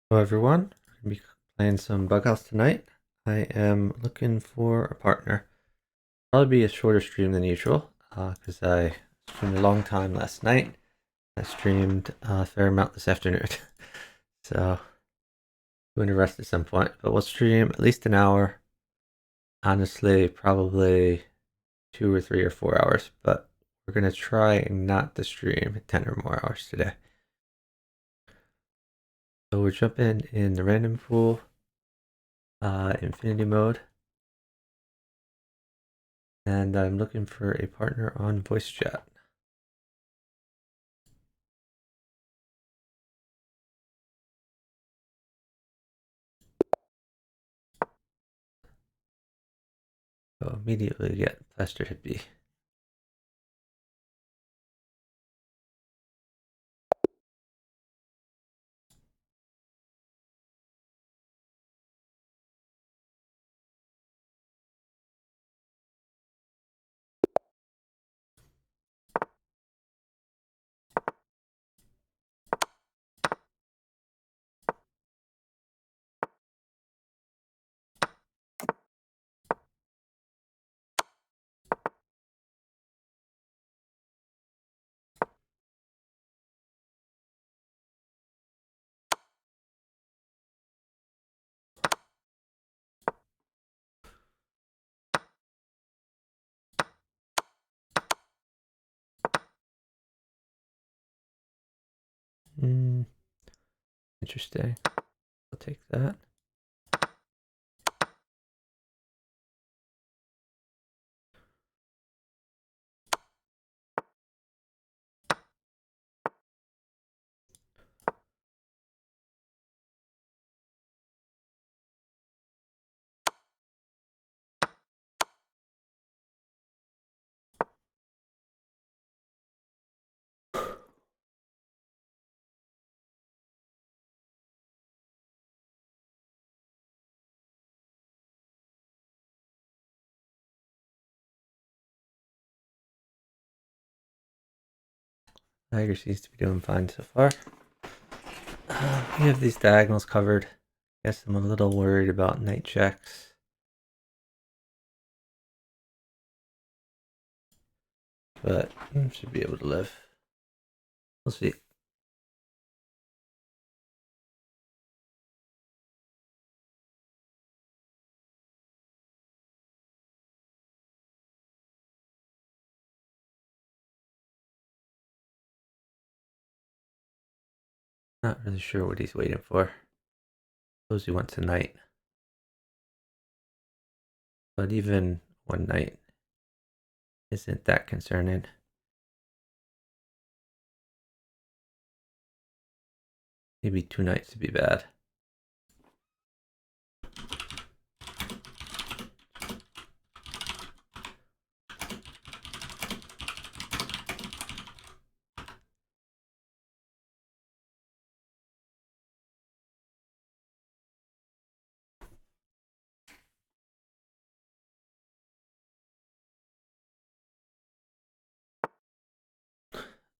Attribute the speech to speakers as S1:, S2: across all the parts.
S1: Hello everyone, I'm going to be playing some bughouse tonight. I am looking for a partner. Probably be a shorter stream than usual because I streamed a long time last night. I streamed a fair amount this afternoon. So going to rest at some point, but we'll stream at least an hour. Honestly, probably 2 or 3 or 4 hours, but we're going to try not to stream 10 or more hours today. So we're jumping in the random pool, infinity mode. And I'm looking for a partner on voice chat. So immediately get Faster Hippie. Interesting. I'll take that. Tiger seems to be doing fine so far. We have these diagonals covered. Guess I'm a little worried about knight checks. But should be able to live. We'll see. Not really sure what he's waiting for. Suppose he wants a knight. But even one knight isn't that concerning. Maybe two knights would be bad.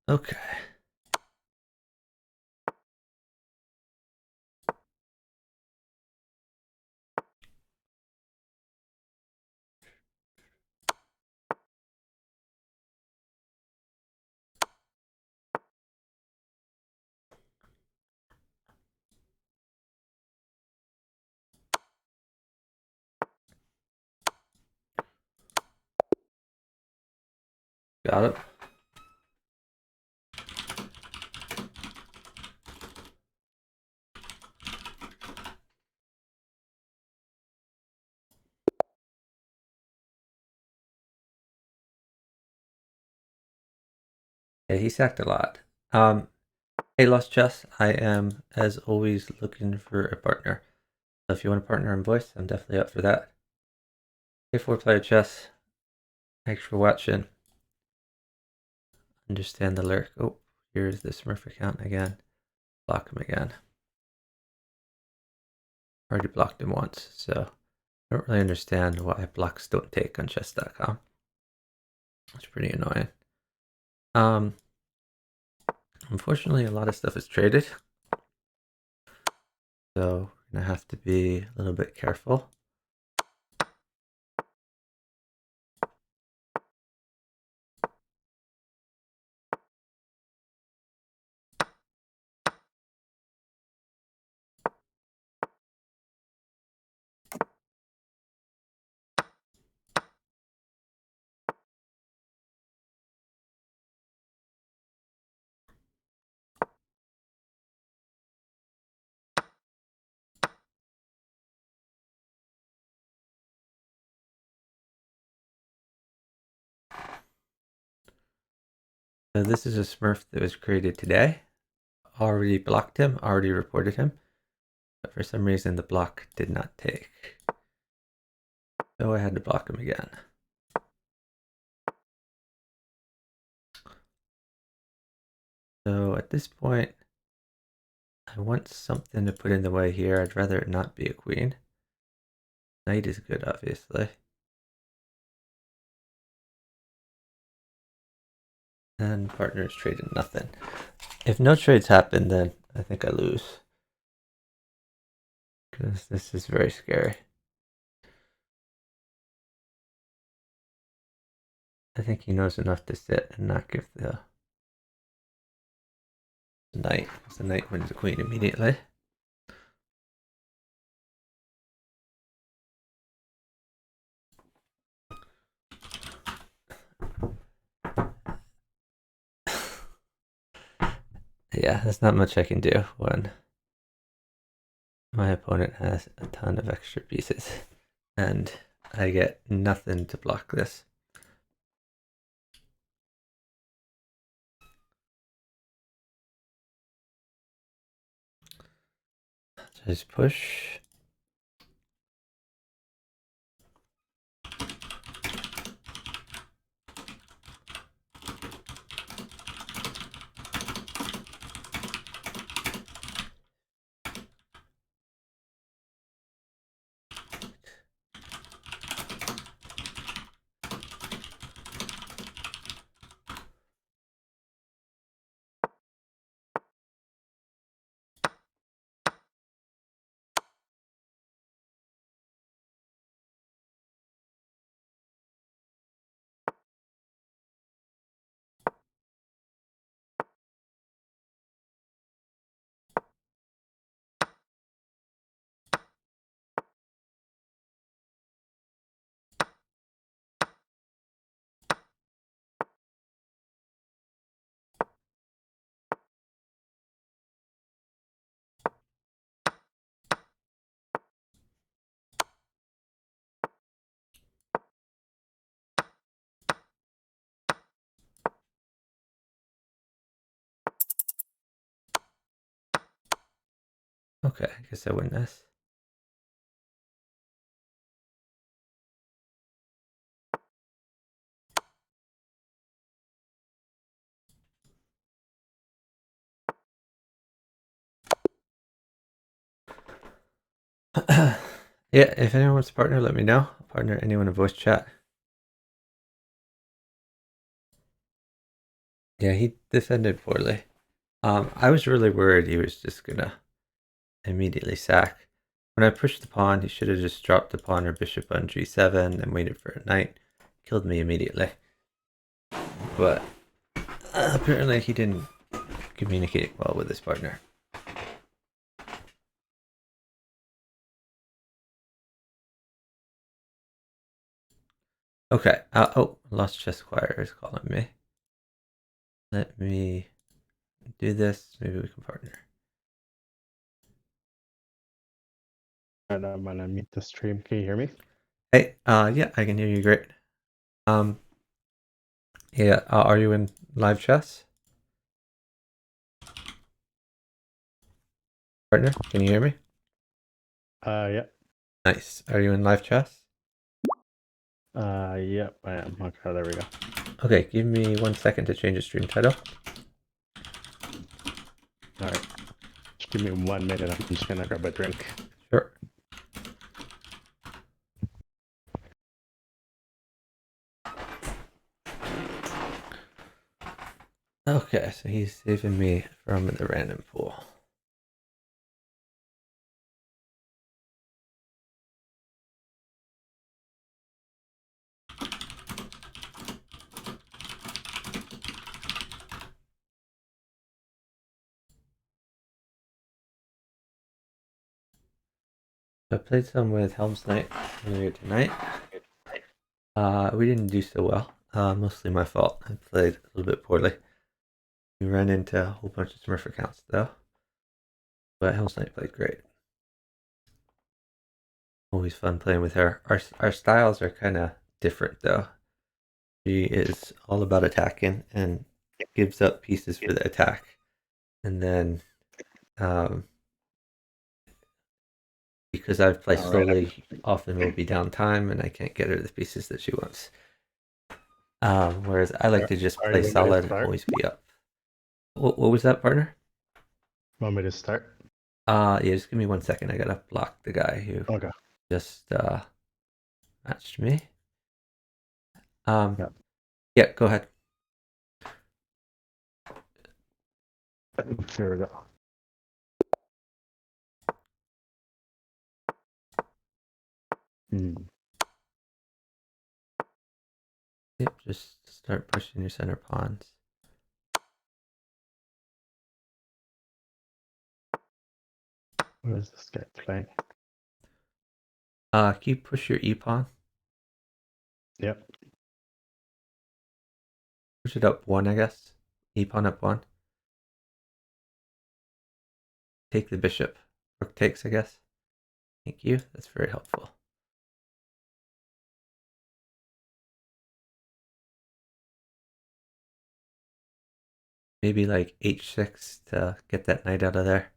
S1: Okay. Got it. Yeah, he sacked a lot. Hey, Lost Chess, I am, as always, looking for a partner. So if you want a partner on voice, I'm definitely up for that. Hey, 4-player chess, thanks for watching. Understand the lurk. Oh, here's the Smurf account again. Block him again. Already blocked him once, so I don't really understand why blocks don't take on chess.com. It's pretty annoying. Unfortunately, a lot of stuff is traded. So we're gonna have to be a little bit careful. So this is a Smurf that was created today. Already blocked him, already reported him, but for some reason the block did not take. So I had to block him again. So at this point, I want something to put in the way here. I'd rather it not be a queen. Knight is good, obviously. And partners traded nothing. If no trades happen, then I think I lose. Because this is very scary. I think he knows enough to sit and not give the knight. Because the knight wins the queen immediately. Yeah, there's not much I can do when my opponent has a ton of extra pieces. And I get nothing to block this. Just push. Okay, I guess I win this. Yeah, if anyone wants to partner, let me know. I'll partner anyone in voice chat. Yeah, he defended poorly. I was really worried he was just gonna immediately sack. When I pushed the pawn, he should have just dropped the pawn or bishop on g7 and waited for a knight. Killed me immediately. But apparently he didn't communicate well with his partner. Okay. Oh, LosChessquire is calling me. Let me do this. Maybe we can partner.
S2: Alright, I'm gonna mute the stream. Can you hear me?
S1: Hey, yeah, I can hear you great. Yeah, are you in live chess? Partner, can you hear me?
S2: Yeah.
S1: Nice. Are you in live chess?
S2: Yep, I am. Okay, there we go.
S1: Okay, give me 1 second to change the stream title.
S2: Alright. Just give me 1 minute. I'm just gonna grab a drink.
S1: Sure. Okay, so he's saving me from the random pool. I played some with Helm's Knight earlier tonight. We didn't do so well. Mostly my fault. I played a little bit poorly. We ran into a whole bunch of Smurf accounts though. But Helm's Knight played great. Always fun playing with her. Our styles are kind of different though. She is all about attacking and gives up pieces for the attack. And then because I've played slowly, often will be downtime and I can't get her the pieces that she wants. Whereas I like to just
S2: Are
S1: play
S2: you want me to
S1: solid and
S2: start?
S1: always be up. What was that, partner?
S2: Want me to start?
S1: Yeah, just give me 1 second. I gotta block the guy who
S2: Okay.
S1: just matched me. Um,
S2: Yeah.
S1: yeah, go ahead.
S2: Here we go.
S1: Yep, just start pushing your center pawns.
S2: What is this guy playing?
S1: Can you push your e pawn?
S2: Yep.
S1: Push it up 1, I guess. E pawn up 1. Take the bishop. Rook takes, I guess. Thank you. That's very helpful. Maybe like h6 to get that knight out of there.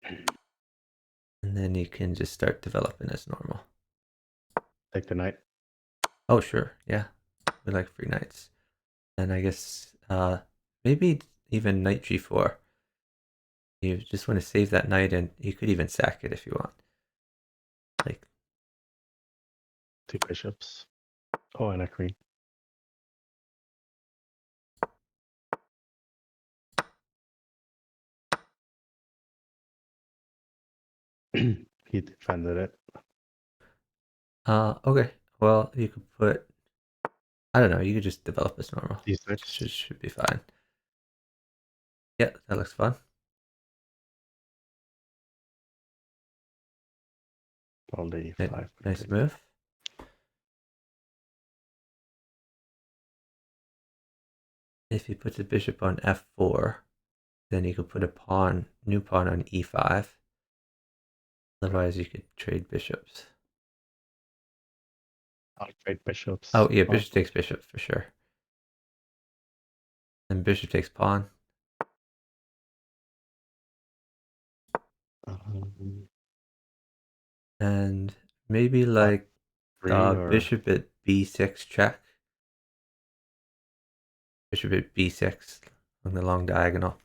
S1: And then you can just start developing as normal.
S2: Take the knight.
S1: Oh, sure. Yeah. We like free knights. And I guess maybe even knight g4. You just want to save that knight and you could even sack it if you want. Like,
S2: 2 bishops. Oh, and a queen. He defended it.
S1: okay. Well, you could put, I don't know, you could just develop as normal.
S2: D6.
S1: Should be fine. Yeah, that looks fun.
S2: All the 5.
S1: Nice move. If you put the bishop on f4, then you could put a new pawn on e5. Otherwise, you could trade bishops.
S2: I'll trade bishops.
S1: Oh, yeah, bishop takes bishop for sure. And bishop takes pawn. And maybe like
S2: 3 or
S1: bishop at b6 check. Bishop at b6 on the long diagonal.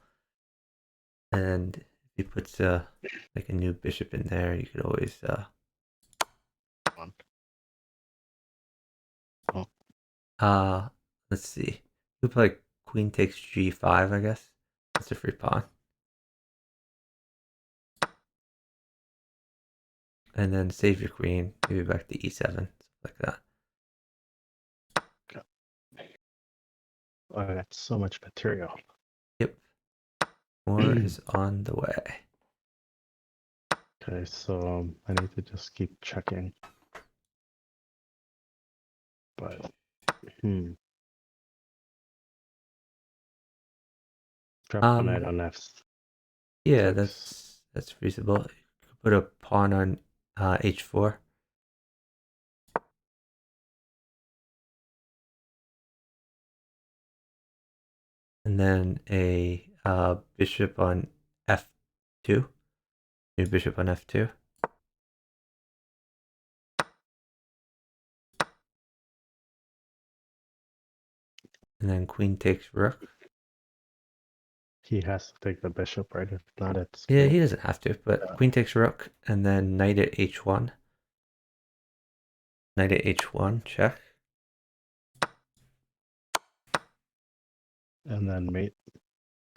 S1: And if you put like a new bishop in there, you could always let's see. You play queen takes g5, I guess. That's a free pawn. And then save your queen, maybe back to e7, stuff like that.
S2: Oh, that's so much material.
S1: Yep. More is on the way.
S2: Okay, so I need to just keep checking. But drop the knight on F.
S1: Yeah, that's feasible. You could put a pawn on h4. And then a bishop on f2. New bishop on f2. And then queen takes rook.
S2: He has to take the bishop, right? If not, it's
S1: Yeah, he doesn't have to, but queen takes rook, and then knight at h1. Knight at h1, check.
S2: And then mate.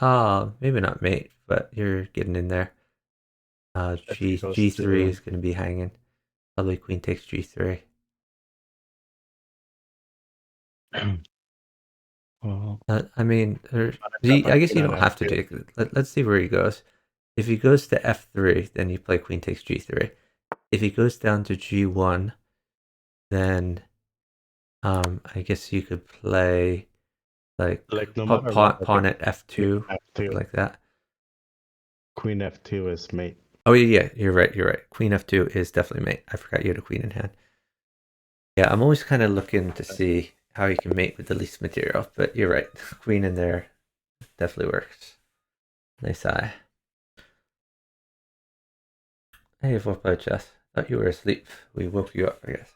S1: Maybe not mate, but you're getting in there. G3 is going to be hanging. Probably queen takes g3.
S2: Well,
S1: I mean, I guess you don't have to take it. Let's see where he goes. If he goes to f3, then you play queen takes g3. if he goes down to g1, then I guess you could play like
S2: no matter what,
S1: pawn at f2,
S2: F2,
S1: like that.
S2: Queen F2 is mate.
S1: Oh yeah, you're right. Queen f2 is definitely mate. I forgot you had a queen in hand. Yeah, I'm always kind of looking to see how you can mate with the least material, but you're right. Queen in there definitely works. Nice eye. Hey, what about Jess? Thought you were asleep. We woke you up, I guess.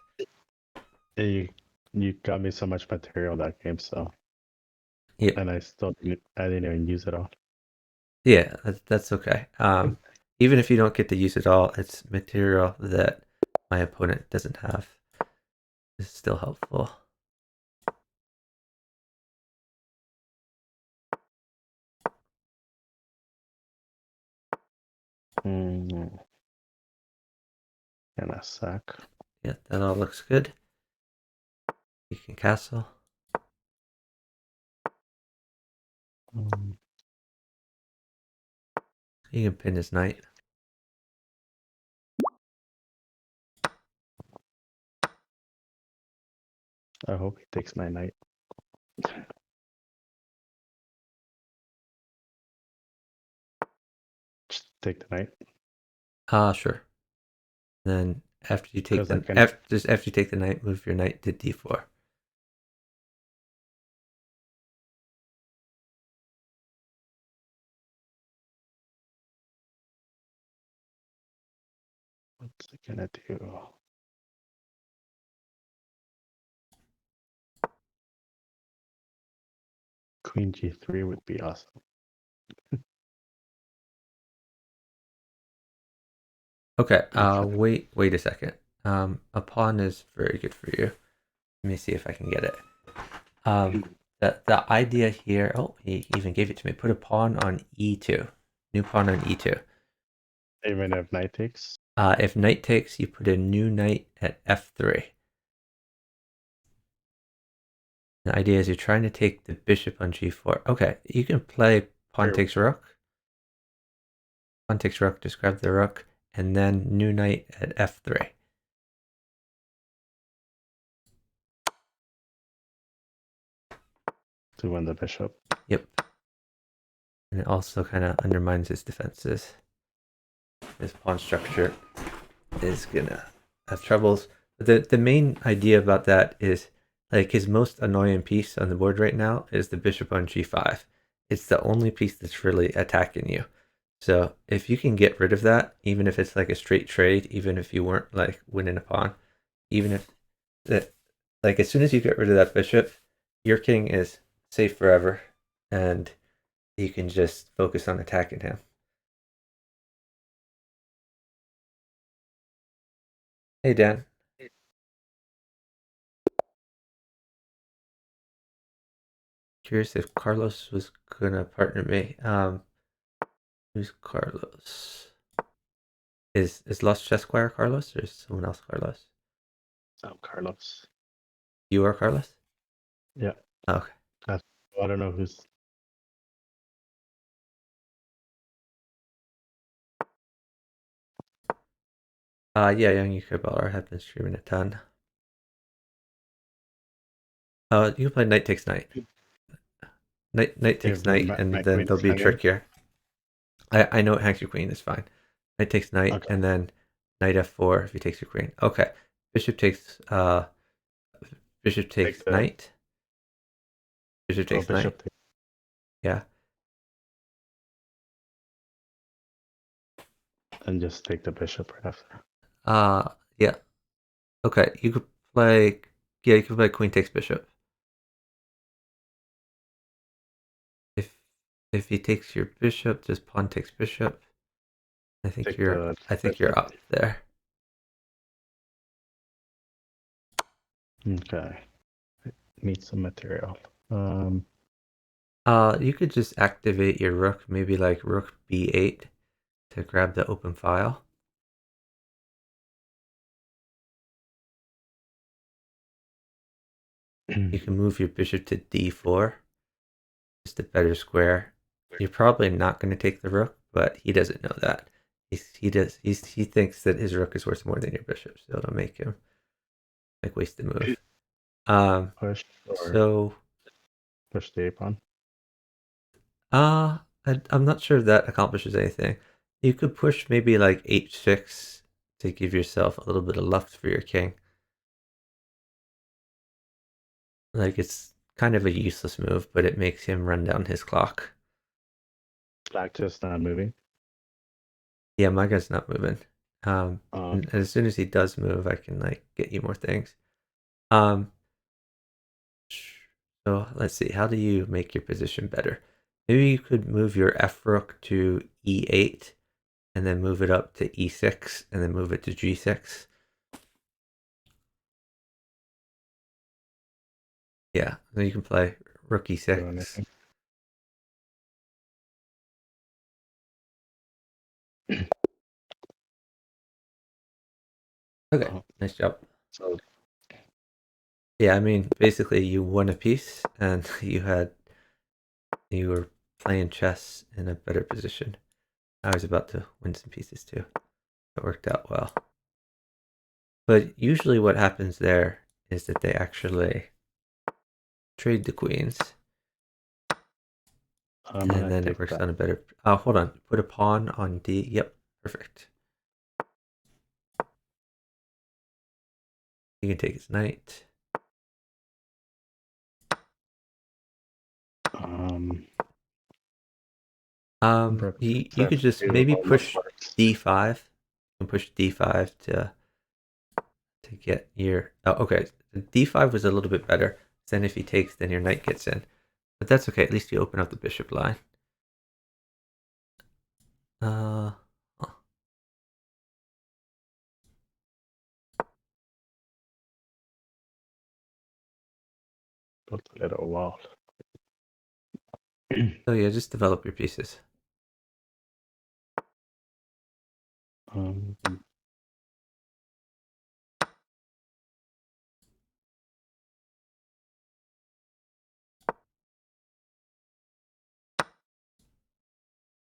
S2: You got me so much material that game, so
S1: Yeah,
S2: and I didn't even use it all.
S1: yeah, that's okay. Even if you don't get to use it all, it's material that my opponent doesn't have. It's still helpful.
S2: And a sack.
S1: Yeah, that all looks good. You can castle. You can pin his knight.
S2: I hope he takes my knight. Just take the knight.
S1: Sure. Then after you take
S2: 'Cause I
S1: the
S2: can.
S1: after you take the knight, move your knight to d4.
S2: What's it gonna do? Queen G3 would be awesome.
S1: Okay.
S2: Okay.
S1: Wait a second. A pawn is very good for you. Let me see if I can get it. The idea here. Oh, he even gave it to me. Put a pawn on e2. New pawn on e2.
S2: Even if knight takes.
S1: If knight takes, you put a new knight at f3. The idea is you're trying to take the bishop on g4. Okay, you can play pawn takes rook. Pawn takes rook, just grab the rook, and then new knight at f3.
S2: To win the bishop.
S1: Yep. And it also kind of undermines his defenses. His pawn structure is gonna have troubles. But the main idea about that is like his most annoying piece on the board right now is the bishop on g5. It's the only piece that's really attacking you. So if you can get rid of that, even if it's like a straight trade, even if you weren't like winning a pawn, even if that, like as soon as you get rid of that bishop, your king is safe forever, and you can just focus on attacking him. Hey Dan, curious if Carlos was gonna partner me. Who's Carlos? Is LosChessquire Carlos or is someone else Carlos?
S2: I'm Carlos.
S1: You are Carlos?
S2: Yeah.
S1: Oh, okay.
S2: I don't know who's.
S1: Yeah, Young Yukabar have been streaming a ton. You can play Knight takes Knight. Knight takes
S2: If
S1: Knight, and
S2: my
S1: then
S2: queen
S1: there'll
S2: is
S1: be a
S2: hanging.
S1: trick here. I know it hangs your queen is fine. Knight takes Knight,
S2: Okay.
S1: and then Knight f4 if he takes your queen. Okay. Bishop takes Bishop
S2: Take
S1: takes
S2: the
S1: Knight. Bishop takes Knight.
S2: bishop.
S1: Yeah.
S2: And just take the bishop right after.
S1: Yeah. Okay. You could play. Yeah, you could play Queen takes Bishop. If if he takes your bishop, just pawn takes bishop. I think
S2: Take the
S1: you're
S2: bishop.
S1: up there.
S2: Okay. Need some material.
S1: You could just activate your rook, maybe like rook b8 to grab the open file. You can move your bishop to d4, just a better square. You're probably not going to take the rook, but he doesn't know that. He thinks that his rook is worth more than your bishop, so it'll make him like waste the move.
S2: Push or
S1: So
S2: push the a pawn.
S1: I'm not sure that accomplishes anything. You could push maybe like h6 to give yourself a little bit of luck for your king. Like it's kind of a useless move, but it makes him run down his clock.
S2: Black just not moving.
S1: Yeah, my guy's not moving.
S2: Uh,
S1: And as soon as he does move, I can like get you more things. Um, so let's see. How do you make your position better? Maybe you could move your f rook to e8, and then move it up to e6, and then move it to g6. Yeah, then you can play rook
S2: do
S1: e6.
S2: anything.
S1: Okay, nice job.
S2: So
S1: Yeah, I mean, basically you won a piece, and you were playing chess in a better position. I was about to win some pieces too. It worked out well. But usually what happens there is that they actually trade the queens,
S2: I'm
S1: and
S2: gonna
S1: then it
S2: take
S1: works
S2: that.
S1: on a better. Oh, hold on. Put a pawn on D. Yep, perfect. You can take his knight.
S2: Um, Rook
S1: You
S2: takes
S1: could just
S2: F2
S1: maybe
S2: almost
S1: push
S2: works.
S1: D5. You can push D5 to get your. Oh, okay. The D5 was a little bit better. Then if he takes, then your knight gets in. But that's okay. At least you open up the bishop line. Uh, oh,
S2: Built a little wall.
S1: so yeah, just develop your pieces.
S2: um,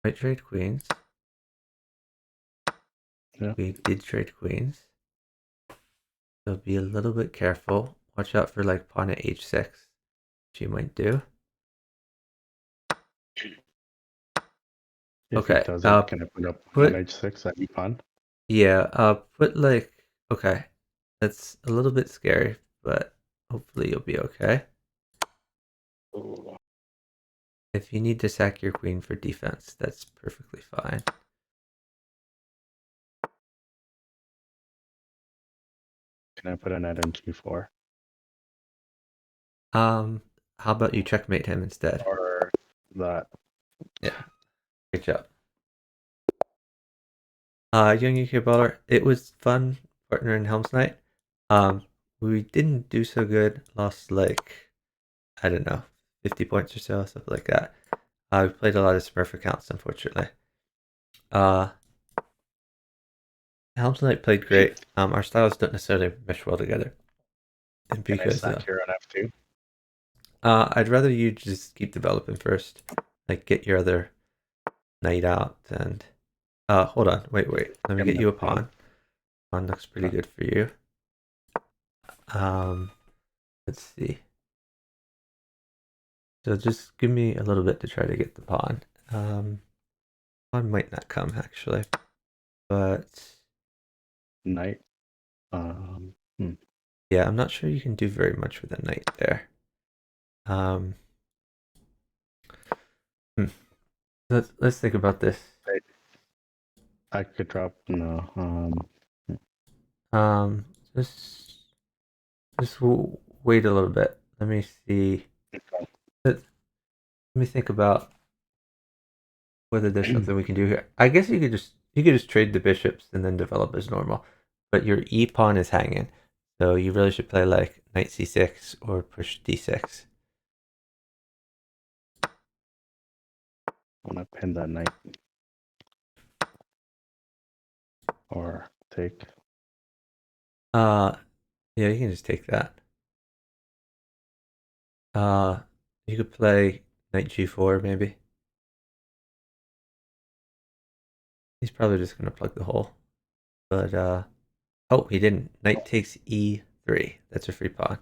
S1: Right, trade queens.
S2: yeah.
S1: We did trade queens. So be a little bit careful. Watch out for like pawn at h6, which you might do.
S2: If he
S1: Okay.
S2: does it, can I put up on
S1: Put
S2: H6 at E-pawn?
S1: yeah. Put like okay. That's a little bit scary, but hopefully you'll be okay.
S2: Ooh.
S1: If you need to sack your queen for defense, that's perfectly fine.
S2: Can I put a knight on G4?
S1: How about you checkmate him instead?
S2: Or that?
S1: Yeah, good job. Young UK Baller, it was fun partnering Helm's Night. We didn't do so good. Lost like I don't know, 50 points or so, something like that. We played a lot of Smurf accounts, unfortunately. Uh, Helm's Night played great. Our styles don't necessarily mesh well together, and
S2: Can I
S1: because
S2: sack here on F2?
S1: I'd rather you just keep developing first, like get your other knight out and hold on, wait, let me
S2: Give me
S1: get
S2: a
S1: you a
S2: pawn.
S1: pawn. Pawn looks pretty
S2: Okay.
S1: good for you. Um, let's see. So just give me a little bit to try to get the pawn. Pawn might not come actually, but
S2: Knight. Um, hmm.
S1: yeah, I'm not sure you can do very much with a knight there. Um, hmm. Let's think about this.
S2: I could drop no.
S1: Um, just wait a little bit. Let me see.
S2: Okay.
S1: Let me think about whether there's something we can do here. I guess you could just trade the bishops and then develop as normal. But your e pawn is hanging, so you really should play like knight c6 or push d6.
S2: I'm gonna pin that knight or take.
S1: Uh, yeah, you can just take that. Uh, you could play knight g4 maybe. He's probably just going to plug the hole. But, oh, he didn't. Knight takes e3. That's a free pawn.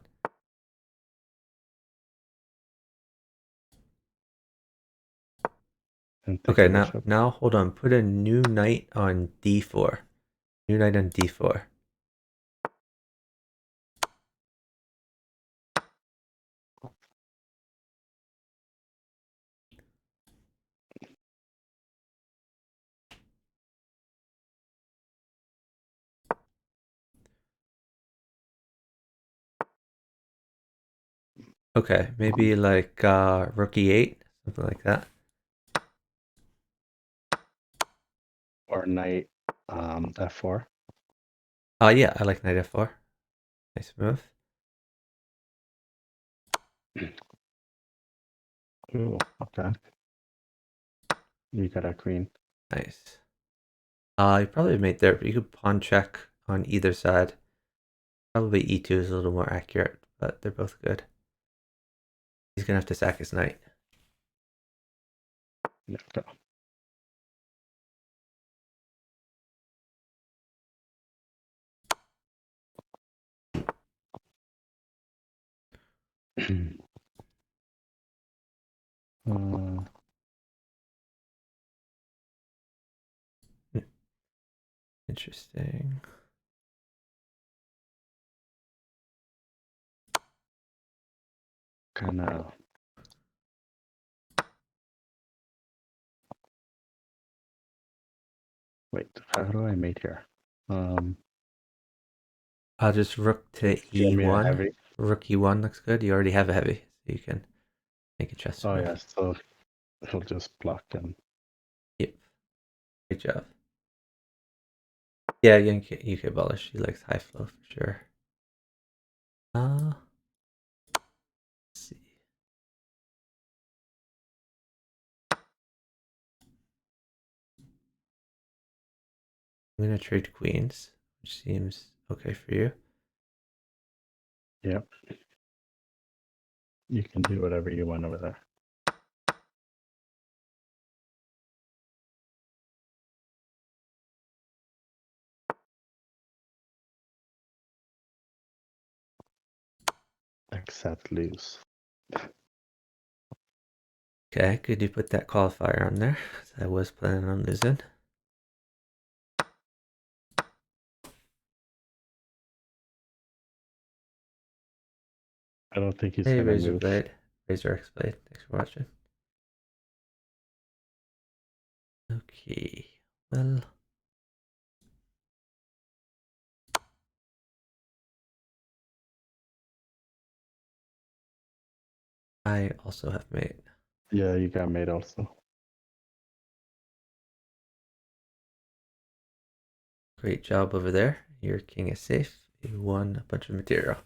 S2: And take
S1: Okay,
S2: the
S1: now,
S2: bishop.
S1: now hold on. Put a new knight on d4. New knight on d4. Okay, maybe like rook e8, something like that.
S2: Or knight f4.
S1: Yeah, I like knight f4. Nice move.
S2: Ooh, okay. You got a queen.
S1: Nice. You probably made there, but you could pawn check on either side. Probably e2 is a little more accurate, but they're both good. He's gonna have to sack his knight.
S2: Yeah, okay. uh,
S1: Interesting.
S2: kind of. Wait, how do I mate here?
S1: I'll just rook to
S2: Give me a
S1: e1.
S2: heavy.
S1: Rook e1 looks good. You already have a heavy, so you can make a chess
S2: Oh
S1: move.
S2: yeah, so he'll just block him.
S1: Yep. Great job. Yeah, UK Bullish. He likes high flow for sure. Let's see. I'm gonna trade queens, which seems okay for you.
S2: Yep. You can do whatever you want over there. Except lose.
S1: Okay, good you put that qualifier on there, because I was planning on losing.
S2: I don't think he's
S1: Hey,
S2: gonna move.
S1: Razorblade. Razor X Blade. Thanks for watching. Okay, well, I also have made
S2: Yeah, you got mate also.
S1: great job over there. Your king is safe. You won a bunch of material,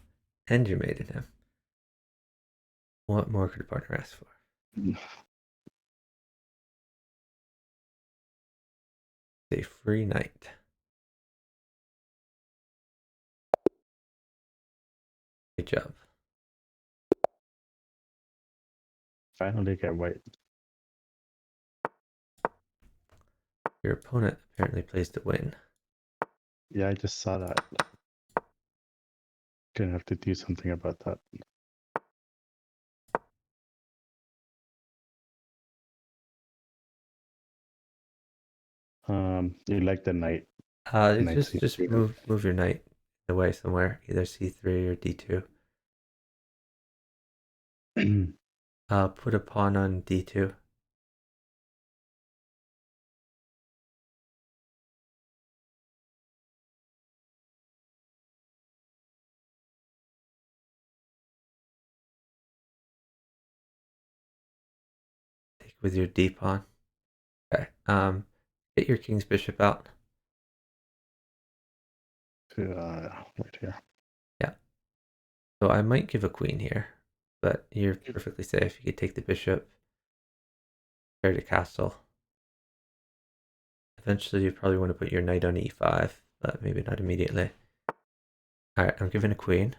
S1: and you made it him. What more could a partner ask for? A free knight. Good job.
S2: Finally get white.
S1: Your opponent apparently plays to win.
S2: Yeah, I just saw that. Gonna have to do something about that. You like the knight. Knight
S1: Just
S2: c3.
S1: move your knight away somewhere, either c3 or d2. Put a pawn on d2. Take with your d pawn. Okay. Get your king's bishop out.
S2: To right here.
S1: Yeah. So I might give a queen here, but you're perfectly safe. You could take the bishop, pair to castle. Eventually, you probably want to put your knight on e5, but maybe not immediately. All right, I'm giving a queen.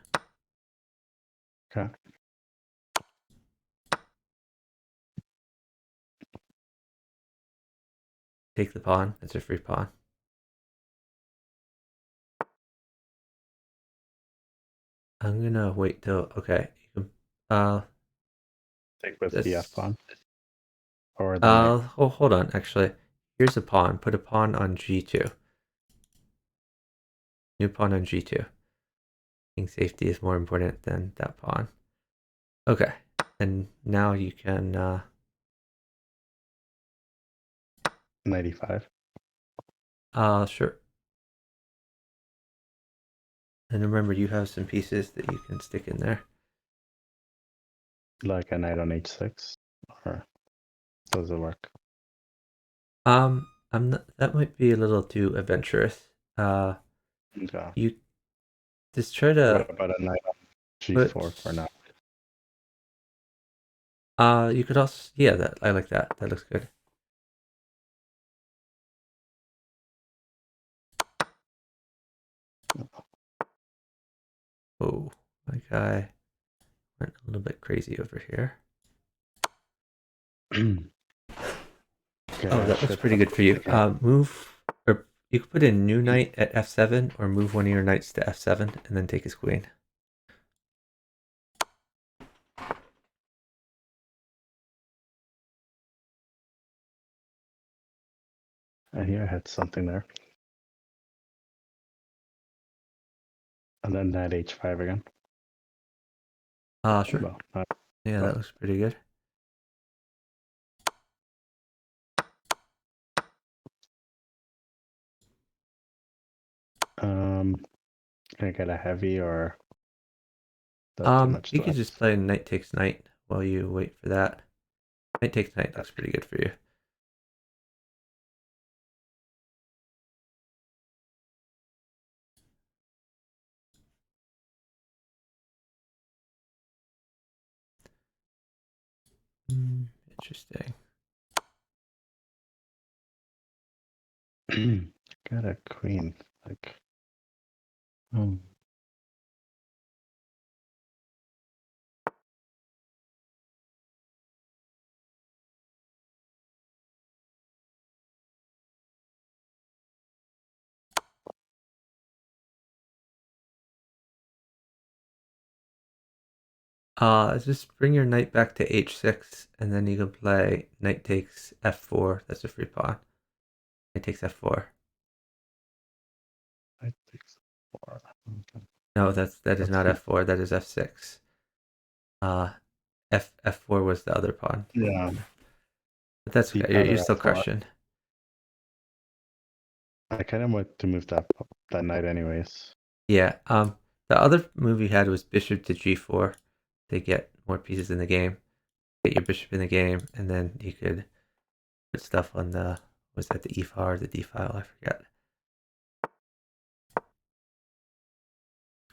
S2: Okay.
S1: take the pawn. It's a free pawn. I'm gonna wait till you can
S2: Take with the F
S1: this
S2: pawn or the knight.
S1: oh hold on, actually. Here's a pawn. Put a pawn on G2. New pawn on G2. King safety is more important than that pawn. Okay. And now you can
S2: 95.
S1: sure. And remember you have some pieces that you can stick in there.
S2: Like a knight on h6, or does it work?
S1: I'm not, that might be a little too adventurous.
S2: Okay.
S1: You just try to
S2: What about a knight on
S1: put
S2: g4 for now?
S1: you could also that I like that. That looks good. Oh, my guy went a little bit crazy over here.
S2: Okay,
S1: Oh,
S2: I
S1: that looks
S2: should
S1: pretty good for you.
S2: okay.
S1: Move, or you could put in new knight at f7, or move one of your knights to f7 and then take his queen.
S2: I hear I had something there. And then knight h5 again.
S1: Sure.
S2: Well, not,
S1: Yeah, that looks pretty good.
S2: can I get a heavy or that's too much
S1: You
S2: to
S1: could
S2: ask?
S1: just play knight takes knight while you wait for that. Knight takes knight looks pretty good for you. Interesting.
S2: Got a queen. Like, hmm.
S1: Just bring your knight back to h6, and then you can play knight takes f4. That's a free pawn. Knight takes f4.
S2: Knight takes 4. Okay.
S1: No, that is
S2: That's
S1: not
S2: fine.
S1: f4. That is f6. Uh, f4 was the other pawn.
S2: Yeah,
S1: But that's
S2: the
S1: okay. You're
S2: other
S1: still
S2: F4.
S1: crushing.
S2: I kind of want to move that knight anyways.
S1: Yeah. The other move you had was bishop to g4 to get more pieces in the game. Get your bishop in the game, and then you could put stuff on the was that the e file or the d file? I forget.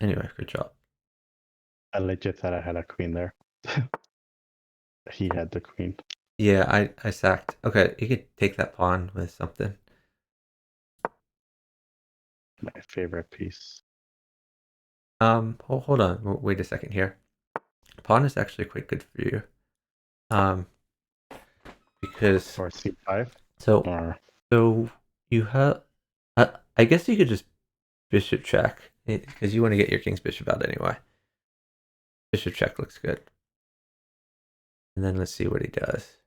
S1: Anyway, good job.
S2: I legit thought I had a queen there. He had the queen.
S1: Yeah, I sacked. Okay, you could take that pawn with something.
S2: My favorite piece.
S1: Hold on. Wait a second here. Pawn is actually quite good for you. Um, because
S2: Or c5.
S1: so
S2: Or
S1: so you have. I guess you could just bishop check because you want to get your king's bishop out anyway. Bishop check looks good. And then let's see what he does.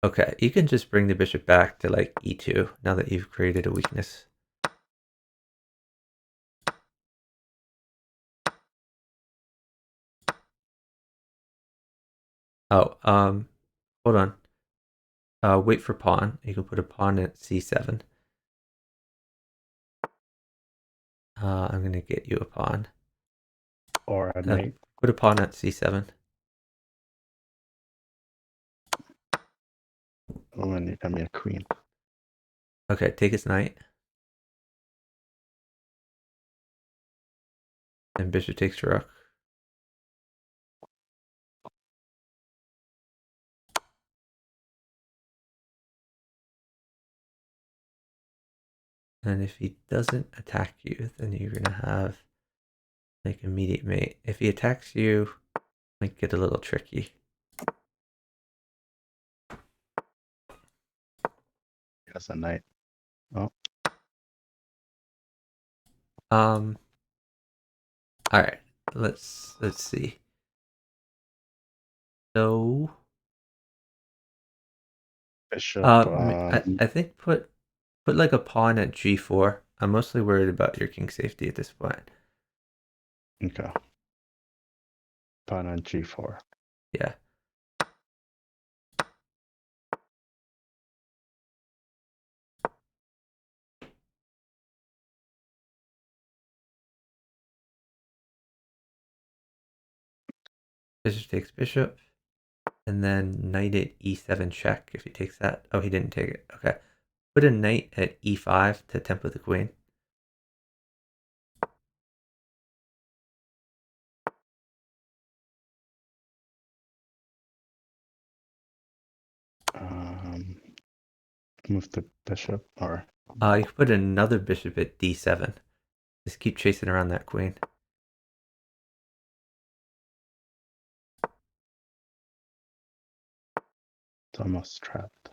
S1: Okay, you can just bring the bishop back to like e2 now that you've created a weakness. Oh, hold on. Wait for pawn. You can put a pawn at c7. I'm gonna get you a pawn.
S2: or a knight.
S1: Put a pawn at c7.
S2: Oh, and you got me a queen.
S1: Okay, take his knight. And bishop takes rook. And if he doesn't attack you, then you're gonna have like immediate mate. If he attacks you, it might get a little tricky.
S2: That's a knight. Oh,
S1: All right. Let's see. So,
S2: bishop.
S1: I think put like a pawn at g4. I'm mostly worried about your king safety at this point.
S2: Okay. Pawn on g4.
S1: Yeah. Bishop takes bishop, and then knight at e7 check if he takes that. Oh, he didn't take it. Okay. Put a knight at e5 to tempt the queen.
S2: Move the bishop or.
S1: You can put another bishop at d7. Just keep chasing around that queen.
S2: It's almost trapped.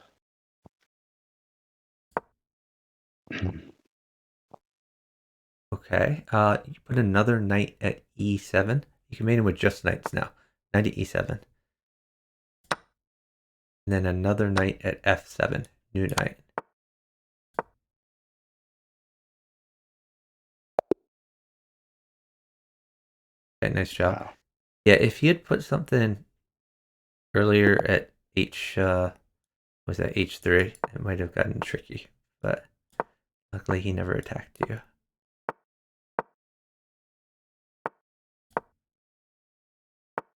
S1: Okay. You put another knight at e7. You can mate him with just knights now. Knight at e7. And then another knight at f7. New knight. Okay, nice job.
S2: Wow.
S1: Yeah, if he had put something earlier at was that h3, it might have gotten tricky. But luckily he never attacked you.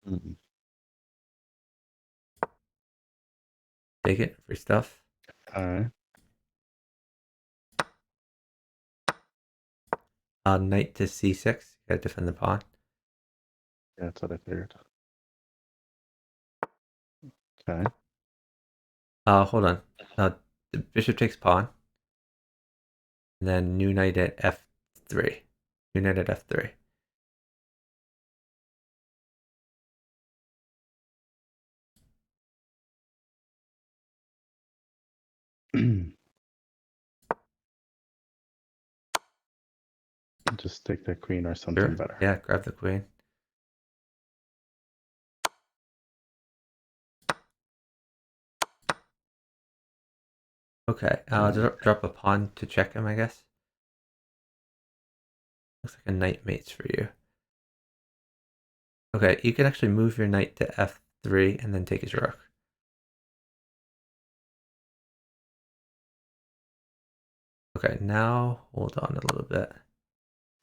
S2: Mm-hmm.
S1: Take it, free stuff.
S2: All right.
S1: Knight to c6. You gotta defend the pawn.
S2: Yeah, that's what I figured. Okay.
S1: Hold on. The bishop takes pawn. And then new knight at f3. New knight at f3.
S2: Just take the queen or something
S1: Sure.
S2: better.
S1: Yeah, grab the queen. Okay, drop a pawn to check him, I guess. Looks like a knight mates for you. Okay, you can actually move your knight to f3 and then take his rook. Okay, now hold on a little bit.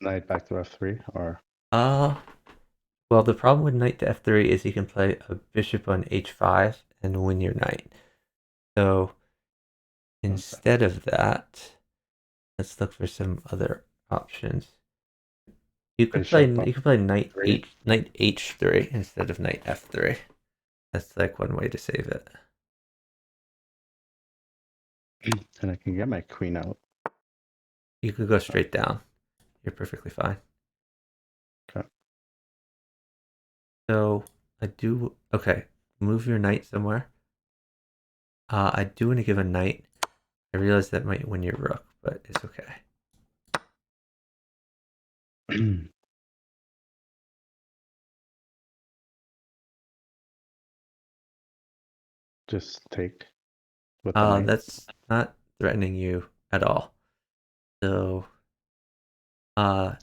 S2: Knight back to f3 or.
S1: Uh, well, the problem with knight to f3 is you can play a bishop on h5 and win your knight. So instead of that, let's look for some other options. You could play
S2: Bishop
S1: knight
S2: f3.
S1: knight h3 instead of knight f3. That's like one way to save it.
S2: And I can get my queen out.
S1: You could go straight down. You're perfectly fine.
S2: Okay.
S1: So okay. Move your knight somewhere. I do want to give a knight. I realize that might win your rook, but it's okay.
S2: Just take with the knight.
S1: That's not threatening you at all. So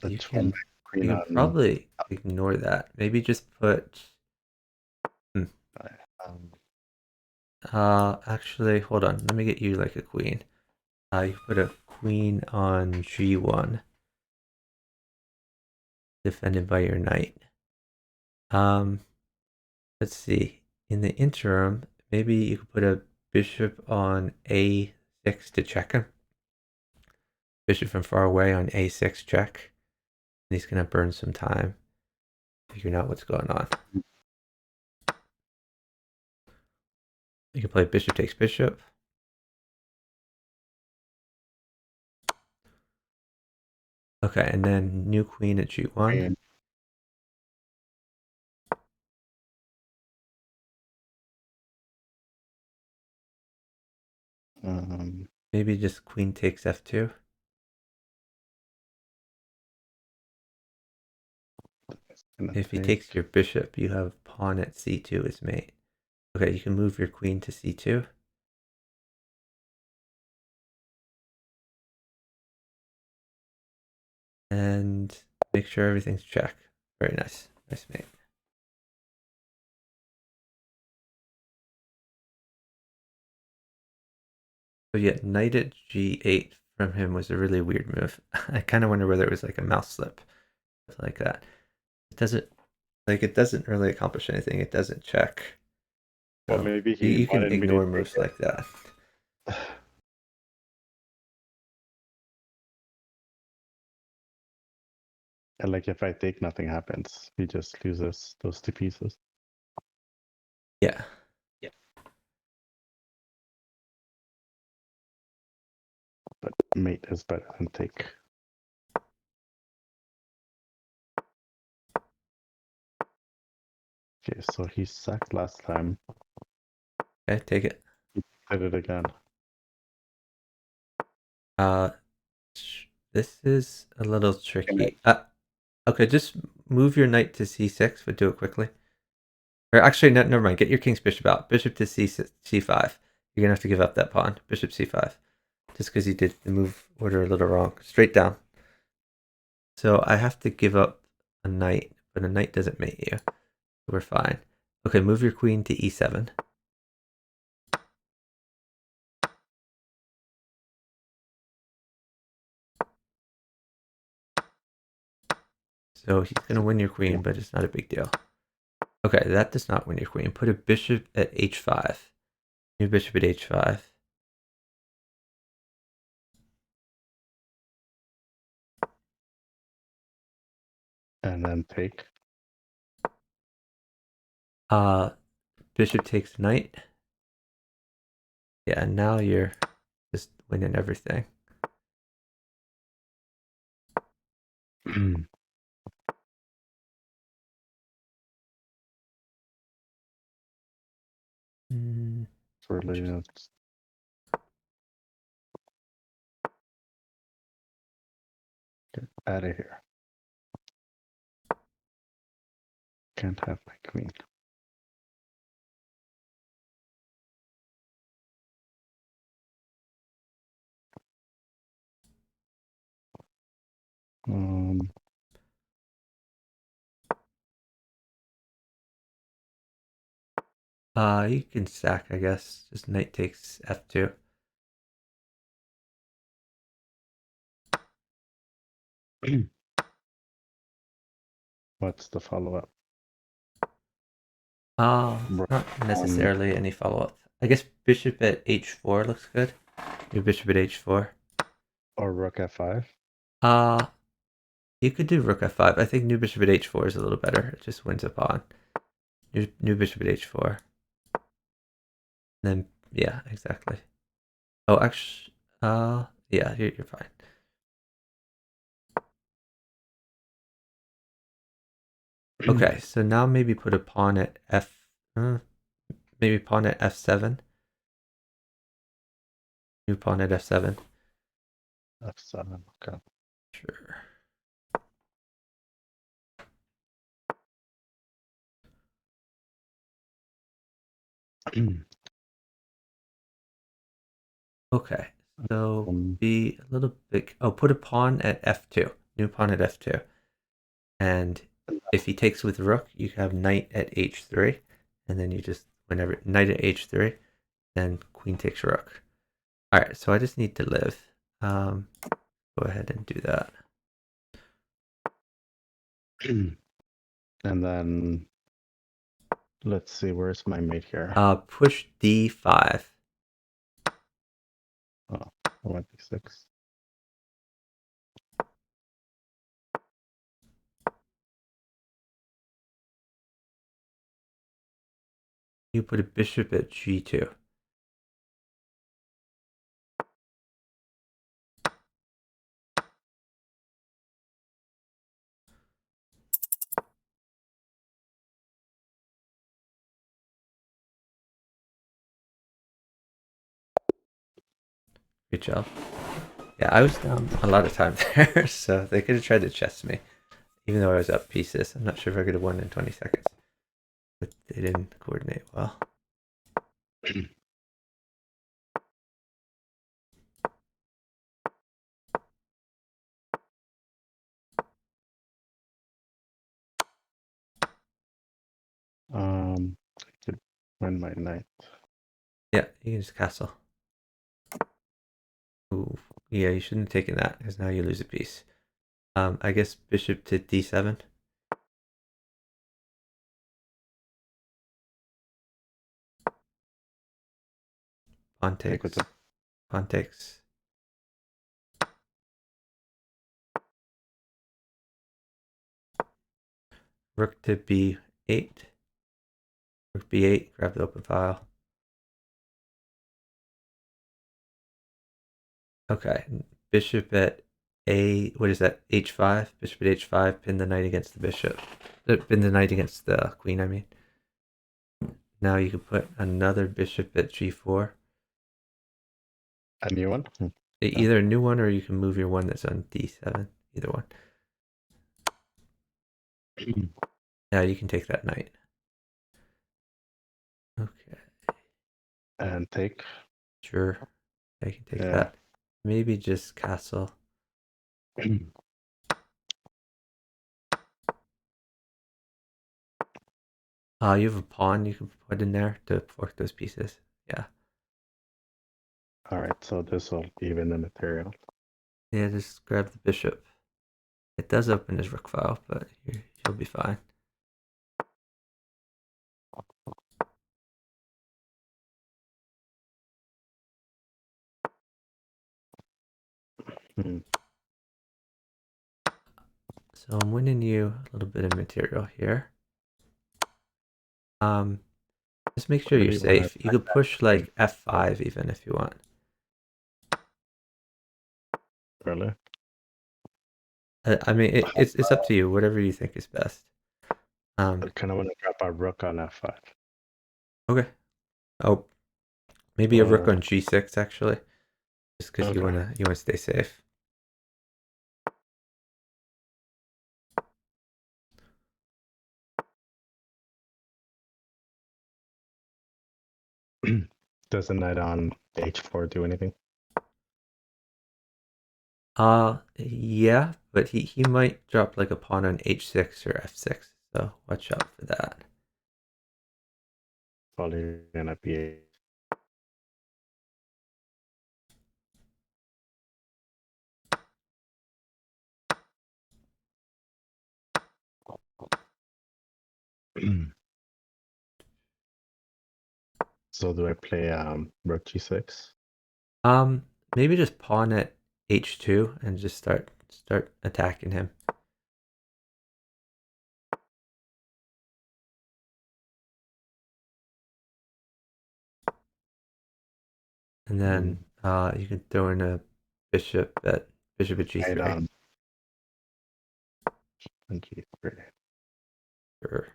S1: you
S2: That's from
S1: can
S2: my queen
S1: you can
S2: on.
S1: probably ignore that. Maybe just put hmm,
S2: Um,
S1: actually hold on. Let me get you like a queen. You put a queen on g1, defended by your knight. Um, let's see. In the interim, maybe you could put a bishop on a6 to check him. Bishop from far away on a6 check. And he's gonna burn some time figuring out what's going on. You can play bishop takes bishop. Okay, and then new queen at g1.
S2: queen.
S1: maybe just queen takes f2. If he takes your bishop, you have pawn at c2 as mate. Okay, you can move your queen to c2. And make sure everything's checked. Very nice. Nice mate. So yeah, knight at g8 from him was a really weird move. I kind of wonder whether it was like a mouse slip, like that. It doesn't really accomplish anything. It doesn't check.
S2: Well,
S1: So
S2: maybe he
S1: you can
S2: wanted me to
S1: ignore
S2: take
S1: moves
S2: it.
S1: like that.
S2: And like if I take, nothing happens. He just loses those two pieces.
S1: Yeah.
S2: But mate is better than take. Okay, so he sacked last time.
S1: Okay, take it.
S2: He did it again.
S1: Uh, this is a little tricky.
S2: Can
S1: Okay, just move your knight to c6, but do it quickly. Or actually, no, never mind. Get your king's bishop out. Bishop to c5. You're gonna have to give up that pawn. Bishop c5. Just because you did the move order a little wrong. Straight down. So I have to give up a knight, but a knight doesn't mate you. So we're fine. Okay, move your queen to e7. So he's gonna win your queen, but it's not a big deal. Okay, that does not win your queen. Put a bishop at h5. New bishop at h5.
S2: And then take.
S1: Bishop takes knight. Yeah, and now you're just winning everything.
S2: Really, get out of here. Can't have my queen. Um,
S1: You can sack, I guess. Just knight takes f2.
S2: what's the follow-up?
S1: Not necessarily any follow-up. I guess bishop at h4 looks good. Your bishop at h4.
S2: Or rook f5?
S1: Uh, you could do rook f5. I think new bishop at h4 is a little better. It just wins a pawn. New bishop at h4. Then, yeah, exactly. Oh, actually, yeah, you're fine. Okay, so now maybe put a pawn at maybe pawn at f7. New pawn at f7.
S2: f7, okay.
S1: Sure. Okay, so be a little bit. Oh, put a pawn at f2. New pawn at f2. And if he takes with rook, you have knight at h3. And then you just, whenever, knight at h3, then queen takes rook. All right, so I just need to live. Go ahead and do that.
S2: And then let's see, where's my mate here?
S1: Push d5.
S2: Oh, I went d6.
S1: You put a bishop at g2. Good job. Yeah, I was down a lot of time there, so they could have tried to chess me, even though I was up pieces. I'm not sure if I could have won in 20 seconds, but they didn't coordinate well.
S2: I could win my knight.
S1: Yeah, you can just castle. Ooh, yeah, you shouldn't have taken that because now you lose a piece. I guess bishop to d7. Pawn
S2: Take with
S1: takes.
S2: the
S1: Pawn takes. Rook to b8. Rook b8. Grab the open file. Okay. Bishop at a. What is that? h5. Bishop at h5. Pin the knight against the bishop. Pin the knight against the queen. I mean. Now you can put another bishop at g4.
S2: a new one.
S1: Either a new one or you can move your one that's on d7. Either one. Now you can take that knight. Okay.
S2: And take.
S1: Sure. I can take
S2: Yeah.
S1: that. Maybe just castle. You have a pawn you can put in there to fork those pieces. Yeah.
S2: All right, so this will even the material.
S1: Yeah, just grab the bishop. It does open his rook file, but you'll be fine.
S2: Hmm.
S1: So I'm winning you a little bit of material here. Just make sure
S2: Where
S1: you're
S2: do you want to
S1: safe. You
S2: attack
S1: could
S2: that
S1: push
S2: queen?
S1: like f5 even if you want.
S2: Really?
S1: I mean, it's up to you. Whatever you think is best.
S2: I kind of want to drop a rook on f5.
S1: Okay. Oh, maybe a rook
S2: Or
S1: on g6 actually, just because
S2: okay.
S1: you wanna stay safe.
S2: Does the knight on h4 do anything?
S1: Yeah, but he might drop like a pawn on h6 or f6, so watch out for that.
S2: Probably gonna be So do I play rook g6?
S1: Maybe just pawn at h2 and just start attacking him. And then you can throw in a bishop at
S2: Knight
S1: g3.
S2: on g3.
S1: Sure.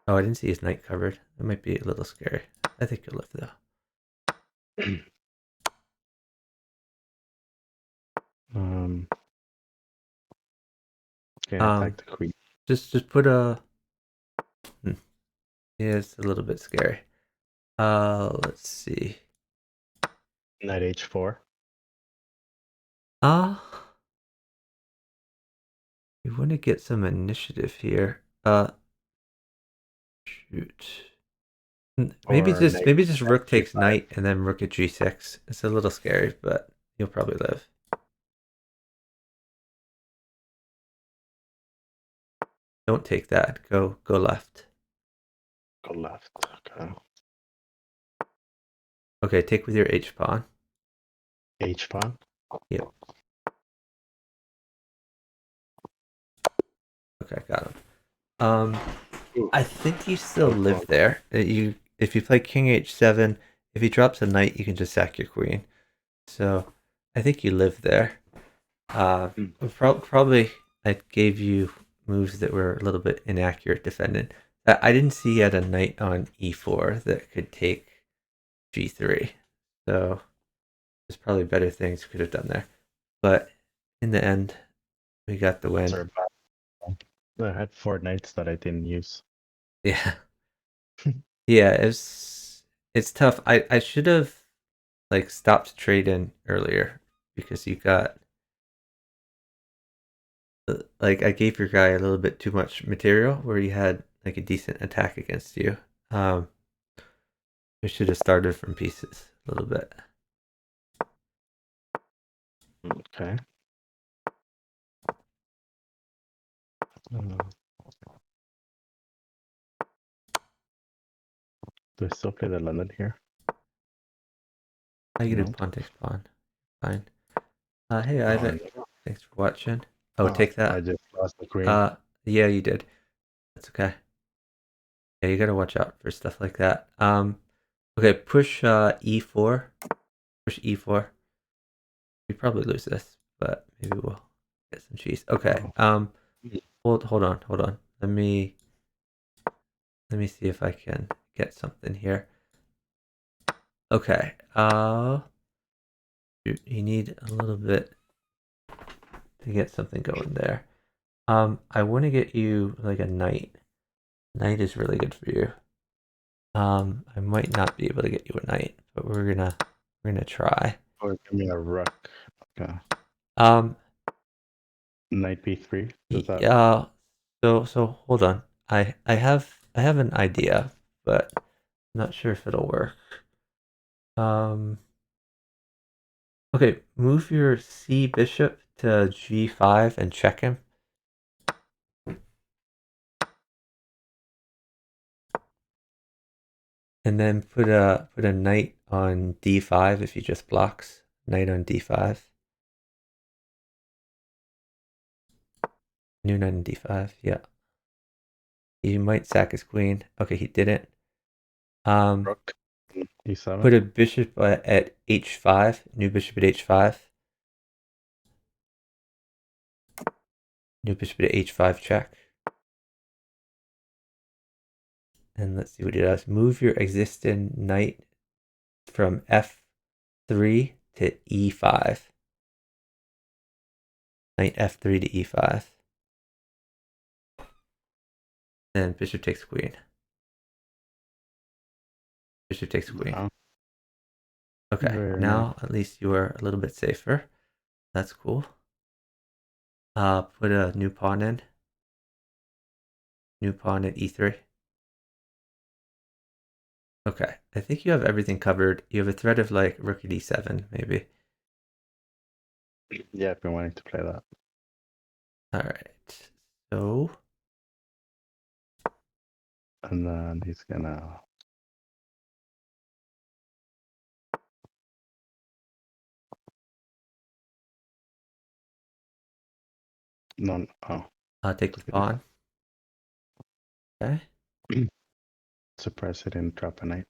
S1: Oh, I didn't see his knight covered. That might be a little scary. I think you'll live though.
S2: Can I attack the queen?
S1: Just put a. Yeah, it's a little bit scary. Let's see.
S2: Knight h4.
S1: Uh, we want to get some initiative here. Shoot. Maybe
S2: Or
S1: just
S2: knight
S1: maybe just rook takes
S2: g5.
S1: knight and then rook at g6. It's a little scary, but you'll probably live. Don't take that. Go left.
S2: Go left. Okay.
S1: Okay, take with your h pawn.
S2: H pawn.
S1: Yep. Okay, got him.
S2: Ooh,
S1: I think you still
S2: that was
S1: live
S2: close.
S1: there. If you play king h7, if he drops a knight, you can just sack your queen. So I think you live there. Probably I gave you moves that were a little bit inaccurate defending. I didn't see he had a knight on e4 that could take g3. So there's probably better things we could have done there. But in the end, we got the win.
S2: Sorry, I had 4 knights that I didn't use.
S1: Yeah. Yeah, it's tough. I should have like stopped trading earlier because you got like I gave your guy a little bit too much material where he had like a decent attack against you. We should have started from pieces a little bit.
S2: Okay. Do I still play the London here?
S1: I get a
S2: No.
S1: pawn takes pawn. Fine. Hey
S2: Oh,
S1: Ivan, thanks for watching. Oh, take
S2: I
S1: that.
S2: just lost the queen.
S1: Yeah, you did. That's okay. Yeah, you gotta watch out for stuff like that. Okay, push e4. Push e4. We probably lose this, but maybe we'll get some cheese. Okay.
S2: Oh.
S1: Hold on. Let me see if I can get something here. Okay. You need a little bit to get something going there. I want to get you like a knight. Knight is really good for you. I might not be able to get you a knight, but we're gonna try.
S2: Or give me a rook. Okay.
S1: Um,
S2: Knight b3. Does that?
S1: yeah. So hold on. I have an idea, but I'm not sure if it'll work. Um, okay, move your C bishop to G5 and check him. And then put a knight on D5 if he just blocks. Knight on D5. New knight on D5, yeah. He might sack his queen. Okay, he didn't.
S2: Rook. E7.
S1: Put a bishop at H5. New bishop at H5. New bishop at H5 check. And let's see what he does. Move your existing knight from F3 to E5. Knight F3 to E5. Then bishop takes queen. Bishop takes queen.
S2: Oh,
S1: Okay,
S2: very nice.
S1: now at least you are a little bit safer. That's cool. Put a new pawn in. New pawn at E3. Okay, I think you have everything covered. You have a threat of like rook at E7, maybe.
S2: Yeah, I've been wanting to play that.
S1: All right. So
S2: And then he's gonna. No. Oh.
S1: take with pawn. Okay.
S2: Surprised he didn't drop a knight.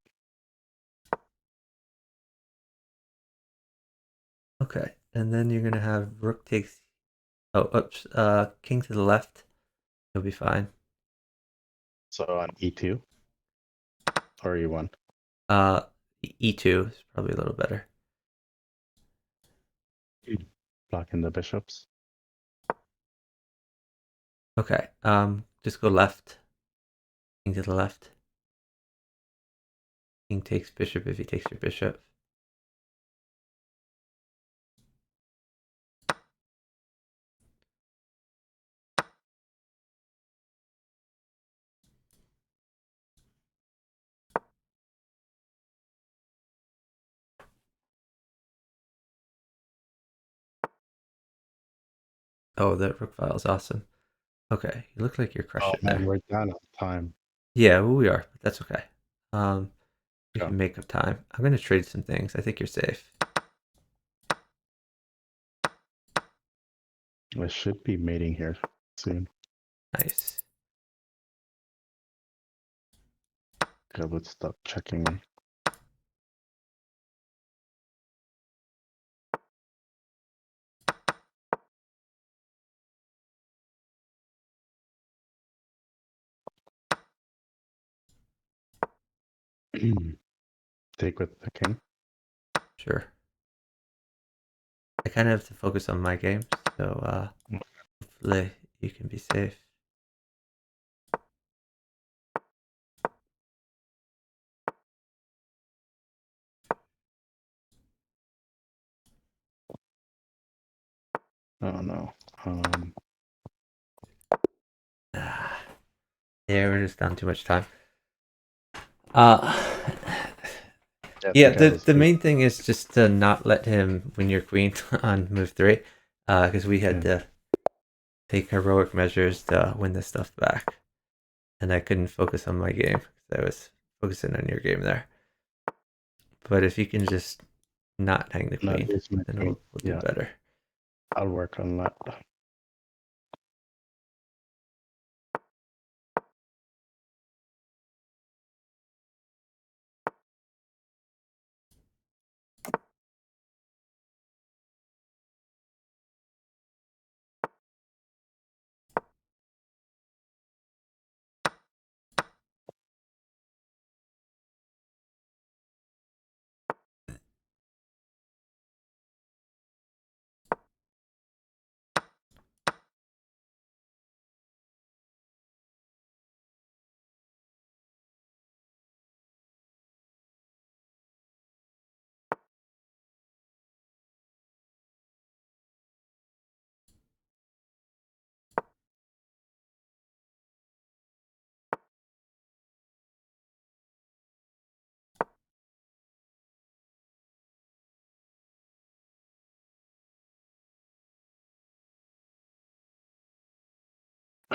S1: Okay, and then you're gonna have rook takes. Oh, oops. King to the left. You'll be fine.
S2: So on E2 or E1.
S1: Uh, E2 is probably a little better.
S2: Blocking the bishops.
S1: Okay. Just go left. King to the left. King takes bishop if he takes your bishop. Oh, that rook file is awesome. Okay, you look like you're
S2: Oh
S1: crushing
S2: man,
S1: there.
S2: we're down on time.
S1: Yeah, well, we are, but that's okay. We
S2: Go.
S1: can make up time. I'm gonna trade some things. I think you're safe.
S2: I should be mating here soon.
S1: Nice.
S2: God would stop checking me. Take with the king.
S1: Sure. I kind of have to focus on my game, so hopefully you can be safe.
S2: Oh no.
S1: Yeah, we're just down too much time. Uh, yeah,
S2: The guy
S1: the
S2: was
S1: main thing is just to not let him win your queen on move 3, because we had to take heroic measures to win this stuff back, and I couldn't focus on my game because I was focusing on your game there. But if you can just not hang the
S2: not
S1: queen,
S2: lose my
S1: then
S2: queen.
S1: we'll do
S2: Yeah,
S1: better.
S2: I'll work on that.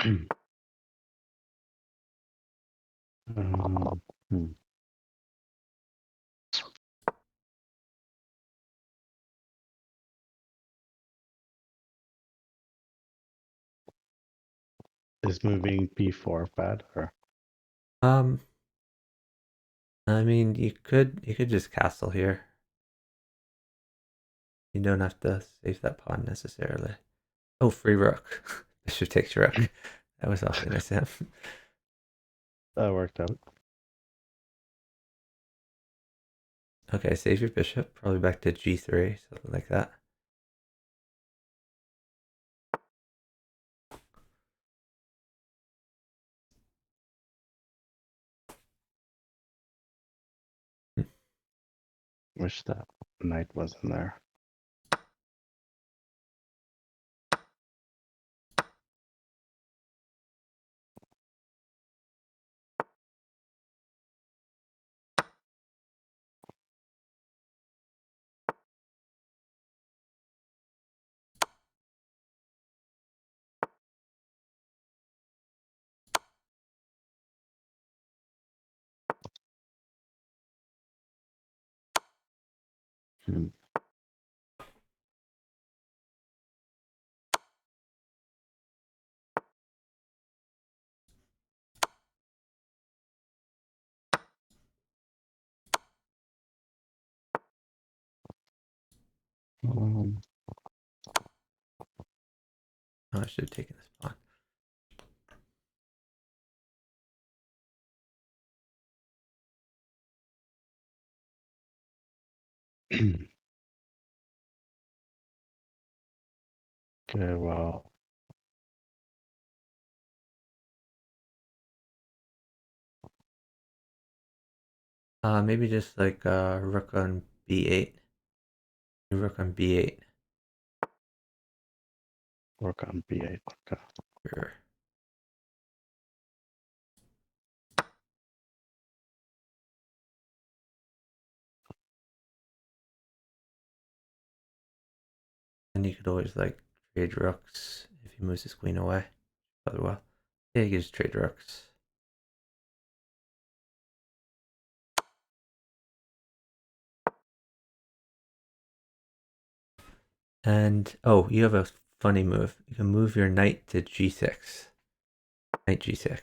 S2: Hmm. Is moving b4 bad or?
S1: Um, I mean, you could just castle here. You don't have to save that pawn necessarily. Oh, free rook. Bishop takes rook. That was awfully nice of him.
S2: That worked out.
S1: Okay, save your bishop. Probably back to g3, something like that.
S2: Wish that knight wasn't there. Hmm. Um,
S1: Oh, I should have taken this pawn.
S2: okay, well,
S1: Maybe just like rook on b8. Rook on b8.
S2: work on b8. Okay.
S1: Sure. And you could always like trade rooks if he moves his queen away. Probably well. Yeah, you could just trade rooks. And oh, you have a funny move. You can move your knight to g6. Knight g6.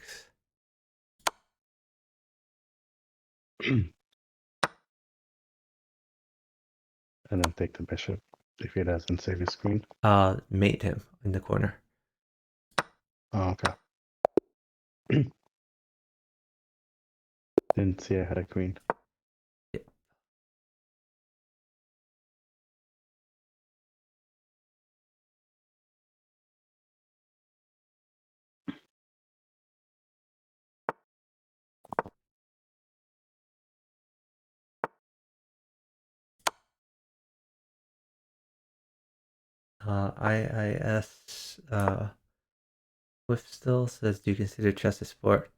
S2: And then take the bishop if he doesn't save his queen.
S1: Mate him in the corner.
S2: Oh, okay. Didn't see I had a queen.
S1: IIS Swift still says, do you consider chess a sport?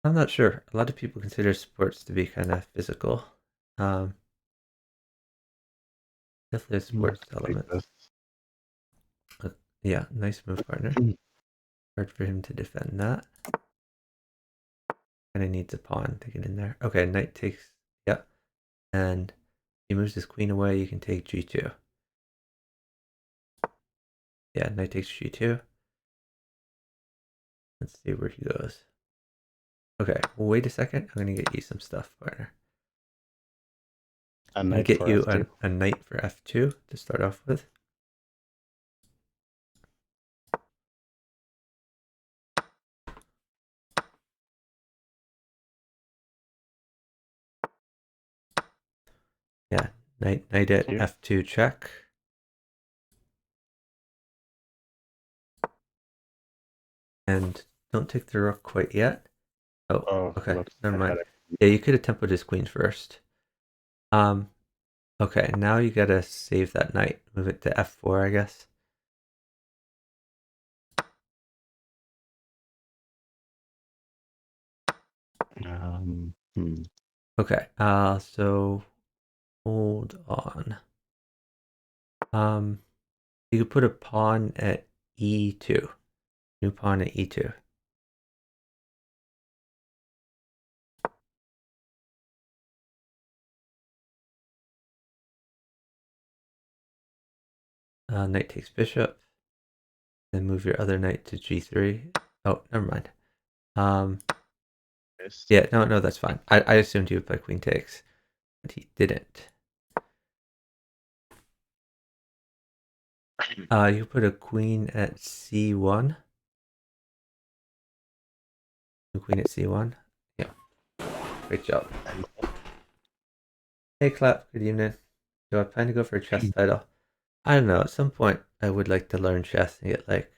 S1: I'm not sure. A lot of people consider sports to be kind of physical. Um, Definitely a
S2: Let's
S1: sports
S2: take
S1: element.
S2: this.
S1: Yeah, nice move, partner. Hard for him to defend that. And he needs a pawn to get in there. Okay, knight takes, yeah. And he moves his queen away. You can take g2. Yeah, knight takes g2. Let's see where he goes. Okay, well, wait a second. I'm going to get you some stuff, partner.
S2: A
S1: I'm going
S2: knight
S1: to get
S2: for
S1: you
S2: f2.
S1: a knight for f2 to start off with. Yeah, knight at
S2: Here.
S1: f2 check. And don't take the rook quite yet. Oh,
S2: Oh,
S1: okay,
S2: looks
S1: never
S2: like I
S1: mind.
S2: had a
S1: Yeah, you could have tempoed his queen first. Okay, now you gotta save that knight. Move it to f4, I guess.
S2: hmm.
S1: Okay, so hold on. You could put a pawn at e2. New pawn at e2. Knight takes bishop. Then move your other knight to g3. Oh, never mind.
S2: This.
S1: Yeah, no, that's fine. I assumed he would play queen takes, but he didn't. You put a queen at c1. The queen at c1. Yeah, great job. Hey, Clap. Good evening. Do I plan to go for a chess title? I don't know. At some point, I would like to learn chess and get like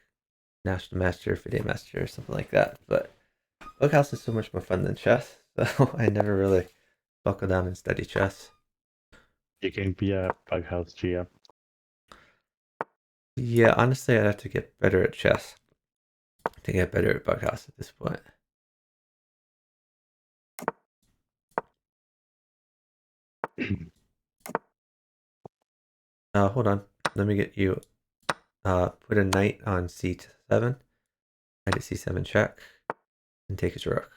S1: national master, FIDE master, or something like that. But bughouse is so much more fun than chess, so I never really buckle down and study chess.
S2: You can be a bughouse GM.
S1: Yeah, honestly, I'd have to get better at chess to get better at bughouse at this point. Hold on. Let me get you. Put a knight on c7. Knight at c7 check, and take his rook.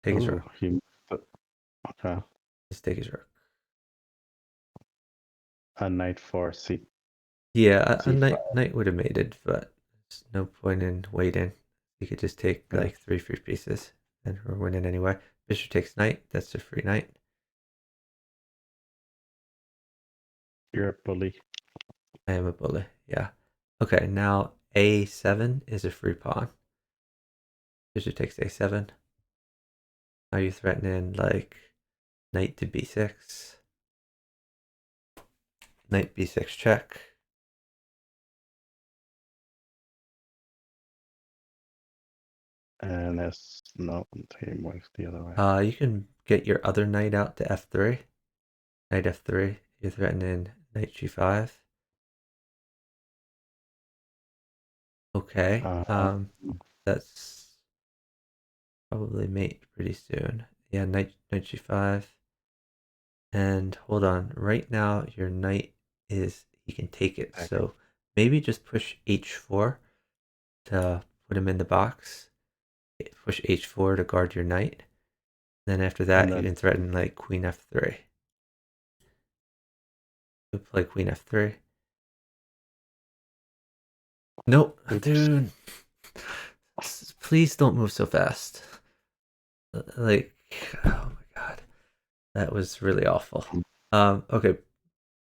S1: Take his rook.
S2: Oh, he moved the, okay.
S1: Just take his rook.
S2: A knight for c
S1: Yeah, a
S2: c5.
S1: knight would have mated, but there's no point in waiting. You could just take
S2: Yeah,
S1: like 3 free pieces, and we're winning anyway. Bishop takes knight. That's a free knight.
S2: you're a bully.
S1: I am a bully. Yeah. Okay, now a7 is a free pawn. Bishop takes a7. Are you threatening like knight to b6? Knight b6 check.
S2: And that's no, he moves the other way.
S1: You can get your other knight out to f3. Knight f3. You're threatening knight g5. Okay.
S2: Uh,
S1: That's probably mate pretty soon. Yeah, knight g5. And hold on. Right now your knight is he can take it. So maybe just push h4 to put him in the box. Push h4 to guard your knight. Then after
S2: and
S1: that you
S2: then
S1: can threaten like queen f3. You play queen f3. Nope,
S2: oops.
S1: dude. Please don't move so fast. Like, oh my god. That was really awful. Okay,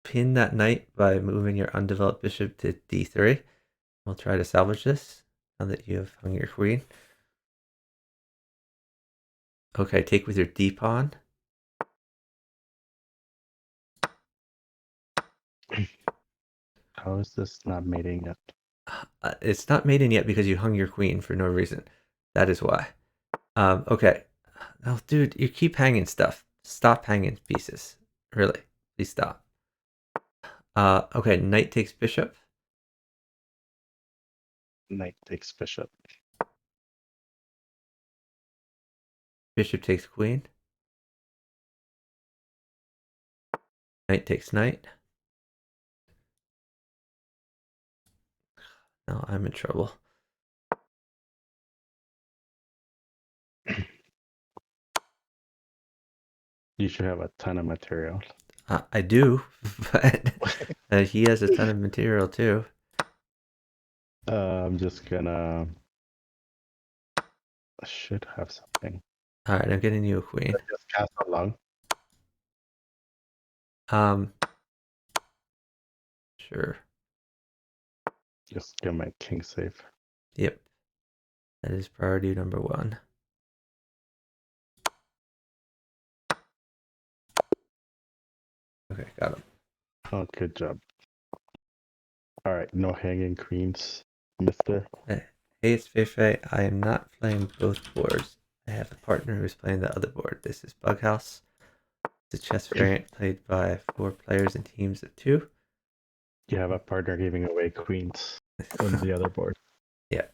S1: pin that knight by moving your undeveloped bishop to d3. We'll try to salvage this now that you have hung your queen. Okay, take with your d pawn.
S2: How is this not mating yet?
S1: It's not mating yet because you hung your queen for no reason. That is why. Okay. Oh, dude, you keep hanging stuff. Stop hanging pieces. Really, please stop. Okay. Knight takes bishop.
S2: Knight takes bishop.
S1: Bishop takes queen. Knight takes knight. No, I'm in trouble.
S2: You should have a ton of material.
S1: I do, but he has a ton of material too.
S2: I'm just gonna. I should have something.
S1: All right, I'm getting you a queen.
S2: Just cast along.
S1: Um, sure.
S2: Just get my king safe.
S1: Yep, that is priority number one. Okay, got him.
S2: Oh, good job. All right, no hanging queens, Mister.
S1: Hey, it's Feifei. I am not playing both boards. I have a partner who's playing the other board. This is Bughouse. It's a chess variant played by 4 players in teams of 2.
S2: You have a partner giving away queens on the other board.
S1: Yeah.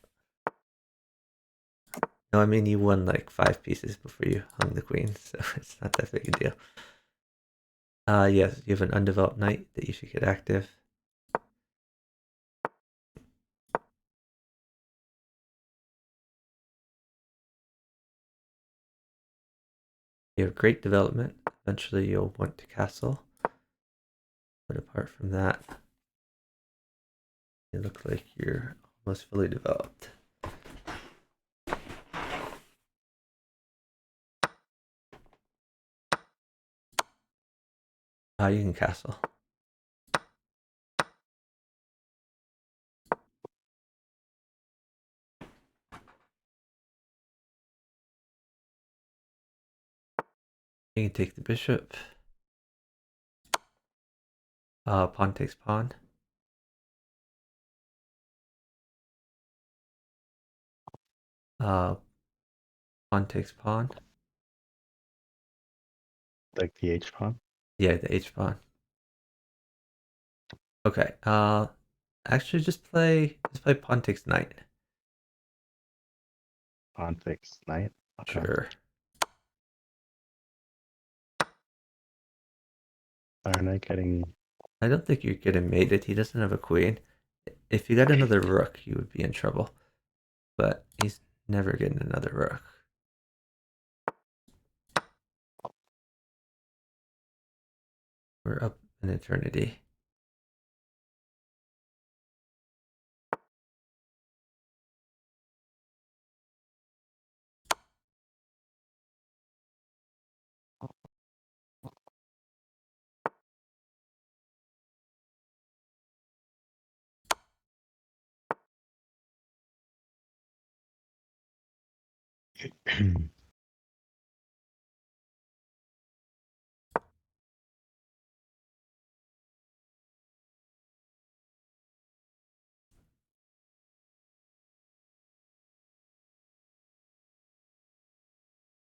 S1: No, I mean you won like 5 pieces before you hung the queen, so it's not that big a deal. Yes, you have an undeveloped knight that you should get active. You have great development. Eventually you'll want to castle. But apart from that, you look like you're almost fully developed. You can castle. You can take the bishop. Pawn takes pawn. Pawn takes pawn.
S2: Like the H pawn.
S1: Yeah, the H pawn. Okay. Actually, just play pawn takes knight.
S2: Pawn takes knight. Okay.
S1: Sure.
S2: Aren't I getting?
S1: I don't think you're getting mated. He doesn't have a queen. If you got another rook, you would be in trouble. But he's never getting another rook. We're up an eternity.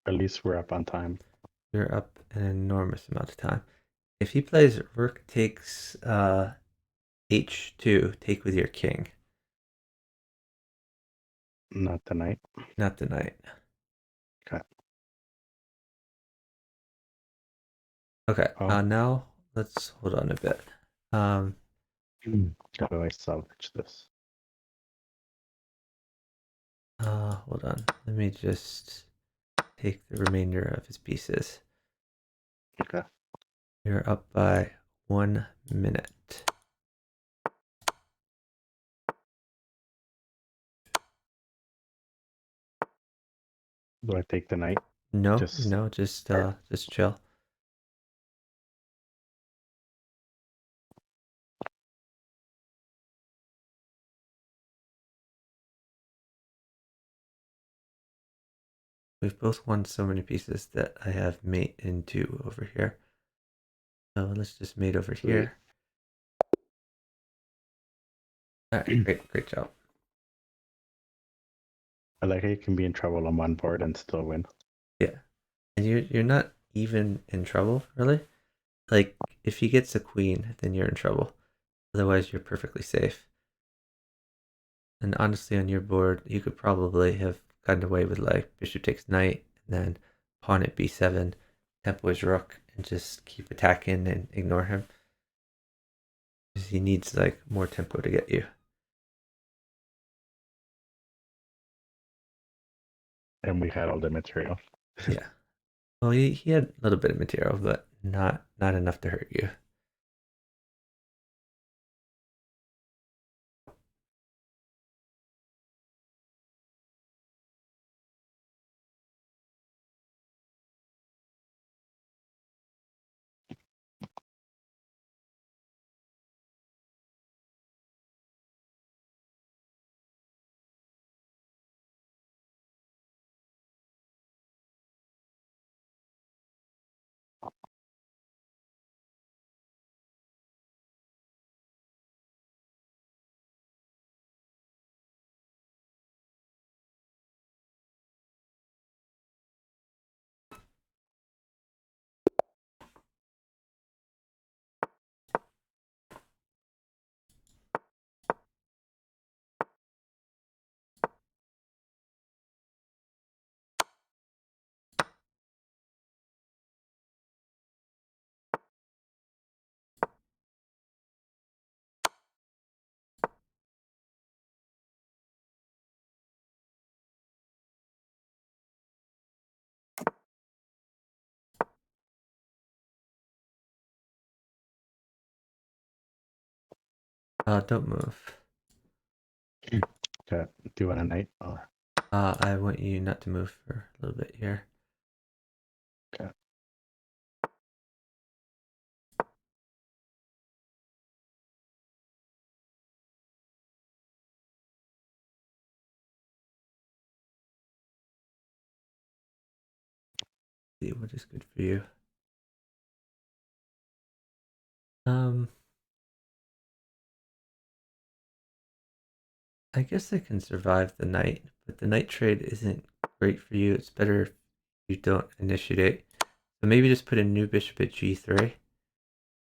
S2: At least we're up on time.
S1: You're up an enormous amount of time. If he plays rook takes h2, take with your king.
S2: Not the knight.
S1: Not the knight.
S2: Okay.
S1: Okay.
S2: Oh.
S1: Now let's hold on a bit.
S2: How do I salvage this?
S1: Hold on. Let me just take the remainder of his pieces.
S2: Okay.
S1: You're up by 1 minute.
S2: Do I take the knight?
S1: No,
S2: Just
S1: just chill. We've both won so many pieces that I have mate in 2 over here. So let's just mate over here. All right, great job.
S2: I like how you can be in trouble on one board and still win.
S1: Yeah. And you're not even in trouble, really. Like, if he gets a queen, then you're in trouble. Otherwise, you're perfectly safe. And honestly, on your board, you could probably have gotten away with like bishop takes knight, and then pawn at b7, tempo his rook, and just keep attacking and ignore him. Because he needs like more tempo to get you.
S2: And we had all the material.
S1: Yeah. Well, he had a little bit of material, but not enough to hurt you. Don't move.
S2: Okay. Do you want a knight? Oh,
S1: I want you not to move for a little bit here.
S2: okay.
S1: See what is good for you. Um, I guess I can survive the knight, but the knight trade isn't great for you. It's better if you don't initiate. So maybe just put a new bishop at g3.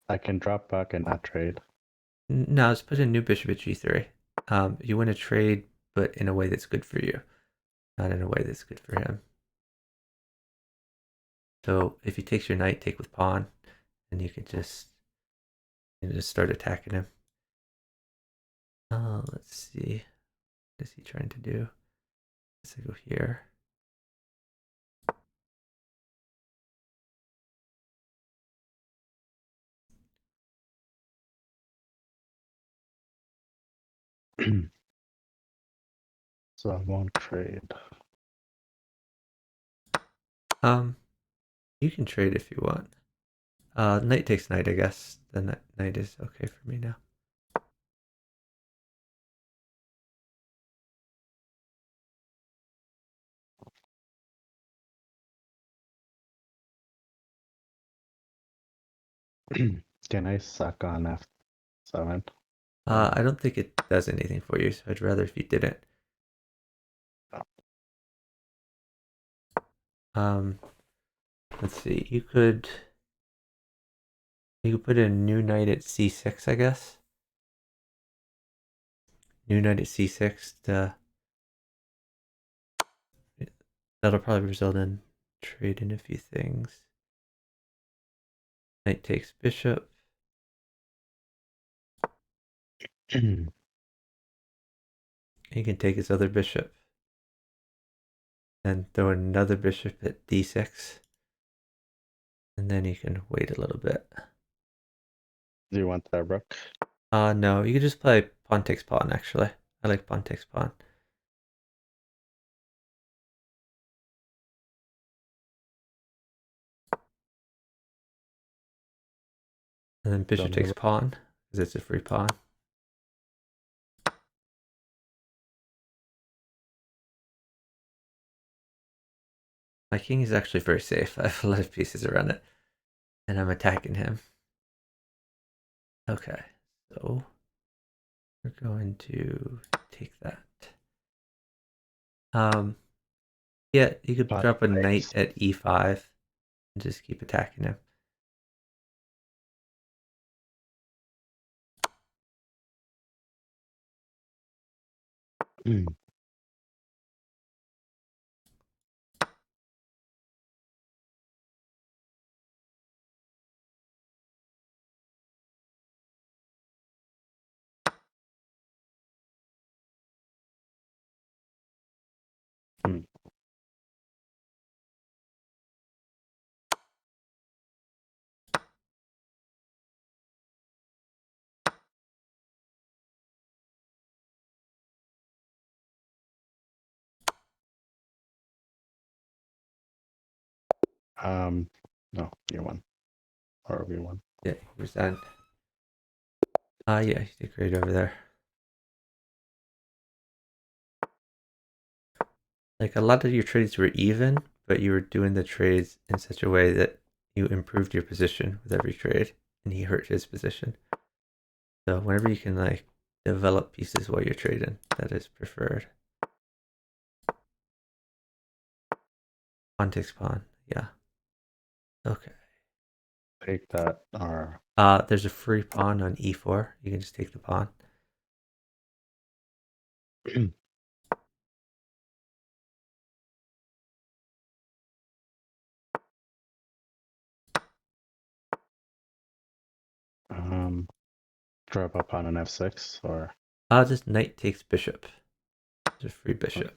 S2: I can drop back and not trade.
S1: No, let's put a new bishop at g3. You want to trade, but in a way that's good for you, not in a way that's good for him. So if he takes your knight, take with pawn, and you can just start attacking him. Let's see. What is he trying to do? Let's go here.
S2: So I won't trade.
S1: You can trade if you want. Knight takes knight, I guess. The knight is okay for me now.
S2: Can I suck on F7?
S1: I don't think it does anything for you, so I'd rather if you didn't. Um, let's see. You could put a new knight at c6, I guess. New knight at c6 to that'll probably result in trading a few things. Knight takes bishop. He can take his other bishop. And throw another bishop at d6. And then you can wait a little bit.
S2: Do you want that rook?
S1: No, you could just play pawn takes pawn, actually. I like pawn takes pawn. And then bishop
S2: Don't have
S1: takes
S2: a
S1: pawn, because it's a free pawn. My king is actually very safe. I have a lot of pieces around it. And I'm attacking him. Okay, so we're going to take that. Yeah, you could
S2: But
S1: drop a knight
S2: place.
S1: at e5 and just keep attacking him.
S2: Hmm. No, U1 or V1.
S1: Yeah, he was done. Yeah, you did great over there. Like a lot of your trades were even, but you were doing the trades in such a way that you improved your position with every trade, and he hurt his position. So whenever you can like develop pieces while you're trading, that is preferred. Pawn takes pawn. Yeah. Okay.
S2: Take that or
S1: There's a free pawn on e4. You can just take the pawn.
S2: drop up on an F6 or
S1: Just knight takes bishop. There's a free
S2: okay.
S1: bishop.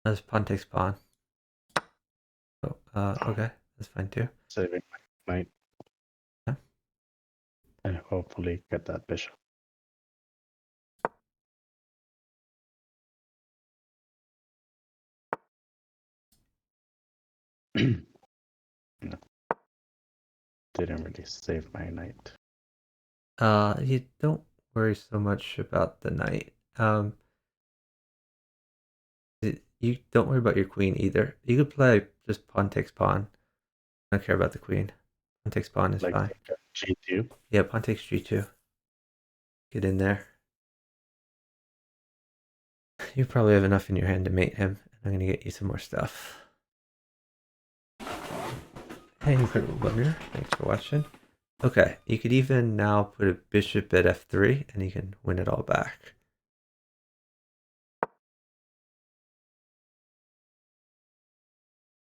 S1: That's pawn takes pawn. Oh, okay, that's fine too.
S2: Saving my knight
S1: Yeah.
S2: and hopefully get that bishop. No, didn't really save my knight.
S1: You don't worry so much about the knight. You don't worry about your queen either. You could play just pawn takes pawn. I don't care about the queen. Pawn takes pawn is
S2: Like
S1: fine.
S2: G2.
S1: Yeah, pawn takes g2. Get in there. You probably have enough in your hand to mate him. I'm gonna get you some more stuff. Hey, Incredible Bugger. Thanks for watching. Okay, you could even now put a bishop at f3 and you can win it all back.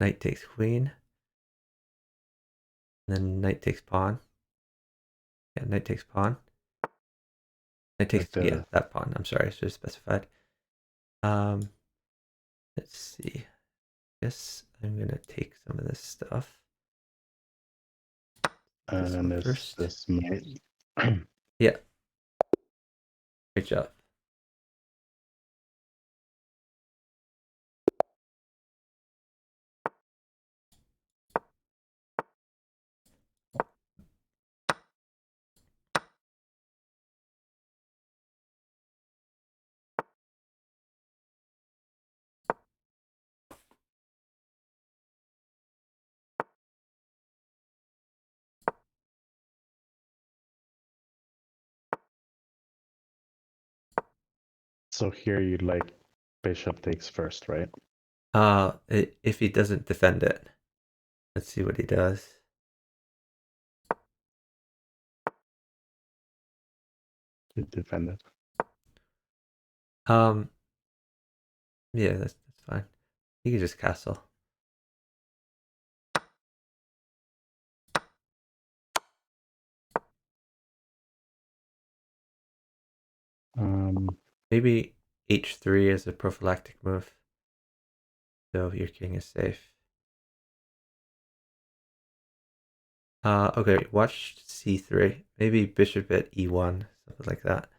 S1: Knight takes queen. And then knight takes pawn. Yeah, knight takes pawn. Knight takes,
S2: Like
S1: yeah,
S2: the
S1: that pawn. I'm sorry, I should have specified. Um, let's see. I guess I'm gonna take some of this stuff. This
S2: and
S1: one
S2: this
S1: first.
S2: this might
S1: Yeah, great job.
S2: so here you'd like bishop takes first, right?
S1: If he doesn't defend it, let's see what he does.
S2: To defend it.
S1: Um, yeah, that's fine. You can just castle. Maybe h3 is a prophylactic move, so your king is safe. Okay, watch c3. Maybe bishop at e1, something like that.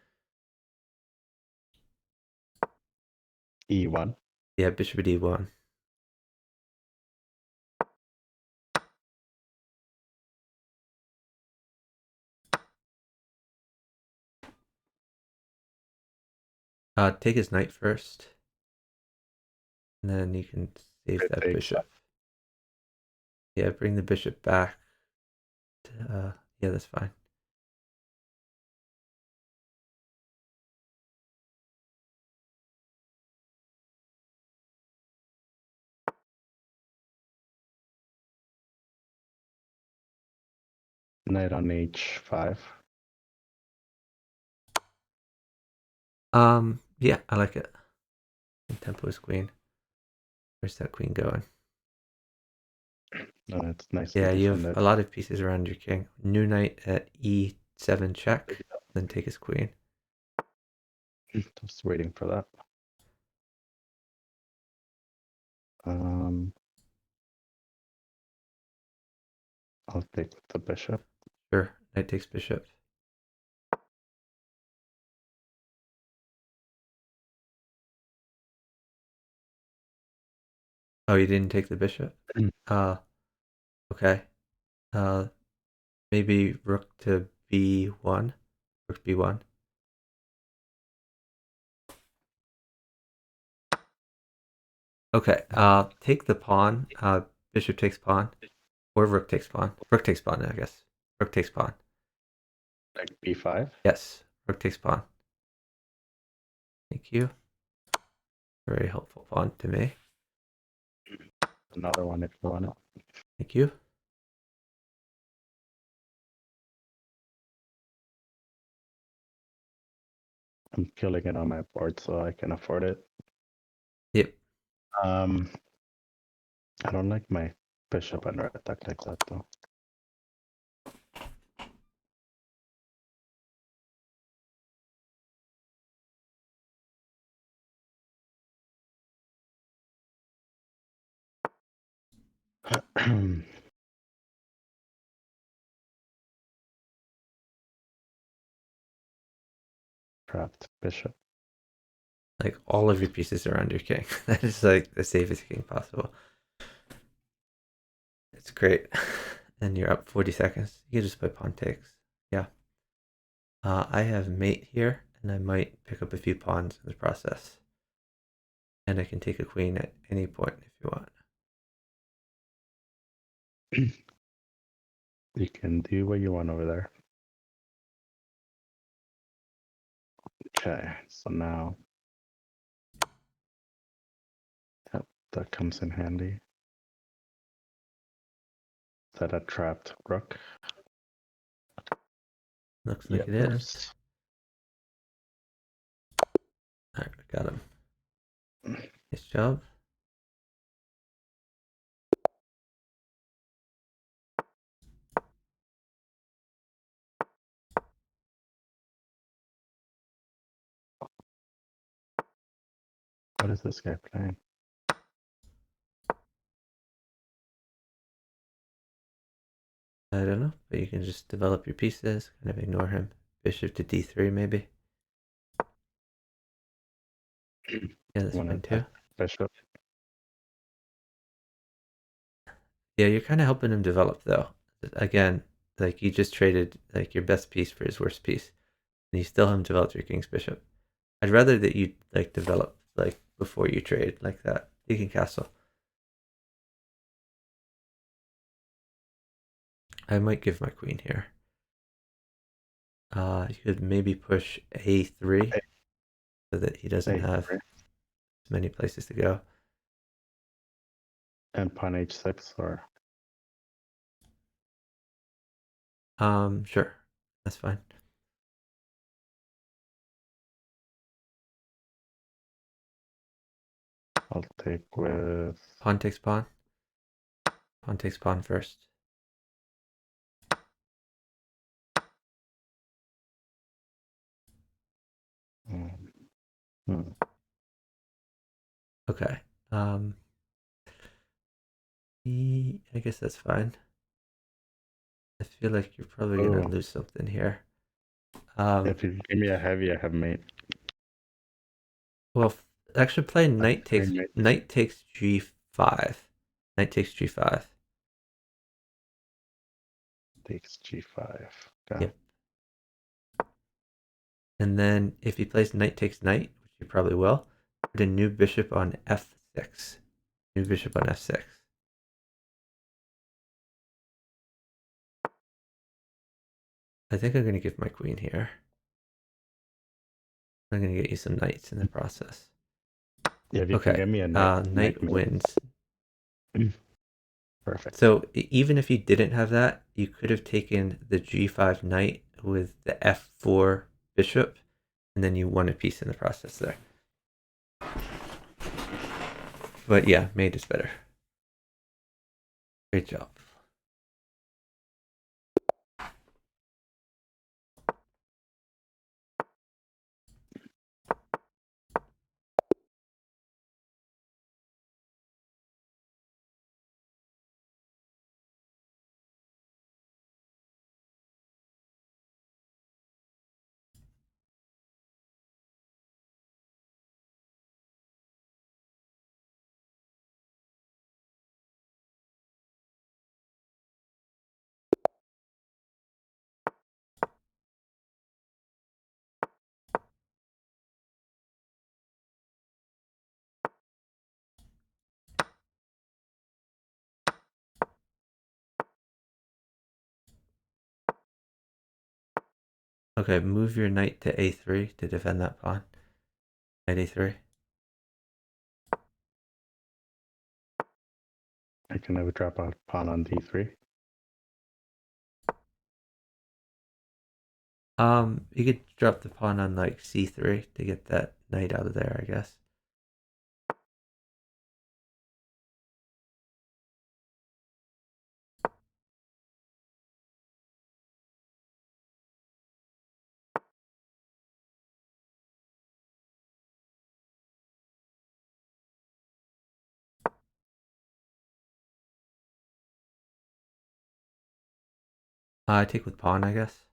S2: E1.
S1: Yeah, bishop at e1. Take his knight first, and then you can save
S2: It
S1: that
S2: takes
S1: bishop. Yeah, bring the bishop back. Yeah, that's fine.
S2: knight on h5.
S1: Yeah, I like it. And tempo is queen. Where's that queen going?
S2: And it's nicely
S1: Yeah, you have
S2: defended.
S1: a lot of pieces around your king. New knight at e7 check, then take his queen.
S2: Just waiting for that. I'll take the bishop.
S1: Sure, knight takes bishop. Oh, you didn't take the bishop? Okay. Uh, maybe rook to b1. Rook b1. Okay, take the pawn. Bishop takes pawn. Or rook takes pawn. Rook takes pawn, I guess. Rook takes pawn.
S2: Like b5.
S1: Yes, rook takes pawn. Thank you. Very helpful pawn to me.
S2: Another one if you want it.
S1: Thank you.
S2: I'm killing it on my board so I can afford it.
S1: Yep.
S2: I don't like my bishop under attack like that though. Trapped bishop.
S1: Like all of your pieces are under king. That is like the safest king possible. It's great. And you're up 40 seconds. You can just play pawn takes. Yeah. I have mate here, and I might pick up a few pawns in the process. And I can take a queen at any point if you want.
S2: You can do what you want over there. Okay, so now yep, that comes in handy. Is that a trapped rook?
S1: Looks like
S2: Yep,
S1: it
S2: it
S1: is.
S2: is.
S1: Alright, got him. Nice job.
S2: What is this guy playing?
S1: I don't know, but you can just develop your pieces, kind of ignore him. Bishop to d3 maybe. Yeah, that's
S2: Want to
S1: fine too.
S2: attack bishop?
S1: Yeah, you're kind of helping him develop though. Again, like you just traded like your best piece for his worst piece, and you still haven't developed your king's bishop. I'd rather that you like develop like before you trade like that. You can castle. I might give my queen here. You could maybe push a3 so that he doesn't have as many places to go.
S2: And pawn h6 or
S1: Sure, that's fine.
S2: I'll take with
S1: Pawn takes pawn. Pawn takes pawn first.
S2: hmm.
S1: Okay. I guess that's fine. I feel like you're probably gonna
S2: Oh,
S1: lose something here.
S2: if you give me a heavy, I have mate.
S1: Well, actually, play knight takes
S2: Mate
S1: g5. Knight takes g5.
S2: takes g5. Okay.
S1: Yep. And then if he plays knight takes knight, which You probably will. Put a new bishop on f6. New bishop on f6. I think I'm going to give my queen here. I'm going to get you some knights in the process.
S2: Yeah, if you can
S1: Okay,
S2: get me a knight,
S1: knight wins.
S2: Perfect.
S1: So even if you didn't have that, you could have taken the g5 knight with the f4 bishop, and then you won a piece in the process there. But yeah, mate is better. Great job. Okay, move your knight to a3 to defend that pawn. Knight a3.
S2: I can never drop a pawn on d3.
S1: You could drop the pawn on like c3 to get that knight out of there, I guess. I take with pawn, I guess.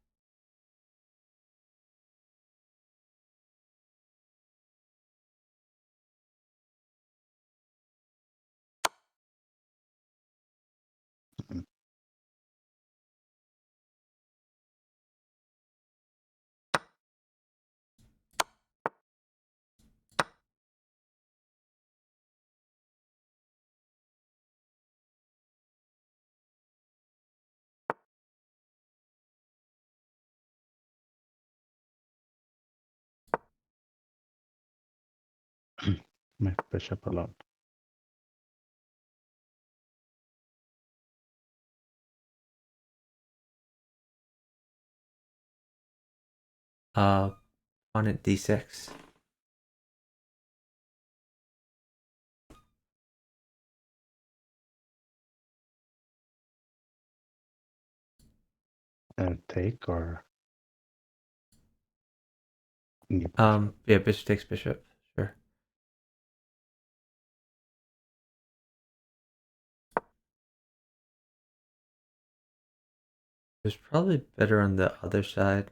S2: My bishop alone.
S1: Pawn at d6.
S2: And take or need bishop.
S1: Yeah, bishop takes bishop. Sure. It's probably better on the other side,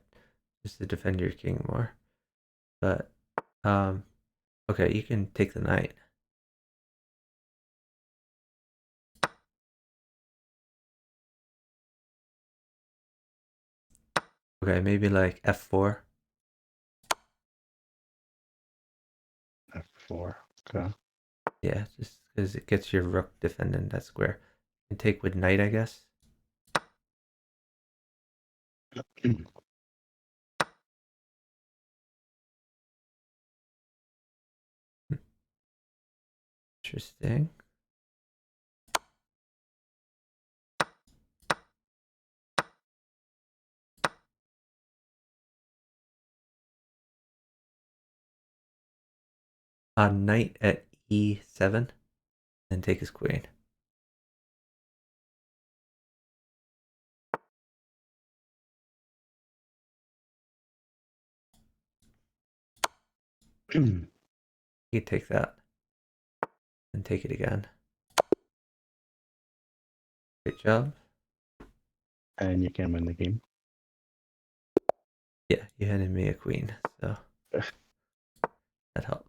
S1: just to defend your king more. But okay, you can take the knight. Okay, maybe like f4.
S2: f4. Okay.
S1: Yeah, just because it gets your rook defending that square. You can take with knight, I guess. Interesting. Knight at e7, and take his queen. You take that, and take it again. Great job.
S2: And you can win the game.
S1: Yeah, you handed me a queen, so that helps.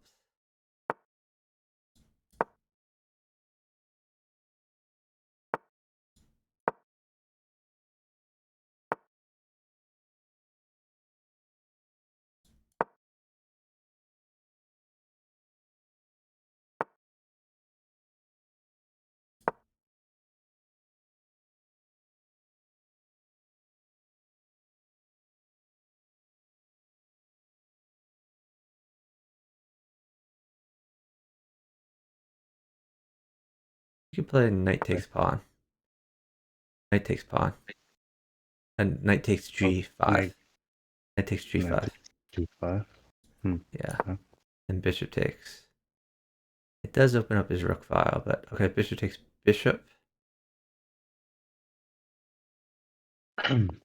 S1: could play knight takes pawn. Knight takes pawn. And knight takes g5.
S2: Knight,
S1: Knight takes
S2: knight
S1: g5.
S2: takes g5.
S1: Yeah.
S2: Okay.
S1: And bishop takes. It does open up his rook file, but okay, bishop takes bishop.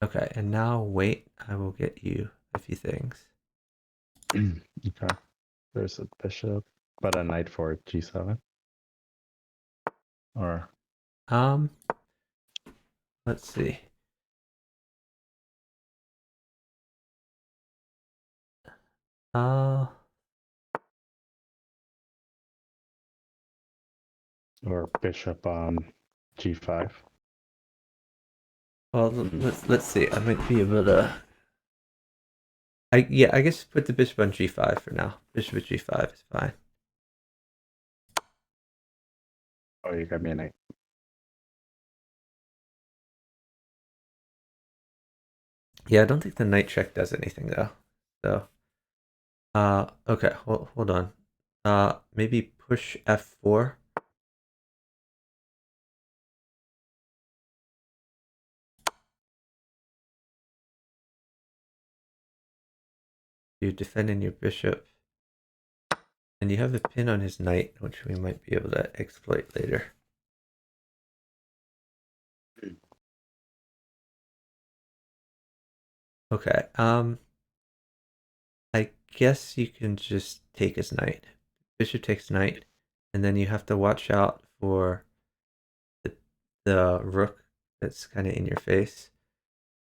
S1: Okay, and now wait, I will get you a few things.
S2: Okay. There's a bishop, but a knight for g7. Or
S1: Let's see. Uh
S2: or bishop g5.
S1: well, let's see. I might be able to. I guess put the bishop on g5 for now. Bishop at g5 is fine.
S2: Oh, you got me a knight.
S1: Yeah, I don't think the knight check does anything though. So, okay, hold on. Maybe push f4. You're defending your bishop, and you have a pin on his knight, which we might be able to exploit later. Okay. I guess you can just take his knight. Bishop takes knight, and then you have to watch out for the rook that's kind of in your face.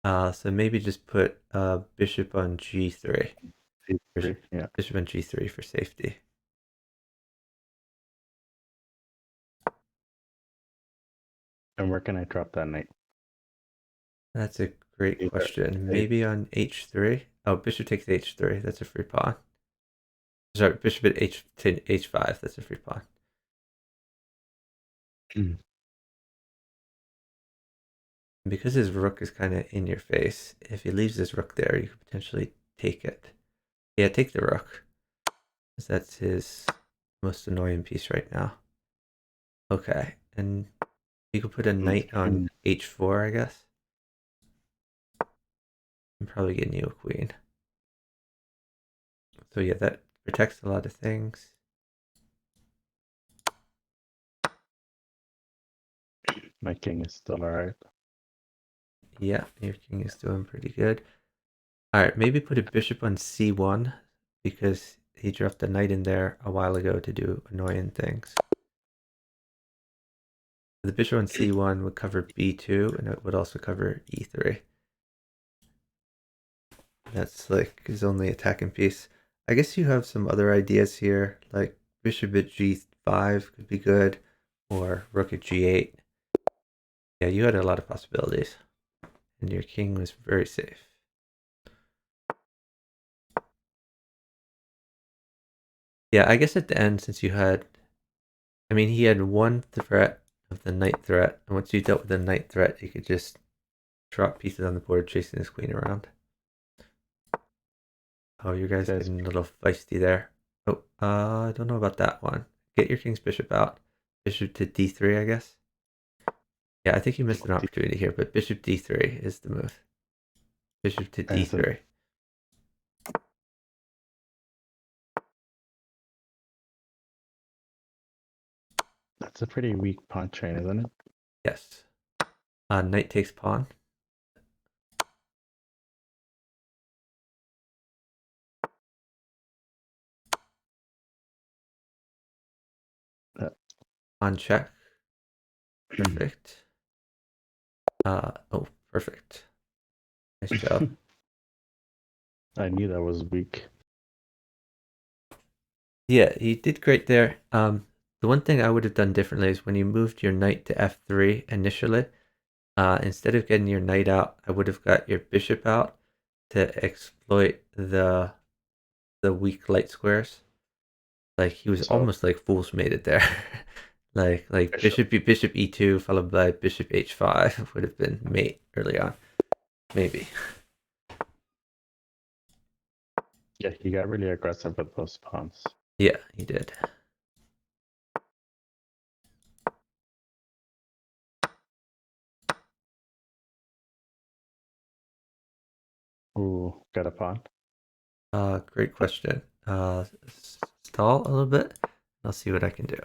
S1: So maybe just put bishop on g3.
S2: g3, yeah.
S1: Bishop on g3 for safety.
S2: And where can I drop that knight?
S1: That's a great
S2: Either
S1: question.
S2: a
S1: Maybe on h3. Oh, bishop takes h3. That's a free pawn. Sorry, bishop at h5. That's a free pawn. Because his rook is kind of in your face, if he leaves his rook there, you could potentially take it. Yeah, take the rook. Because that's his most annoying piece right now. Okay, and you could put a knight on h4, I guess. I'm probably getting you a queen. So yeah, that protects a lot of things.
S2: My king is still alright.
S1: Yeah, your king is doing pretty good. Alright, maybe put a bishop on c1 because he dropped a knight in there a while ago to do annoying things. The bishop on c1 would cover b2 and it would also cover e3. That's like his only attacking piece. I guess you have some other ideas here, like bishop at g5 could be good, or rook at g8. Yeah, you had a lot of possibilities, and your king was very safe. Yeah, I guess at the end, since you had, I mean, he had one threat of the knight threat, and once you dealt with the knight threat, you could just drop pieces on the board, chasing his queen around. Oh, you guys
S2: Guys,
S1: getting a little feisty there. Oh, I don't know about that one. Get your king's bishop out. Bishop to d3, I guess. Yeah, I think you missed an opportunity here, but bishop d3 is the move. Bishop to d3.
S2: that's a pretty weak pawn chain, isn't it?
S1: Yes. Knight takes pawn. Pawn check. Perfect. Oh, perfect. Nice job.
S2: I knew that was weak.
S1: Yeah, you did great there. The one thing I would have done differently is when you moved your knight to f3 initially, instead of getting your knight out, I would have got your bishop out to exploit the weak light squares. Like he was
S2: So
S1: almost like fool's mated there. like
S2: bishop.
S1: bishop e2 followed by bishop h5 would have been mate early on. Maybe.
S2: Yeah, he got really aggressive with those pawns.
S1: Yeah, he did.
S2: Ooh, got a pawn.
S1: Great question. Stall a little bit. I'll see what I can do.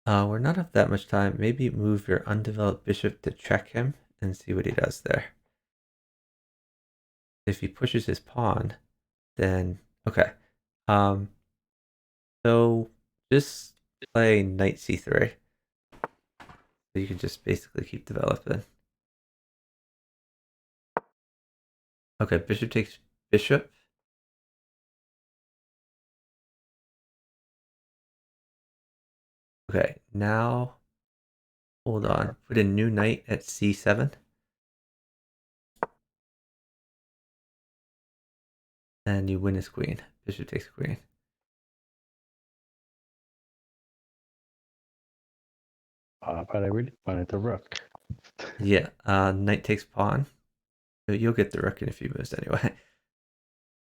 S1: We're not of that much time. Maybe move your undeveloped bishop to check him and see what he does there. If he pushes his pawn, then okay. Um, so just play knight c3. So you can just basically keep developing. Okay, bishop takes bishop. Okay, now hold on. Put a new knight at c7. And you win his queen. Bishop takes queen.
S2: But I really wanted the rook.
S1: Yeah, knight takes pawn. You'll get the rook in a few moves anyway.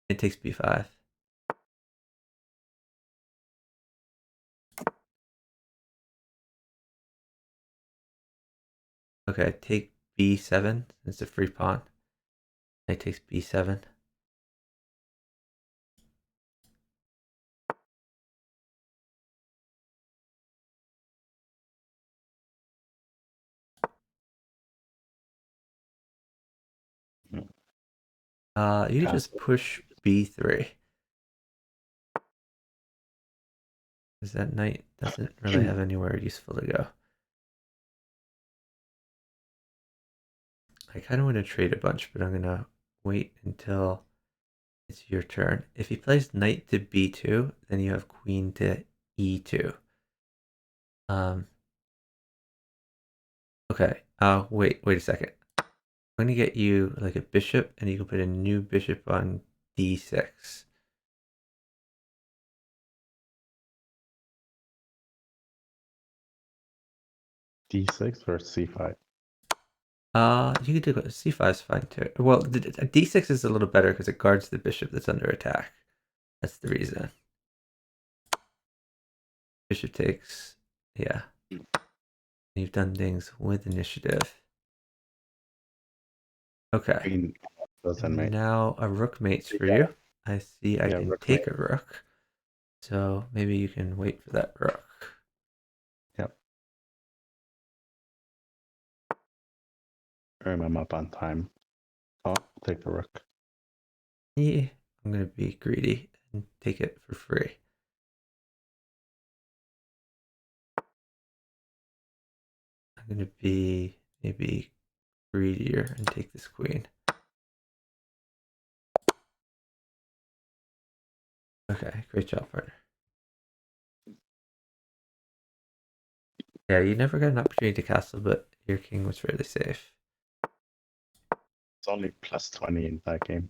S1: It takes b5. Okay, take b7. It's a free pawn. Knight takes b7. You just push b3. Because that knight doesn't really have anywhere useful to go. I kind of want to trade a bunch, but I'm going to wait until it's your turn. If he plays knight to b2, then you have queen to e2. Okay. Wait a second. I'm going to get you like a bishop, and you can put a new bishop on d6.
S2: D6 or C5?
S1: You could do c5 is fine too. Well, d6 is a little better because it guards the bishop that's under attack. That's the reason. Bishop takes, yeah. You've done things with initiative. Okay.
S2: Queen doesn't mate.
S1: Now a rook mates for you. I see I can
S2: rook
S1: take
S2: mate.
S1: a rook. So maybe you can wait for that rook.
S2: Yep. I'm up on time. Oh, take the rook.
S1: Yeah, I'm going to be greedy and take it for free. I'm going to be maybe greedier and take this queen. Okay, great job, partner. Yeah, you never got an opportunity to castle, but your king was fairly safe.
S2: It's only plus 20 in that game.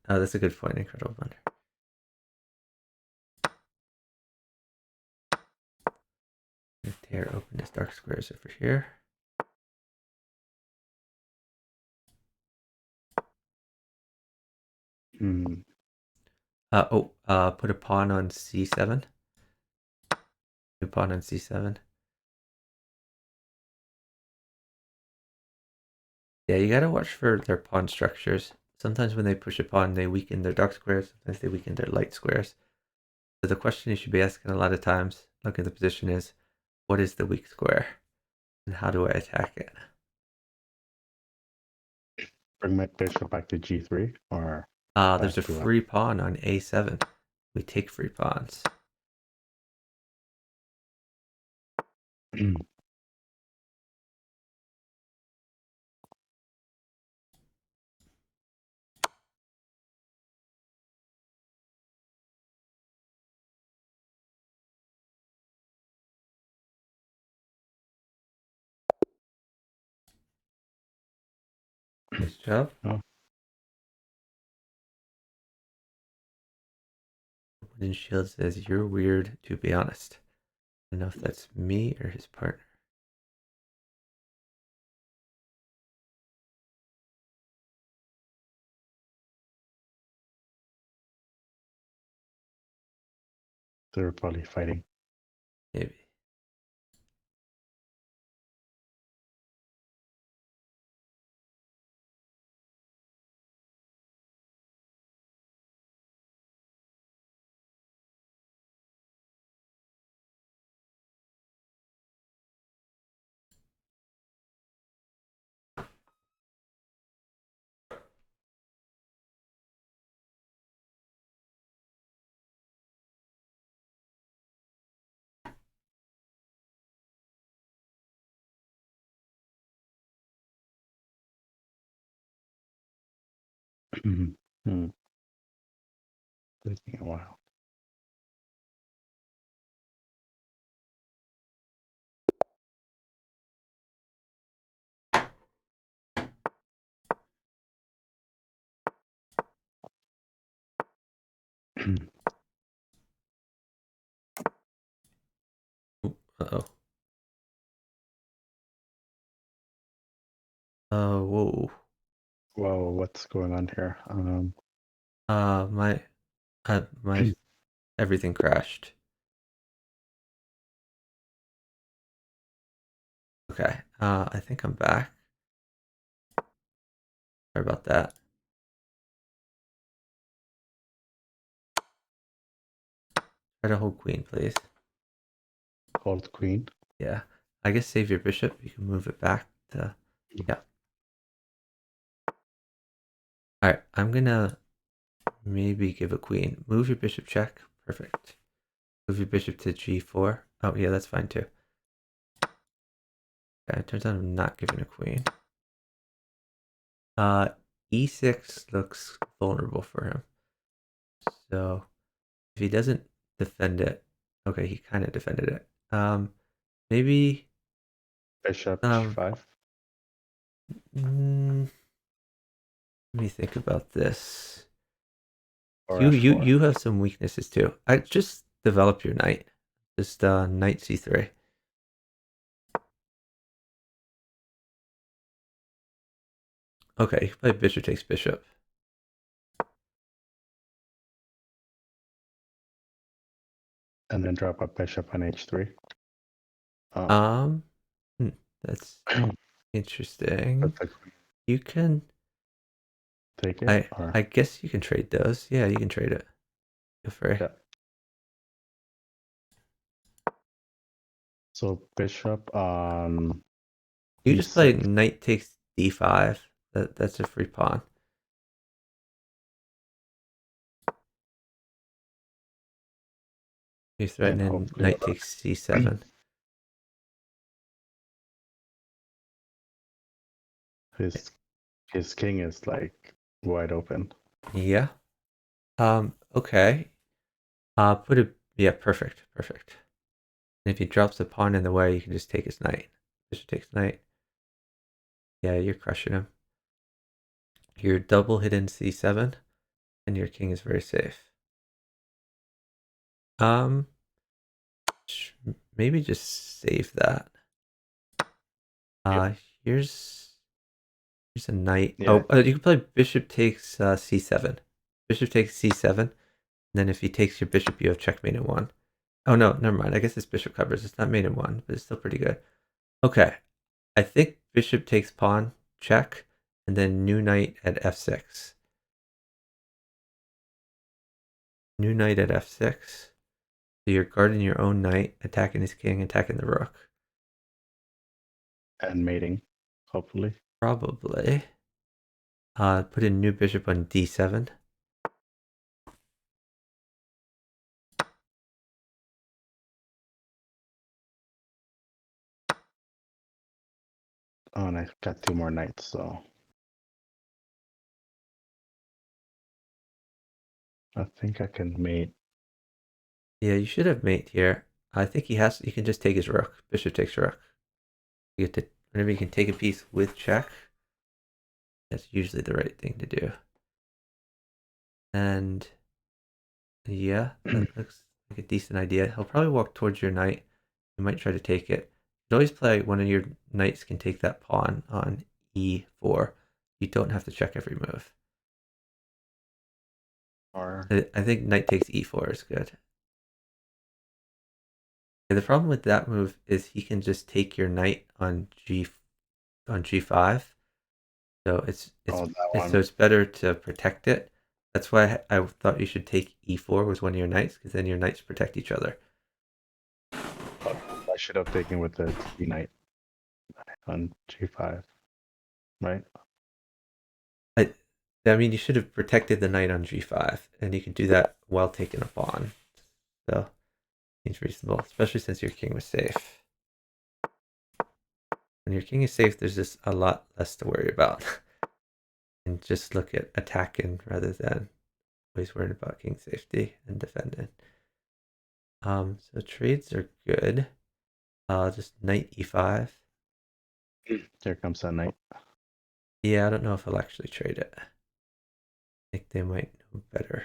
S1: Oh, that's a good point, incredible blunder. Tear open his dark squares over here.
S2: Hmm.
S1: Put a pawn on c7. New pawn on c7. Yeah, you gotta watch for their pawn structures. Sometimes when they push a pawn, they weaken their dark squares. Sometimes they weaken their light squares. So the question you should be asking a lot of times, looking at the position, is what is the weak square? And how do I attack it?
S2: Bring my bishop back to G3 or
S1: There's a
S2: back to
S1: free pawn on a7. We take free pawns. Nice job.
S2: Oh,
S1: Wooden Shield says, "You're weird, to be honest." I don't know if that's me or his partner.
S2: They're probably fighting.
S1: Maybe.
S2: Hmm. Taking a while.
S1: Uh-oh. Whoa.
S2: Whoa, what's going on here?
S1: My everything crashed. Okay. I think I'm back. Sorry about that. Try to hold queen, please.
S2: Hold queen.
S1: Yeah. I guess save your bishop. You can move it back to. Yeah. All right. I'm gonna maybe give a queen. Move your bishop check. Perfect. Move your bishop to g4. Oh yeah, that's fine too. Okay. It turns out I'm not giving a queen. E6 looks vulnerable for him. So if he doesn't defend it, okay, he kind of defended it. Maybe
S2: Bishop g5.
S1: let me think about this.
S2: Or
S1: You
S2: f4.
S1: you have some weaknesses too. I just develop your knight. Just knight c3. Okay, you can play bishop takes bishop.
S2: And then drop a bishop on h3.
S1: Um, that's interesting.
S2: That's a queen.
S1: You can.
S2: Take it?
S1: I
S2: Or
S1: I guess you can trade those. Yeah, you can trade it. Feel free.
S2: yeah. So bishop on
S1: You just play
S2: e6.
S1: knight takes d5. That's a free pawn. You're
S2: And
S1: threatening
S2: hopefully a
S1: knight
S2: rook.
S1: takes c7.
S2: his his king is like wide open.
S1: Yeah. Okay. Put it. Yeah, perfect. Perfect. And if he drops the pawn in the way, you can just take his knight. Bishop takes knight. Yeah, you're crushing him. You're double hidden c7, and your king is very safe. Um, maybe just save that.
S2: Yep.
S1: Here's a knight.
S2: Yeah.
S1: Oh, you can play bishop takes c7. Bishop takes c7. And then if he takes your bishop, you have checkmate in one. Oh no, never mind. I guess it's bishop covers. It's not mate in one, but it's still pretty good. Okay, I think bishop takes pawn, check, and then new knight at f6. New knight at f6. So you're guarding your own knight, attacking his king, attacking the rook.
S2: And mating, hopefully.
S1: Probably. Put a new bishop on d7.
S2: Oh, and I've got 2 more knights, so I think I can mate.
S1: Yeah, you should have mate here. I think he has. You can just take his rook. Bishop takes rook. You get to whenever you can take a piece with check. That's usually the right thing to do. And Yeah, that looks like a decent idea. He'll probably walk towards your knight. You might try to take it. You can always play one of your knights can take that pawn on e4. You don't have to check every move.
S2: Or
S1: I think knight takes e4 is good. And the problem with that move is he can just take your knight on g5. So
S2: oh, that
S1: so
S2: one.
S1: it's better to protect it. That's why I thought you should take e4 with one of your knights, because then your knights protect each other.
S2: I should have taken with the D knight on G5, right?
S1: I, I mean, you should have protected the knight on g5, and you can do that while taking a pawn. So seems reasonable, especially since your king was safe. When your king is safe, there's just a lot less to worry about, and just look at attacking rather than always worrying about king safety and defending. So trades are good. Just knight e5.
S2: Here comes that knight.
S1: Yeah, I don't know if I'll actually trade it. I think they might know better.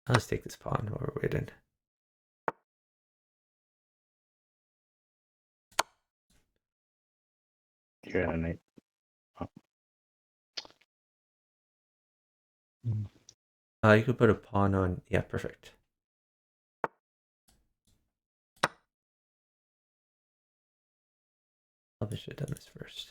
S1: I'll just take this pawn while we're waiting.
S2: You got a knight. Oh.
S1: You could put a pawn on. Yeah, perfect. Probably should have done this first.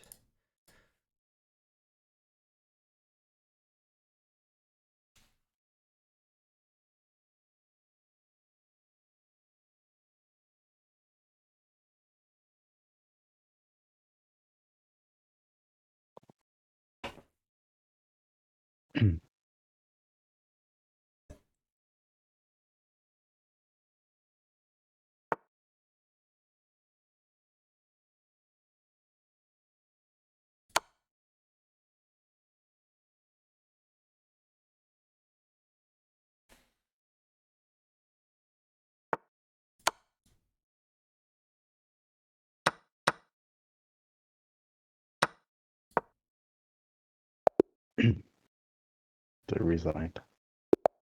S2: They resigned.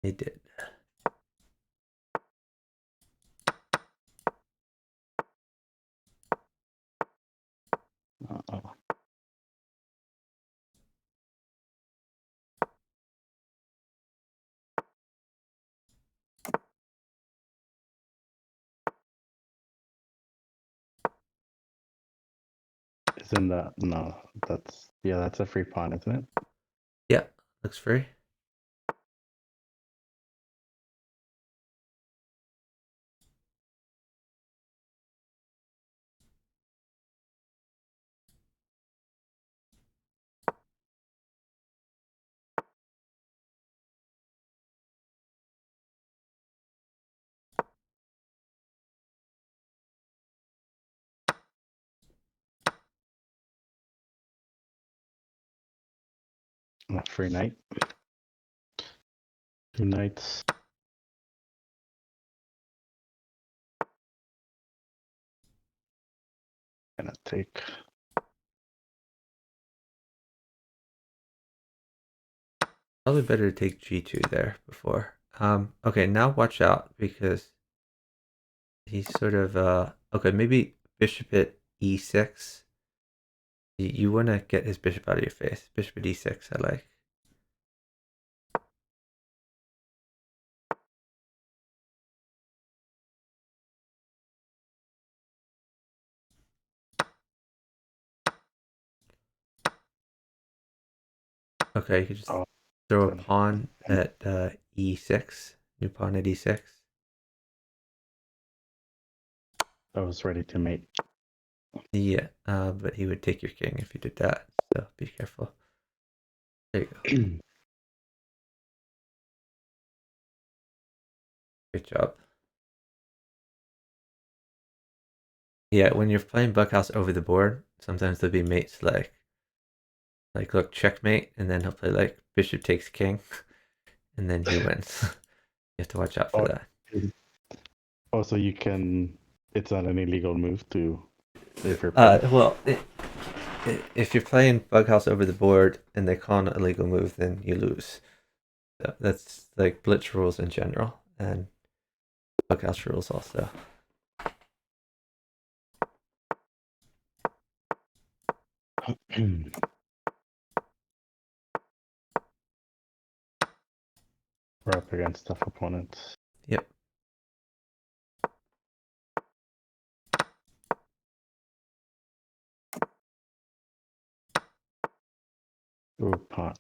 S1: He did.
S2: Uh-oh. Isn't that no? That's a free pawn, isn't it?
S1: Yeah, looks free.
S2: Free knight. Two knights. Gonna take.
S1: Probably better to take g2 there before. Okay, now watch out because he's sort of okay, maybe bishop at e6. You want to get his bishop out of your face. Bishop at e6, I like. Okay, you could just
S2: Oh,
S1: throw a
S2: then
S1: pawn at e6. New pawn at e6.
S2: I was ready to mate.
S1: Yeah, but he would take your king if you did that. So be careful. There you go. Good job. Yeah, when you're playing Bughouse over the board, sometimes there'll be mates like look, checkmate, and then he'll play like bishop takes king, and then he wins. You have to watch out for
S2: Oh,
S1: that.
S2: also you can. It's not an illegal move to if you're playing.
S1: Well, if you're playing Bughouse over the board and they call an illegal move, then you lose. So that's like blitz rules in general and bughouse rules also.
S2: We're up against tough opponents.
S1: Yep.
S2: Ooh, pawn.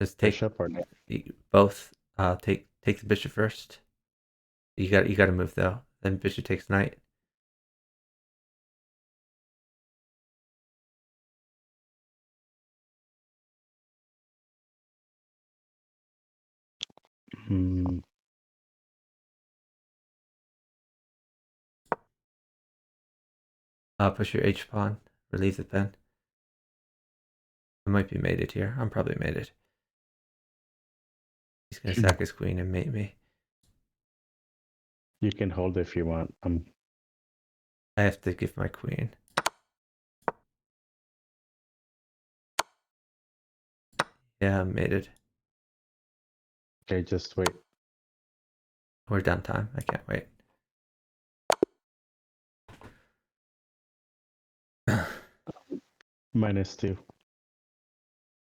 S1: Just take
S2: Bishop or knight?
S1: both. Take the bishop first. You got to move though. Then bishop takes knight.
S2: Hmm.
S1: Push your H pawn. Relieve the pen. I might be mated here. I'm probably mated. He's gonna sack his queen and mate me.
S2: You can hold if you want.
S1: I have to give my queen. Yeah, I'm mated.
S2: Okay, just wait.
S1: We're done time. I can't wait.
S2: -2.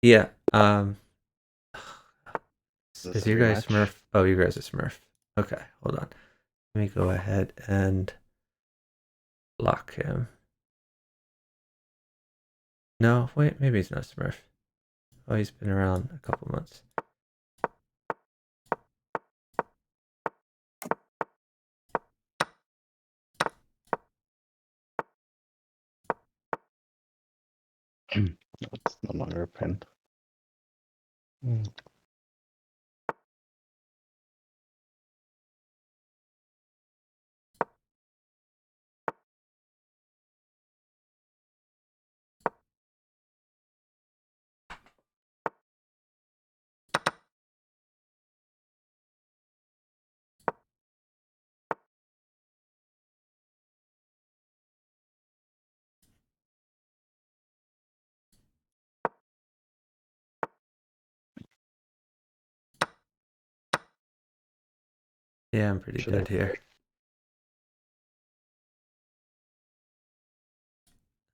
S1: Yeah.
S2: Is this
S1: Is
S2: a
S1: your guy
S2: rematch?
S1: Smurf? Oh, you guys are Smurf. Okay, hold on. Let me go ahead and block him. No, wait, maybe he's not Smurf. Oh, he's been around a couple months.
S2: No, it's no longer a pin.
S1: Yeah, I'm pretty
S2: Should I
S1: dead here.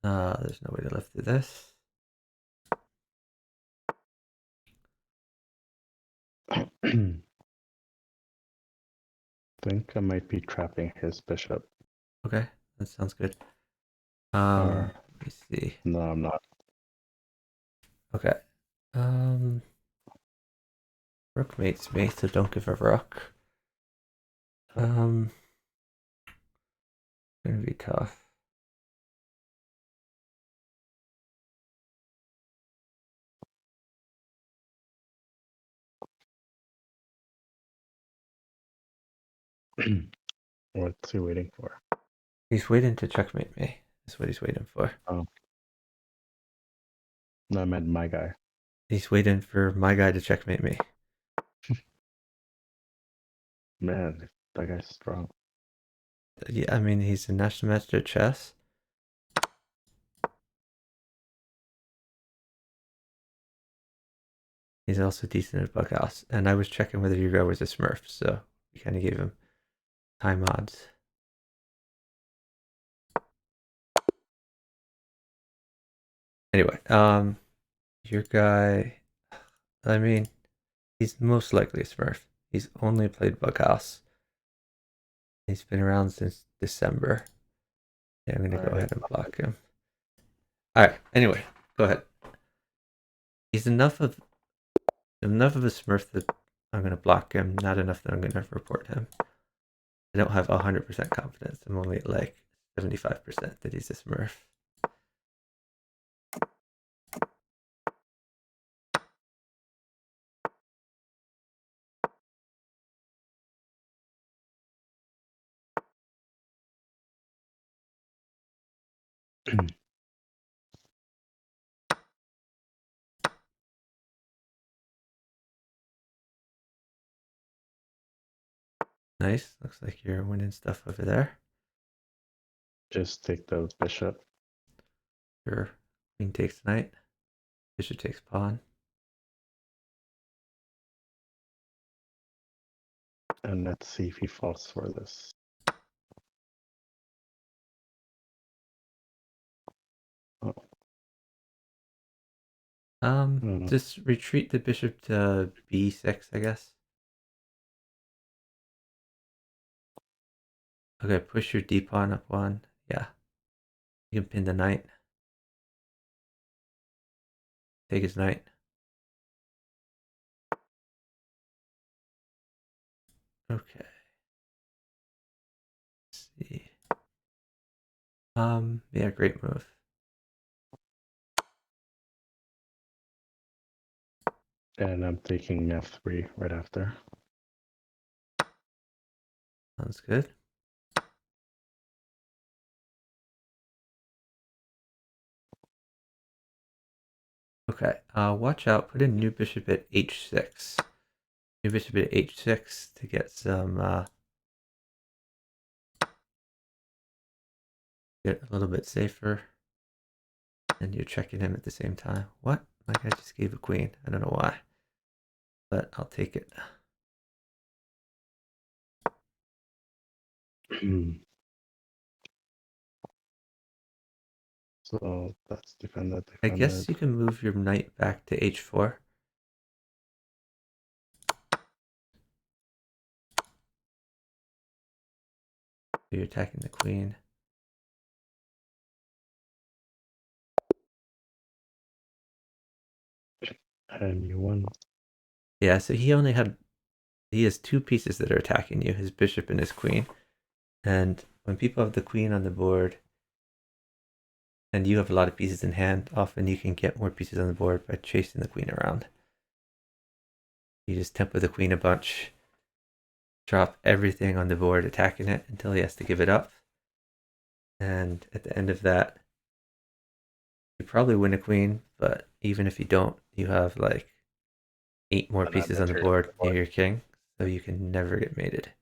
S1: There's no way to live through this.
S2: think I might be trapping his bishop.
S1: Okay, that sounds good.
S2: Or
S1: Let me see.
S2: no, I'm not.
S1: Okay. Um, Rook mates me, so don't give a rook. Gonna be tough.
S2: What's he waiting for?
S1: He's waiting to checkmate me. That's what he's waiting for.
S2: Oh, no, I meant my guy.
S1: He's waiting for my guy to checkmate me.
S2: Man, that guy's strong.
S1: Yeah, I mean, he's a national master at chess. He's also decent at bughouse. And I was checking whether your guy was a Smurf, so we kind of gave him time odds. Anyway, your guy, I mean, he's most likely a Smurf. He's only played bughouse. He's been around since December. Yeah, I'm gonna
S2: All
S1: go
S2: right.
S1: ahead and block him. All right. Anyway, go ahead. He's enough of a Smurf that I'm gonna block him. Not enough that I'm gonna report him. I don't have 100% confidence. I'm only at like 75% that he's a Smurf. Nice. Looks like you're winning stuff over there.
S2: Just take the bishop.
S1: Sure. Queen takes knight. Bishop takes pawn.
S2: And let's see if he falls for this. Oh.
S1: Just retreat the bishop to b6, I guess. Okay, push your d pawn up one. Yeah. You can pin the knight. Take his knight. Okay. Let's see. Yeah, great move.
S2: And I'm taking f3 right after.
S1: Sounds good. Okay, watch out. Put a new bishop at h6. New bishop at h6 to get some, get a little bit safer. And you're checking him at the same time. What? My guy just gave a queen. I don't know why. But I'll take it.
S2: So that's defended.
S1: I guess you can move your knight back to h4. So you're attacking the queen.
S2: And you won.
S1: Yeah, so he has two pieces that are attacking you, his bishop and his queen. And when people have the queen on the board and you have a lot of pieces in hand, often you can get more pieces on the board by chasing the queen around. You just tempo the queen a bunch, drop everything on the board, attacking it until he has to give it up. And at the end of that, you probably win a queen, but even if you don't, you have like 8 more pieces on the board near your king, so you can never get mated.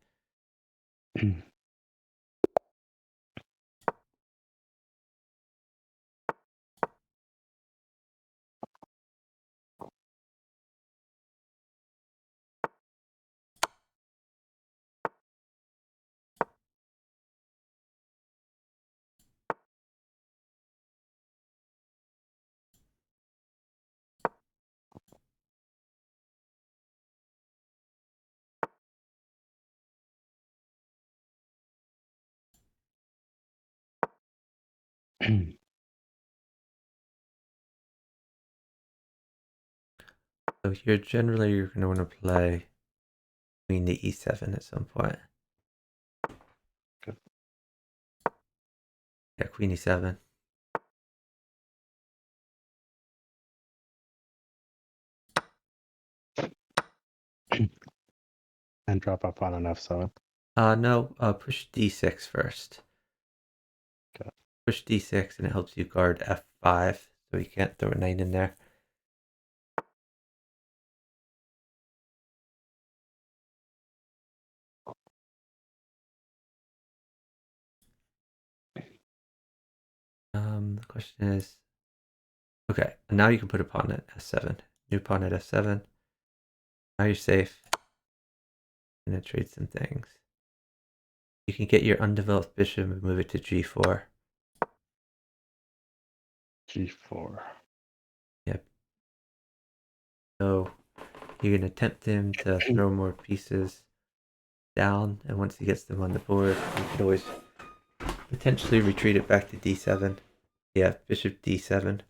S1: So here, generally, you're going to want to play queen to e7 at some point.
S2: Good.
S1: Yeah, queen e7.
S2: And drop up on an f7.
S1: No, push d6 first.
S2: Okay.
S1: Push d6 and it helps you guard f5, so you can't throw a knight in there. The question is, okay, now you can put a pawn at f7. New pawn at f7. Now you're safe. I'm gonna trade some things. You can get your undeveloped bishop and move it to g4.
S2: g4.
S1: Yep. So you can tempt him to throw more pieces down, and once he gets them on the board, you could always potentially retreat it back to d7. Yeah, bishop d7.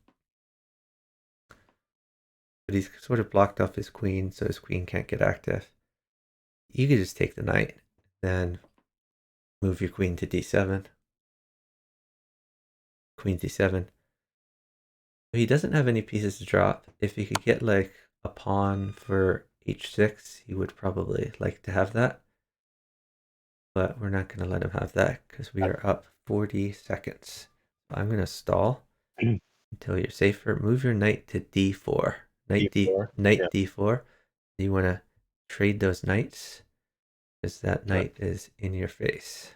S1: But he's sort of blocked off his queen, so his queen can't get active. You could just take the knight, then move your queen to d7. Queen d7. He doesn't have any pieces to drop. If he could get like a pawn for h6, he would probably like to have that. But we're not going to let him have that because we are up 40 seconds. I'm going to stall until you're safer. Move your knight to d4. Knight d4. You want to trade those knights because that knight is in your face.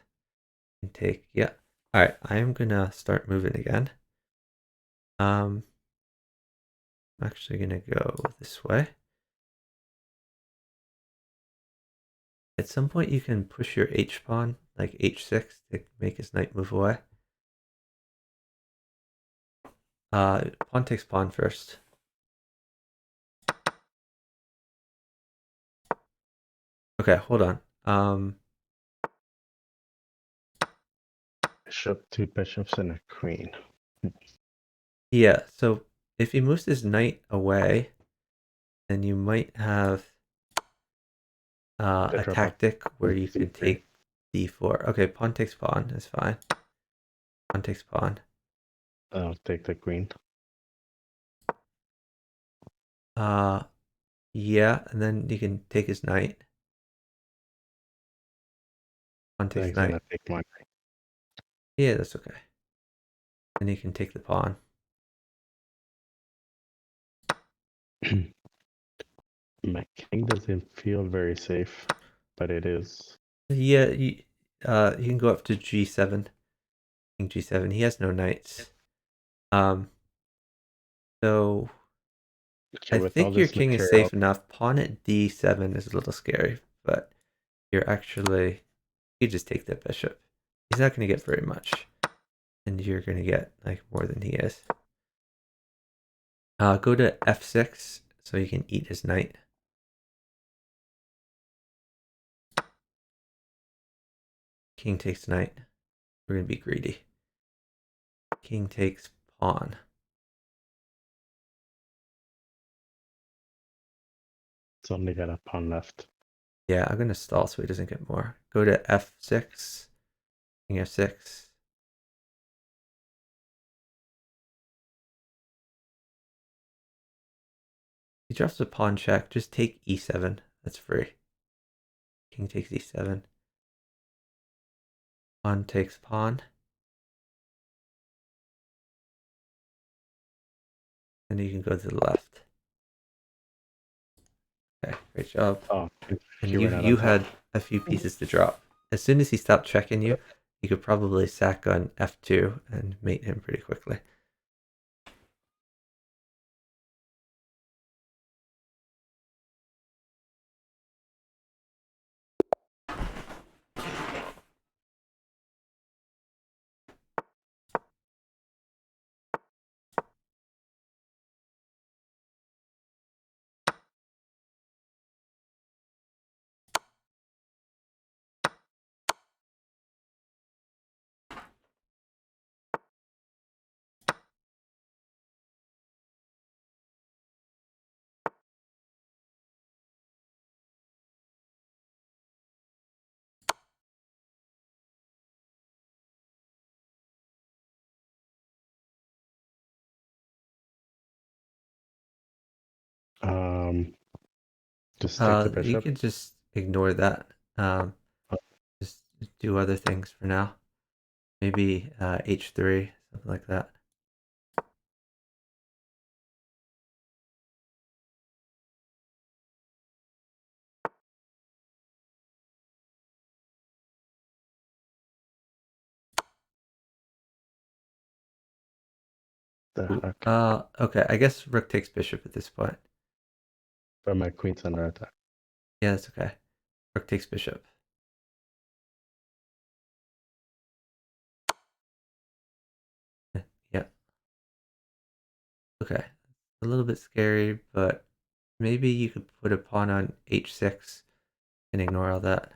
S1: And take, yeah. All right, I am going to start moving again. I'm actually gonna go this way. At some point, you can push your H pawn, like H6, to make his knight move away. Pawn takes pawn first. Okay, hold on.
S2: Bishop, two bishops, and a queen.
S1: Yeah, so if he moves his knight away, then you might have a
S2: Drop up
S1: tactic where you could
S2: c3.
S1: take d4. Okay, pawn takes pawn is fine. Pawn takes pawn.
S2: I'll take the queen.
S1: Yeah, and then you can take his knight. Pawn
S2: Then
S1: takes
S2: he's gonna
S1: knight.
S2: take my
S1: Yeah, that's okay. Then you can take the pawn.
S2: knight. My king doesn't feel very safe, but it is.
S1: Yeah, you can go up to g7. King g7. He has no knights. Um, so
S2: Okay,
S1: I
S2: with all
S1: think your
S2: this
S1: king is
S2: material,
S1: safe enough. Pawn at d7 is a little scary, but you're actually you just take the bishop. He's not going to get very much, and you're going to get like more than he is. Go to f6 so you can eat his knight. King takes knight. We're going to be greedy. King takes pawn.
S2: it's only got a pawn left.
S1: Yeah, I'm going to stall so he doesn't get more. Go to f6. King f6. He drops a pawn check. Just take e7. That's free. King takes e7. Pawn takes pawn. And you can go to the left. Okay, great job.
S2: Oh,
S1: And
S2: he
S1: you
S2: ran out of
S1: you
S2: time.
S1: had a few pieces to drop. As soon as he stopped checking you, you could probably sack on f2 and mate him pretty quickly.
S2: Um, just take the
S1: You
S2: bishop.
S1: could just ignore that. Um, just do other things for now. Maybe h3, something like that.
S2: The
S1: Ooh,
S2: heck?
S1: okay, I guess rook takes bishop at this point.
S2: But my queen's under attack.
S1: Yeah, that's okay. Rook takes bishop. Yeah, okay. A little bit scary, but maybe you could put a pawn on h6 and ignore all that.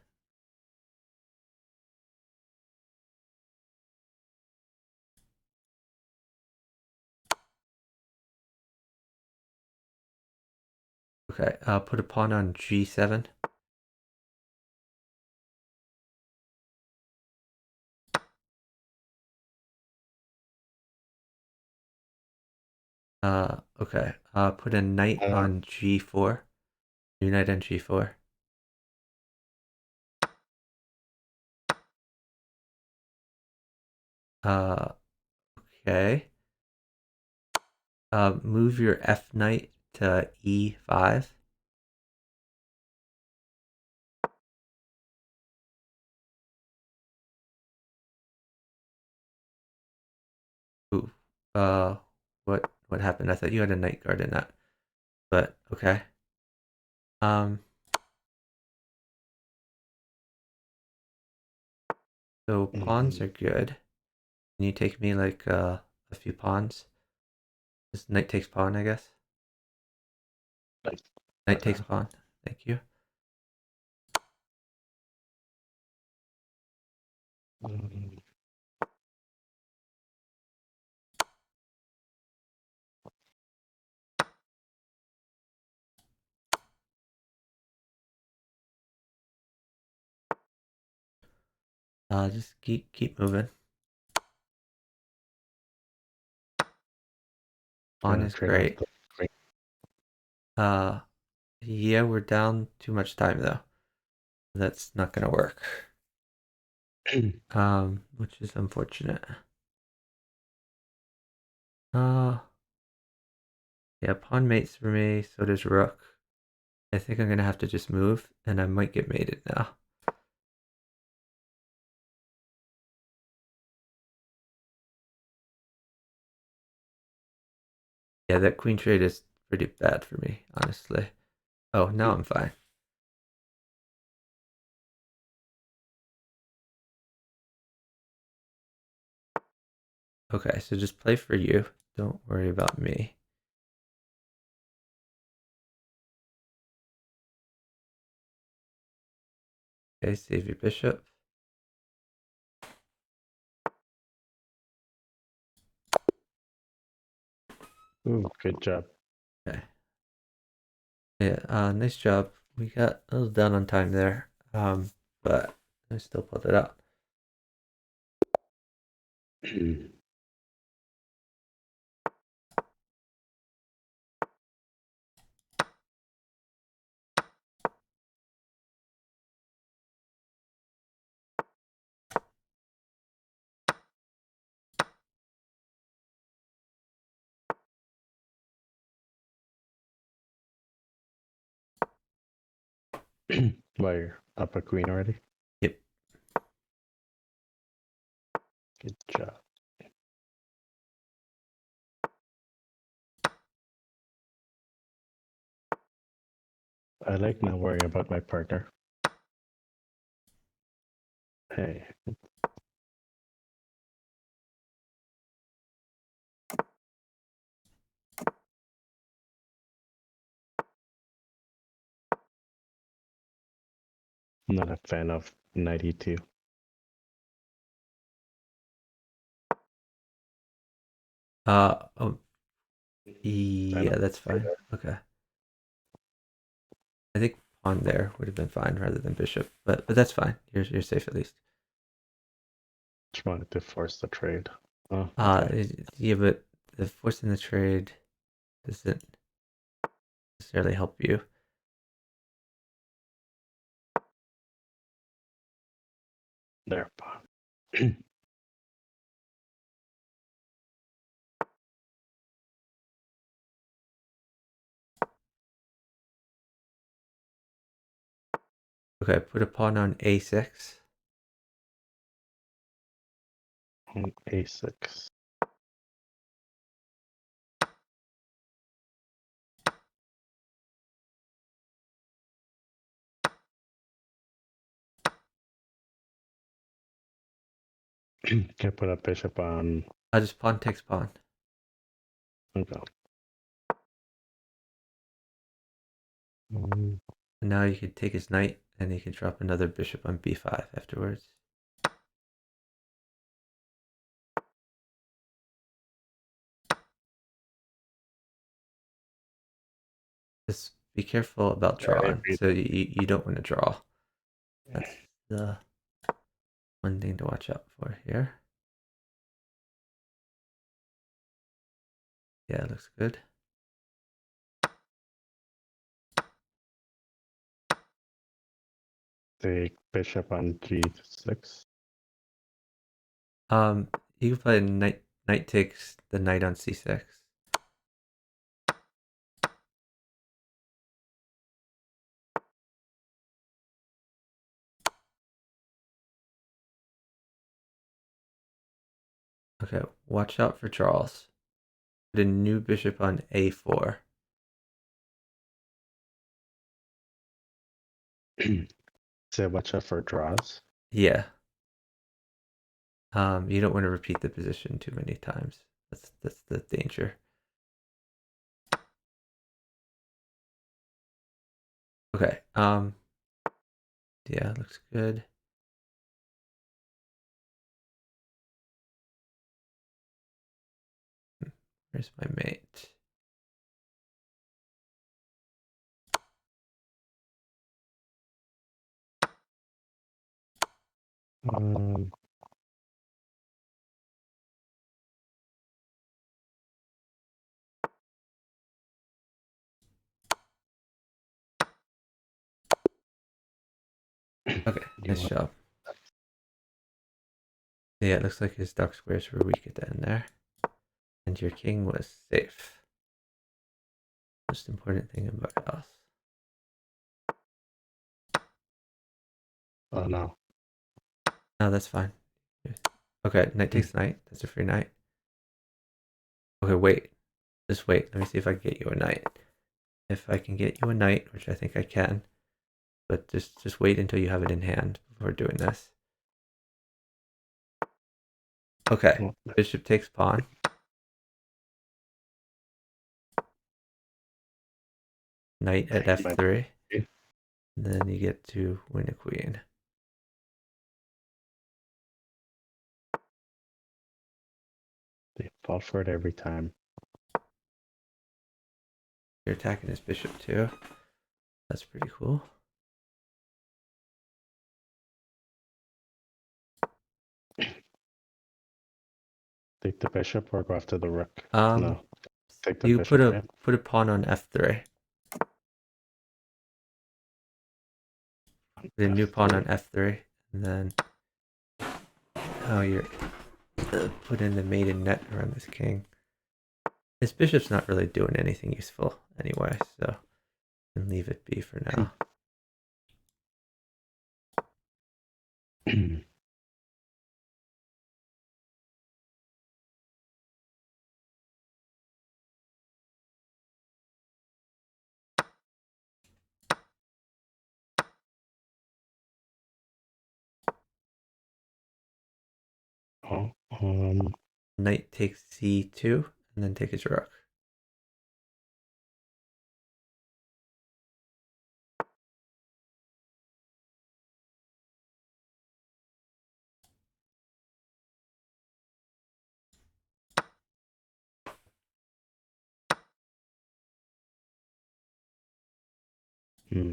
S1: Okay, put a pawn on g7. Okay, put a knight
S2: Uh,
S1: on g4. New knight on g4. Uh, okay. Move your f knight to e5. Ooh. what happened. I thought you had a night guard in that, but okay. Um, so pawns are good. Can you take me like a few pawns? Just knight takes pawn, I guess.
S2: Like,
S1: Knight takes
S2: okay.
S1: pawn. Thank you.
S2: Mm,
S1: Just keep moving. Pawn
S2: Gonna
S1: is
S2: trade off
S1: great.
S2: the queen.
S1: Uh, yeah, we're down too much time though. That's not gonna work. Which is unfortunate. Uh, yeah, pawn mates for me. So does rook. I think I'm gonna have to just move, and I might get mated now. Yeah, that queen trade is pretty bad for me, honestly. Oh, now I'm fine. Okay, so just play for you. Don't worry about me. Okay, save your bishop.
S2: Ooh, good job.
S1: Okay. Yeah, nice job. We got a little down on time there. But I still pulled it out.
S2: Why you're up a queen already?
S1: Yep.
S2: Good job. I like not worrying about my partner. Hey, I'm not a fan of 92.
S1: Oh,
S2: I know.
S1: yeah, that's fine. Okay. I think pawn there would have been fine rather than bishop, but that's fine. You're safe at least.
S2: Just wanted to force the trade. Oh, okay.
S1: Yeah, but the forcing the trade doesn't necessarily help you.
S2: There.
S1: Okay, put a pawn on a6.
S2: A6. Can I put a bishop on?
S1: I just pawn takes pawn.
S2: Okay. Mm,
S1: And now you can take his knight, and he can drop another bishop on b5 afterwards. Just be careful about
S2: I didn't
S1: drawing.
S2: read
S1: So you don't want to draw. That's the one thing to watch out for here. Yeah, it looks good.
S2: the bishop on G6.
S1: Um, you can play knight takes the knight on c6. Okay, watch out for Charles. Put a new bishop on a4.
S2: So watch out for draws.
S1: Yeah. You don't want to repeat the position too many times. That's the danger. Okay. Yeah, looks good. Where's my mate?
S2: Um,
S1: Okay,
S2: you
S1: nice
S2: want
S1: job. Yeah, it looks like his dark squares were weak at the end there. And your king was safe. Most important thing in bughouse.
S2: Oh no.
S1: No, that's fine. Okay, knight takes knight. That's a free knight. Okay, wait. Just wait. Let me see if I can get you a knight. If I can get you a knight, which I think I can, but just wait until you have it in hand before doing this. Okay, bishop takes pawn. Knight at f3. And then you get to win a queen.
S2: They fall for it every time.
S1: You're attacking his bishop too. That's pretty cool.
S2: Take the bishop or go after the rook?
S1: Um,
S2: No. Take the
S1: you
S2: bishop, right?
S1: put a pawn on f3. Put a new pawn on f3, and then you're put in the maiden net around this king. His bishop's not really doing anything useful anyway, so you can leave it be for now.
S2: Oh,
S1: Knight takes c2, and then take his rook.
S2: hmm.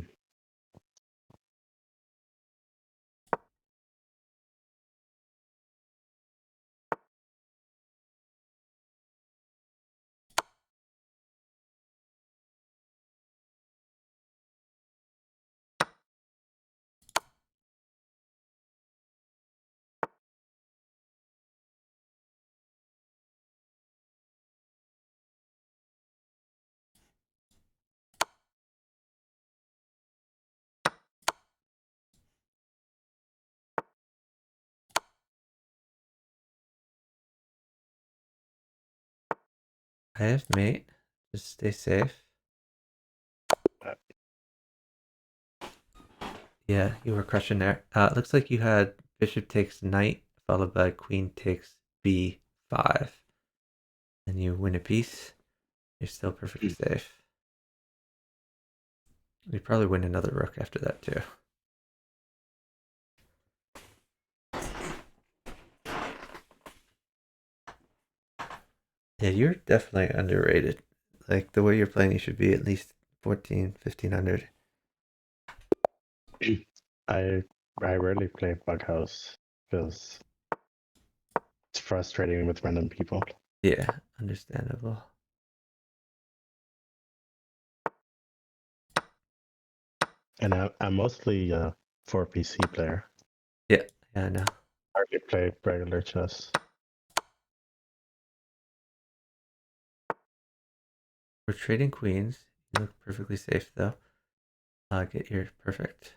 S1: I have mate. Just stay safe. Yeah, you were crushing there. It looks like you had bishop takes knight, followed by queen takes b5. And you win a piece. You're still perfectly safe. You probably win another rook after that too. Yeah, you're definitely underrated. Like the way you're playing, you should be at least 14, 1500.
S2: I rarely play bughouse because it's frustrating with random people.
S1: Yeah, understandable.
S2: And I'm mostly a 4PC player.
S1: Yeah, I know.
S2: Hardly play regular chess.
S1: We're trading queens. You look perfectly safe though. Get your perfect.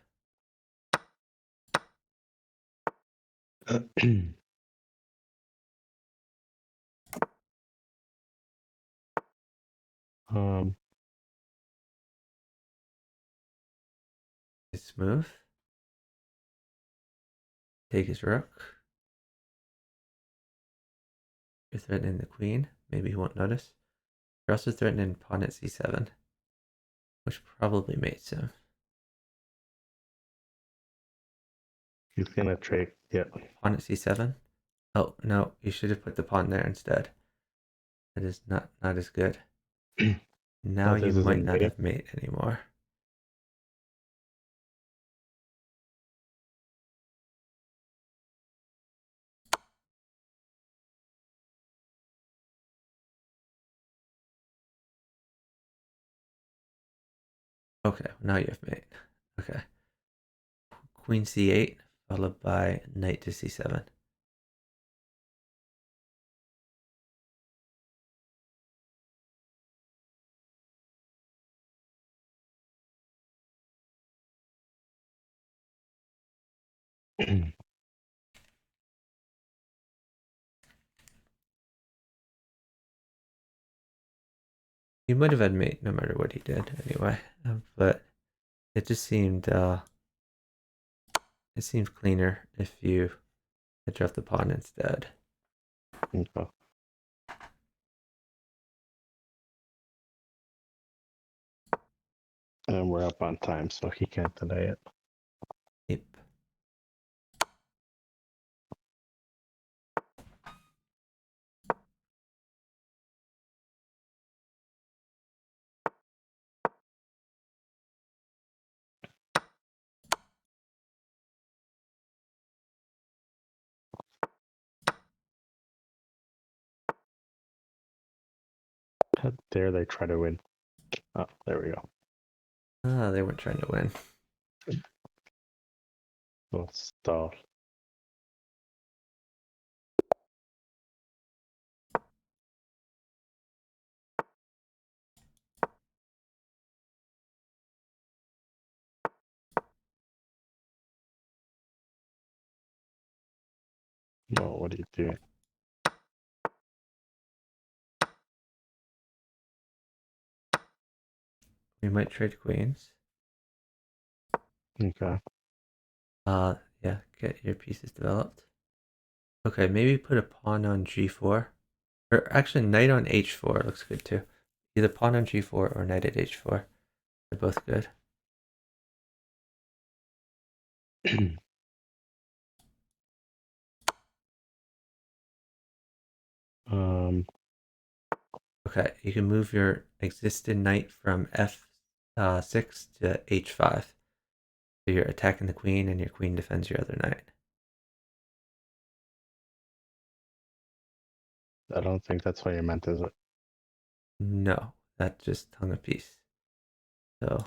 S1: It's smooth. Take his rook. You're threatening the queen. Maybe he won't notice. You're also threatening pawn at c7, which probably mates him.
S2: He's gonna trade. Yeah.
S1: Pawn at c7. Oh no, you should have put the pawn there instead. That is not as good. Now you
S2: This
S1: might
S2: isn't
S1: not
S2: me.
S1: have mate anymore. Okay, now you have mate. Okay. Queen c8 followed by knight to c7. He might have had mate no matter what he did anyway, but it just seemed it seemed cleaner if you had dropped the pawn instead.
S2: Okay. And we're up on time, so he can't deny it.
S1: Yep.
S2: How dare they try to win? Oh, there we go.
S1: Ah, they weren't trying to win.
S2: Well, stall. No, what are you doing?
S1: We might trade queens.
S2: Okay.
S1: Yeah, get your pieces developed. Okay, maybe put a pawn on g4. Or actually, knight on h4 looks good too. Either pawn on g4 or knight at h4. They're both good.
S2: um,
S1: Okay, you can move your existing knight from f6 to h5. So you're attacking the queen and your queen defends your other knight.
S2: I don't think that's what you meant, is it?
S1: No, that just hung a piece. So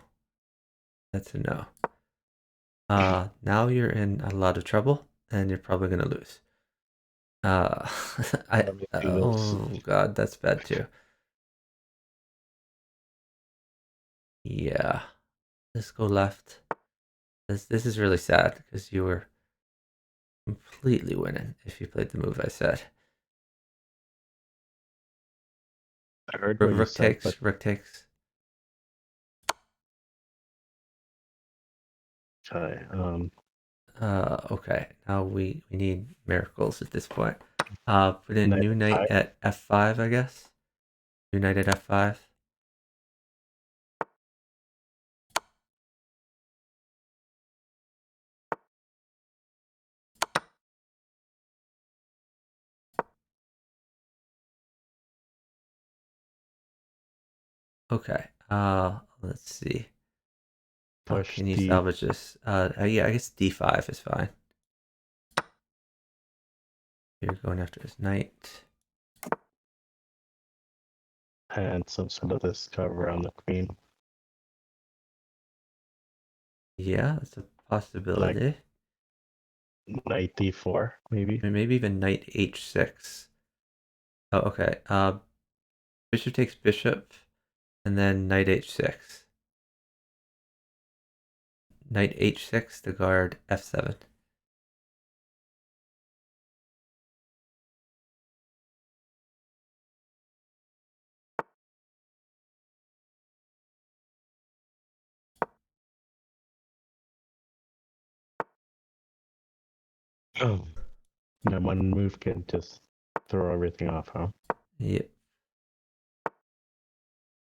S1: that's a no. Now you're in a lot of trouble and you're probably gonna lose. Uh, oh god, that's bad too. Yeah, let's go left. This is really sad because you were completely winning if you played the move I said.
S2: I heard what you
S1: Rook
S2: said, but
S1: takes, rook takes.
S2: okay.
S1: Okay, now we need miracles at this point. Put in
S2: Knight
S1: new knight
S2: I,
S1: at f5, I guess. New knight at f5. Okay. Let's see. How
S2: push
S1: can you
S2: D.
S1: salvage this? Yeah, I guess d5 is fine. You're going after his knight.
S2: And some sort of this cover on the queen.
S1: Yeah, that's a
S2: Like
S1: possibility.
S2: knight D4, maybe.
S1: I mean, maybe even knight h6. Oh, okay. Bishop takes bishop, and then knight h6. Knight h6 to guard f7.
S2: Oh. That one move can just throw everything off, huh?
S1: Yep.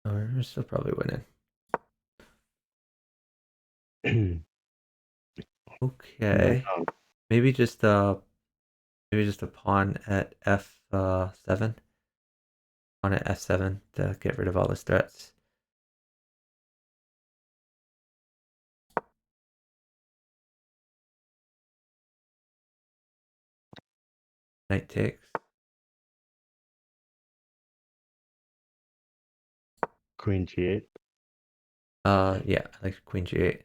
S1: Oh, we're still probably winning. Okay. Maybe just a pawn at F7. Pawn at F7 to get rid of all his threats. Knight takes.
S2: Queen G8.
S1: Yeah, I like Queen G8.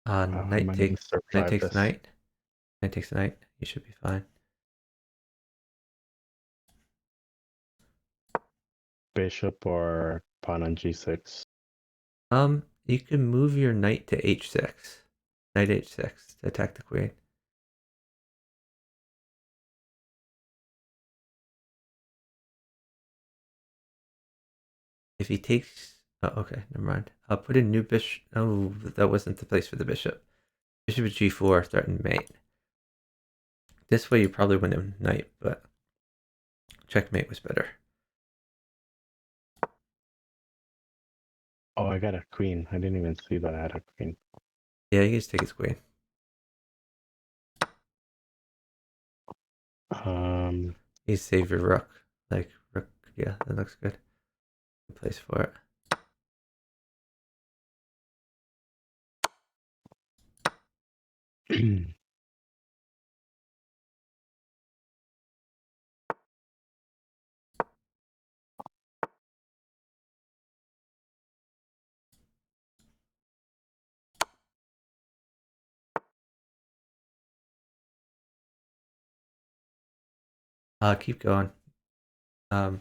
S2: I
S1: Knight
S2: might even
S1: takes. Knight
S2: survive
S1: takes
S2: this.
S1: knight. Knight takes knight. You should be fine.
S2: Bishop or pawn on G6.
S1: You can move your knight to H6. Knight H6 to attack the queen. If he takes, oh, okay, never mind. I'll put in new bishop. Oh, that wasn't the place for the bishop. Bishop is G4, threatened mate. This way you probably win a knight, but checkmate was better.
S2: Oh, I got a queen. I didn't even see that I had a queen.
S1: Yeah, you can just take his queen. You save your rook. Like, rook, yeah, that looks good. Good place for
S2: it.
S1: Keep going. A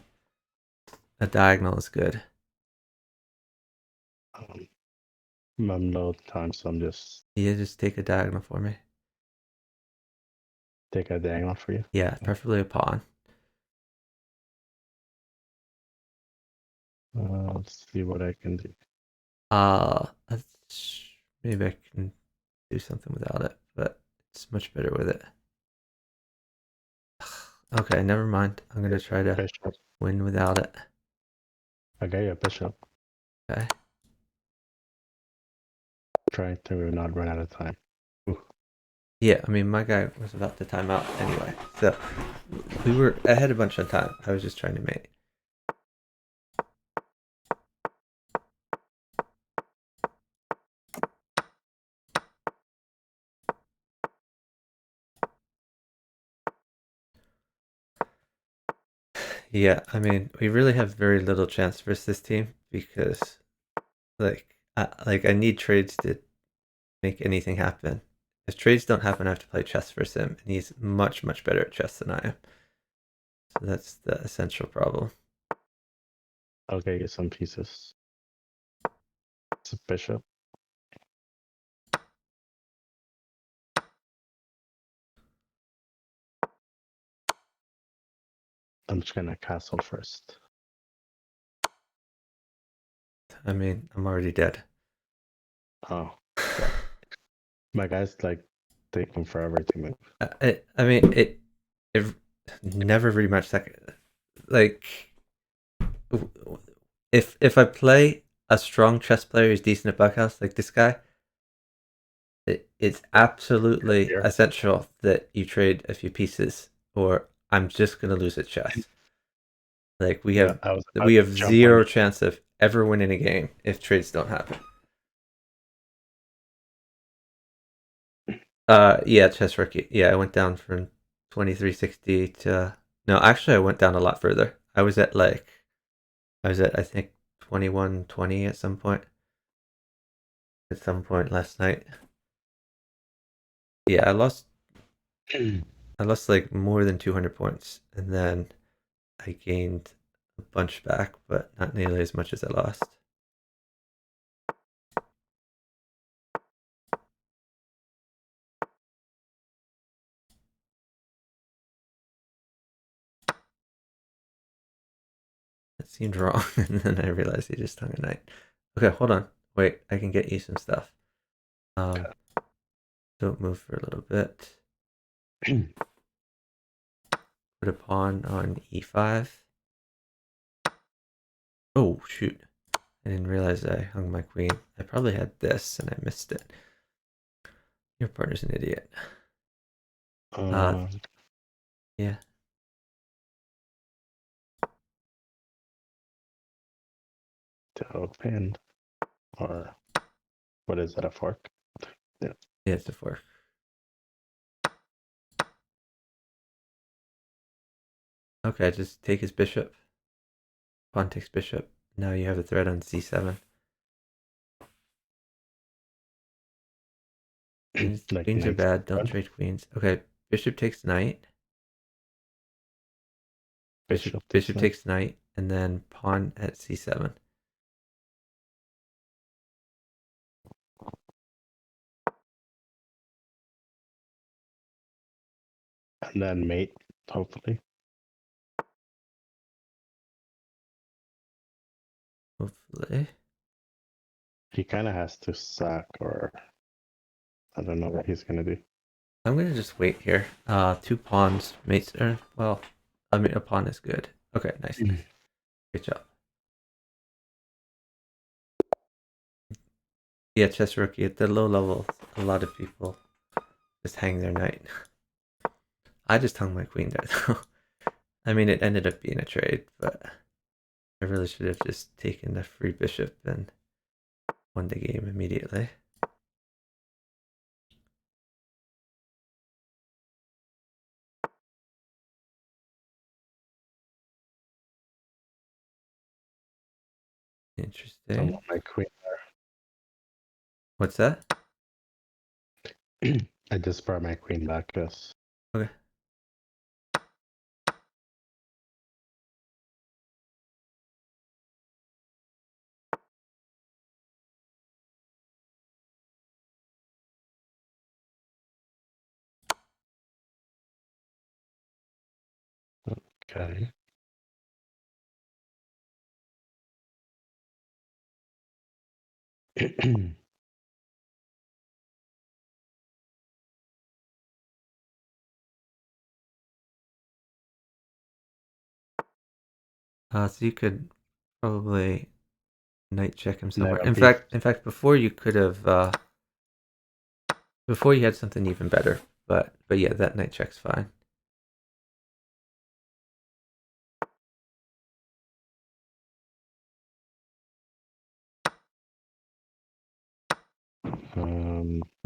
S1: diagonal is good.
S2: I'm low time, so I'm just
S1: Yeah, just take a diagonal for me.
S2: take a diagonal for you.
S1: Yeah, preferably a pawn.
S2: Let's see what I can do.
S1: Maybe I can do something without it, but it's much better with it. Okay, never mind. I'm gonna try to
S2: Bishop.
S1: win without it.
S2: I got you a bishop.
S1: Okay.
S2: Trying to not run out of time. Ooh.
S1: Yeah, I mean, my guy was about to time out anyway, so we were ahead a bunch of time. I was just trying to mate. Yeah, I mean, we really have very little chance versus this team because, like I need trades to make anything happen. If trades don't happen, I have to play chess versus him, and he's much, much better at chess than I am. So that's the essential problem.
S2: Okay, get some pieces. It's a bishop. I'm just gonna castle first.
S1: I mean, I'm already dead.
S2: Oh, yeah. My guy's like taking forever to move.
S1: I mean, it never really much second. Like, if I play a strong chess player who's decent at bughouse, like this guy, it's absolutely
S2: Here.
S1: essential that you trade a few pieces, or I'm just gonna lose at chess. Like
S2: Yeah, I was about
S1: we
S2: to
S1: have
S2: jump on
S1: zero
S2: you.
S1: chance of ever winning a game if trades don't happen. Yeah, chess rookie. Yeah, I went down from 2360 to no, actually I went down a lot further. I was at I think 2120 at some point. At some point last night. Yeah, I lost like more than 200 points and then I gained a bunch back, but not nearly as much as I lost. That seemed wrong, and then I realized he just hung a knight. Okay, hold on. Wait, I can get you some stuff. Don't move for a little bit. Put a pawn on e5. Oh, shoot. I didn't realize I hung my queen. I probably had this and I missed it. Your partner's an idiot. Yeah.
S2: To open, or what is that, a fork?
S1: Yeah, it's a fork. Okay, just take his bishop. Pawn takes bishop. Now you have a threat on c7.
S2: Like
S1: Queens are
S2: knight
S1: bad. Don't
S2: front,
S1: trade queens. Okay, bishop takes knight. Bishop
S2: knight,
S1: takes knight, and then pawn at c7.
S2: and then mate, hopefully.
S1: Hopefully.
S2: He kind of has to sack, or I don't know what he's gonna do.
S1: I'm gonna just wait here. 2 pawns. Mates are, well, I mean, a pawn is good. Okay, nice. Good job. Yeah, chess rookie. At the low levels, a lot of people just hang their knight. I just hung my queen there, though. I mean, it ended up being a trade, but I really should have just taken the free bishop and won the game immediately.
S2: I
S1: Interesting.
S2: want my queen
S1: What's that?
S2: there. I just brought my queen back, yes.
S1: Okay.
S2: Okay.
S1: So you could probably knight check him somewhere.
S2: Knight on
S1: In fact, before you could have, before you had something even better. But yeah, that knight check's fine.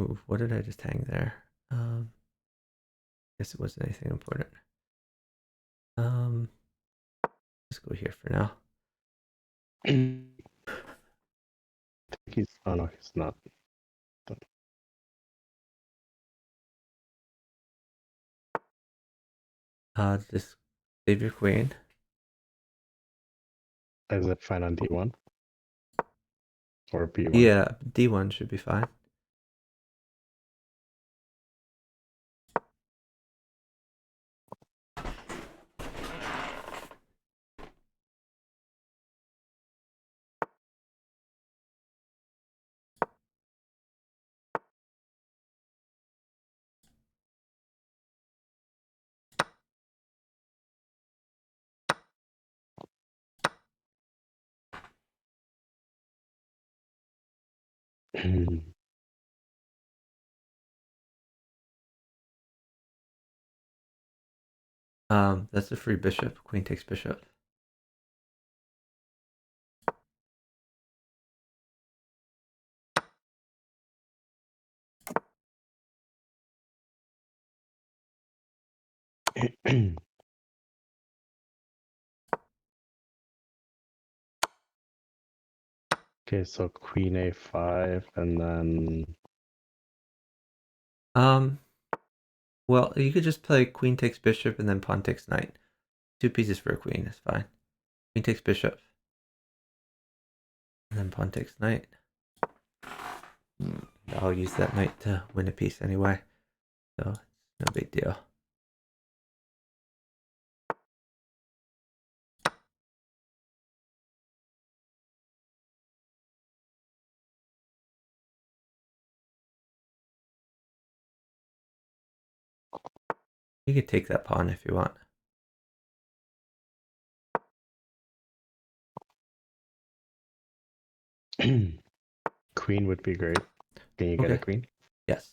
S1: Ooh, what did I just hang there? Guess it wasn't anything important. Let's go here for now.
S2: he's, oh no, he's not.
S1: Just save your queen.
S2: Is it fine on D1 or B1?
S1: Yeah, d1 should be fine. That's a free bishop. Queen takes bishop.
S2: Okay, so Queen A5 and then
S1: Well, you could just play queen takes bishop and then pawn takes knight. 2 pieces for a queen is fine. Queen takes bishop. And then pawn takes knight. I'll use that knight to win a piece anyway. So it's no big deal. You could take that pawn if you want.
S2: Queen would be great. Can you get a
S1: Okay.
S2: queen?
S1: Yes.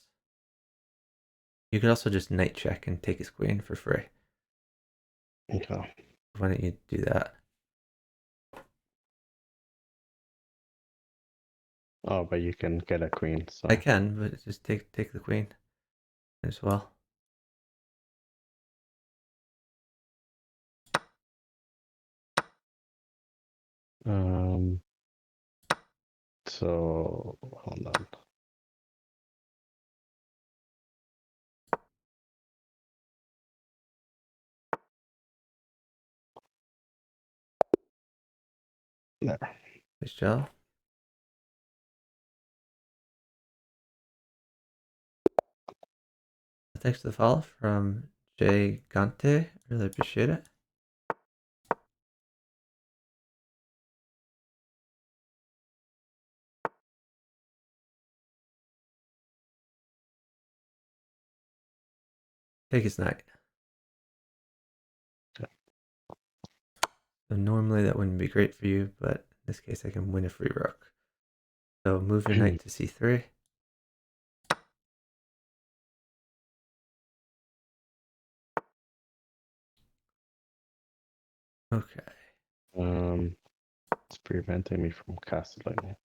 S1: You could also just knight check and take his queen for free.
S2: Okay.
S1: Why don't you do that?
S2: Oh, but you can get a queen, so
S1: I can, but just take the queen as well.
S2: um so hold on. There.
S1: Nice job. Thanks for the follow from Jay Gante. Really appreciate it. Take his knight.
S2: Okay.
S1: So normally that wouldn't be great for you, but in this case I can win a free rook. So move your knight to c3. Okay.
S2: It's preventing me from castling.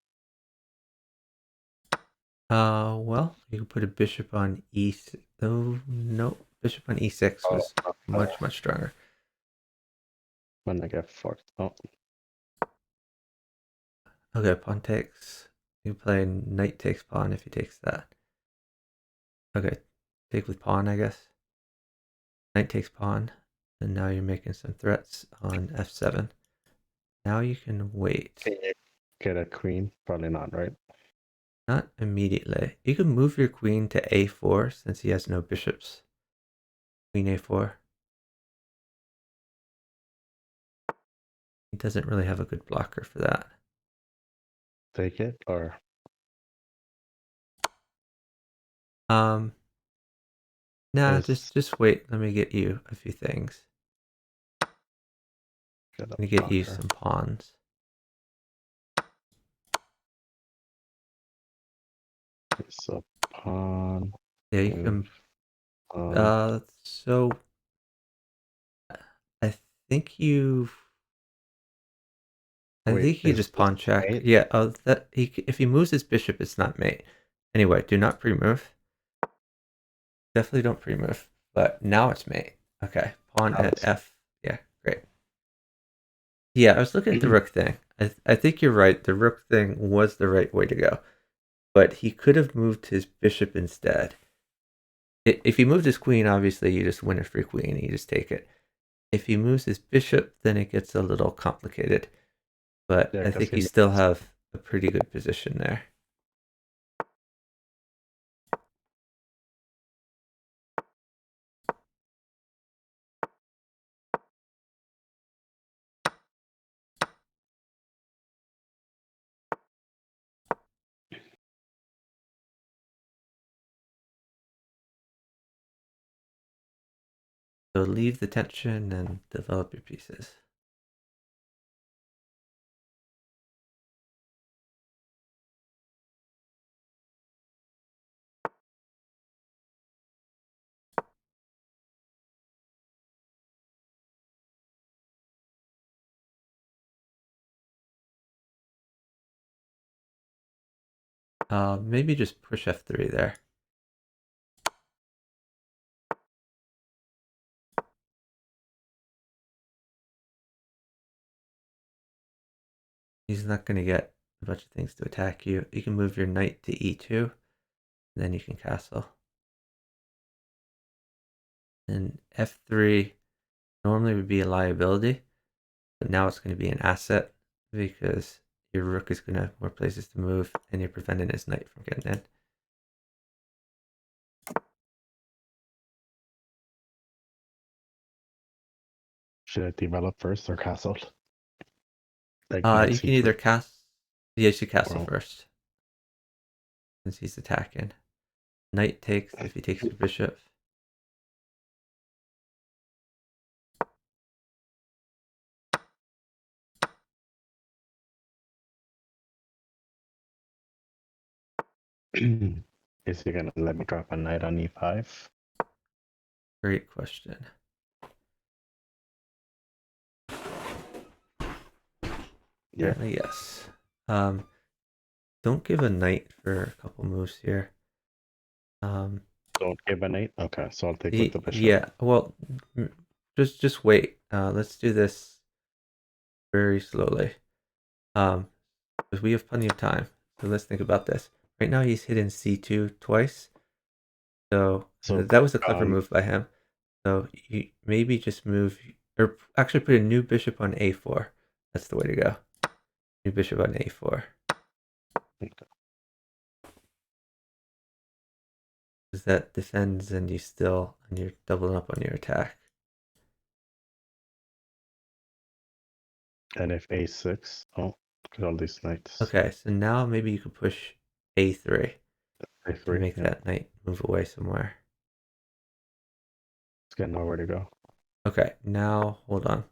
S1: Well, you can put a bishop on e6. Oh, no. Bishop on e6 was much stronger.
S2: When I get forked. Oh,
S1: Okay, pawn takes. You play knight takes pawn if he takes that. Okay, take with pawn, I guess. Knight takes pawn. And now you're making some threats on f7. Now you can wait.
S2: can you get a queen? Probably not, right?
S1: Not immediately. You can move your queen to a4 since he has no bishops. Queen a4. He doesn't really have a good blocker for that.
S2: Take it or
S1: Nah,
S2: is
S1: just wait. Let me get you a few things.
S2: get a
S1: Let me get you
S2: blocker.
S1: some pawns.
S2: So pawn.
S1: Yeah, you
S2: Move.
S1: can. So I think you. I
S2: Wait,
S1: think you
S2: is
S1: just
S2: this
S1: pawn check.
S2: mate?
S1: Yeah. That if he moves his bishop, it's not mate. Anyway, do not pre-move. Definitely don't pre-move. But now it's mate. Okay, pawn
S2: Now
S1: at
S2: it's
S1: f. Yeah, great. Yeah, I was looking at the rook thing. I think you're right. The rook thing was the right way to go. But he could have moved his bishop instead. If he moved his queen, obviously you just win a free queen. You just take it. If he moves his bishop, then it gets a little complicated. But
S2: yeah,
S1: I
S2: because
S1: think
S2: he
S1: you still
S2: moves.
S1: have a pretty good position there. So leave the tension and develop your pieces. Maybe just push f3 there. He's not going to get a bunch of things to attack you. You can move your knight to e2, then you can castle. And f3 normally would be a liability, but now it's going to be an asset because your rook is going to have more places to move and you're preventing his knight from getting in.
S2: Should I develop first or castle? Like knight
S1: You can
S2: c3
S1: either cast. Yeah, you should castle
S2: or
S1: first since he's attacking. Knight takes if he takes your bishop.
S2: Is he gonna let me drop a knight on e5?
S1: Great question.
S2: Yeah.
S1: Apparently, yes. Don't give a knight for a couple moves here.
S2: Don't give a knight. Okay, so I'll take with the bishop.
S1: Yeah. Well, just wait. Let's do this very slowly. Because we have plenty of time. So let's think about this. Right now, he's hidden c2 twice. So
S2: So
S1: that was a clever move by him. So you maybe just move, or actually put a new bishop on a4. That's the way to go. New bishop on a4. Because that defends and you're doubling up on your attack.
S2: and if a6, oh, look at all these knights.
S1: Okay, so now maybe you could push a3 and
S2: a3,
S1: make
S2: yeah.
S1: that knight move away somewhere.
S2: It's got nowhere to go.
S1: Okay, now hold on.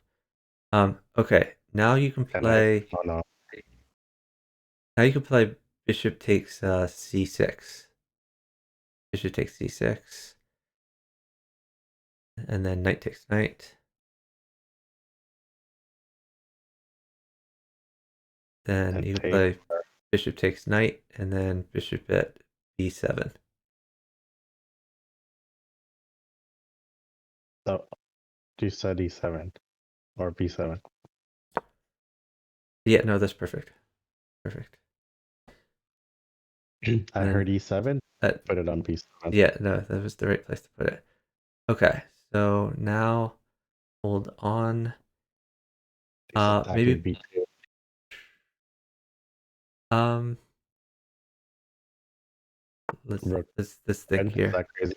S1: Okay, now you can
S2: And I,
S1: play.
S2: oh no,
S1: Now you can play bishop takes c6. Bishop takes c6, and then knight takes knight. Then
S2: and
S1: you can
S2: take.
S1: play bishop takes knight, and then bishop at b7.
S2: So you said e7 or b7.
S1: Yeah, no, that's perfect. Perfect.
S2: I
S1: And
S2: heard e7. Put it on b7.
S1: yeah, no, that was the right place to put it. Okay, so now hold on.
S2: He's attacking
S1: Maybe
S2: b2.
S1: um,
S2: Rook
S1: let's think
S2: red. Is
S1: here.
S2: that crazy?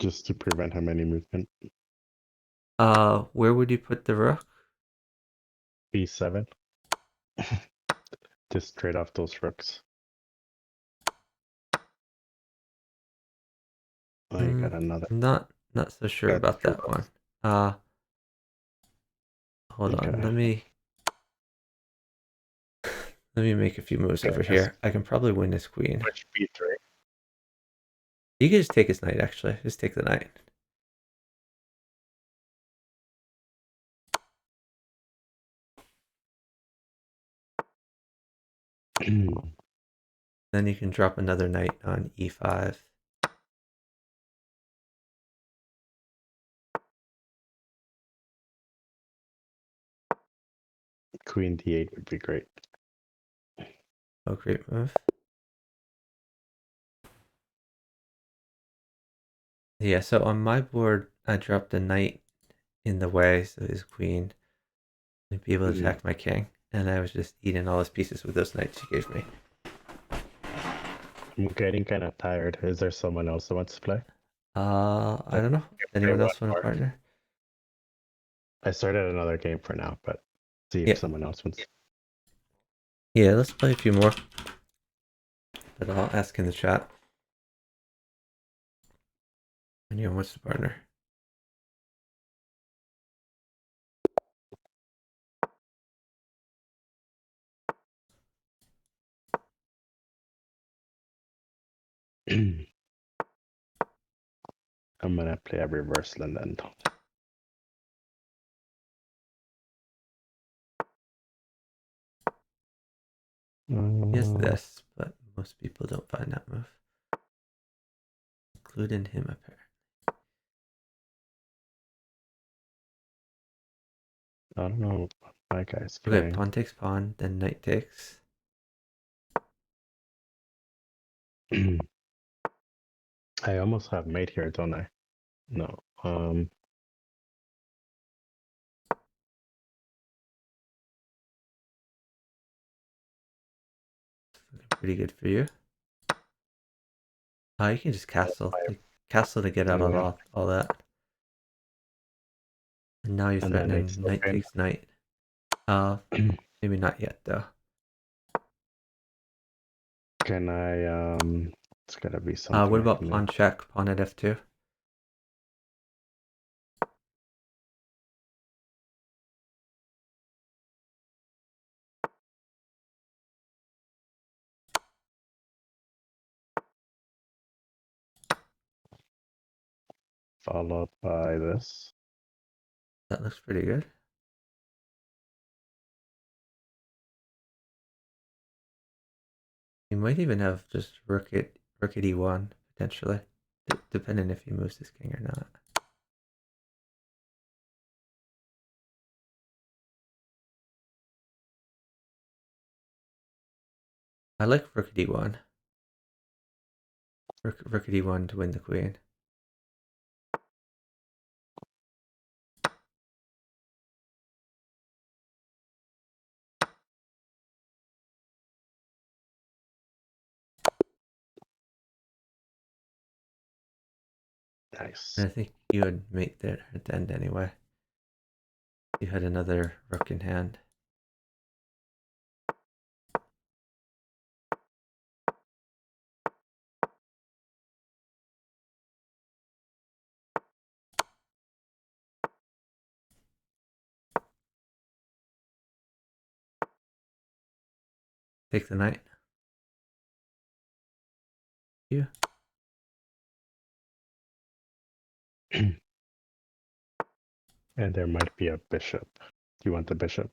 S2: Just to prevent him any movement.
S1: Where would you put the rook?
S2: b7. Just trade off those rooks. Oh, you got another.
S1: Not so sure
S2: Got
S1: about
S2: two
S1: that one.
S2: rooks.
S1: Uh, hold on.
S2: Okay.
S1: Let me make a few moves
S2: Okay,
S1: over
S2: just
S1: here. I can probably win this queen.
S2: push b3.
S1: You can just take his knight. Actually, just take the knight. Then you can drop another knight on e5.
S2: Queen d8 would be great.
S1: Oh, great move. Yeah, so on my board, I dropped a knight in the way, so his queen would be able to attack my king, and I was just eating all his pieces with those knights he gave me.
S2: I'm getting kind of tired. Is there someone else that wants to play?
S1: I don't know.
S2: Play
S1: Anyone
S2: one
S1: else want a
S2: more.
S1: partner?
S2: I started another game for now, but see if
S1: Yeah,
S2: someone else wants.
S1: yeah. Let's play a few more, but I'll ask in the chat. Anyone wants a partner?
S2: I'm gonna play a reverse London.
S1: Yes, this, but most people don't find that move, including him apparently.
S2: I don't know what my guy's
S1: Okay,
S2: playing.
S1: pawn takes pawn, then knight takes.
S2: I almost have mate here, don't I? No.
S1: Pretty good for you. You can just castle.
S2: I-
S1: Castle to get out of
S2: yeah.
S1: all that. And now you're
S2: And then it's
S1: threatening knight
S2: open.
S1: takes knight. Maybe not yet though.
S2: Can I? It's gotta be
S1: What
S2: something I
S1: about
S2: can do.
S1: pawn check, pawn at f2?
S2: followed by this.
S1: That looks pretty good. You might even have just rook at e1 potentially, depending if he moves his king or not. I like rook at e1. Rook at e1 to win the queen.
S2: Nice.
S1: And I think you would mate there at the end anyway. You had another rook in hand. Take the knight. Yeah.
S2: And there might be a bishop. Do you want the bishop?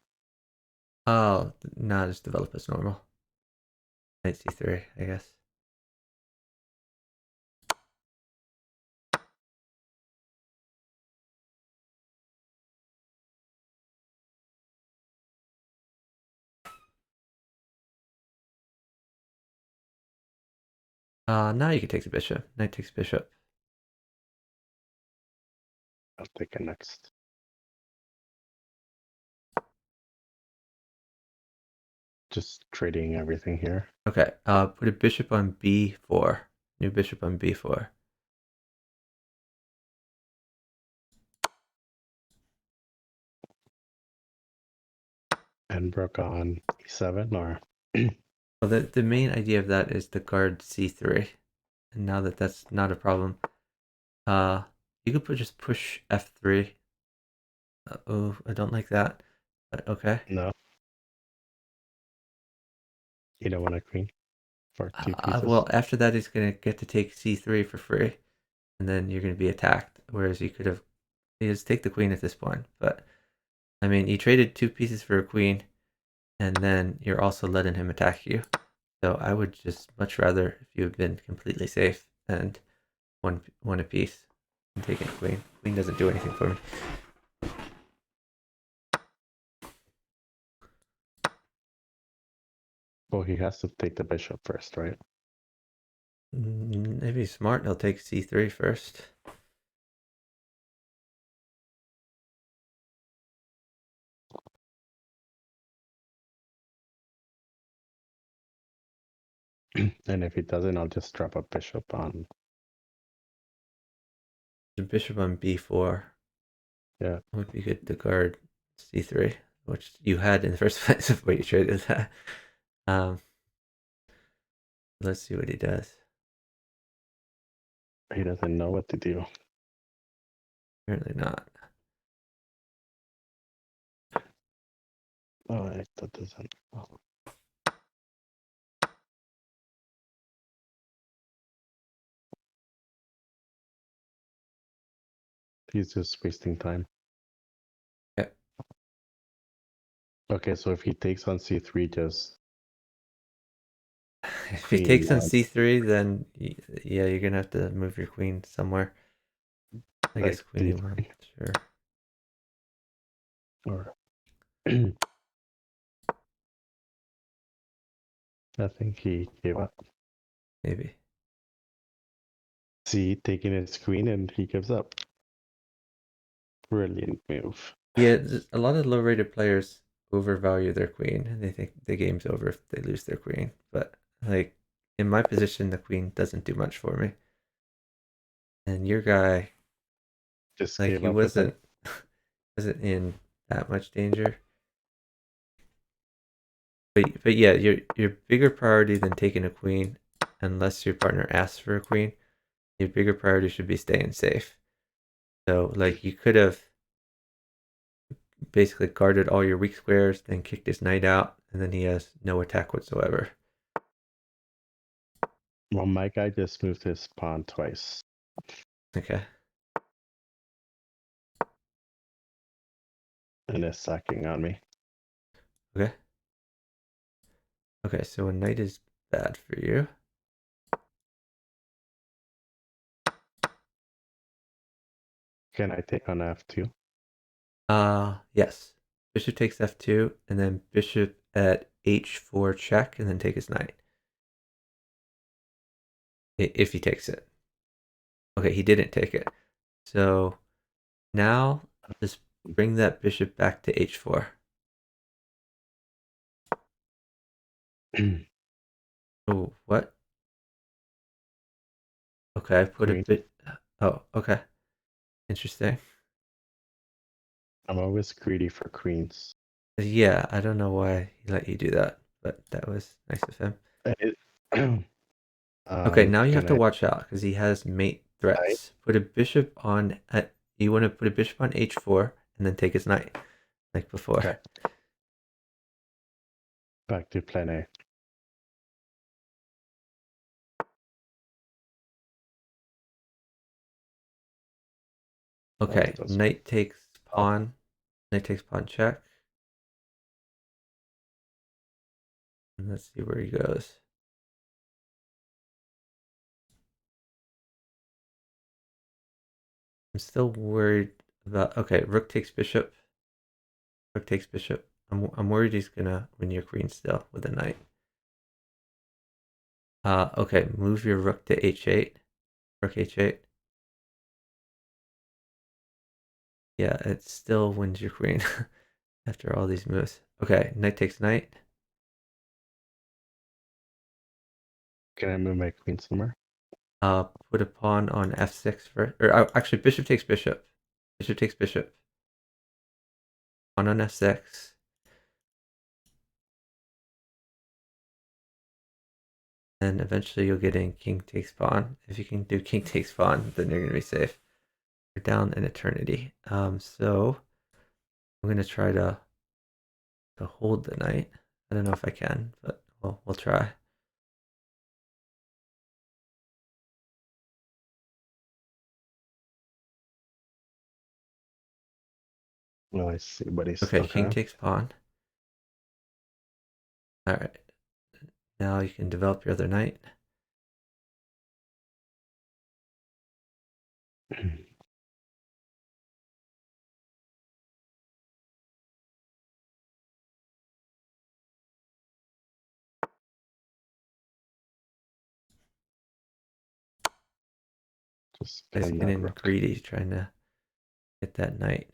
S1: Oh, nah, just develop as normal. Knight c3, I guess. Now you can take the bishop. Knight takes bishop.
S2: I'll take it next. Just trading everything here.
S1: Okay, put a bishop on b4. New bishop on b4.
S2: And rook on e7 or
S1: Well, the main idea of that is to guard c3. And now that that's not a problem, you could just push f3. Oh, I don't like that, but okay.
S2: no. You don't want a queen for 2 pieces.
S1: Well, after that, he's gonna get to take c3 for free, and then you're gonna be attacked. Whereas you could have just take the queen at this point. But I mean, you traded 2 pieces for a queen, and then you're also letting him attack you. So I would just much rather if you had been completely safe and one apiece and taking a queen. Queen doesn't do anything for me.
S2: Well, he has to take the bishop first, right?
S1: Maybe he's smart. He'll take c3 first.
S2: And if he doesn't, I'll just drop a bishop on.
S1: The bishop on b4.
S2: Yeah.
S1: Would be good to guard c3, which you had in the first place before you traded that. Let's see what he does.
S2: He doesn't know what to do.
S1: Apparently not.
S2: Oh, that doesn't. Oh. He's just wasting time.
S1: Yeah.
S2: Okay, so if he takes on c3, just
S1: If he takes on c3, then yeah, you're gonna have to move your queen somewhere. I guess queen e1, sure.
S2: Or I think he gave up.
S1: Maybe.
S2: See, taking his queen and he gives up. Brilliant move.
S1: Yeah, a lot of low-rated players overvalue their queen, and they think the game's over if they lose their queen. But like in my position, the queen doesn't do much for me. And your guy,
S2: Just
S1: like
S2: gave
S1: he
S2: up with it.
S1: wasn't in that much danger. But yeah, your bigger priority than taking a queen, unless your partner asks for a queen, your bigger priority should be staying safe. So like you could have basically guarded all your weak squares, then kicked his knight out, and then he has no attack whatsoever.
S2: Well, my guy just moved his pawn twice.
S1: Okay.
S2: and is sacking on me.
S1: Okay. Okay, so a knight is bad for you.
S2: Can I take on f2?
S1: Yes. Bishop takes f2, and then bishop at h4 check, and then take his knight. If he takes it. Okay, he didn't take it. So now just bring that bishop back to h4. Oh, what? Okay, I put a
S2: Queen.
S1: bit. Oh, okay. Interesting.
S2: I'm always greedy for queens.
S1: Yeah, I don't know why he let you do that, but that was nice of him.
S2: It,
S1: Okay, now you have
S2: can
S1: to
S2: I
S1: watch out because he has mate
S2: knight?
S1: threats. Put a bishop on. You want to put a bishop on h4 and then take his knight, like before.
S2: Okay, back to plan A. What
S1: Okay,
S2: does
S1: knight takes
S2: oh,
S1: pawn. Knight takes pawn check. And let's see where he goes. I'm still worried about. Okay, rook takes bishop. Rook takes bishop. I'm worried he's gonna win your queen still with a knight. Okay, move your rook to h8. Rook h8. Yeah, it still wins your queen after all these moves. Okay, knight takes knight.
S2: can I move my queen somewhere?
S1: Put a pawn on f6 first. Or actually, bishop takes bishop. Bishop takes bishop. Pawn on f6. And eventually you'll get in king takes pawn. If you can do king takes pawn, then you're gonna be safe. You're down an eternity. So I'm gonna try to hold the knight. I don't know if I can, but we'll try.
S2: Well, I see, but he's
S1: Okay, king
S2: okay.
S1: takes pawn. All right. Now you can develop your other knight.
S2: Just
S1: Guys
S2: pin that
S1: getting
S2: rook.
S1: greedy, trying to get that knight.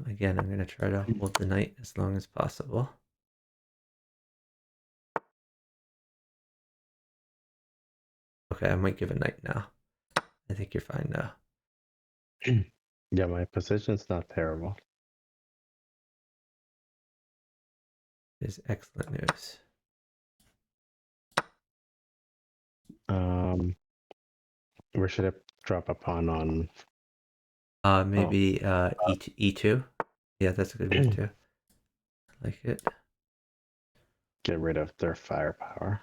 S1: Again, I'm gonna try to hold the knight as long as possible. Okay, I might give a knight now. I think you're fine now.
S2: Yeah, my position's not terrible.
S1: It is excellent news.
S2: Where should I drop a pawn on?
S1: Maybe e2. Yeah, that's a good move too. I like it.
S2: Get rid of their firepower.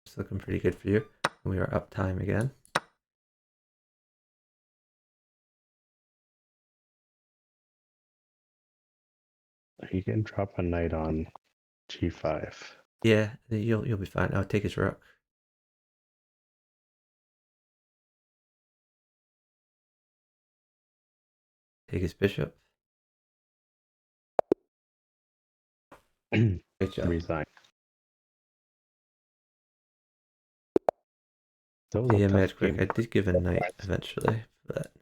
S1: It's looking pretty good for you. We are up time again.
S2: He can drop a knight on g5.
S1: Yeah, you'll be fine. I'll take his rook. Take his bishop. Great job.
S2: Resign. That was a
S1: Yeah,
S2: tough
S1: match quick.
S2: game.
S1: I did give a knight eventually, but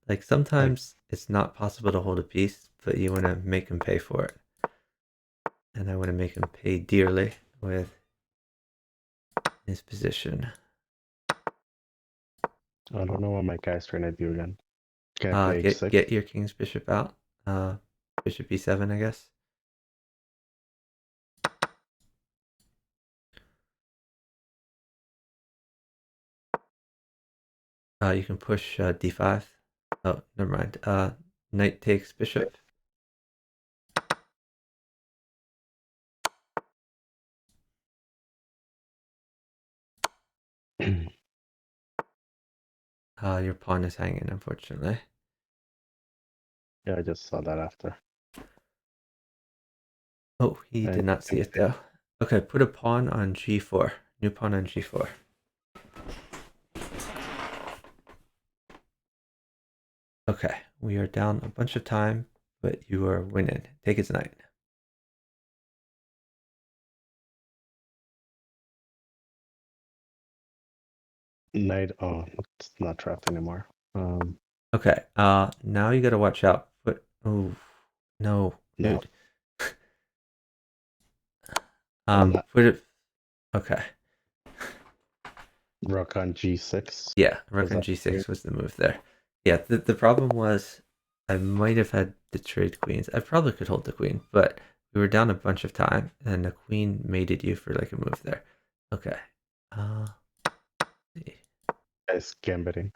S1: like
S2: Like,
S1: sometimes it's not possible to hold a piece, but you want to make him pay for it. And I want to make him pay dearly with his position.
S2: I don't know what my guy's trying to do again. Can I play
S1: Get
S2: h6?
S1: get your king's bishop out. Bishop e7, I guess. You can push d5. Oh, never mind. Knight takes bishop. Your pawn is hanging, unfortunately.
S2: Yeah, I just saw that after.
S1: Oh, he did
S2: And
S1: not see it though. Okay, put a pawn on g4. New pawn on g4. Okay, we are down a bunch of time, but you are winning. Take his knight.
S2: knight. Oh, it's not trapped anymore.
S1: Okay, now you gotta watch out. But oh no,
S2: No,
S1: dude.
S2: I'm not.
S1: Put it. Okay,
S2: Rook on g6.
S1: yeah,
S2: Was
S1: rook on
S2: that
S1: g6 was the move there. Yeah, the problem was I might have had to trade queens. I probably could hold the queen, but we were down a bunch of time, and the queen mated you for like a move there. Okay. See.
S2: is gambiting?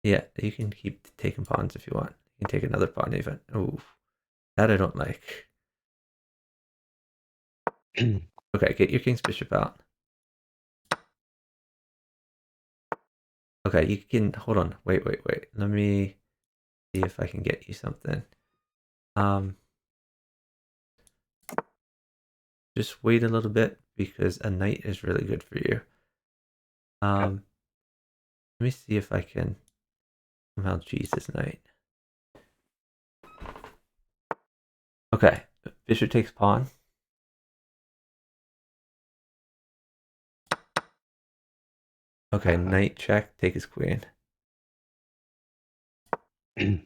S1: Yeah, you can keep taking pawns if you want. You can take another pawn even. Oh, that I don't like. Okay, get your king's bishop out. Okay, you can hold on. Wait. Let me see if I can get you something. Just wait a little bit because a knight is really good for you. Let me see if I can somehow cheese this knight. Okay, bishop takes pawn. Okay, knight check, take his queen.
S2: They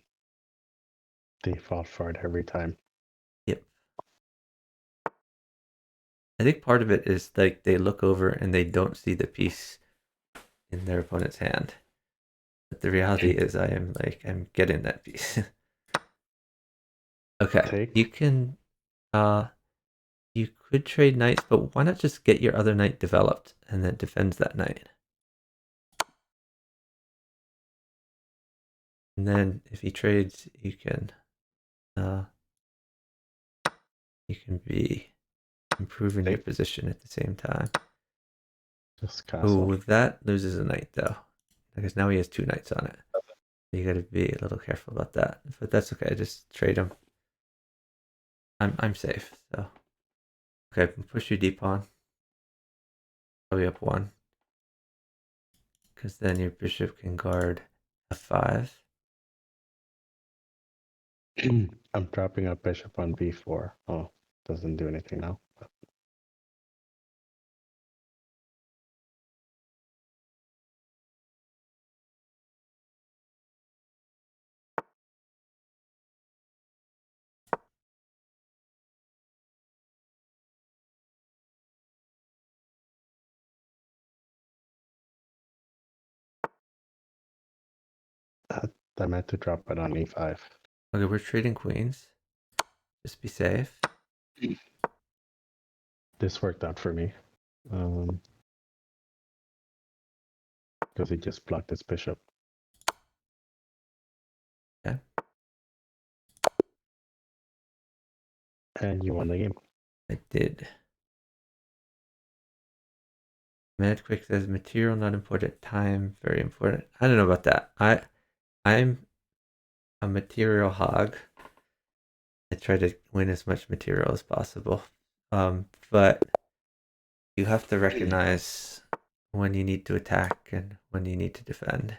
S2: fall for it every time.
S1: Yep. I think part of it is like they look over and they don't see the piece in their opponent's hand. But the reality is I'm getting that piece. Okay.
S2: Take.
S1: You can you could trade knights, but why not just get your other knight developed and then defends that knight? And then if he trades, uh you can be improving your
S2: Take.
S1: position at the same time.
S2: Just castle.
S1: Oh, that loses a knight though. Because now he has two knights on it. You gotta be a little careful about that. But that's okay, just trade him. I'm safe, so okay, push your D pawn. Probably up one. Because then your bishop can guard f5.
S2: I'm dropping a bishop on b4. Oh, doesn't do anything now. I meant to drop it on e5.
S1: Okay, we're trading queens. Just be safe.
S2: This worked out for me. Because he just blocked his bishop.
S1: Okay.
S2: And you won the game.
S1: I did. Mad Quick says material not important, time very important. I don't know about that. I'm a material hog. I try to win as much material as possible. But you have to recognize when you need to attack and when you need to defend.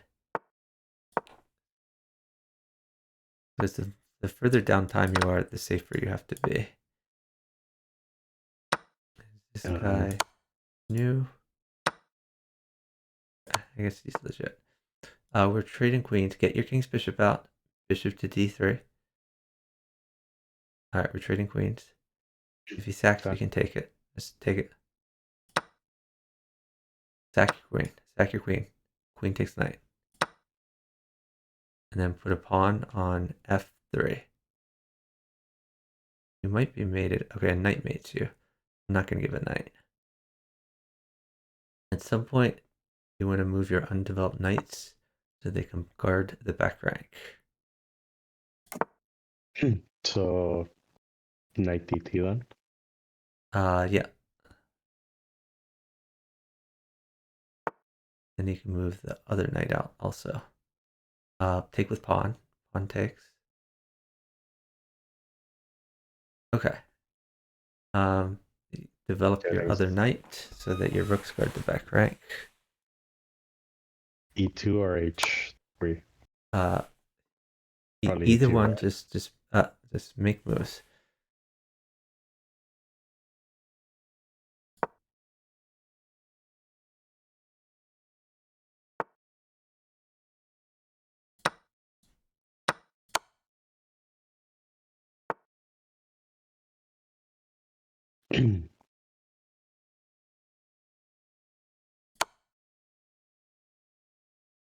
S1: Because the further down time you are, the safer you have to be. This guy new? I guess he's legit. We're trading queens. Get your king's bishop out. Bishop to d3. Alright, we're trading queens. If he sacks, we can take it. Just take it. Sack your queen. Sack your queen. Queen takes knight. And then put a pawn on f3. You might be mated. Okay, a knight mates you. I'm not going to give a knight. At some point, you want to move your undeveloped knights so they can guard the back rank.
S2: So, knight dt then?
S1: Yeah. then you can move the other knight out also. Take with pawn. Pawn takes. Okay. Um, develop your other knight so that your rooks guard the back rank.
S2: E2 or H3? Probably
S1: Either
S2: E2,
S1: one,
S2: right?
S1: just make moves.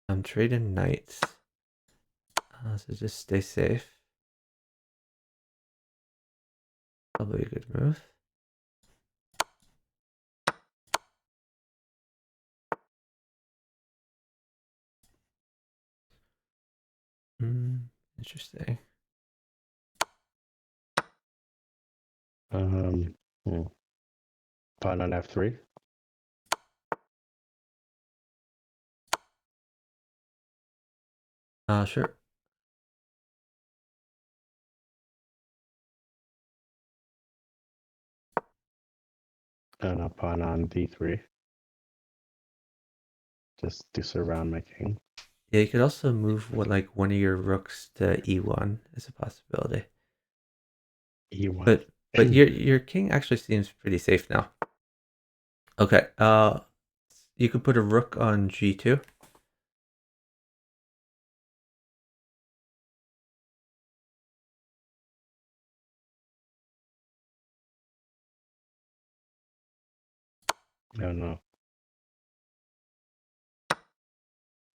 S1: I'm trading knights, so just stay safe. Probably a good move. Interesting.
S2: Hmm. Pawn on F3.
S1: Sure.
S2: And a pawn on D3. Just to surround my king.
S1: Yeah, you could also move like one of your rooks to E1 as a possibility.
S2: E1.
S1: But your king actually seems pretty safe now. Okay. You could put a rook on G2.
S2: No, no.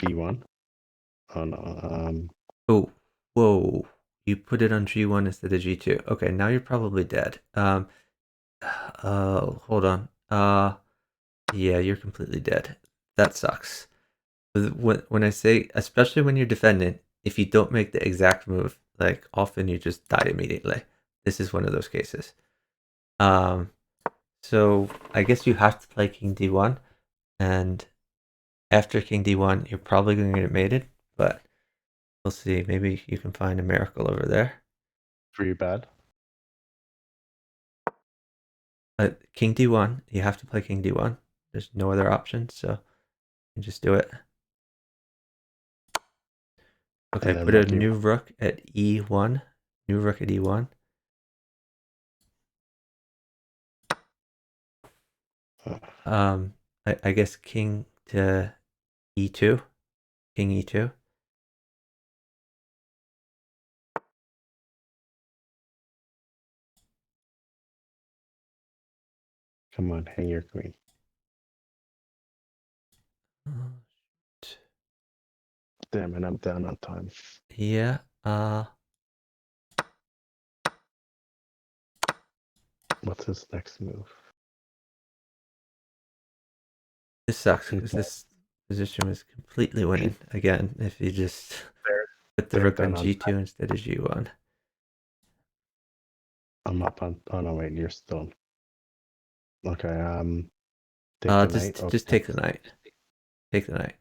S2: B1. Oh no.
S1: Oh, whoa! You put it on G1 instead of G2. Okay, now you're probably dead. Hold on. Yeah, you're completely dead. That sucks. When I say, especially when you're defending, if you don't make the exact move, like often you just die immediately. This is one of those cases. Um, so I guess you have to play King D1, and after King D1, you're probably going to get mated, but we'll see. Maybe you can find a miracle over there.
S2: Pretty bad.
S1: But King D1, you have to play King D1. There's no other option, so you can just do it. Okay,
S2: And then
S1: put a
S2: rook
S1: new
S2: E1.
S1: rook at E1. New rook at E1. I guess king to E2. King E2.
S2: Come on, hang your queen. Damn it, I'm down on time.
S1: Yeah.
S2: What's his next move?
S1: This sucks
S2: Okay.
S1: because this position was completely winning again if you just
S2: They're,
S1: put the
S2: they're
S1: rook
S2: done
S1: on
S2: on time.
S1: G2 instead of G1.
S2: I'm up on. Oh no, wait, you're still. Okay. Take the knight.
S1: Just
S2: Okay.
S1: take the knight. Take the knight.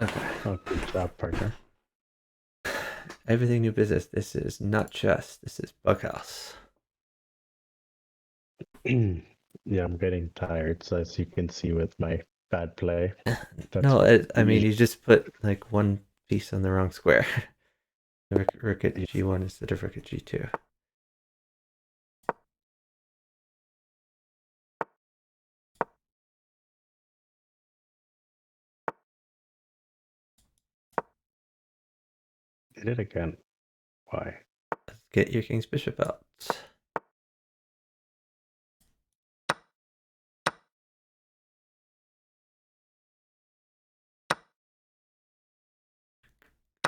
S1: Okay.
S2: Oh, good job, partner.
S1: Everything new business. This is not chess. This is bughouse.
S2: Yeah, I'm getting tired, so as you can see with my bad play, that's
S1: No,
S2: what
S1: I mean
S2: me.
S1: you just put like one piece on the wrong square. Rook at G1 instead of rook at G2.
S2: Did it again. Why?
S1: Let's get your king's bishop out.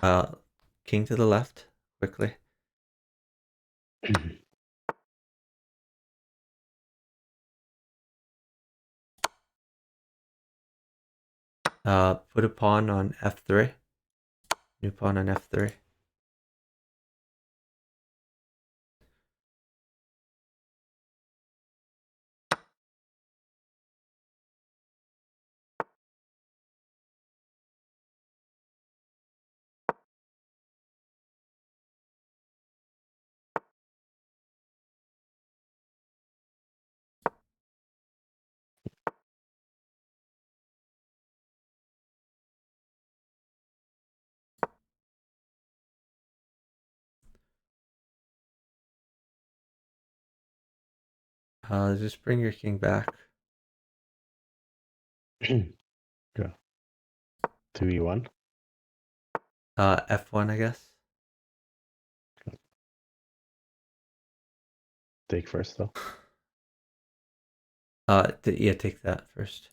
S1: Uh, king to the left, quickly. Put a pawn on F3. New pawn on F3. Just bring your king back.
S2: Go. 2e1.
S1: F1, I guess.
S2: Take first though.
S1: Yeah, take that first.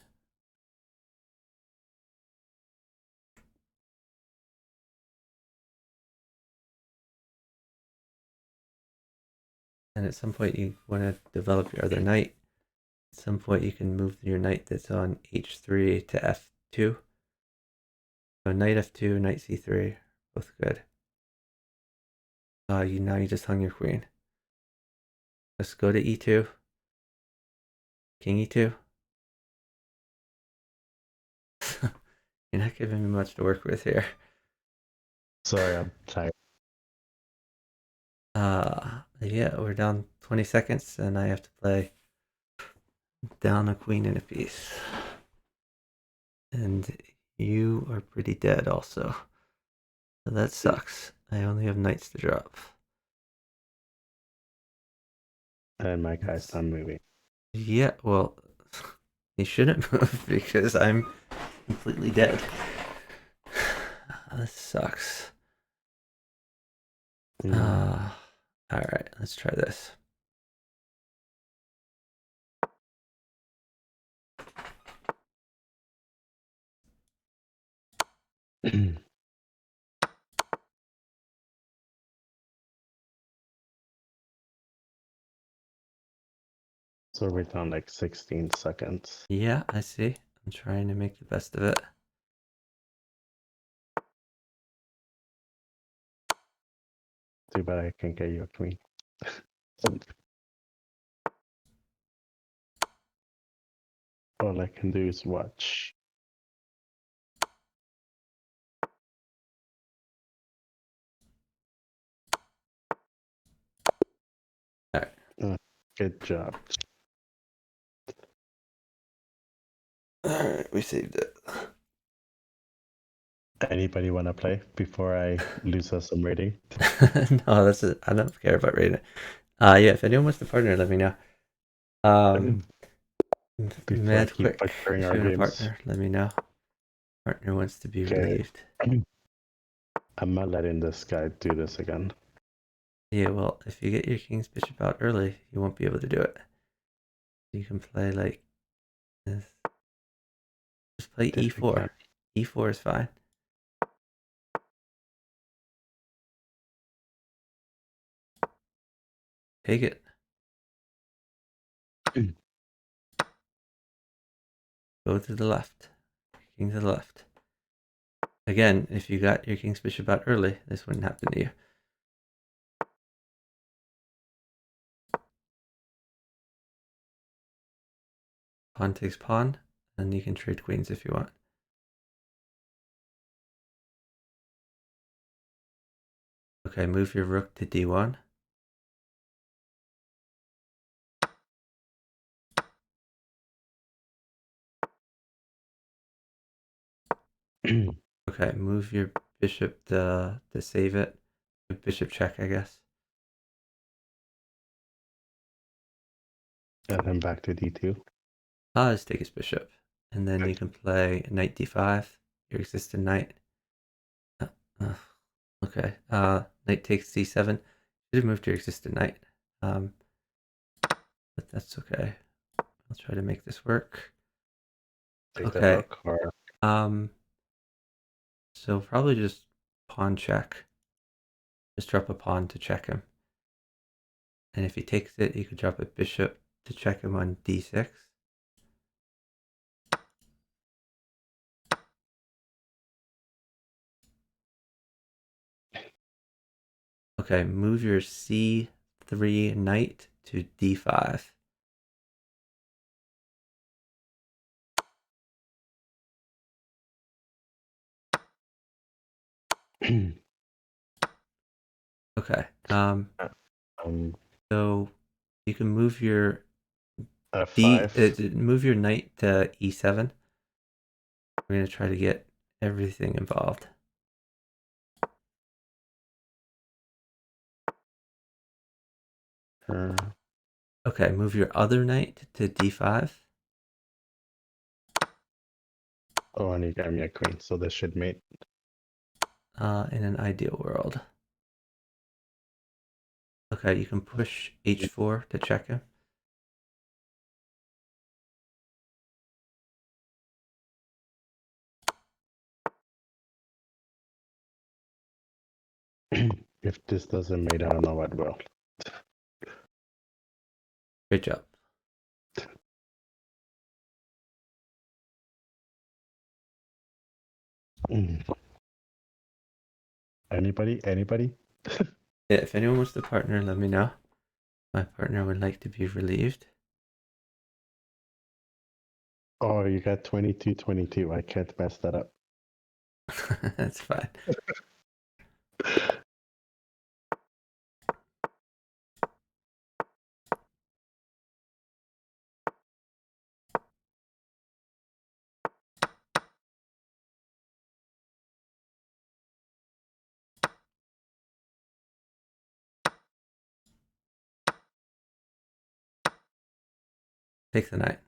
S1: And at some point you want to develop your other knight. At some point you can move your knight that's on h3 to f2. So knight f2, knight c3, both good. Now you just hung your queen. Let's go to e2. King e2. You're not giving me much to work with here.
S2: Sorry, I'm tired.
S1: Yeah, we're down 20 seconds and I have to play down a queen and a piece. And you are pretty dead also. So that sucks. I only have knights to drop.
S2: And my guy's not moving.
S1: Yeah, well, he shouldn't move because I'm completely dead. This sucks. All right, let's try this.
S2: So we're down like 16 seconds.
S1: Yeah, I see. I'm trying to make the best of it.
S2: Too bad I can't get you a queen. All I can do is watch.
S1: All right.
S2: Good job.
S1: All right, we saved it.
S2: Anybody want to play before I lose us some rating?
S1: No, that's it. I don't care about rating. Yeah, if anyone wants to partner, let me know.
S2: Before I
S1: Mad
S2: keep
S1: quick.
S2: butchering
S1: If
S2: our
S1: you want a
S2: games.
S1: partner, let me know. Partner wants to be
S2: Okay.
S1: relieved.
S2: I'm not letting this guy do this again.
S1: Yeah, well, if you get your king's bishop out early, you won't be able to do it. You can play like this. Just play e4. E4 is fine. Take it. Go to the left. King to the left. Again, if you got your king's bishop out early, this wouldn't happen to you. Pawn takes pawn, and you can trade queens if you want. Okay, move your rook to d1. Okay, move your bishop to save it. Bishop check, I guess.
S2: And then back to d2.
S1: Just take his bishop. And then you can play knight d5, your existing knight. Okay, knight takes c7. Should have moved your existing knight. But that's okay. I'll try to make this work.
S2: Take the
S1: Okay.
S2: rook or
S1: So probably just pawn check. Just drop a pawn to check him. And if he takes it, you could drop a bishop to check him on d6. Okay, move your c3 knight to d5. Okay. So you can move your
S2: f5.
S1: move your knight to e7. We're gonna try to get everything involved. Okay, move your other knight to d5.
S2: Oh, and you got me a queen, so this should mate.
S1: In an ideal world. Okay, you can push h4 to check him.
S2: If this doesn't mate, I don't know what will.
S1: Great job.
S2: Mm. Anybody? Anybody?
S1: Yeah, if anyone wants to partner, let me know. My partner would like to be relieved.
S2: Oh, you got 22-22. I can't mess that up.
S1: That's fine. Take the knight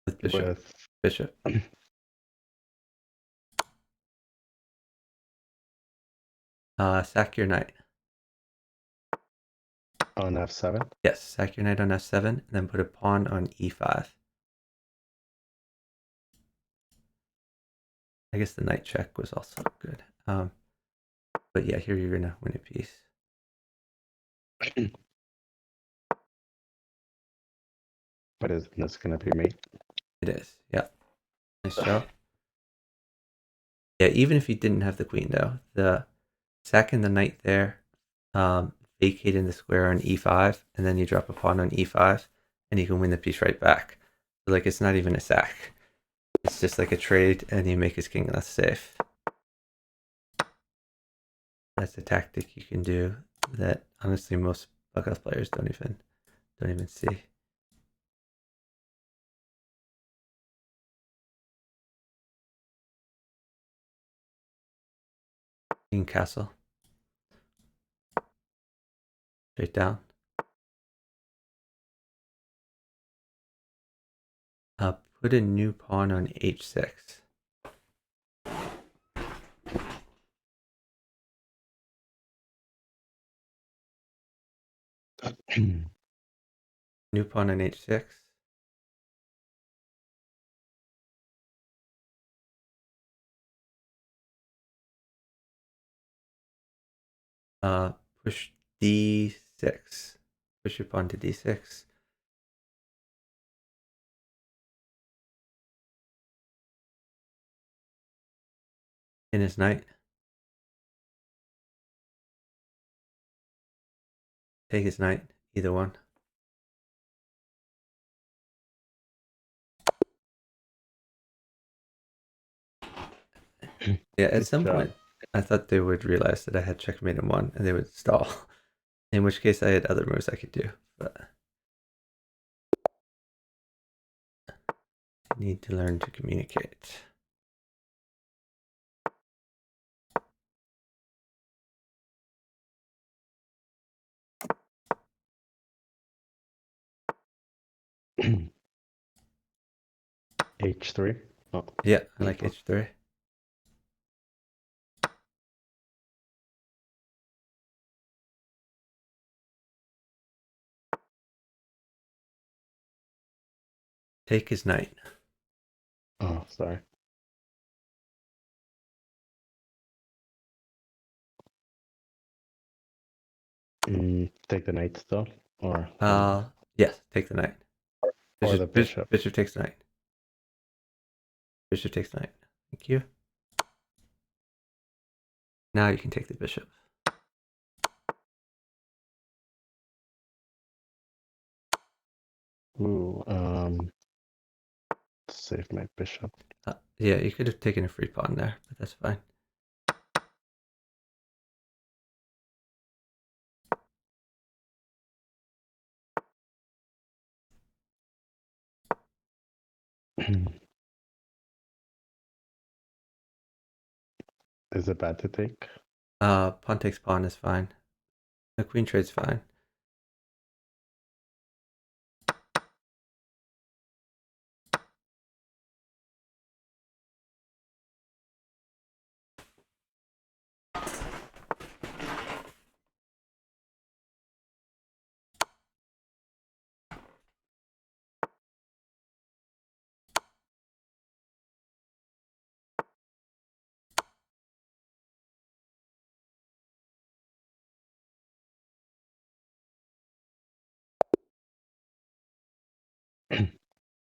S1: with bishop.
S2: With
S1: Bishop. Sack your knight.
S2: on F7.
S1: Yes, sack your knight on f7, and then put a pawn on e5. I guess the knight check was also good. But yeah, here you're gonna win a piece.
S2: But isn't this gonna be mate?
S1: It is. Yeah. Nice job. Yeah, even if you didn't have the queen though, the sacking the knight there, vacating the square on e5, and then you drop a pawn on e5, and you can win the piece right back. So, like, it's not even a sack. It's just like a trade, and you make his king less safe. That's a tactic you can do that honestly most bughouse players don't even see. King castle. Straight down. Put a new pawn on h6. New pawn on h6. Push d6. Push your pawn to d6. In his knight. Take his knight. Either one. Yeah, at
S2: Good
S1: some
S2: job.
S1: point, I thought they would realize that I had checkmate in one, and they would stall. In which case, I had other moves I could do, but I need to learn to communicate.
S2: H3. Oh.
S1: Yeah, I like h3. Take his knight.
S2: Oh, sorry. Take the knight still, or
S1: Yes, take the knight.
S2: or the bishop.
S1: Bishop takes knight. Bishop takes knight. Thank you. Now you can take the bishop.
S2: Ooh, save my bishop.
S1: Yeah, you could have taken a free pawn there, but that's fine.
S2: Is it bad to take?
S1: Pawn takes pawn is fine. The queen trade's fine.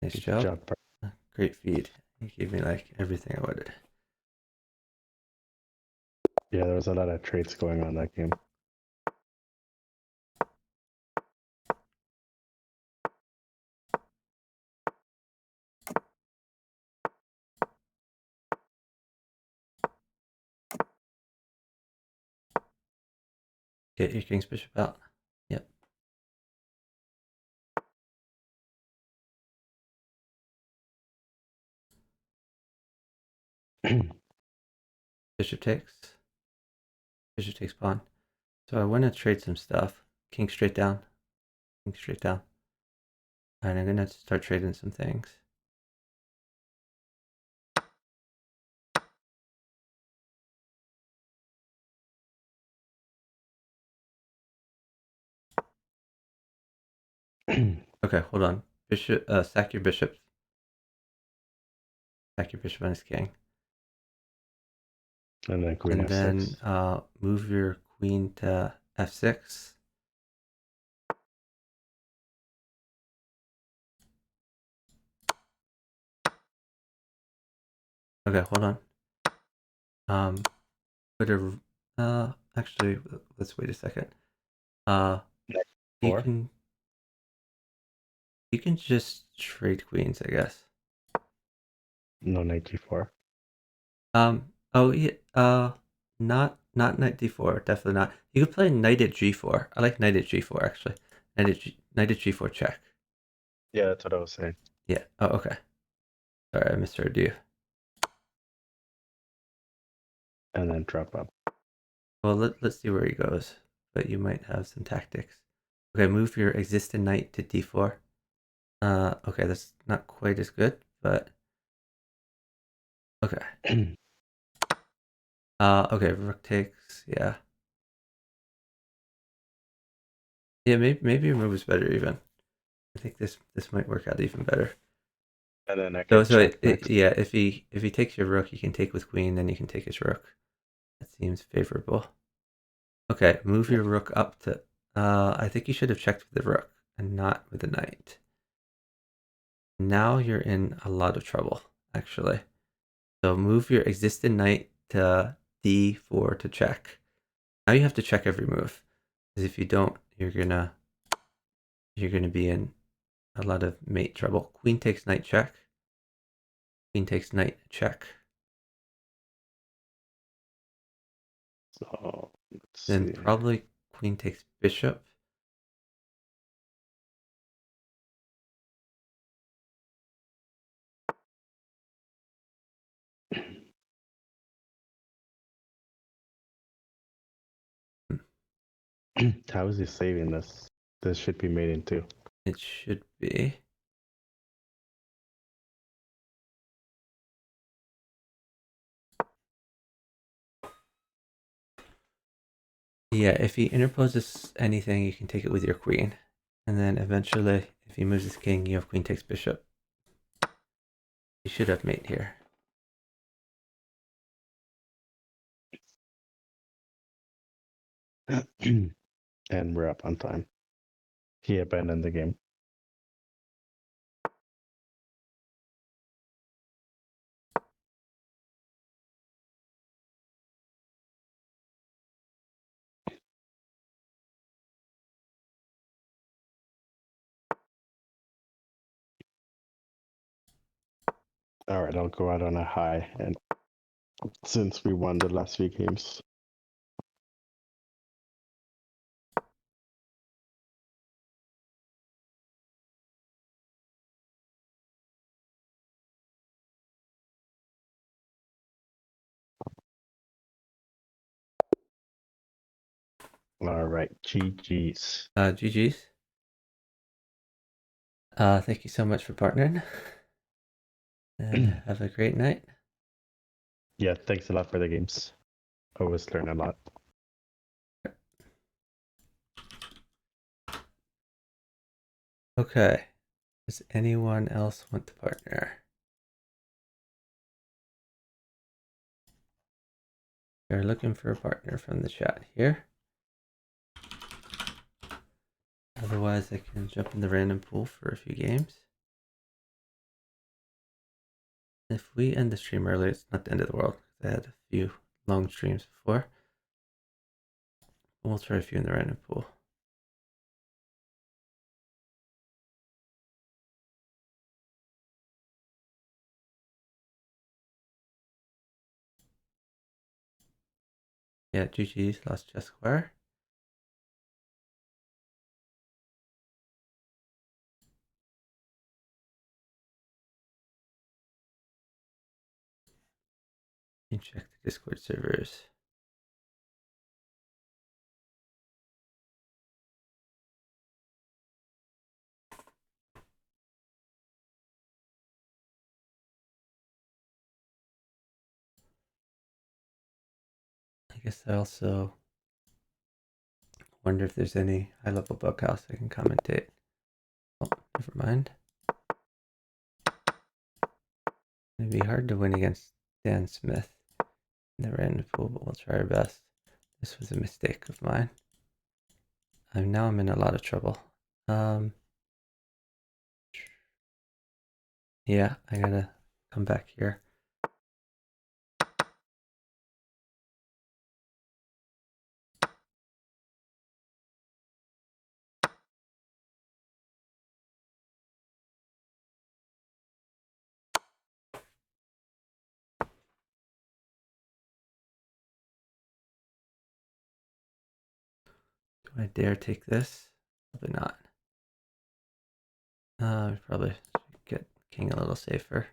S1: Nice
S2: Good
S1: job.
S2: job.
S1: Great feed. You gave me like everything I wanted.
S2: Yeah, there was a lot of traits going on that game.
S1: Get your king's bishop out. Yep. Bishop takes. Bishop takes pawn. So I want to trade some stuff. King straight down. King straight down. Alright, I'm gonna start trading some things. Okay, hold on. Bishop, sack your bishop. Sack your bishop on his king.
S2: And then queen
S1: And
S2: f6.
S1: then move your queen to f6. Okay, hold on. Put a actually let's wait a second. You
S2: Four.
S1: can just trade queens, I guess.
S2: No, knight g4.
S1: Oh yeah, not knight d4, definitely not. You could play knight at g4. I like knight at g4 actually. Knight at g4 check.
S2: Yeah, that's what I was saying.
S1: Yeah. Oh, okay. Sorry, I misheard you.
S2: And then drop up.
S1: Well, let's see where he goes. But you might have some tactics. Okay, move your existing knight to d4. Okay, that's not quite as good, but okay. Okay, rook takes. Yeah. Yeah, maybe your move is better even. I think this might work out even better.
S2: And then I
S1: So
S2: can check next.
S1: yeah, if he takes your rook, he can take with queen, then you can take his rook. That seems favorable. Okay, move your rook up to. I think you should have checked with the rook and not with the knight. Now you're in a lot of trouble, actually. So move your existing knight to d4 to check. Now you have to check every move, because if you don't, you're gonna be in a lot of mate trouble. Queen takes knight check. Queen takes knight check.
S2: So let's
S1: Then
S2: see.
S1: probably queen takes bishop.
S2: How is he saving this? This should be made into.
S1: It should be. Yeah, if he interposes anything, you can take it with your queen. And then eventually, if he moves his king, you have queen takes bishop. You should have mate here.
S2: And we're up on time. He abandoned the game. All right, I'll go out on a high. And since we won the last few games, all right, GG's.
S1: GG's. Thank you so much for partnering. And have a great night.
S2: Yeah, thanks a lot for the games. Always learn a lot.
S1: Okay. Does anyone else want to partner? We're looking for a partner from the chat here. Otherwise, I can jump in the random pool for a few games. If we end the stream early, it's not the end of the world. I had a few long streams before. We'll try a few in the random pool. Yeah, GG's, LosChessquire. And check the Discord servers. I guess I also wonder if there's any high-level bughouse I can commentate. Oh, never mind. It'd be hard to win against Dan Smith in the random pool, but we'll try our best. This was a mistake of mine. Now I'm in a lot of trouble. Yeah, I gotta come back here. Do I dare take this? Probably not. I probably should get king a little safer.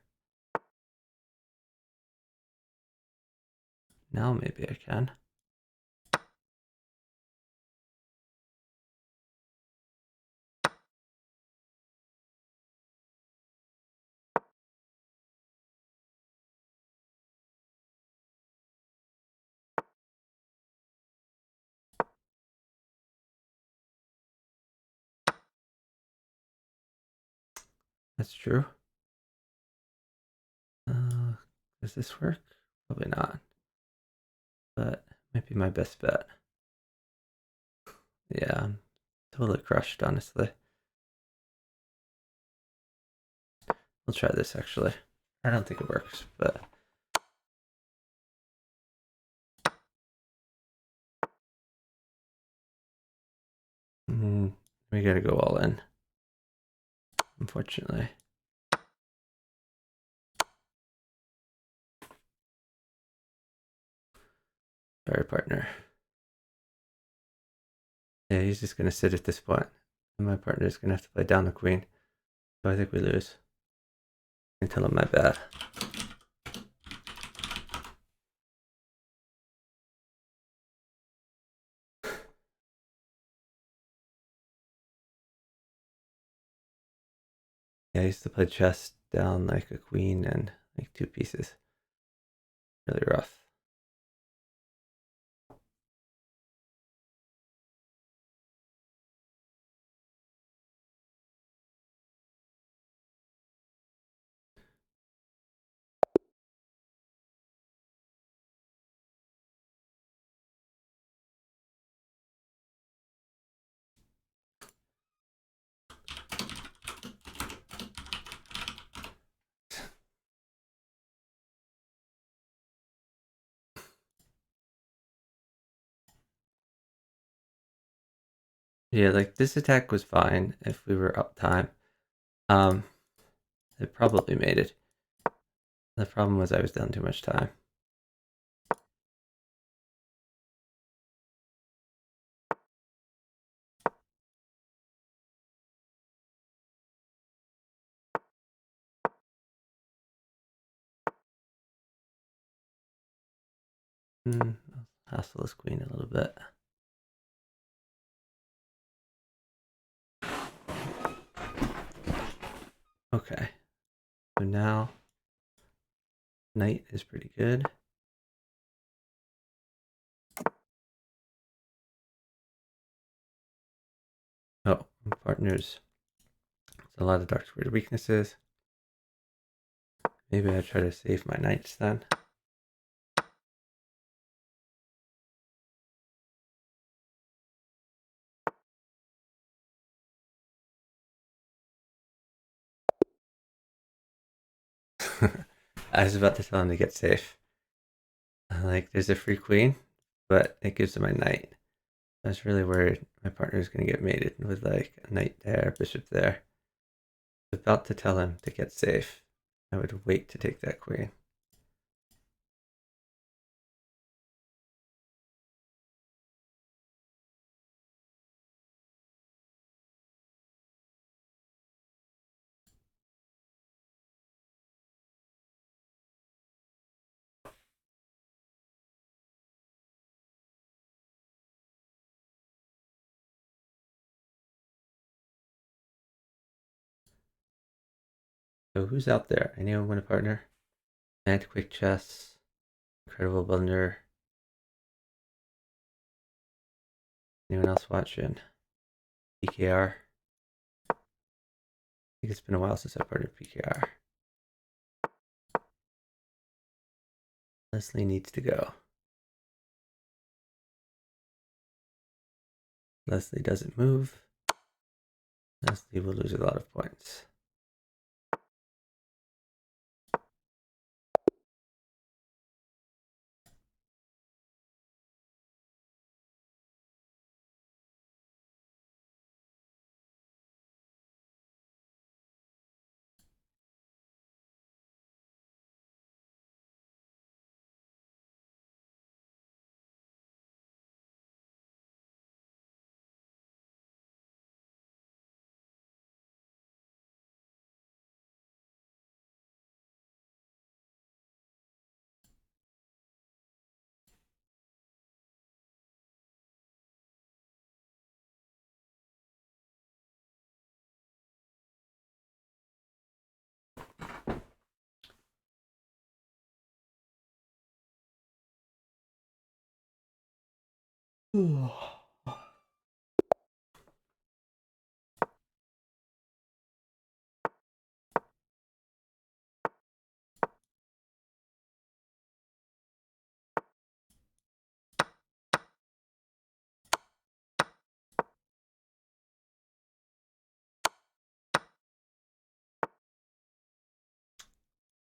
S1: Now maybe I can. That's true. Does this work? Probably not. But might be my best bet. Yeah, I'm totally crushed, honestly. We'll try this actually. I don't think it works, but we gotta go all in. Unfortunately. Sorry, partner. Yeah, he's just gonna sit at this point. And my partner's gonna have to play down the queen. So I think we lose. I can tell him my bad. Yeah, I used to play chess down like a queen and like 2 pieces. Really rough. Yeah, like this attack was fine if we were up time. Um, it probably made it. The problem was I was down too much time. I'll hassle this queen a little bit. Okay, so now knight is pretty good. Oh, partners. There's a lot of dark squared weaknesses. Maybe I try to save my knights then. I was about to tell him to get safe. Like, there's a free queen, but it gives him my knight. I was really worried my partner was going to get mated with like a knight there, bishop there. I was about to tell him to get safe. I would wait to take that queen. So who's out there? Anyone want a partner? And quick chess, incredible blunder. Anyone else watching? PKR. I think it's been a while since I partnered PKR. Leslie needs to go. Leslie doesn't move. Leslie will lose a lot of points.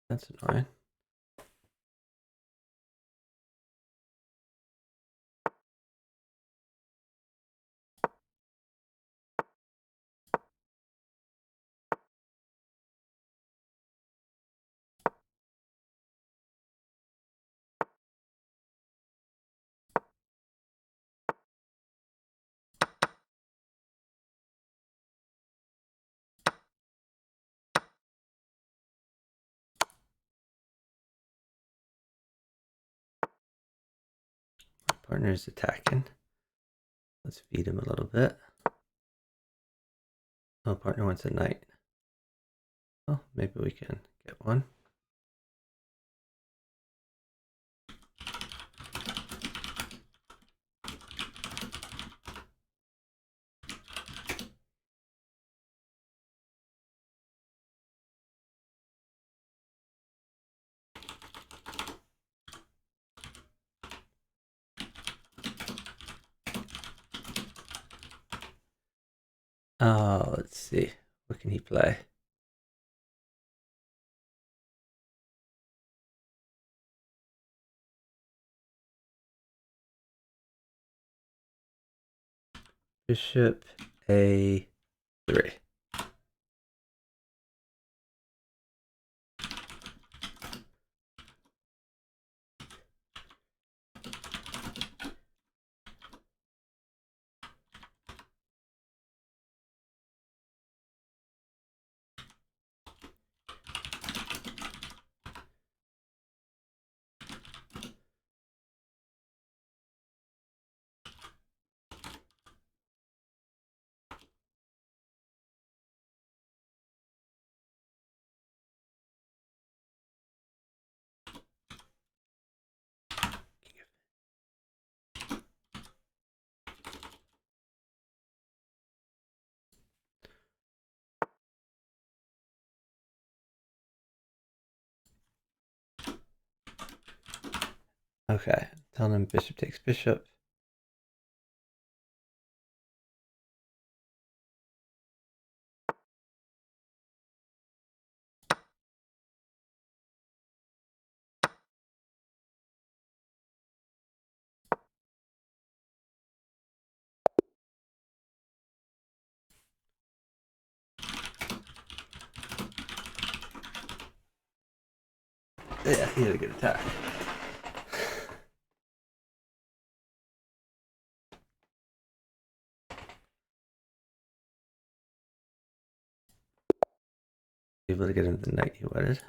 S1: That's annoying. My partner is attacking. Let's feed him a little bit. Oh, partner wants a knight. Oh, maybe we can get one. Oh, let's see. What can he play? Bishop A3. Okay, telling him bishop takes bishop. Yeah, he had a good attack. Able to get into the knight he wanted.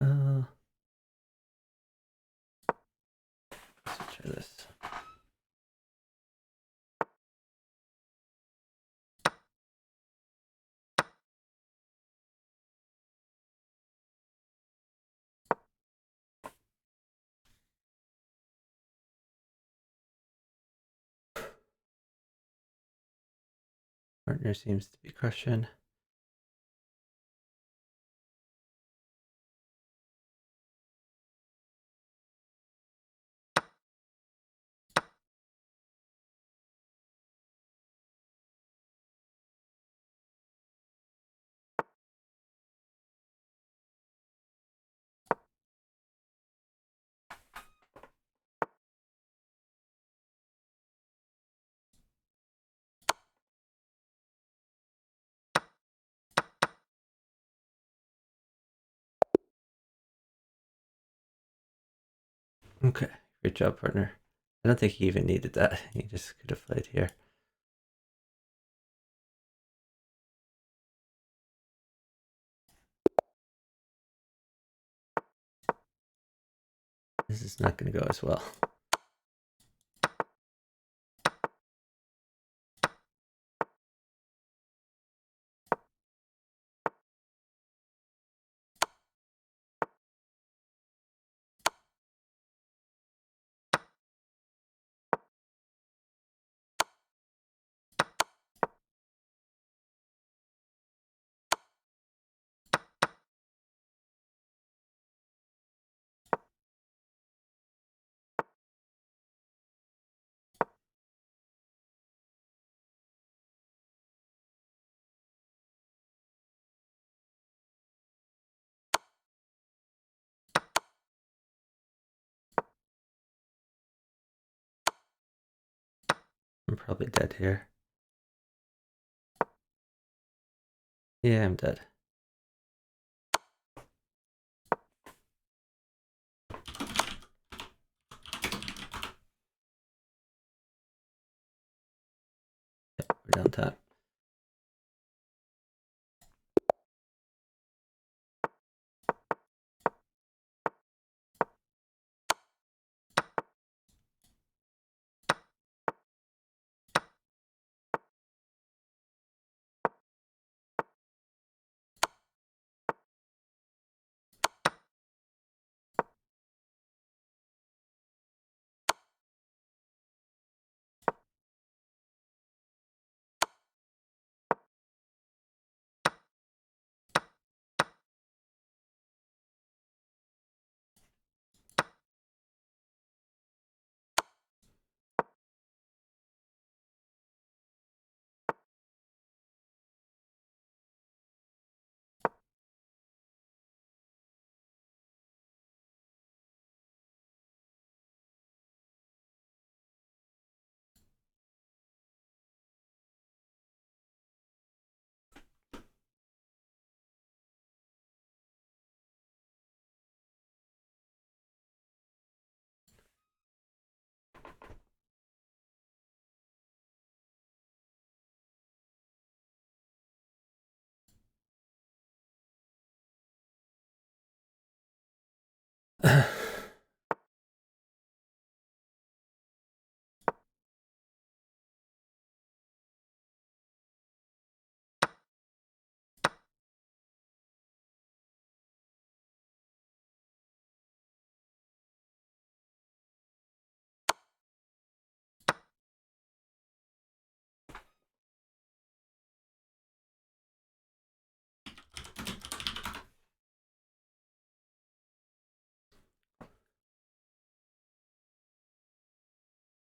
S1: Uh, let's try this. Partner seems to be crushing. Okay, great job, partner. I don't think he even needed that. He just could have played here. This is not going to go as well. I'm probably dead here. Yeah, I'm dead. Yep, we're down top.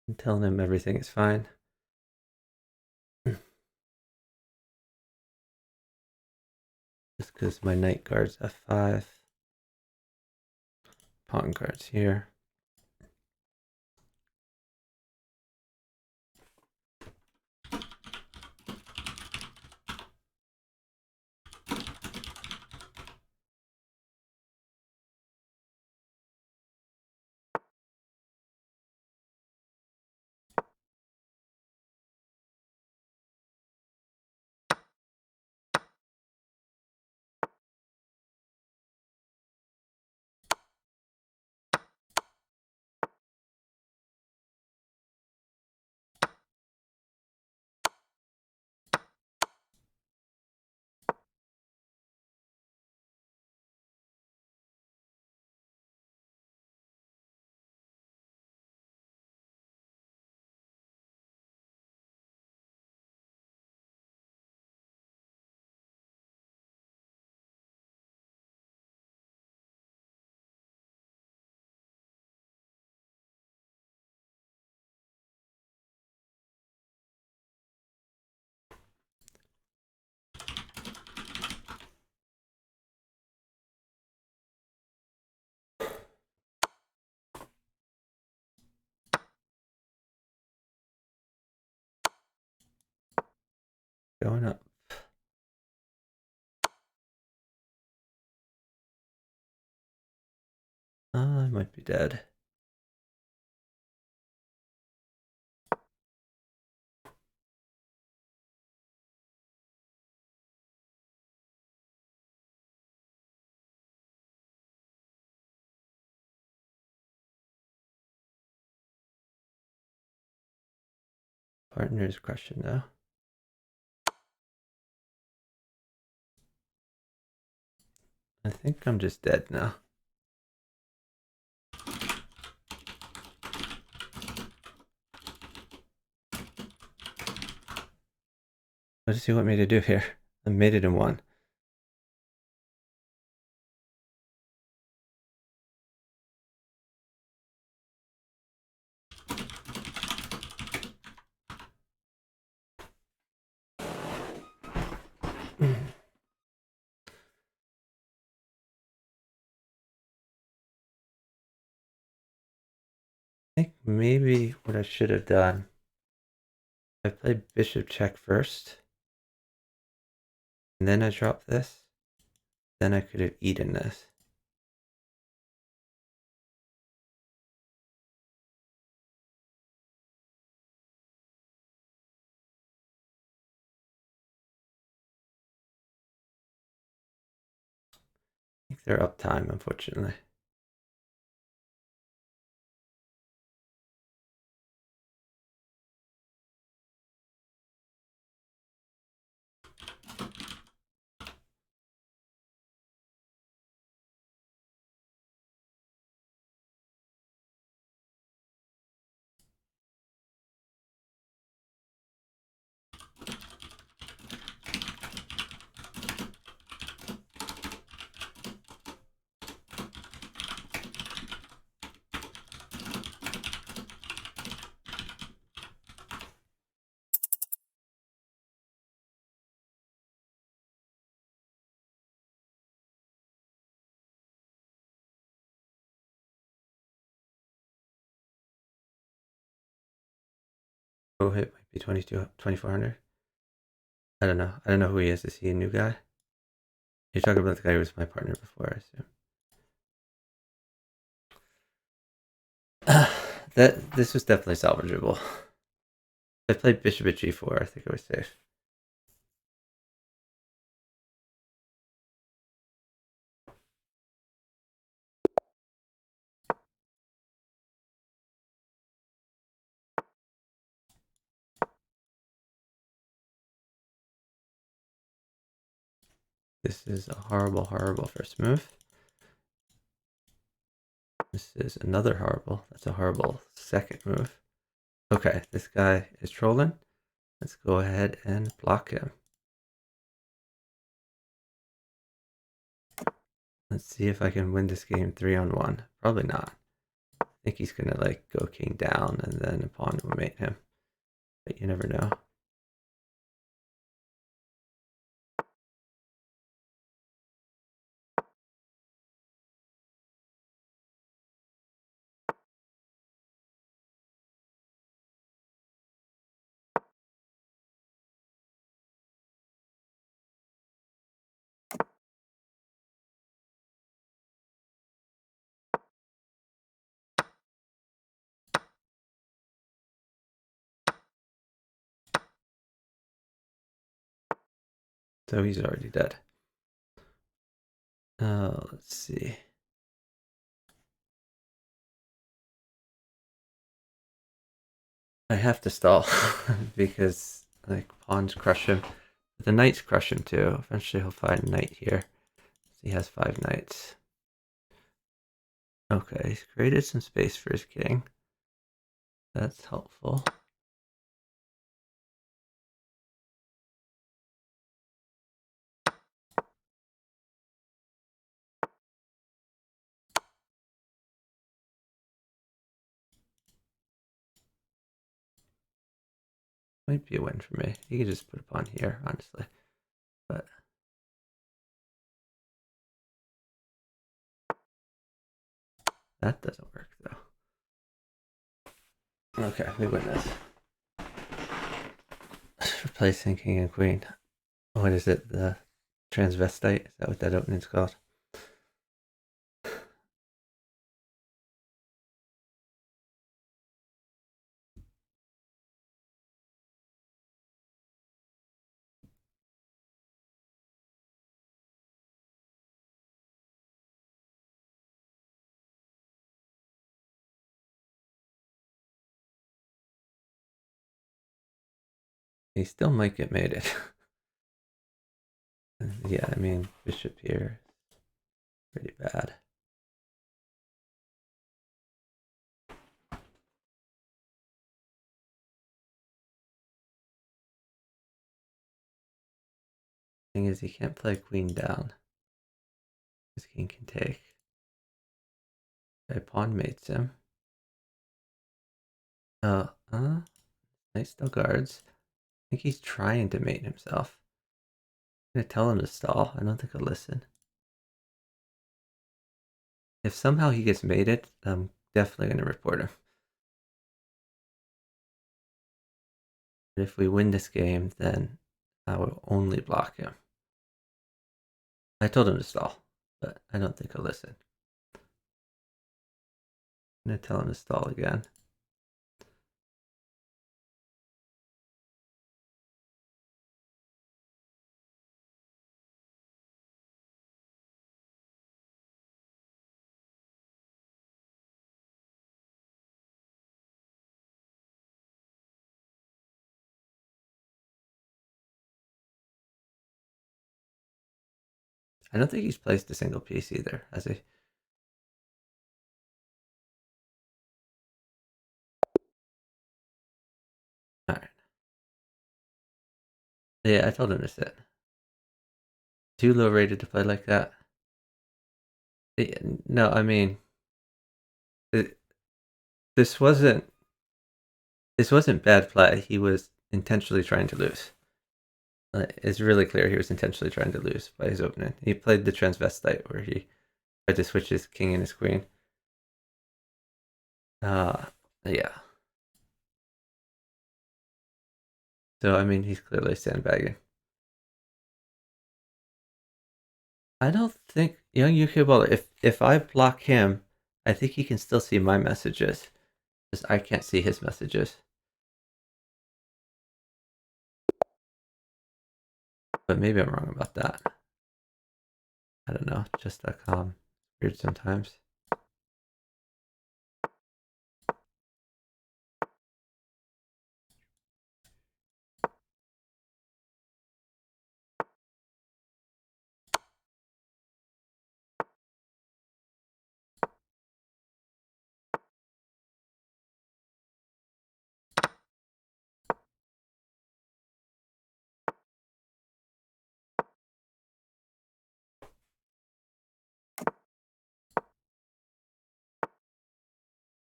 S1: I'm telling him everything is fine. Just because my knight guards f5. Pawn guards here. Going up. I might be dead. Partner's crushing now. I think I'm just dead now. What does he want me to do here? I made it in one. I think maybe what I should have done, I played bishop check first, and then I dropped this, then I could have eaten this. I think they're up time, unfortunately. Oh, hit might be 2400. I don't know. I don't know who he is. Is he a new guy? You're talking about the guy who was my partner before, I assume. This was definitely salvageable. I played bishop at g4. I think I was safe. This is a horrible, horrible first move. This is another horrible. That's a horrible second move. Okay, this guy is trolling. Let's go ahead and block him. Let's see if I can win this game 3-on-1. Probably not. I think he's gonna like go king down and then a pawn will mate him. But you never know. So he's already dead. Let's see. I have to stall because like pawns crush him. The knights crush him too. Eventually he'll find a knight here. He has 5 knights. Okay, he's created some space for his king. That's helpful. Might be a win for me. He could just put a pawn here, honestly. But that doesn't work though. Okay, we win this. Replacing king and queen. What is it? The transvestite? Is that what that opening's called? He still might get mated. Yeah, I mean, bishop here, pretty bad. Thing is, he can't play queen down. His king can take. Okay, pawn mates him. Knight still guards. I think he's trying to mate himself. I'm gonna tell him to stall. I don't think he'll listen. If somehow he gets mated, I'm definitely gonna report him. But if we win this game, then I will only block him. I told him to stall, but I don't think he'll listen. I'm gonna tell him to stall again. I don't think he's placed a single piece either, has he? Alright. Yeah, I told him to sit. Too low rated to play like that. No, I mean, it, this wasn't bad play. He was intentionally trying to lose. It's really clear he was intentionally trying to lose by his opening. He played the transvestite where he tried to switch his king and his queen. Yeah. So I mean, he's clearly sandbagging. I don't think young UK Bowler. If I block him, I think he can still see my messages, because I can't see his messages. But maybe I'm wrong about that. I don't know. Just.com. Weird sometimes.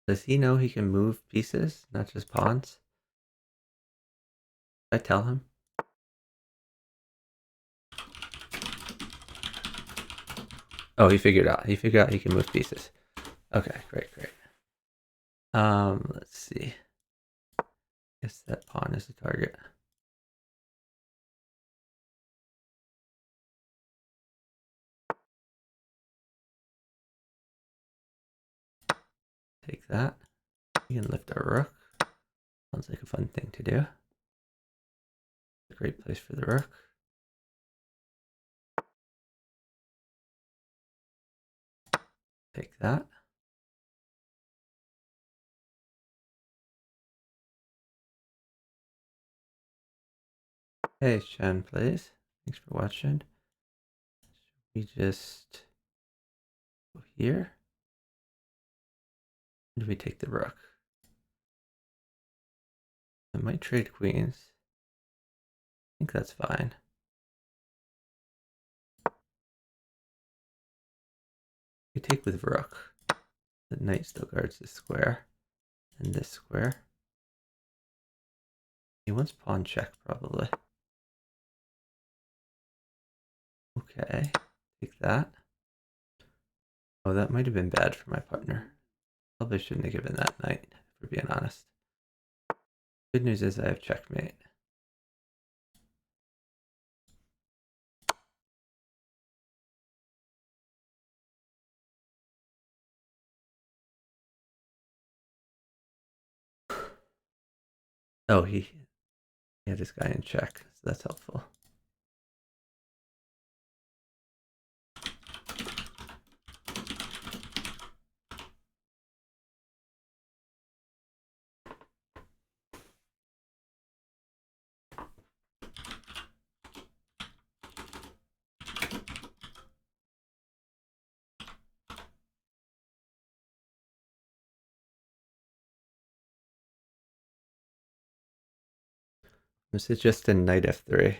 S1: Does he know he can move pieces, not just pawns? Should I tell him? Oh, he figured out. He figured out he can move pieces. Okay, great. Let's see. Guess that pawn is the target. Take that. We can lift our rook. Sounds like a fun thing to do. A great place for the rook. Take that. Hey, Shen plays. Thanks for watching. We just go here. And we take the rook. I might trade queens. I think that's fine. We take with rook. The knight still guards this square and this square. He wants pawn check probably. Okay, take that. Oh, that might have been bad for my partner. Probably shouldn't have given that knight, if we're being honest. Good news is I have checkmate. Oh, he had this guy in check, so that's helpful. This is just a knight f3,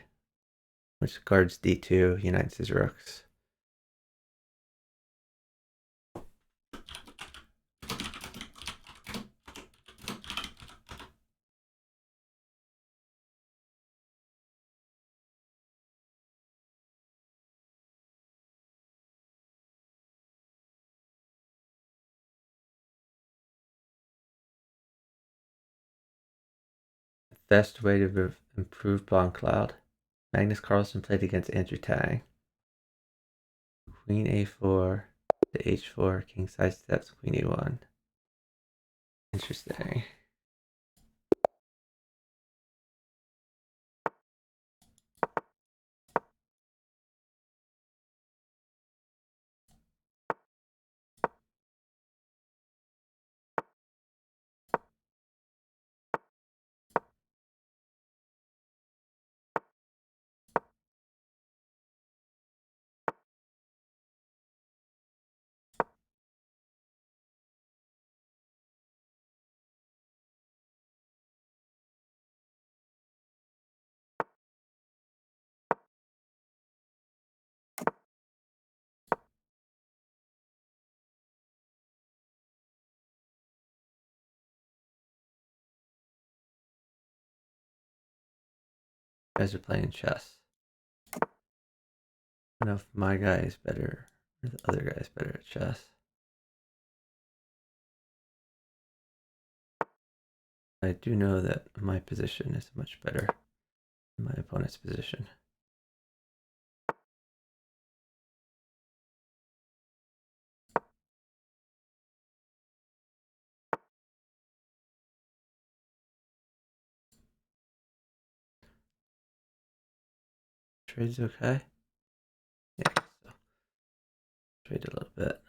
S1: which guards d2, unites his rooks. Best way to improve pawn cloud. Magnus Carlsen played against Andrew Tang. Queen a4 to h4, king side steps, queen e1. Interesting. You guys are playing chess. I don't know if my guy is better or the other guy is better at chess. I do know that my position is much better than my opponent's position. Trade's okay? Yeah, so trade a little bit.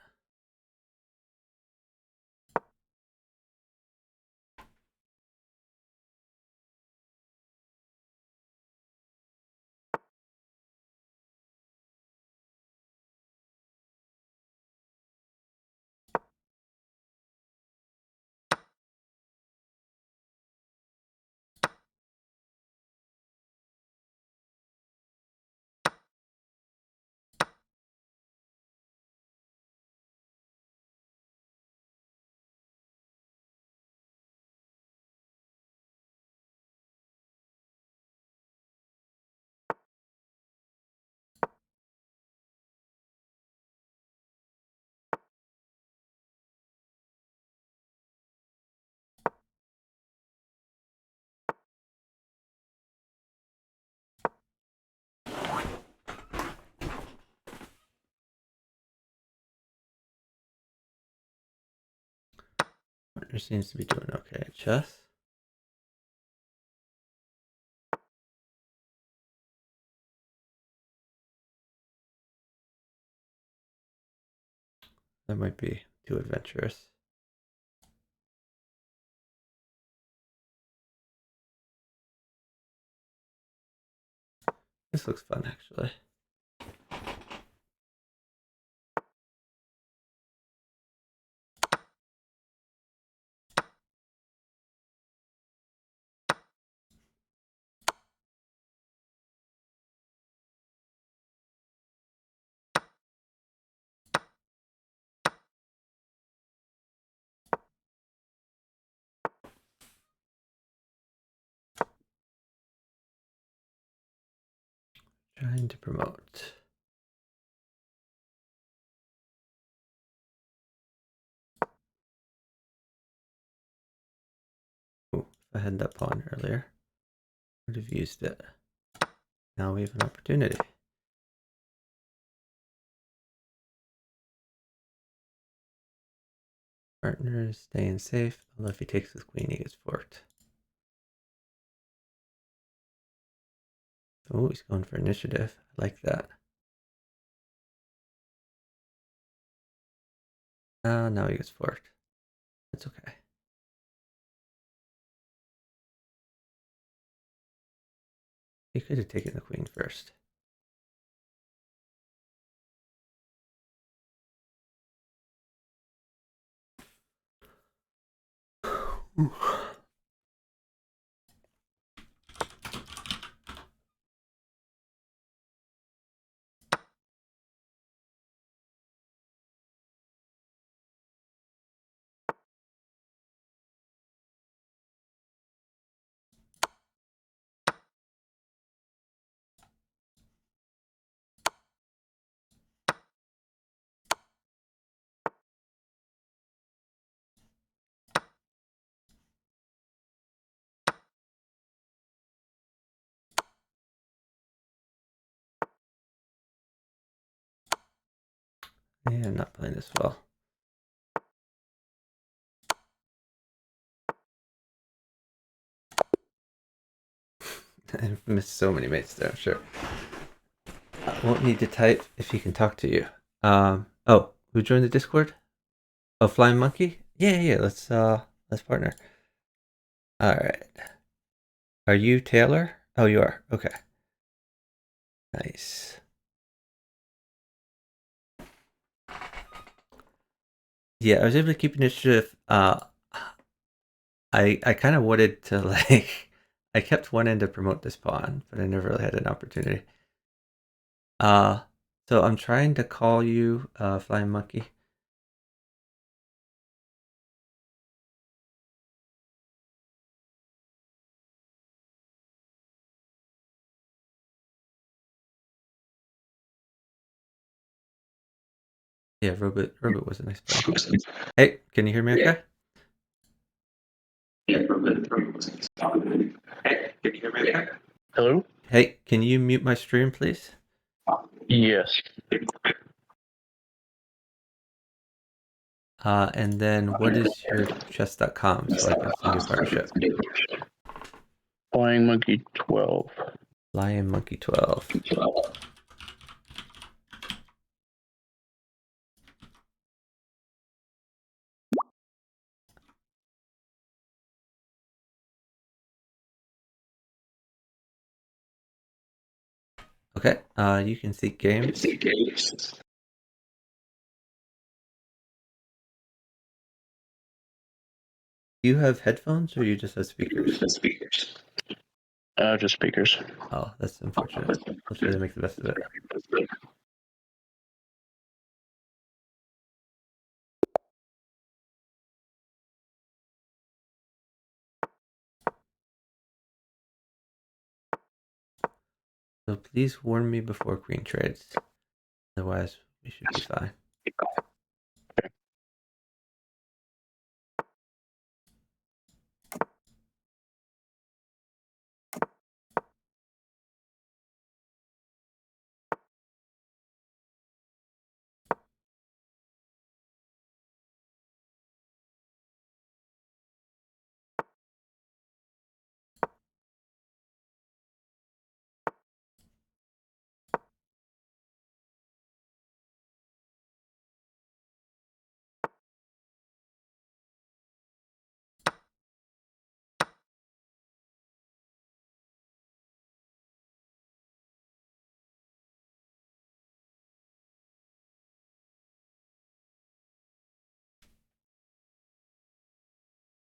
S1: Partner seems to be doing okay at chess. That might be too adventurous. This looks fun, actually. Trying to promote. Ooh, if I had that pawn earlier, I would have used it. Now we have an opportunity. Partner is staying safe, although if he takes his queen, he gets forked. Oh, he's going for initiative. I like that. Now he gets forked. That's okay. He could have taken the queen first. Yeah, I'm not playing this well. I've missed so many mates there, I'm sure. I won't need to type if he can talk to you. Oh, who joined the Discord? Oh, Flying Monkey? Yeah, let's partner. Alright. Are you Taylor? Oh, you are. Okay. Nice. Yeah, I was able to keep initiative. I kind of wanted to like I kept wanting to promote this pawn, but I never really had an opportunity. So I'm trying to call you, Flying Monkey. Yeah, Robot was a nice plan. Hey, can you hear me okay?
S2: Hello?
S1: Hey, can you mute my stream, please?
S2: Yes.
S1: And then what is your chess.com so I can send you a partnership?
S2: flyingmonkey12.
S1: Lionmonkey12. Okay, you can see games. Do you have headphones or you just have speakers?
S2: Just speakers.
S1: Oh, that's unfortunate. I'll try to make the best of it. So please warn me before queen trades. Otherwise, we should be fine.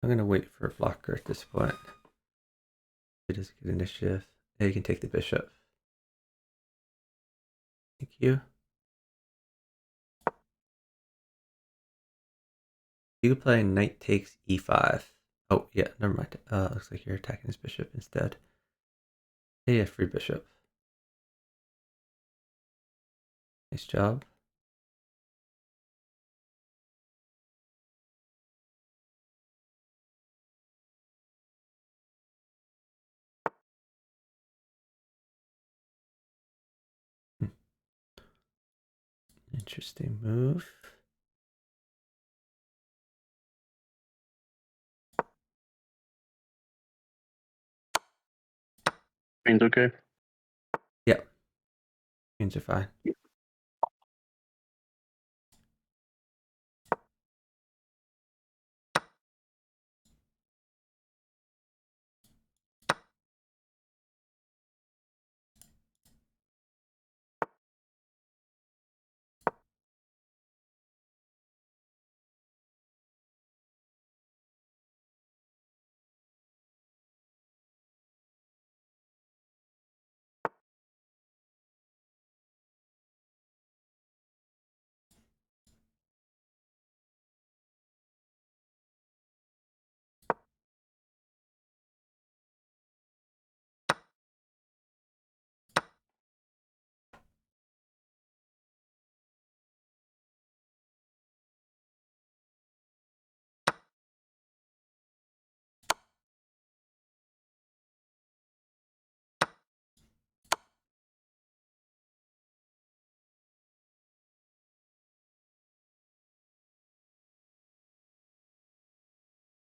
S1: I'm gonna wait for a blocker at this point. It is good initiative. Yeah, you can take the bishop. Thank you. You could play knight takes e5. Oh, yeah, never mind. Looks like you're attacking his bishop instead. Yeah, free bishop. Nice job. Interesting move.
S2: Queen's okay.
S1: Yeah, queens are fine.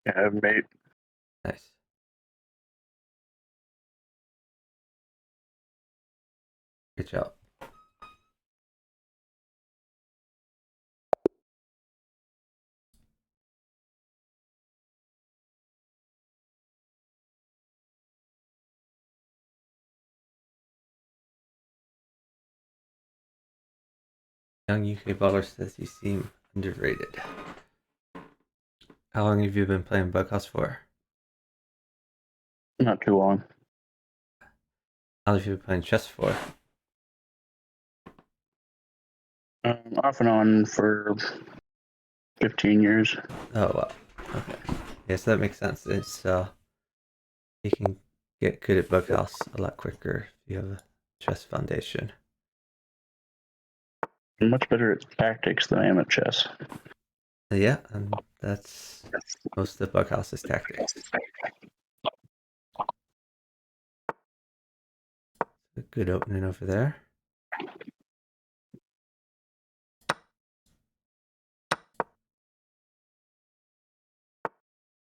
S2: Yeah, mate.
S1: Nice. Good job. Young UK baller says you seem underrated. How long have you been playing Bughouse for?
S2: Not too long.
S1: How long have you been playing chess for?
S2: Off and on for 15 years.
S1: Oh, wow. Okay. Yeah, so that makes sense. It's you can get good at Bughouse a lot quicker if you have a chess foundation.
S2: I'm much better at tactics than I am at chess.
S1: Yeah, and that's most of Bughouse's tactics. A good opening over there.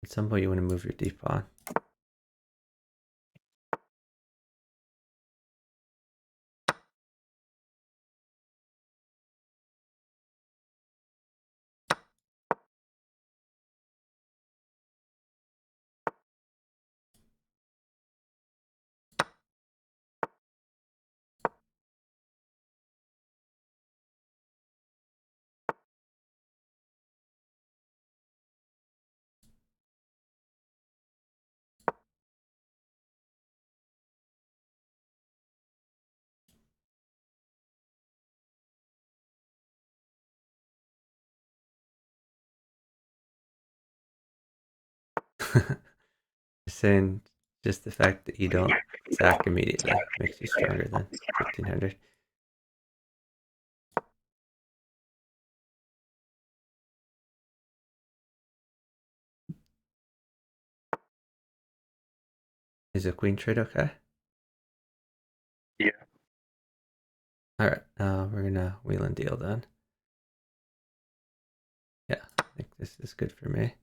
S1: At some point, you want to move your d pawn. Saying just the fact that you don't sack immediately makes you stronger than 1500. Is a queen trade okay?
S2: Yeah.
S1: All right, we're gonna wheel and deal then. Yeah, I think this is good for me.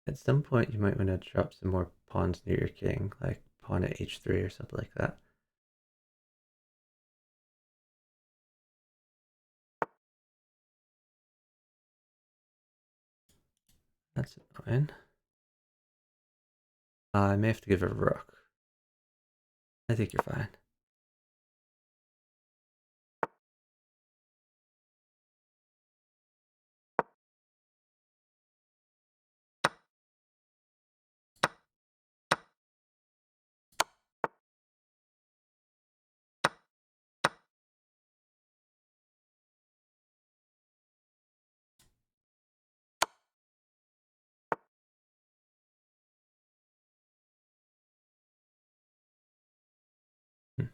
S1: At some point, you might want to drop some more pawns near your king, like pawn at h3 or something like that. That's annoying. I may have to give a rook. I think you're fine. Hmm.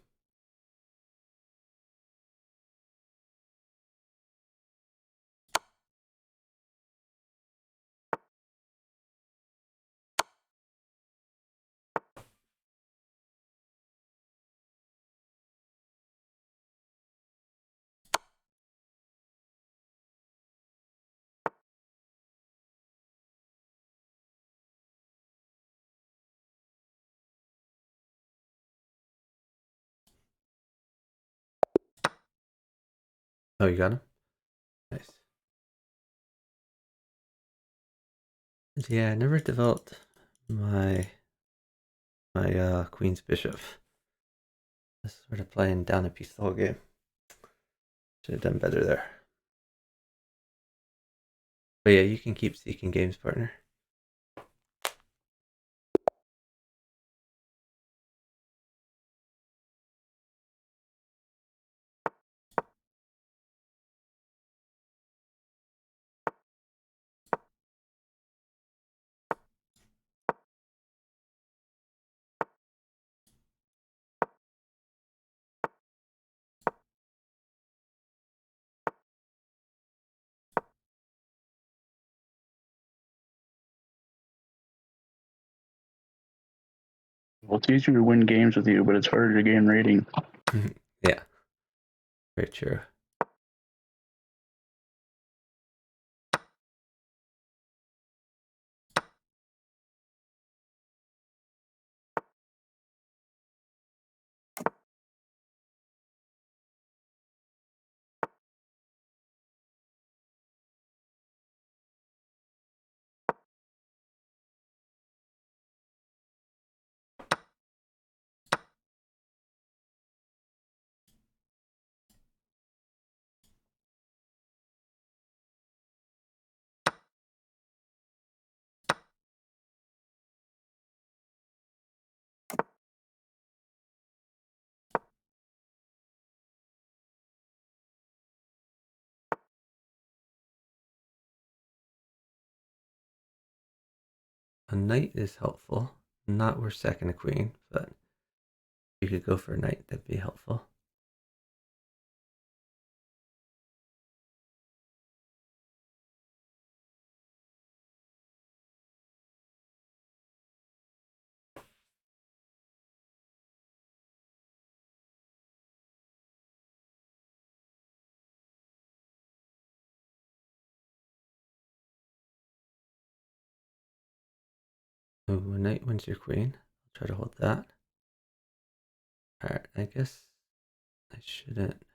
S1: Oh, you got him? Nice. Yeah, I never developed my queen's bishop. Just sort of playing down a piece the whole game. Should have done better there. But yeah, you can keep seeking games, partner.
S3: Well, it's easier to win games with you, but it's harder to gain rating.
S1: Yeah, very true. A knight is helpful. Not worth sacking a queen, but you could go for a knight, that'd be helpful. Ooh, a knight wins your queen. I'll try to hold that. Alright, I guess I shouldn't.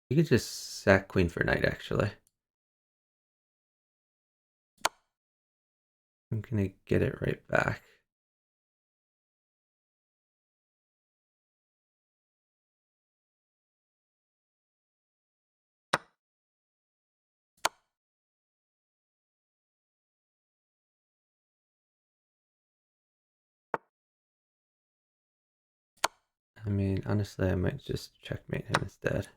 S1: You could just sack queen for knight, actually. I'm gonna get it right back. I mean, honestly, I might just checkmate him instead.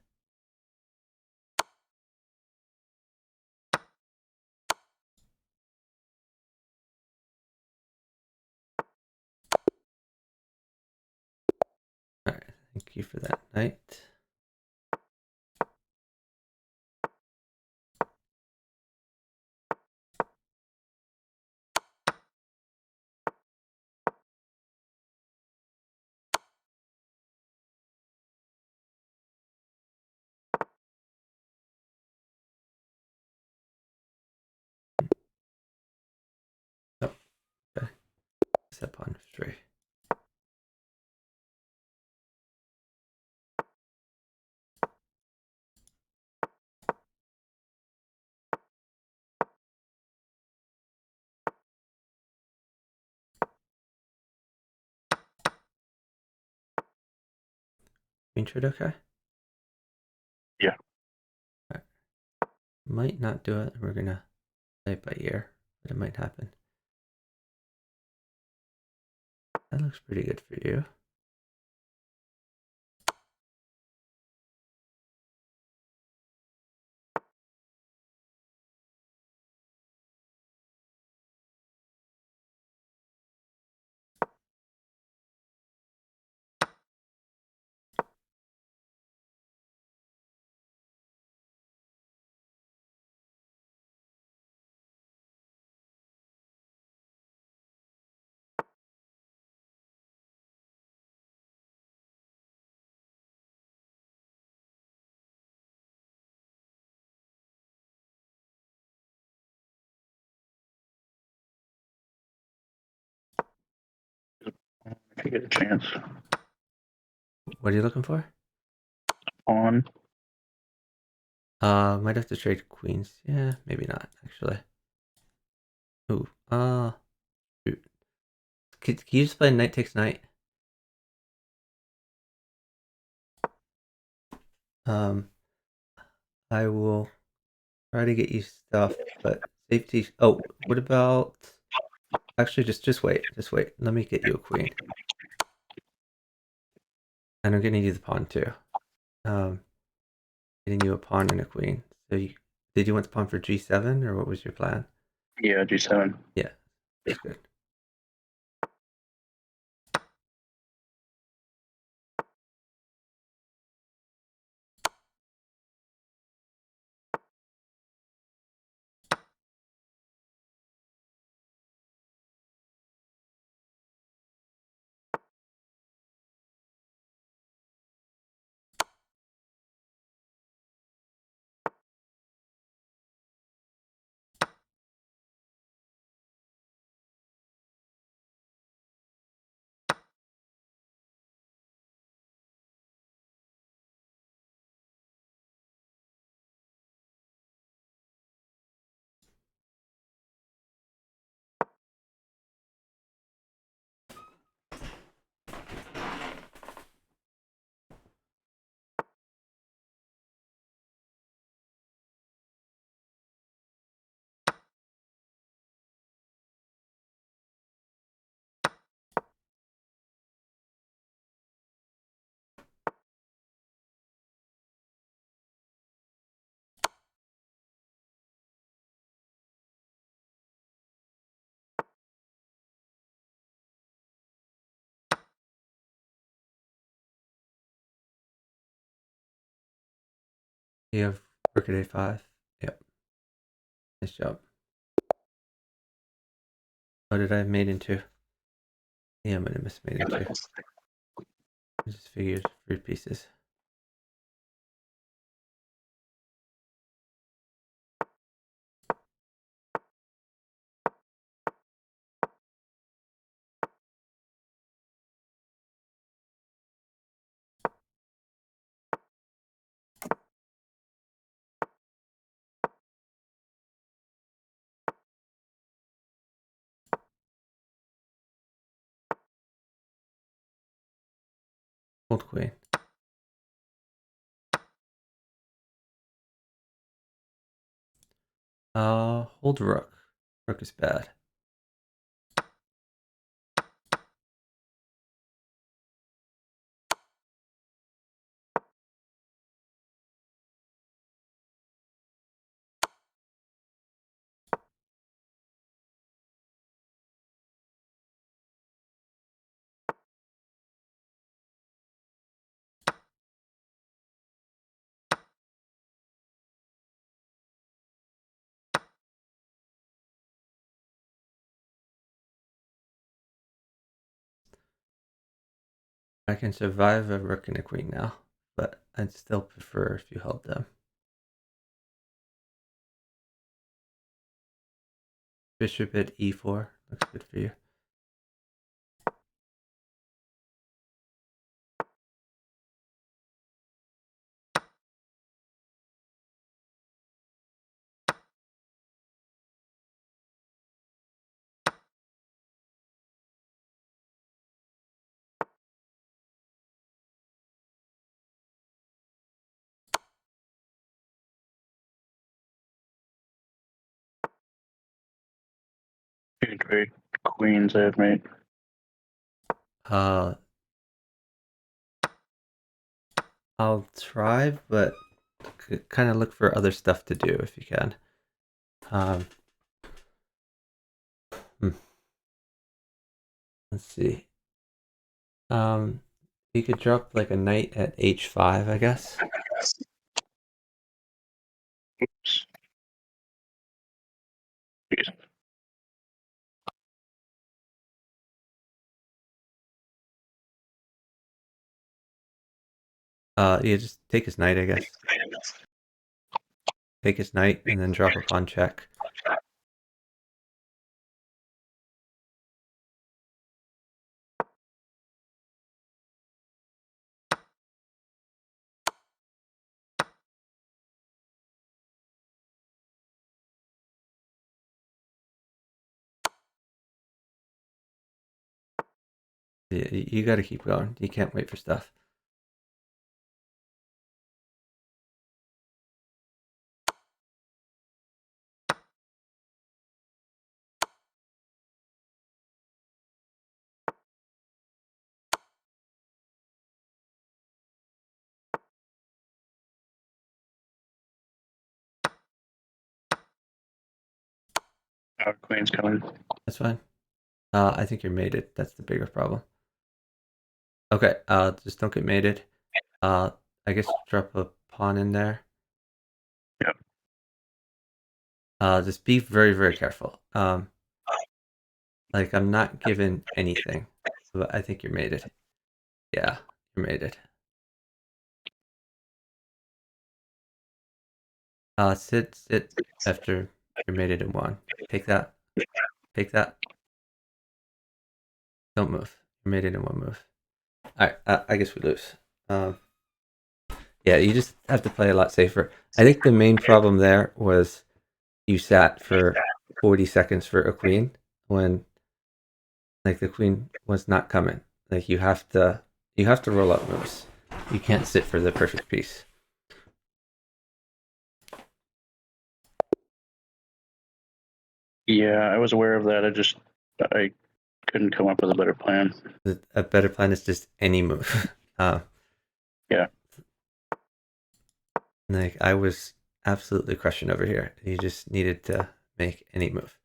S1: Alright, thank you for that knight. Oh, okay. Set pawn f3. queen trade okay?
S3: Yeah.
S1: Right. Might not do it. We're gonna play it by ear, but it might happen. That looks pretty good for you.
S3: If you get a chance.
S1: What are you looking for?
S3: On.
S1: Might have to trade queens. Yeah, maybe not actually. Ooh, shoot. Can you just play knight takes knight? I will try to get you stuff, but safety. Oh, what about? Actually, just wait. Just wait. Let me get you a queen. And I'm getting you the pawn too. Getting you a pawn and a queen. So did you want the pawn for g7 or what was your plan?
S3: Yeah, G7.
S1: Yeah, that's good. You have rook at a5. Yep. Nice job. Oh, did I have mate into? Yeah, I'm gonna miss mate into. I just figured 3 pieces. Hold queen. Hold rook. Rook is bad. I can survive a rook and a queen now, but I'd still prefer if you held them. Bishop at e4 looks good for you.
S3: You can trade queens, I have mate.
S1: I'll try, but kind of look for other stuff to do if you can. Let's see. You could drop like a knight at h5, I guess.
S3: Oops. Jeez.
S1: Yeah, just take his knight, I guess. Take his knight and then drop a pawn check. You got to keep going. You can't wait for stuff.
S3: Our queen's coming.
S1: That's fine. I think you're mated. That's the bigger problem. Okay, just don't get mated. I guess drop a pawn in there.
S3: Yep.
S1: Just be very, very careful. Like I'm not given anything, but I think you're mated. Yeah, you're mated. Sit after you're mated in one. Take that. Take that. Don't move. You're mated in one move. All right, I guess we lose. Yeah, you just have to play a lot safer. I think the main problem there was you sat for 40 seconds for a queen when like the queen was not coming. Like you have to roll up moves. You can't sit for the perfect piece.
S3: Yeah, I was aware of that. I couldn't come up with a better plan.
S1: A better plan is just any move.
S3: Yeah.
S1: Like I was absolutely crushing over here. You just needed to make any move.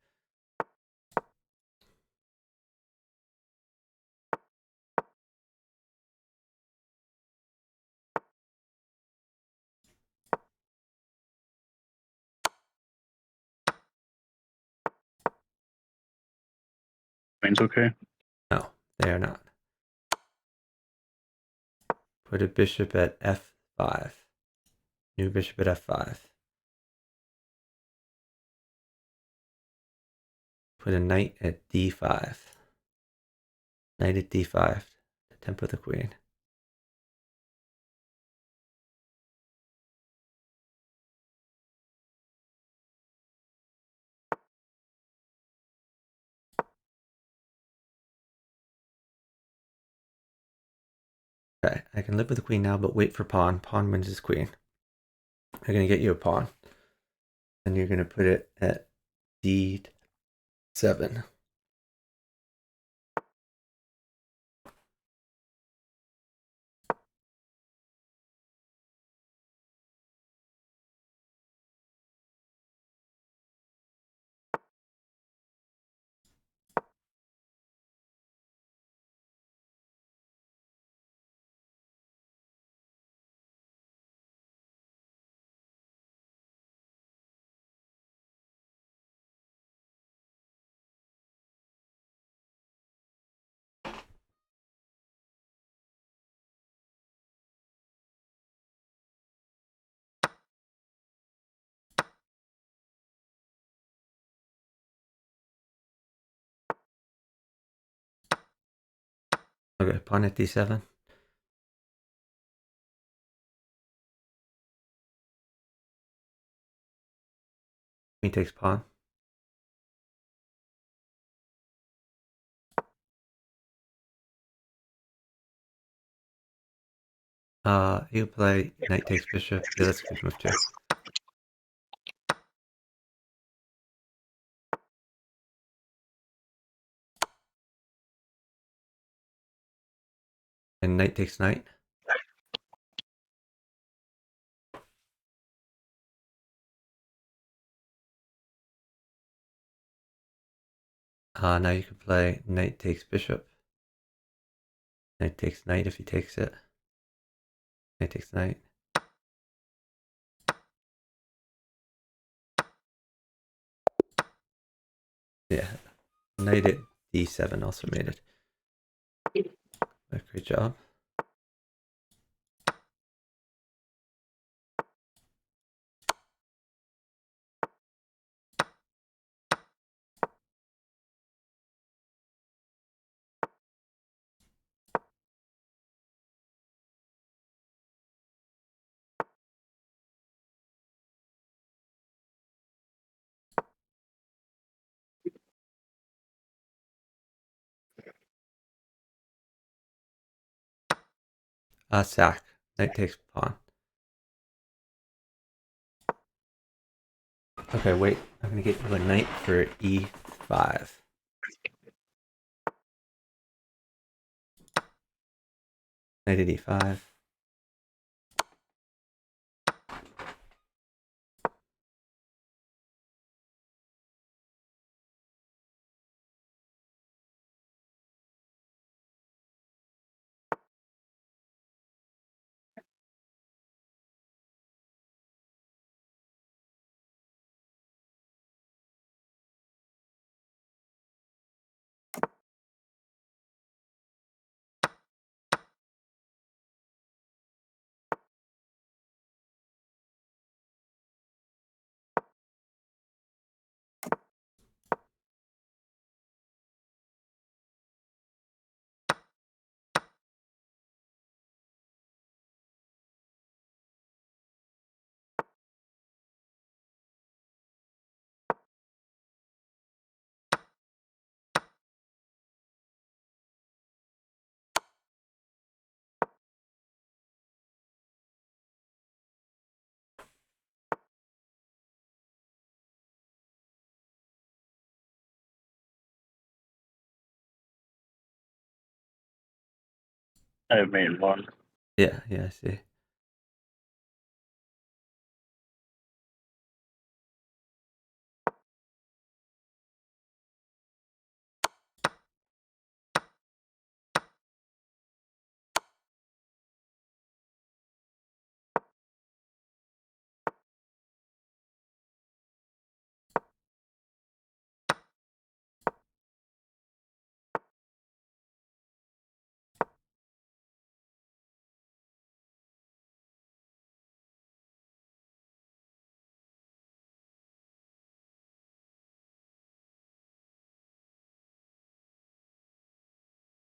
S3: Queen's okay.
S1: No, they are not. Put a bishop at f5. New bishop at f5. Put a knight at d5. Knight at d5 to temper the queen. Okay, I can live with the queen now, but wait for pawn. Pawn wins his queen. I'm going to get you a pawn. And you're going to put it at d7. Okay, pawn at d7. Queen takes pawn. You play knight takes bishop. Yeah, that's a good move too. And knight takes knight. Now you can play knight takes bishop. Knight takes knight if he takes it. Knight takes knight. Yeah, knight at d7 also made it. Great job. Sack. Knight takes pawn. Okay, wait. I'm gonna get you a knight for e5. Knight at e5.
S3: I have made one.
S1: Yeah, I see.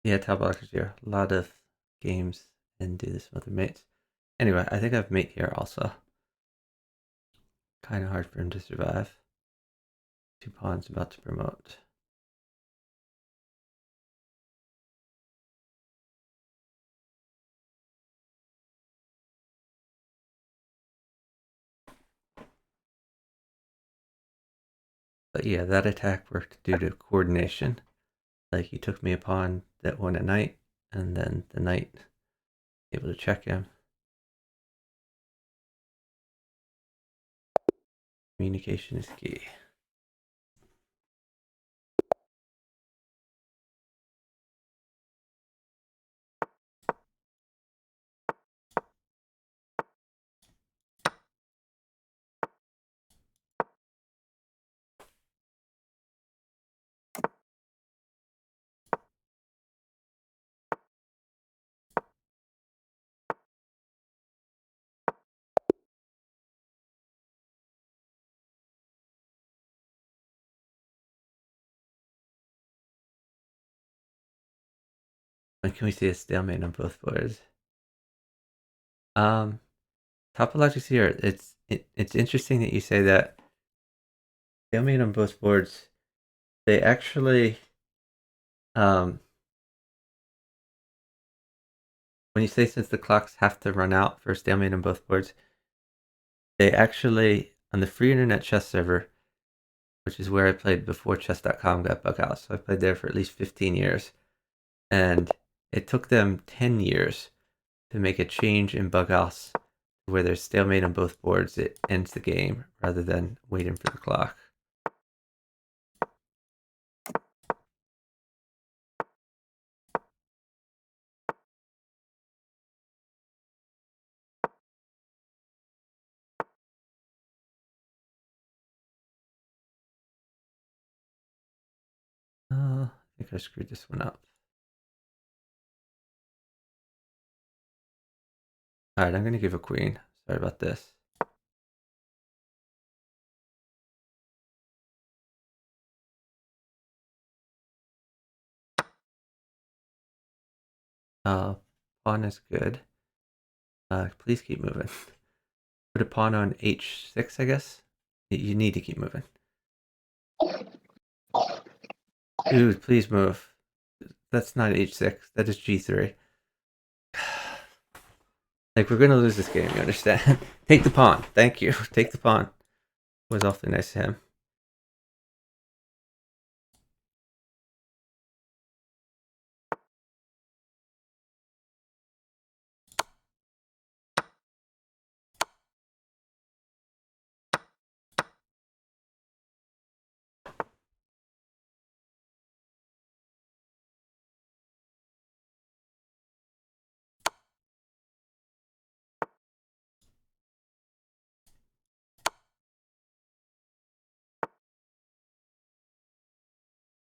S1: Yeah, Tabak is here. A lot of games and do this with other mates. Anyway, I think I have mate here also. Kind of hard for him to survive. 2 pawns about to promote. But yeah, that attack worked due to coordination. Like he took me a pawn that won a knight, and then the knight able to check him. Communication is key. When can we see a stalemate on both boards? Topologic's here. It's interesting that you say that. Stalemate on both boards. They actually, when you say since the clocks have to run out for stalemate on both boards, they actually on the free internet chess server, which is where I played before chess.com got bughouse. So I played there for at least 15 years. And it took them 10 years to make a change in bughouse where there's stalemate on both boards. It ends the game rather than waiting for the clock. I think I screwed this one up. Alright, I'm going to give a queen. Sorry about this. Pawn is good. Please keep moving. Put a pawn on h6, I guess. You need to keep moving. Dude, please move. That's not h6. That is g3. Like, we're gonna lose this game, you understand? Take the pawn. Thank you. Take the pawn. It was awfully nice of him.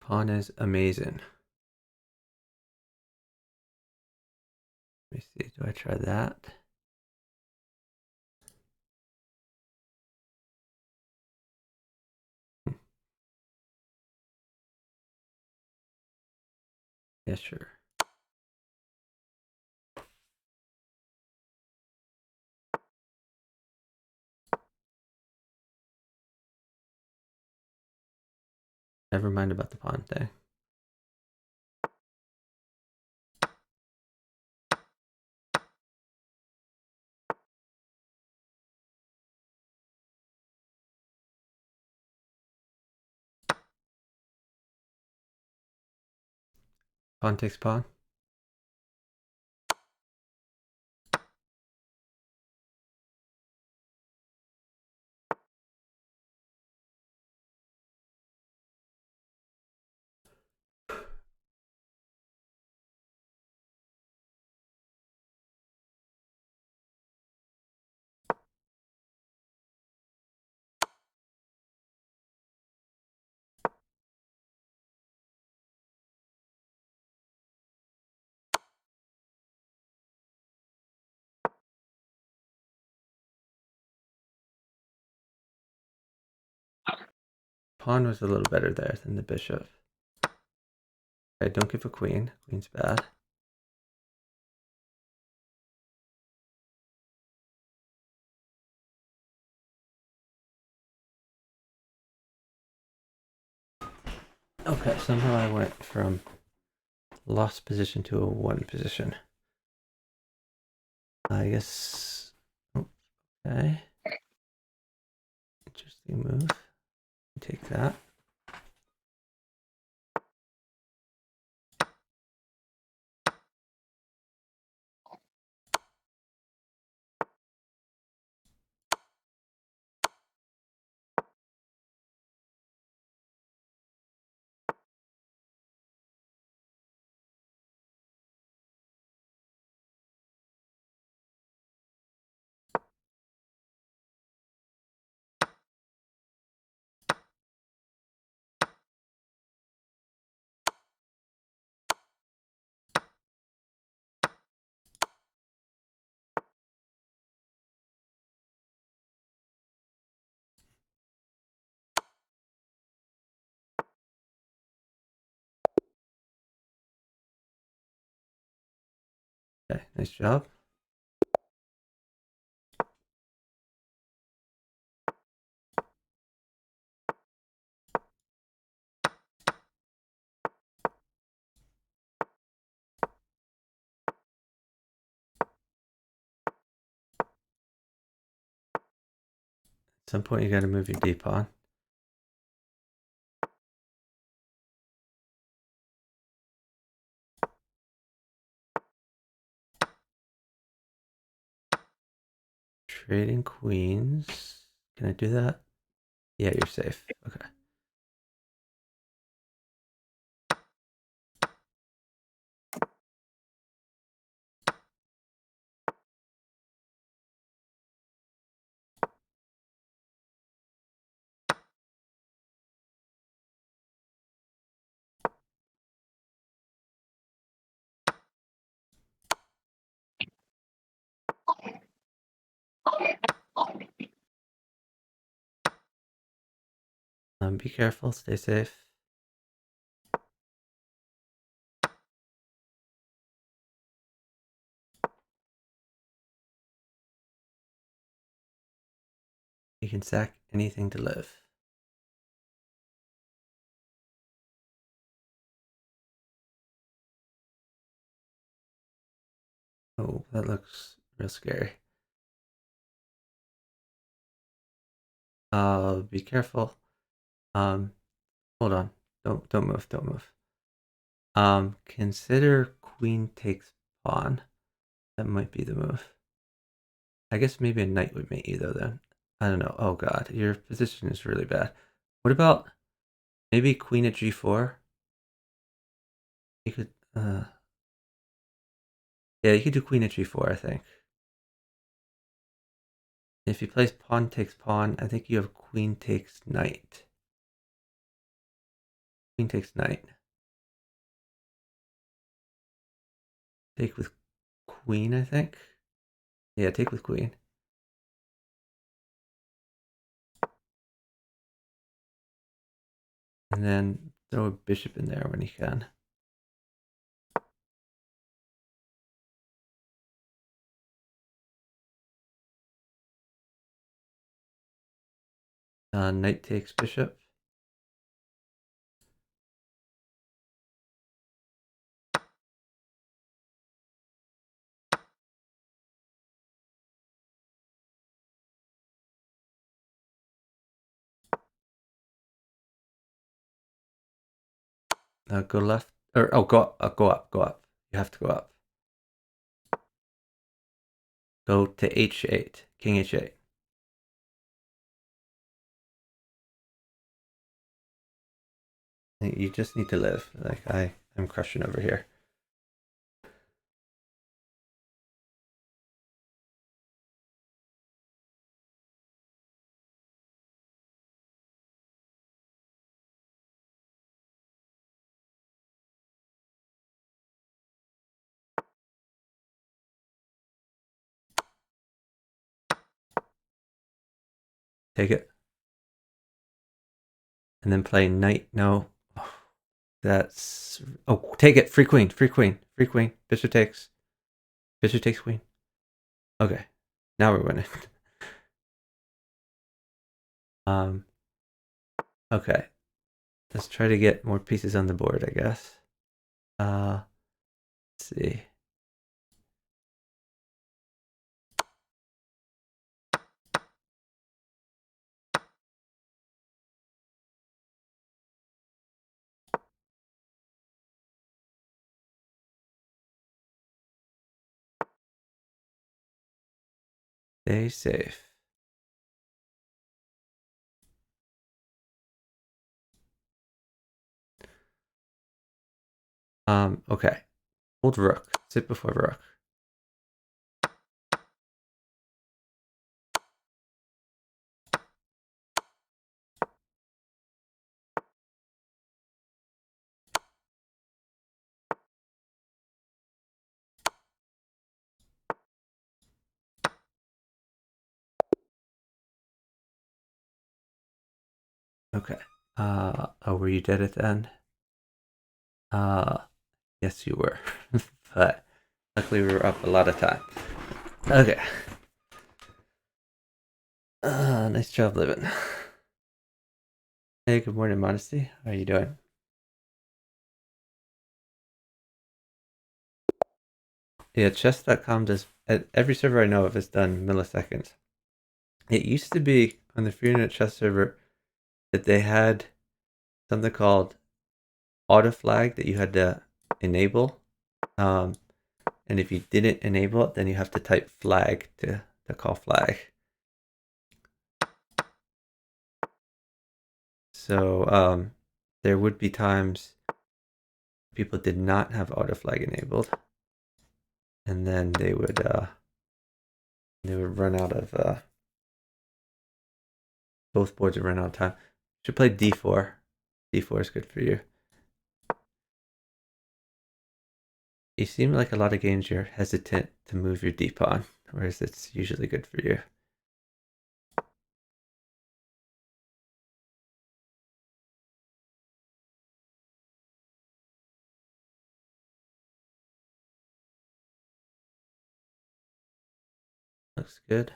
S1: Pawn is amazing. Let me see. Do I try that? Yeah, sure. Never mind about the pawn thing. Pawn takes pawn. Pawn was a little better there than the bishop. Okay, don't give a queen. Queen's bad. Okay, somehow I went from lost position to a won position. I guess. Okay. Interesting move. Take that. Okay, nice job. At some point you gotta move your d pawn. trading queens. Can I do that? Yeah, you're safe. Okay. Be careful, stay safe. You can sack anything to live. Oh, that looks real scary. Be careful. Hold on. Don't move. Consider queen takes pawn. That might be the move. I guess maybe a knight would mate you though then. I don't know. Oh god, your position is really bad. What about maybe queen at g4? You could yeah, you could do queen at g4, I think. If you place pawn takes pawn, I think you have queen takes knight. Queen takes knight. Take with queen, I think. Yeah, take with queen. And then throw a bishop in there when you can. Knight takes bishop. Go left, or oh, go up. You have to go up. Go to h8, king h8. You just need to live. Like I'm crushing over here. Take it. And then play knight. No. That's... Oh, take it. Free queen. Bishop takes. Bishop takes queen. Okay. Now we're winning. Okay. Let's try to get more pieces on the board, I guess. Let's see. Stay safe. Okay. Hold rook. Sit before rook. Okay. Oh, were you dead at the end? Yes, you were. But luckily we were up a lot of time. Okay. Nice job living. Hey, good morning, Modesty. How are you doing? Yeah, chess.com does, every server I know of has done milliseconds. It used to be on the free chess server that they had something called auto flag that you had to enable. And if you didn't enable it, then you have to type flag to to call flag. So there would be times people did not have auto flag enabled, and then they would run out of both boards would run out of time. You should play d4. d4 is good for you. You seem like a lot of games you're hesitant to move your d pawn, whereas it's usually good for you. Looks good.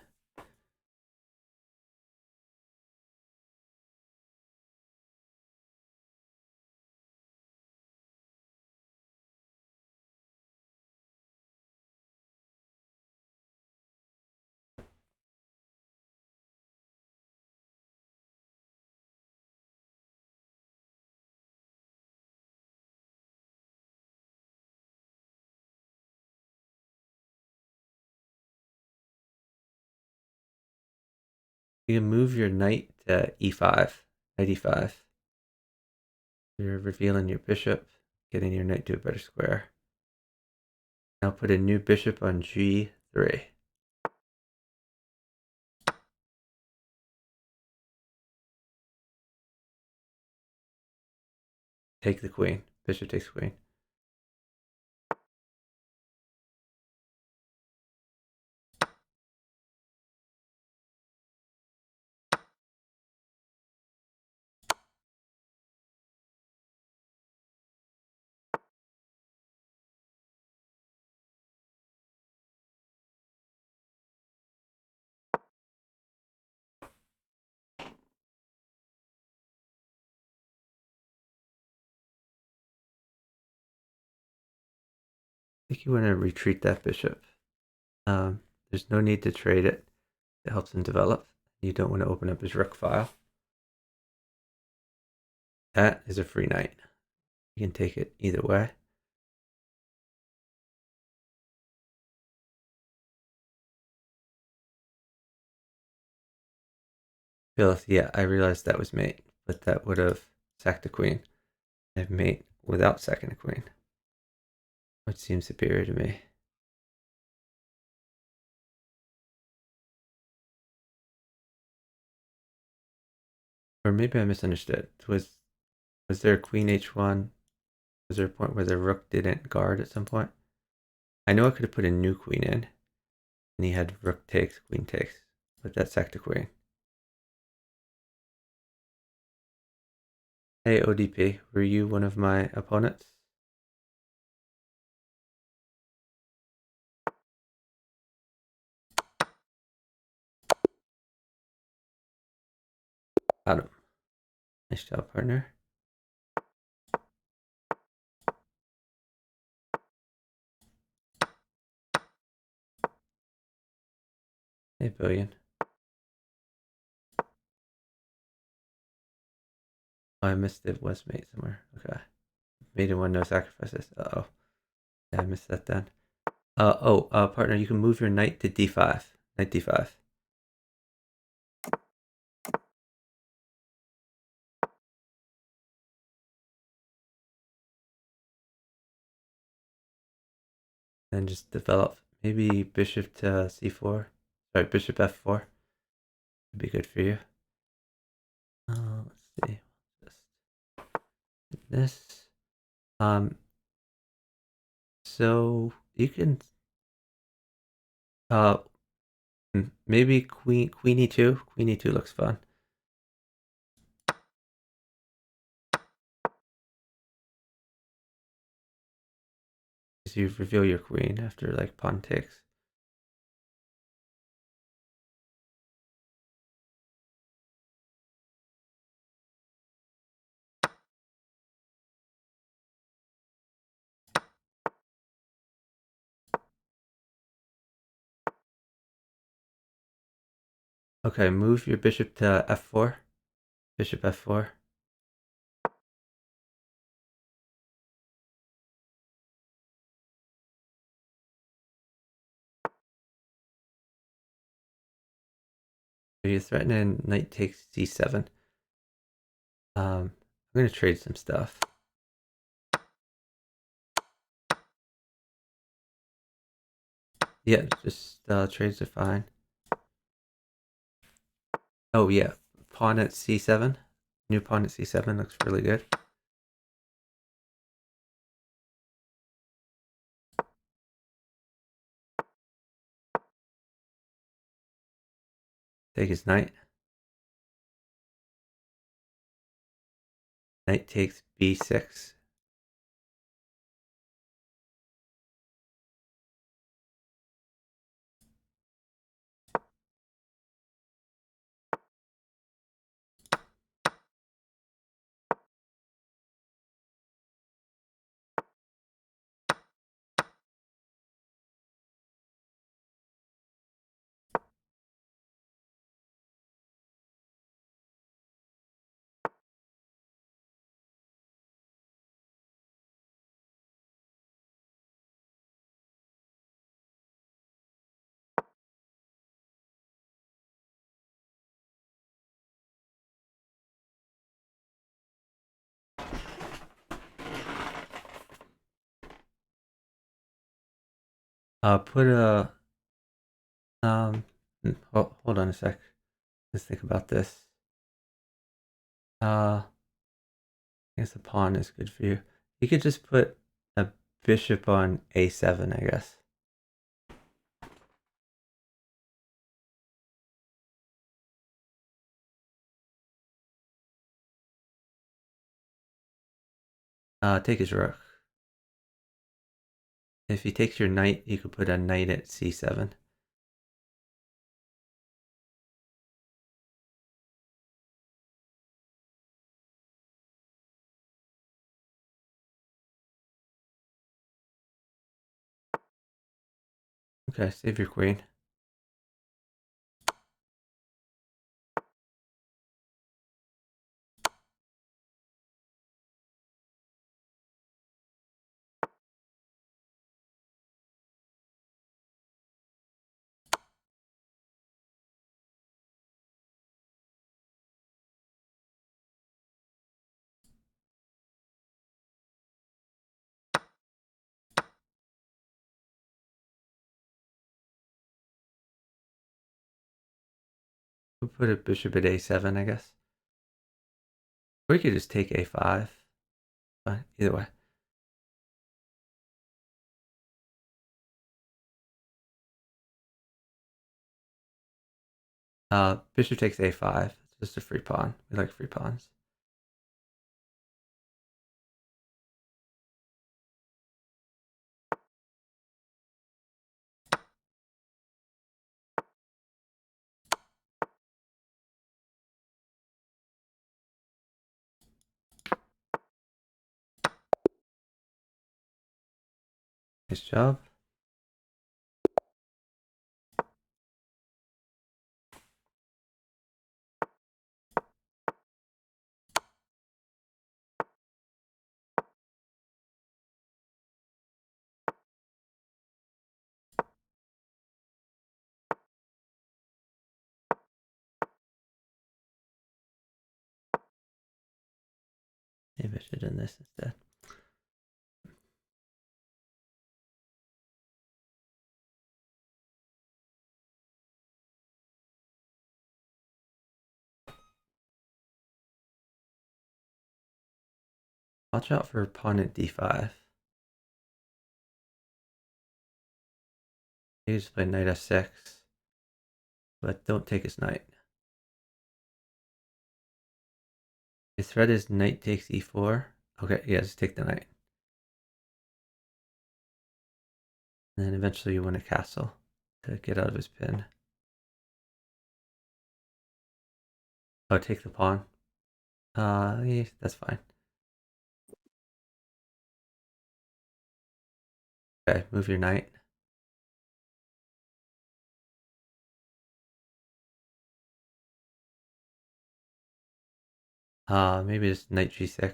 S1: You can move your knight to e5, knight e5. You're revealing your bishop, getting your knight to a better square. Now put a new bishop on g3. Take the queen. Bishop takes queen. I think you want to retreat that bishop. There's no need to trade it. It helps him develop. You don't want to open up his rook file. That is a free knight. You can take it either way. Phyllis, yeah, I realized that was mate, but that would have sacked the queen. I have mate without sacking the queen, which seems superior to me. Or maybe I misunderstood. Was there a queen h1? Was there a point where the rook didn't guard at some point? I know I could have put a new queen in, and he had rook takes, queen takes, but that sacked the queen. Hey ODP, were you one of my opponents? Got him. Nice job, partner. Hey, Billion. Oh, I missed it. Was mate somewhere. Okay. Made in one, no sacrifices. Uh-oh. Yeah, I missed that then. Partner, you can move your knight to d5. Knight d5. Then just develop. Maybe bishop to c4. Sorry, bishop f4. Would be good for you. Let's see. Just this. So you can maybe queen e2. Queen e2 looks fun. Because you reveal your queen after like pawn takes. Okay, move your bishop to f4. Bishop f4. You threaten and knight takes c7. I'm gonna trade some stuff. Yeah, just trades are fine. Oh yeah, pawn at c7. New pawn at c7 looks really good. Take his knight. Knight takes b6. Put a hold on a sec. Let's think about this. I guess a pawn is good for you. You could just put a bishop on a7, I guess. Take his rook. If he takes your knight, you could put a knight at c7. Okay, save your queen. We'll put a bishop at a7, I guess. Or you could just take a5. But either way. Bishop takes a5. It's just a free pawn. We like free pawns. Nice job. Maybe I should have done this instead. Watch out for pawn at d5. You just play knight f6, but don't take his knight. His threat is knight takes e4. Okay, yeah, just take the knight. And then eventually you win a castle to get out of his pin. Oh, take the pawn. Yeah, that's fine. Okay, move your knight. Maybe just knight g6.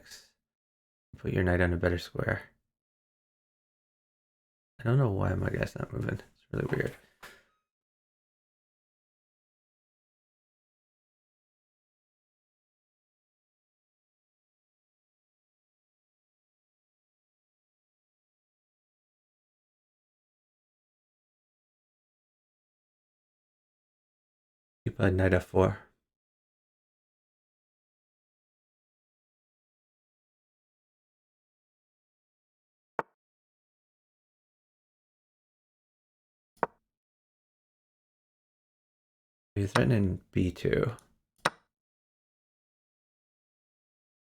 S1: Put your knight on a better square. I don't know why my guy's not moving. It's really weird. He played knight f4. He's threatening b2.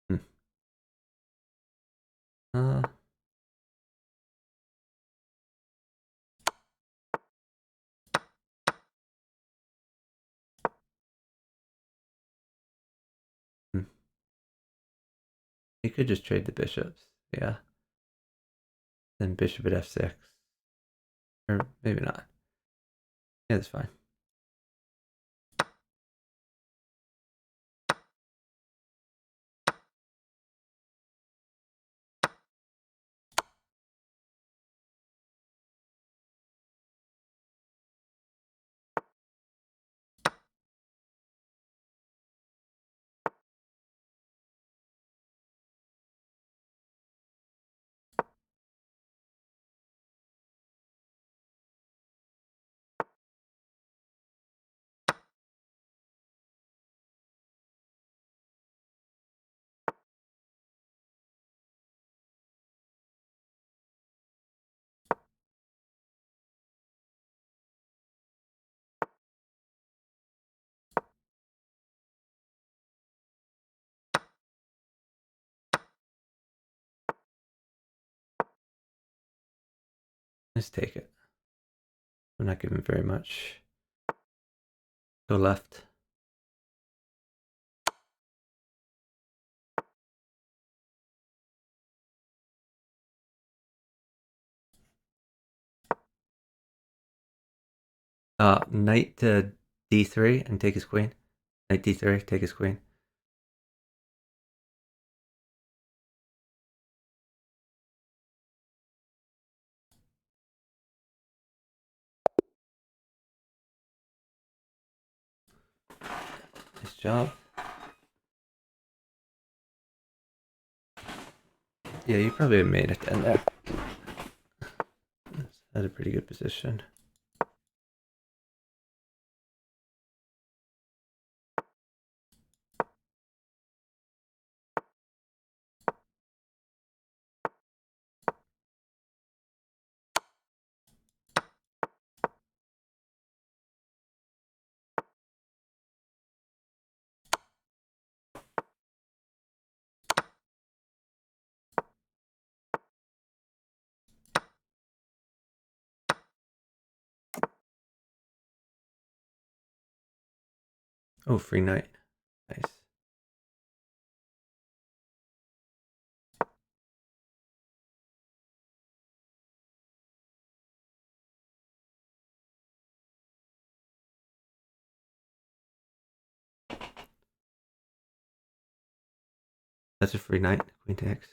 S1: Hmm. Uh, hmm. He could just trade the bishops. Yeah. Then bishop at f6. Or maybe not. Yeah, that's fine. Let's take it. I'm not giving very much. Go left. Knight to d3 and take his queen. Knight d3, take his queen. Nice job. Yeah, you probably have made it then there. That's a pretty good position. Oh, free knight. Nice. That's a free knight. Queen takes.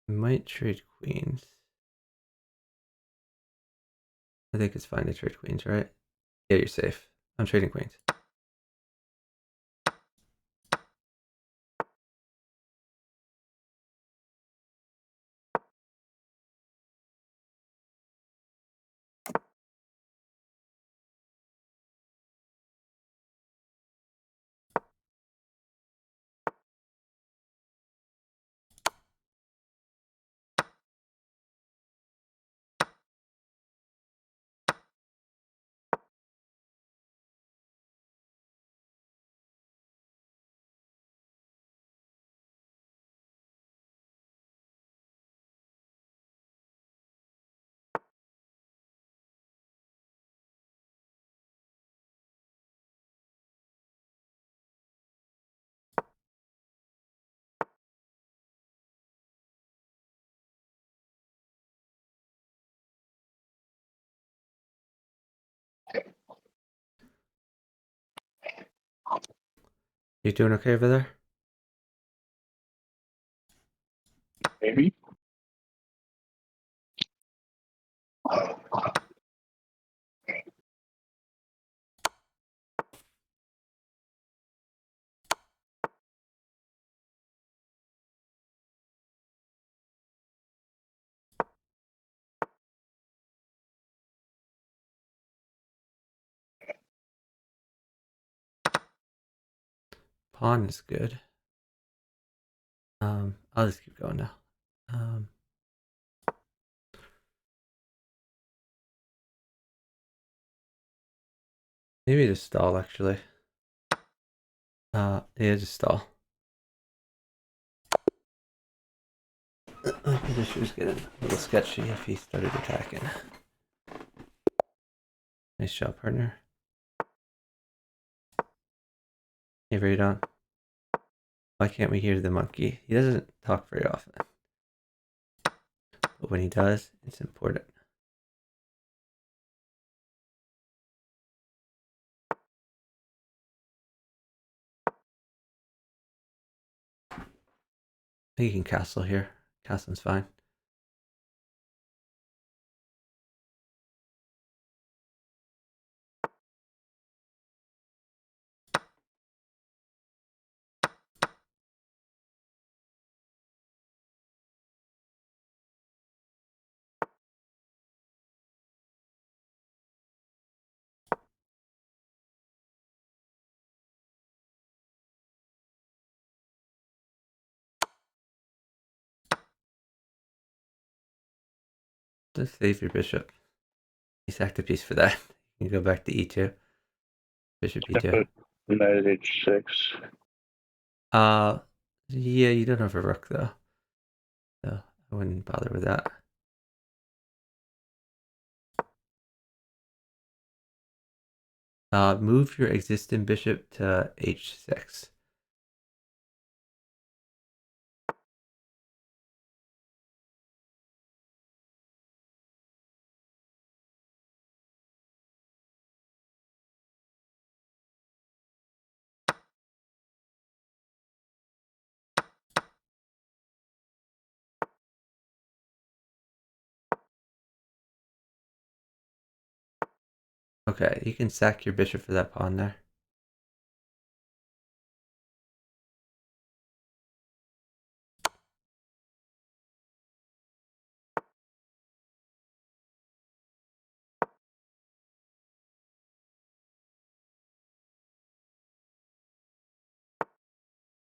S1: Might trade queens. I think it's fine to trade queens, right? Yeah, you're safe. I'm trading queens. You doing okay over there?
S3: Maybe.
S1: pawn is good. I'll just keep going now. Maybe just stall actually. Yeah, just stall. My position was getting a little sketchy if he started attacking. Nice job, partner. Hey, Radon. Why can't we hear the monkey? He doesn't talk very often. But when he does, it's important. I think you can castle here. Castling's fine. Just save your bishop. You sacked a piece for that. You can go back to e2. Bishop e2.
S3: Knight at h6.
S1: Yeah, you don't have a rook though. So I wouldn't bother with that. Move your existing bishop to h6. Okay, you can sack your bishop for that pawn there.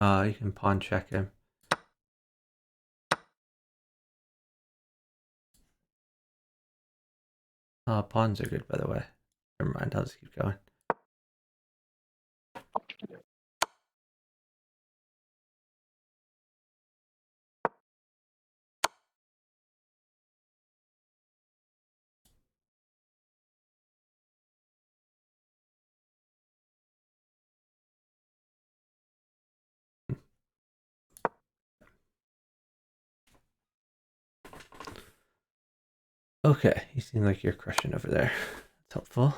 S1: You can pawn check him. Pawns are good, by the way. Never mind, I'll just keep going. Okay, you seem like you're crushing over there. That's helpful.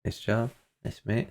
S1: Nice job. Nice mate.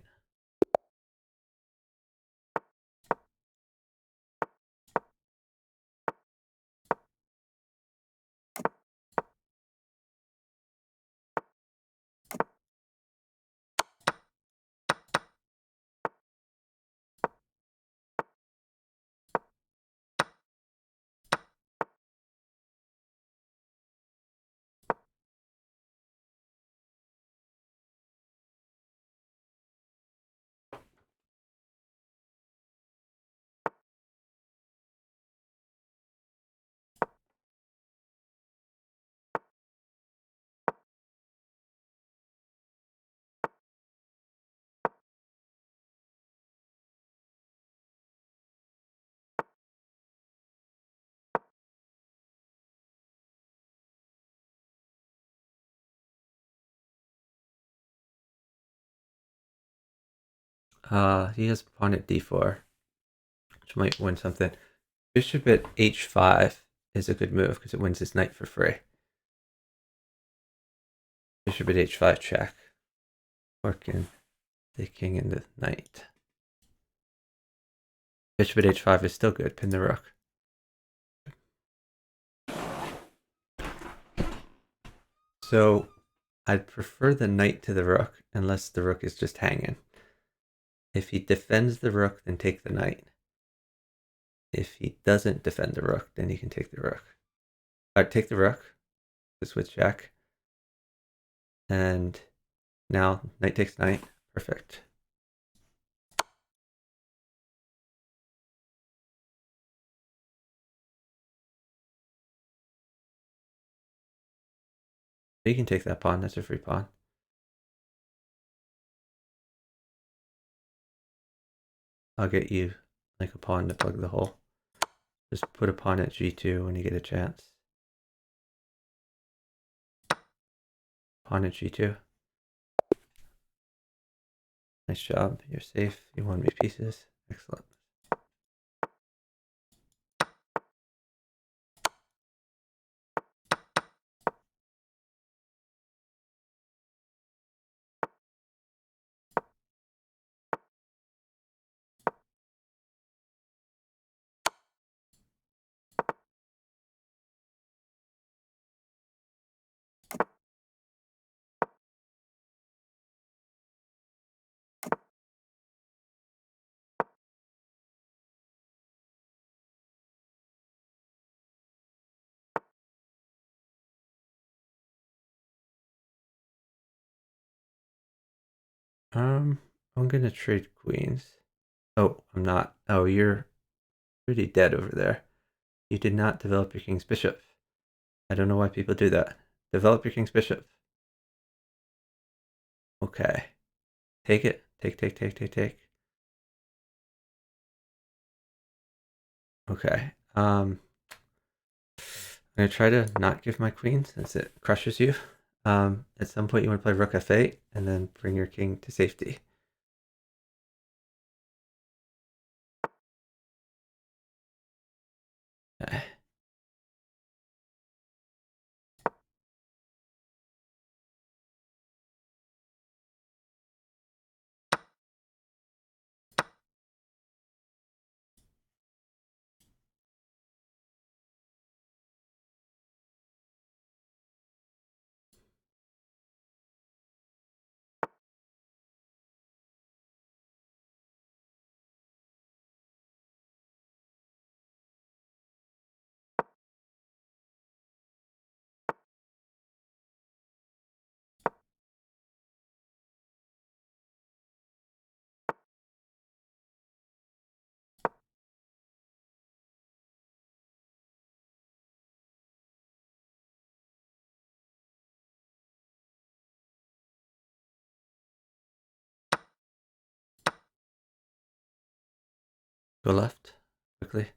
S1: He has pawn at d4, which might win something. Bishop at h5 is a good move because it wins his knight for free. Bishop at h5 check. Working the king and the knight. Bishop at h5 is still good. Pin the rook. So I'd prefer the knight to the rook unless the rook is just hanging. If he defends the rook, then take the knight. If he doesn't defend the rook, then he can take the rook. Take the rook, the switch jack. And now knight takes knight. Perfect. You can take that pawn. That's a free pawn. I'll get you like a pawn to plug the hole. Just put a pawn at g2 when you get a chance. Pawn at g2. Nice job. You're safe. You won me pieces. Excellent. I'm gonna trade queens. Oh, I'm not. Oh, you're pretty dead over there. You did not develop your king's bishop. I don't know why people do that. Develop your king's bishop. Okay. Take it. Take. Okay. I'm gonna try to not give my queen since it crushes you. At some point you want to play rook f8 and then bring your king to safety. Okay. Go left quickly.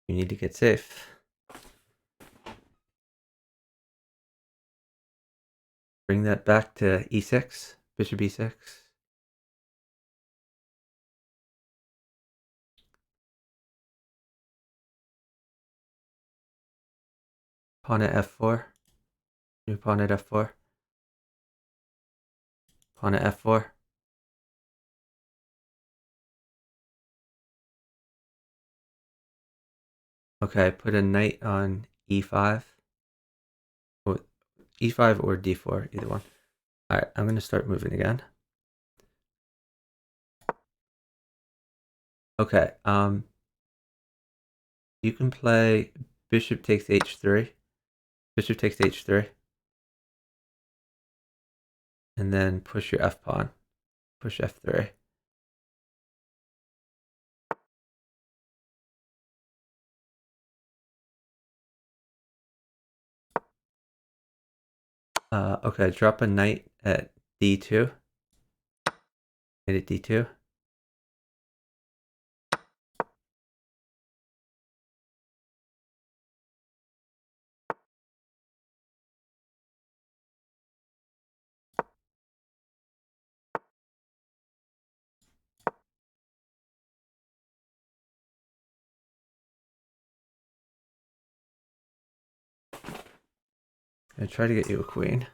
S1: You need to get safe. Bring that back to e6, bishop e6. Pawn at f4. New pawn at f4. Pawn at f4. Okay, put a knight on e5. Or e5 or d4, either one. Alright, I'm going to start moving again. Okay, you can play bishop takes h3. Bishop takes h3. And then push your f pawn. Push f3. Okay, drop a knight at d2. Knight at d2. I try to get you a queen.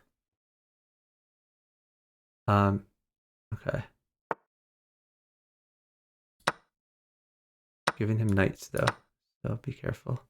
S1: Okay. Giving him knights though, so be careful.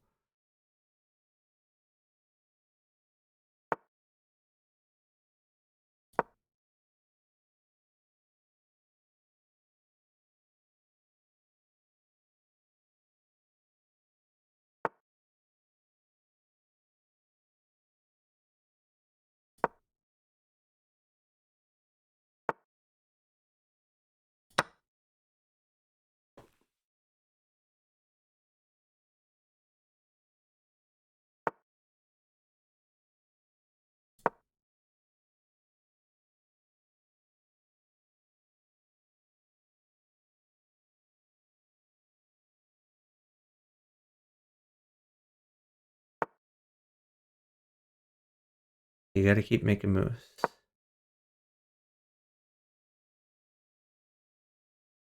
S1: You gotta keep making moves.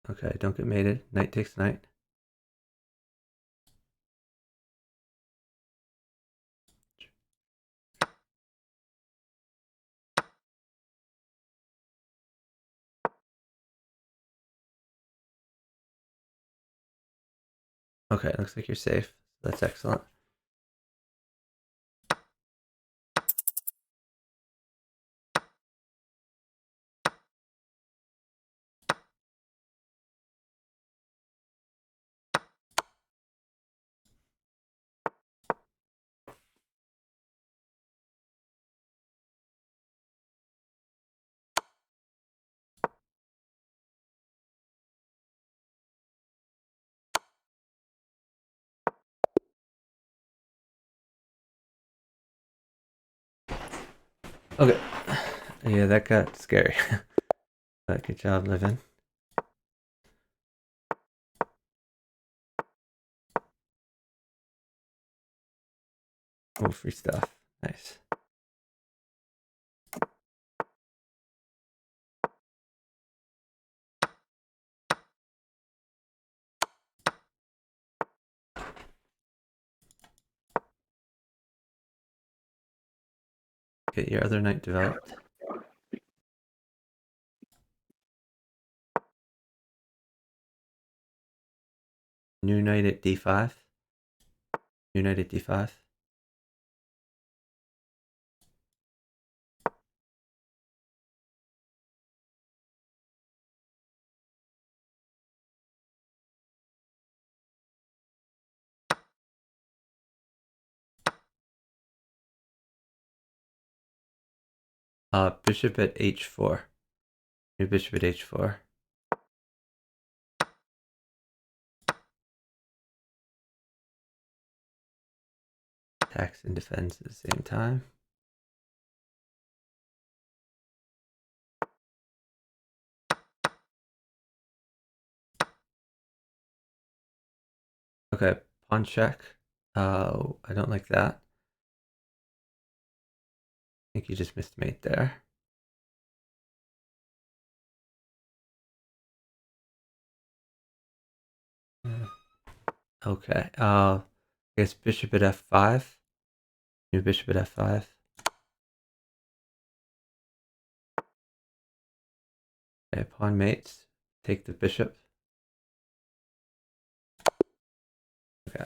S1: Okay, don't get mated. Knight takes knight. Okay, looks like you're safe. That's excellent. Okay. Yeah, that got scary. But good job living. Oh, free stuff. Nice. Get your other knight developed. New knight at d5. New knight at d5. Bishop at h4. New bishop at h4. Attacks and defends at the same time. Okay, pawn check. I don't like that. I think you just missed mate there. Okay. I guess bishop at f5. New bishop at f5. Okay, pawn mates. Take the bishop. Okay.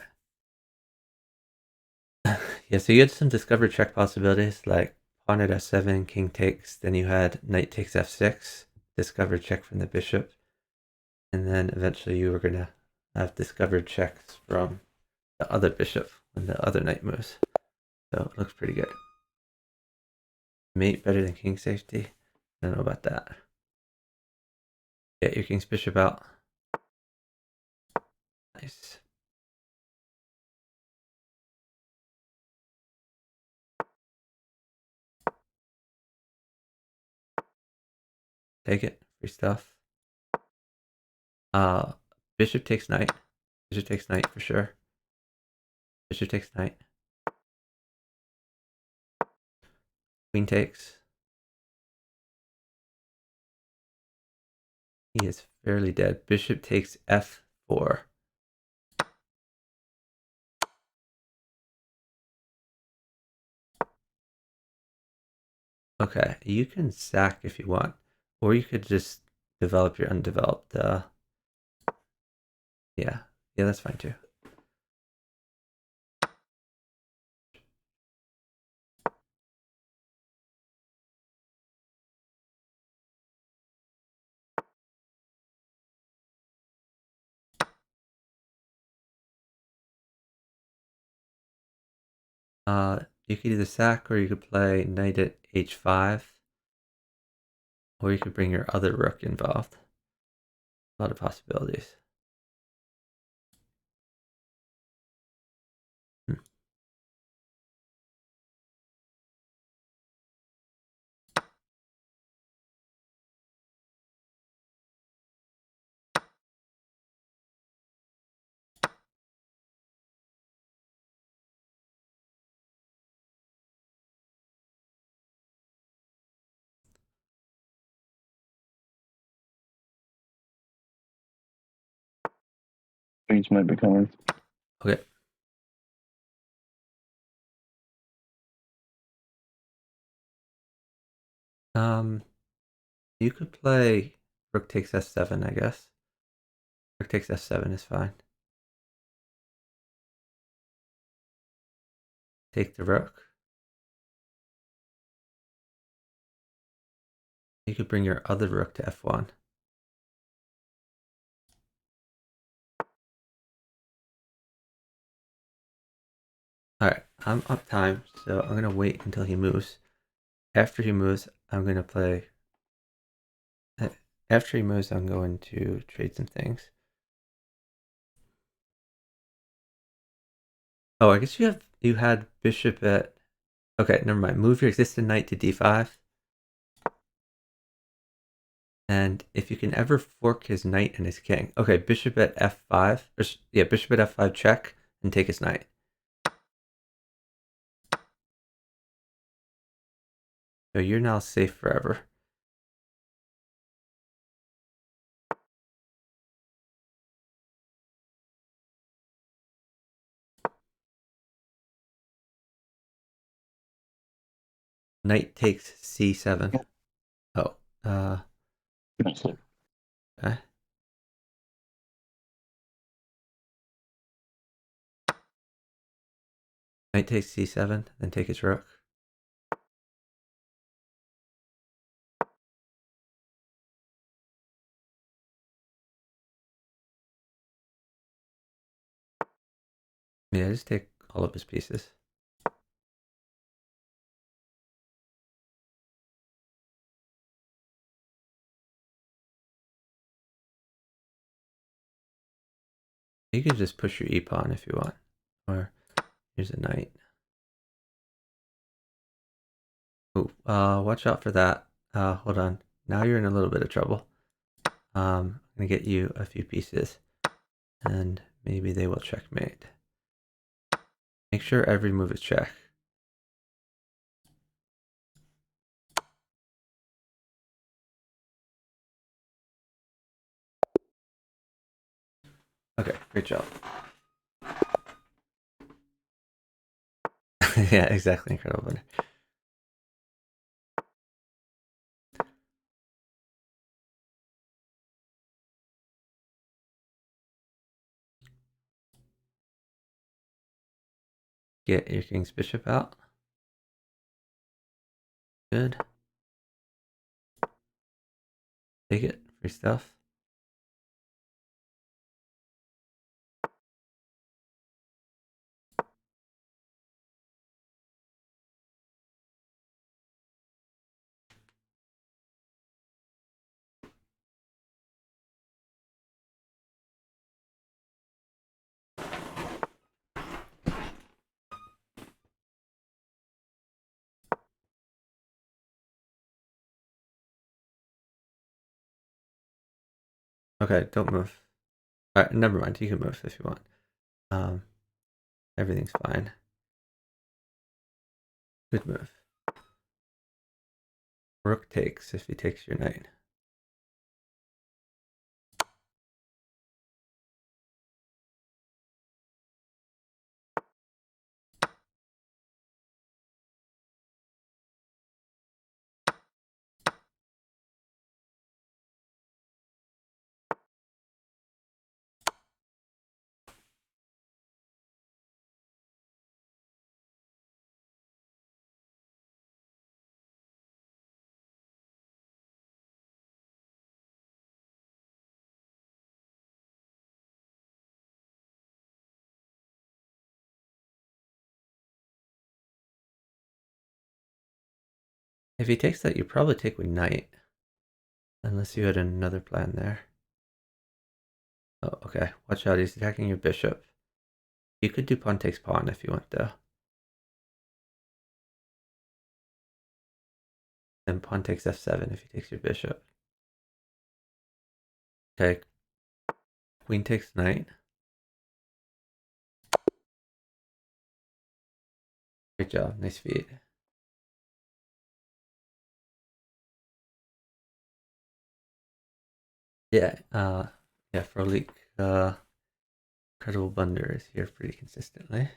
S1: Yeah, so you had some discovered check possibilities like pawn at f7, king takes. Then you had knight takes f6, discovered check from the bishop. And then eventually you were going to have discovered checks from the other bishop when the other knight moves. So it looks pretty good. Mate better than king safety. I don't know about that. Get your king's bishop out. Nice. Take it. Free stuff. Bishop takes knight. Bishop takes knight for sure. Bishop takes knight. Queen takes. He is fairly dead. Bishop takes f4. Okay, you can sack if you want, or you could just develop your undeveloped. Yeah, that's fine too. You could either sack or you could play knight at h5, or you could bring your other rook involved. A lot of possibilities.
S3: Queens might be coming.
S1: Okay. You could play rook takes f7, I guess. Rook takes f7 is fine. Take the rook. You could bring your other rook to f1. Alright, I'm up time, so I'm going to wait until he moves. After he moves, I'm going to play... After he moves, I'm going to trade some things. Oh, I guess you had bishop at... Okay, never mind. Move your existing knight to d5. And if you can ever fork his knight and his king. Okay, bishop at f5. Yeah, bishop at f5 check and take his knight. So you're now safe forever. Knight takes c7. Oh,
S3: Nicely.
S1: okay. Knight takes c7, then take his rook. Yeah, just take all of his pieces. You can just push your e-pawn if you want. Or here's a knight. Ooh, watch out for that. Hold on. Now you're in a little bit of trouble. I'm gonna get you a few pieces, and maybe they will checkmate. Make sure every move is check. Okay, great job. Yeah, exactly. Incredible winner. Get your king's bishop out. Good. Take it. Free stuff. Okay, don't move. Alright, never mind. You can move if you want. Everything's fine. Good move. Rook takes if he takes your knight. If he takes that, you probably take with knight. Unless you had another plan there. Oh, okay. Watch out, he's attacking your bishop. You could do pawn takes pawn if you want, though. Then pawn takes f7 if he takes your bishop. Okay. Queen takes knight. Great job. Nice feat. Yeah, yeah, for a leak. Incredible Blunder is here pretty consistently.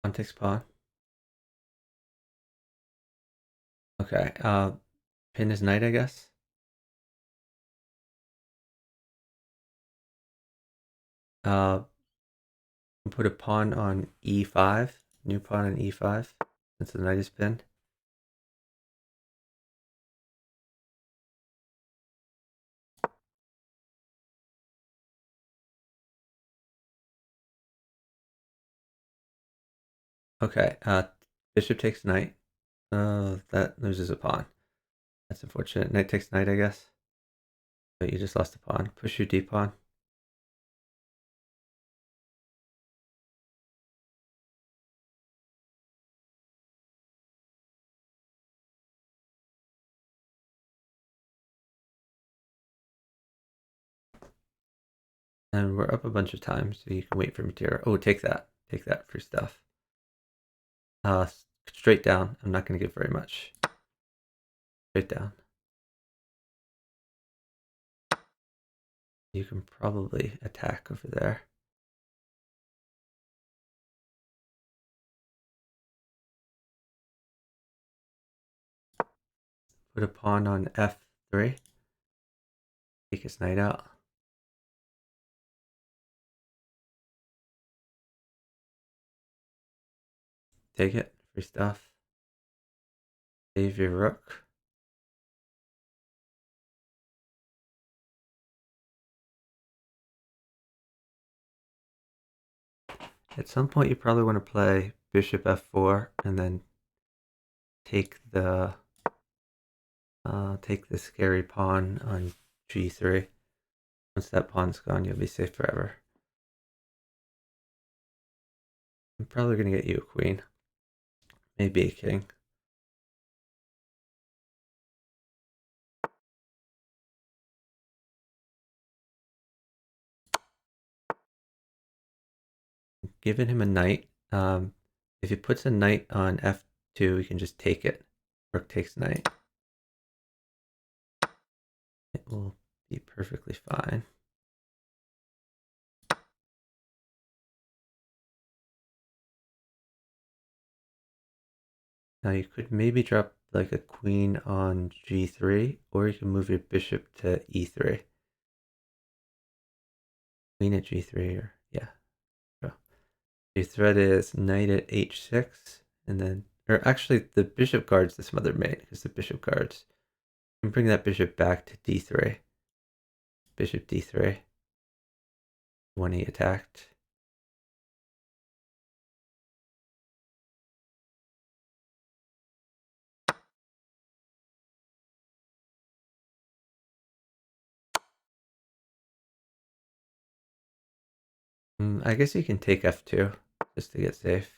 S1: Pawn takes pawn. Okay, pin is knight, I guess. Put a pawn on e5, new pawn on e5, since the knight is pinned. Okay, bishop takes knight. That loses a pawn. That's unfortunate. Knight takes knight, I guess. But you just lost a pawn. Push your d pawn. And we're up a bunch of times, so you can wait for material. Oh, take that. Take that for stuff. Straight down. I'm not going to give very much. Straight down. You can probably attack over there. Put a pawn on f3. Take his knight out. Take it. Free stuff. Save your rook. At some point, you probably want to play bishop f4 and then take the scary pawn on g3. Once that pawn's gone, you'll be safe forever. I'm probably going to get you a queen. Maybe a king. Giving him a knight. If he puts a knight on f2, we can just take it. Rook takes knight. It will be perfectly fine. Now you could maybe drop like a queen on g3, or you can move your bishop to e3. Queen at g3, or yeah. So your threat is knight at h6, and then, or actually the bishop guards the smother mate, because the bishop guards. You can bring that bishop back to d3. Bishop d3. When he attacked. I guess you can take f2 just to get safe.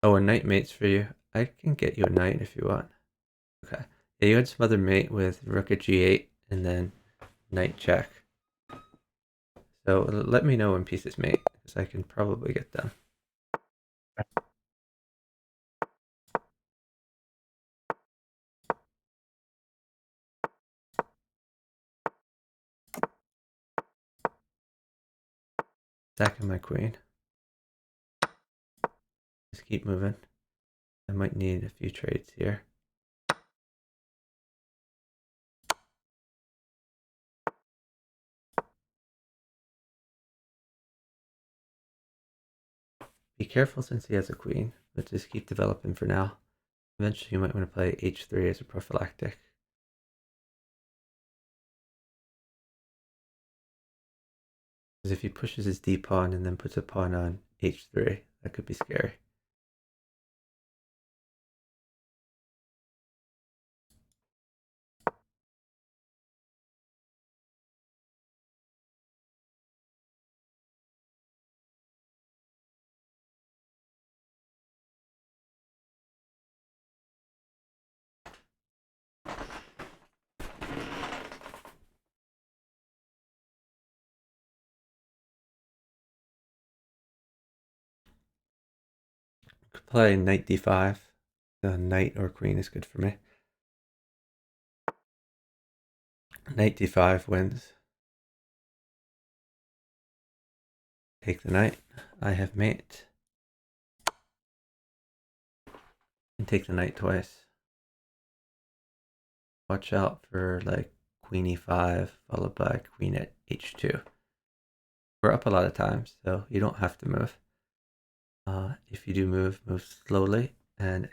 S1: Oh, a knight mate's for you. I can get you a knight if you want. Okay. Yeah, you had some other mate with rook at g8 and then knight check. So let me know when pieces mate, because I can probably get them. Stacking my queen. Just keep moving. I might need a few trades here. Be careful since he has a queen, but just keep developing for now. Eventually you might want to play h3 as a prophylactic. Because if he pushes his d pawn and then puts a pawn on h3, that could be scary. Could play knight d5. The knight or queen is good for me. Knight d5 wins. Take the knight. I have mate. And take the knight twice. Watch out for like queen e5 followed by queen at h2. We're up a lot of times, so you don't have to move. If you do move, move slowly and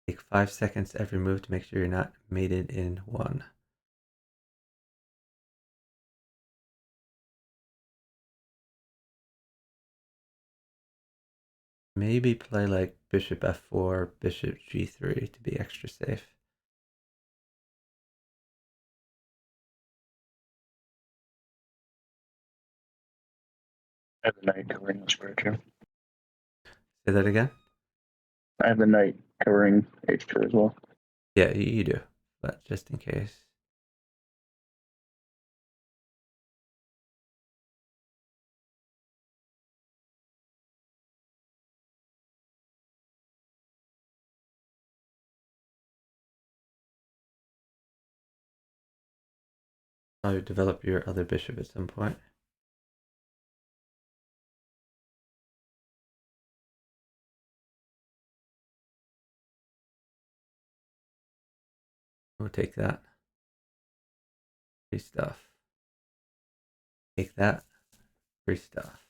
S1: take 5 seconds every move to make sure you're not mated in one. Maybe play like bishop f4, bishop g3 to be extra safe.
S3: I have the knight covering the square too.
S1: Say that again?
S3: I have the knight covering h2 as well.
S1: Yeah, you do, but just in case. I'll develop your other bishop at some point. We'll take that. Free stuff. Take that. Free stuff.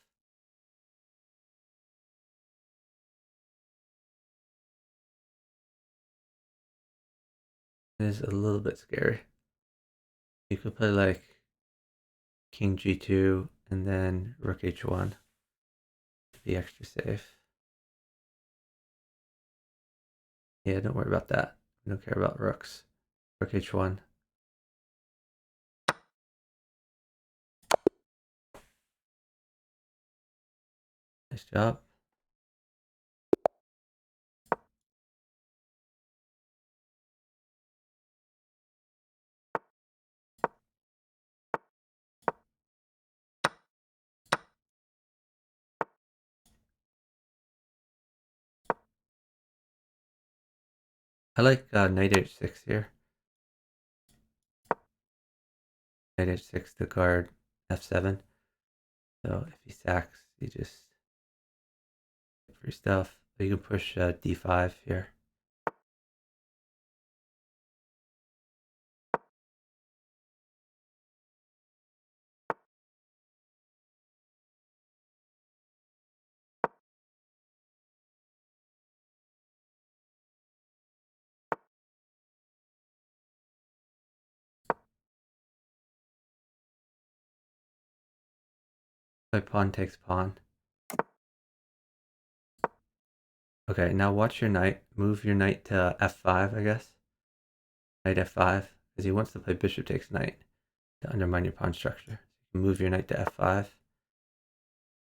S1: It is a little bit scary. You could play like king g2 and then rook h1 to be extra safe. Yeah, don't worry about that. We don't care about rooks. Rook h1. Nice job. I like knight h6 here. Knight h6 to guard f7. So if he sacks, you just get free stuff. So you can push d5 here. Play pawn takes pawn. Okay, now watch your knight. Move your knight to f5, I guess. Knight f5, because he wants to play bishop takes knight to undermine your pawn structure. Move your knight to f5.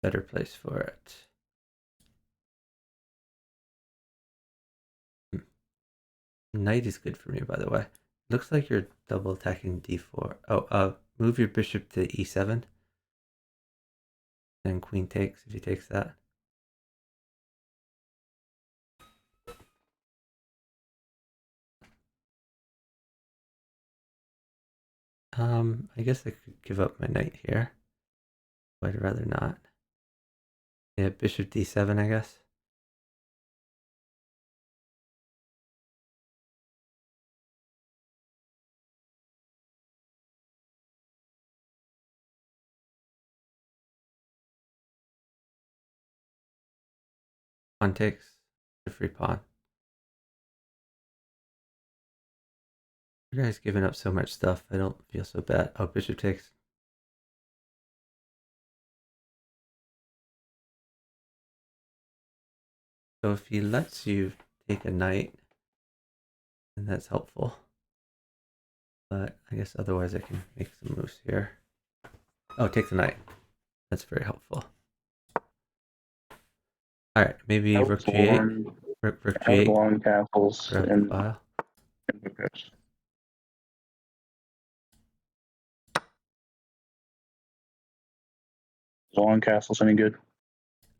S1: Better place for it. Knight is good for me, by the way. Looks like you're double attacking d4. Oh, move your bishop to e7. Then queen takes if he takes that. I guess I could give up my knight here. But I'd rather not. Yeah, bishop d7, I guess. Pawn takes a free pawn. You guys giving up so much stuff. I don't feel so bad. Oh, bishop takes. So if he lets you take a knight, then that's helpful. But I guess otherwise I can make some moves here. Oh, take the knight. That's very helpful. All right, maybe rook g8. Rook g8.
S3: Long castles
S1: Grab the
S3: and
S1: file.
S3: bughouse. Long castles any good?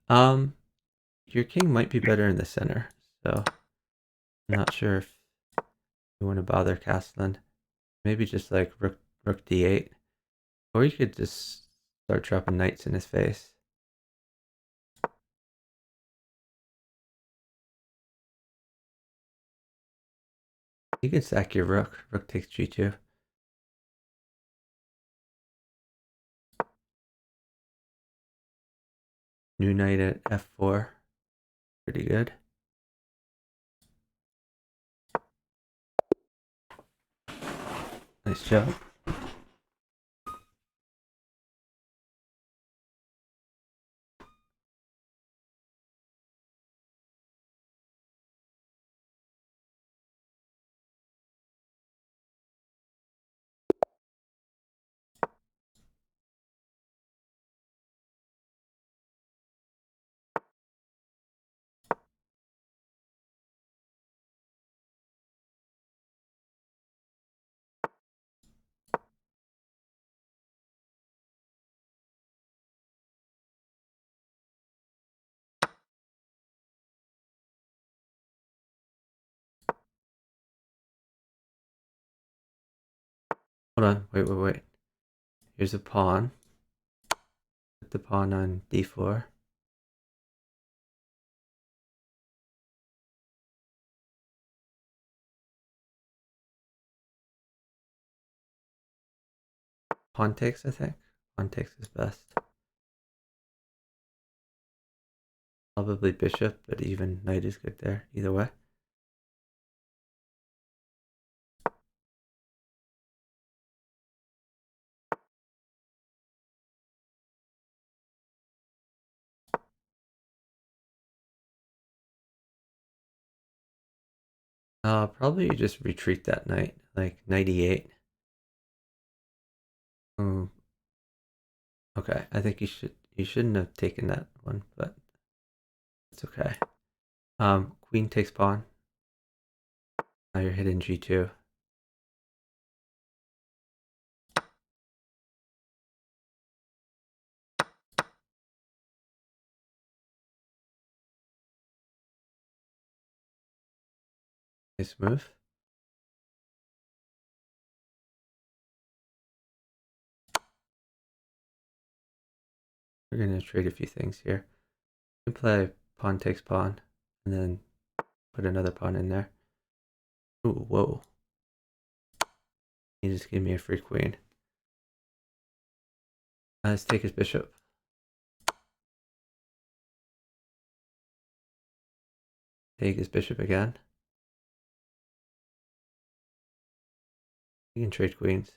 S1: Your king might be better in the center, so I'm not sure if you want to bother castling. Maybe just like rook d8, or you could just start dropping knights in his face. You could sack your rook. Rook takes g2. New knight at f4. Pretty good. Nice job. Hold on. Wait. Here's a pawn. Put the pawn on d4. Pawn takes, I think. Pawn takes is best. Probably bishop, but even knight is good there, either way. Probably you just retreat that knight, like knight e8. Okay, I think you shouldn't have taken that one, but it's okay. Queen takes pawn. Now you're hitting g2. Nice move. We're gonna trade a few things here. You can play pawn takes pawn, and then put another pawn in there. Ooh, whoa. He just gave me a free queen. Let's take his bishop. Take his bishop again. You can trade queens.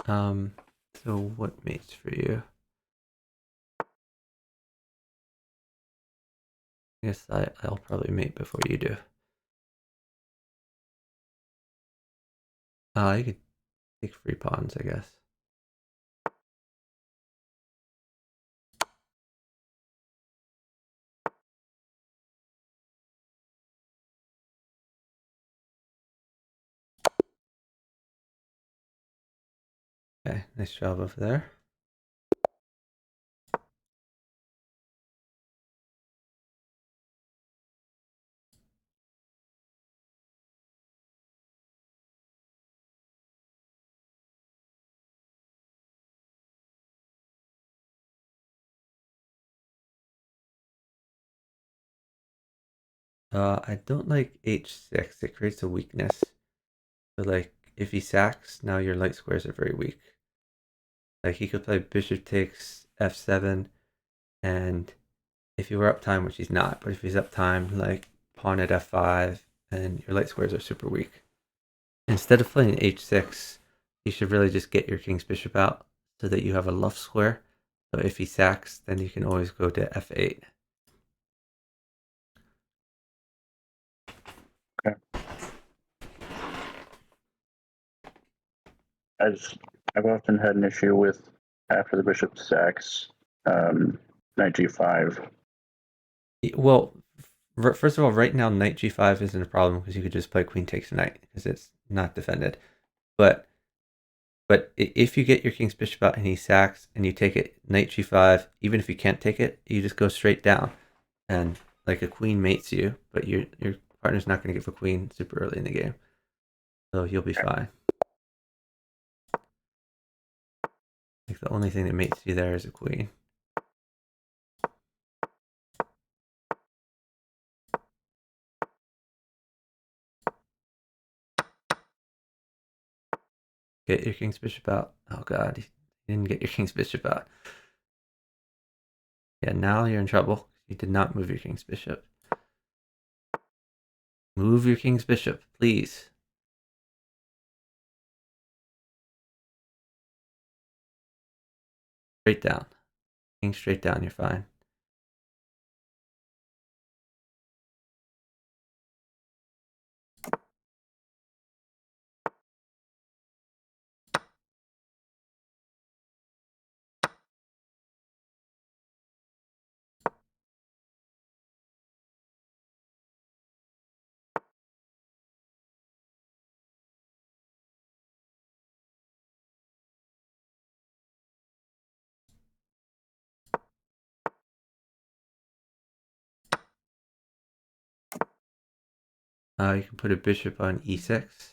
S1: So what mates for you? I guess I'll probably mate before you do. You could take free pawns, I guess. Okay, nice job over there. I don't like h6. It creates a weakness. So like if he sacks, now your light squares are very weak. Like he could play bishop takes f7, and if he were up time, which he's not, but if he's up time, like pawn at f5, and your light squares are super weak. Instead of playing h6, you should really just get your king's bishop out so that you have a luff square. So if he sacks, then you can always go to f8.
S3: Okay. I've often had an issue with after the bishop sacks, knight g5.
S1: Well, first of all, right now knight g5 isn't a problem because you could just play queen takes knight because it's not defended. But if you get your king's bishop out and he sacks and you take it knight g5, even if you can't take it, you just go straight down, and like a queen mates you, but your partner's not going to give a queen super early in the game, so you'll be fine. Like the only thing that mates you there is a queen. Get your king's bishop out. Oh god, you didn't get your king's bishop out. Yeah, now you're in trouble. You did not move your king's bishop. Move your king's bishop, please. Straight down. King straight down, you're fine. You can put a bishop on e6.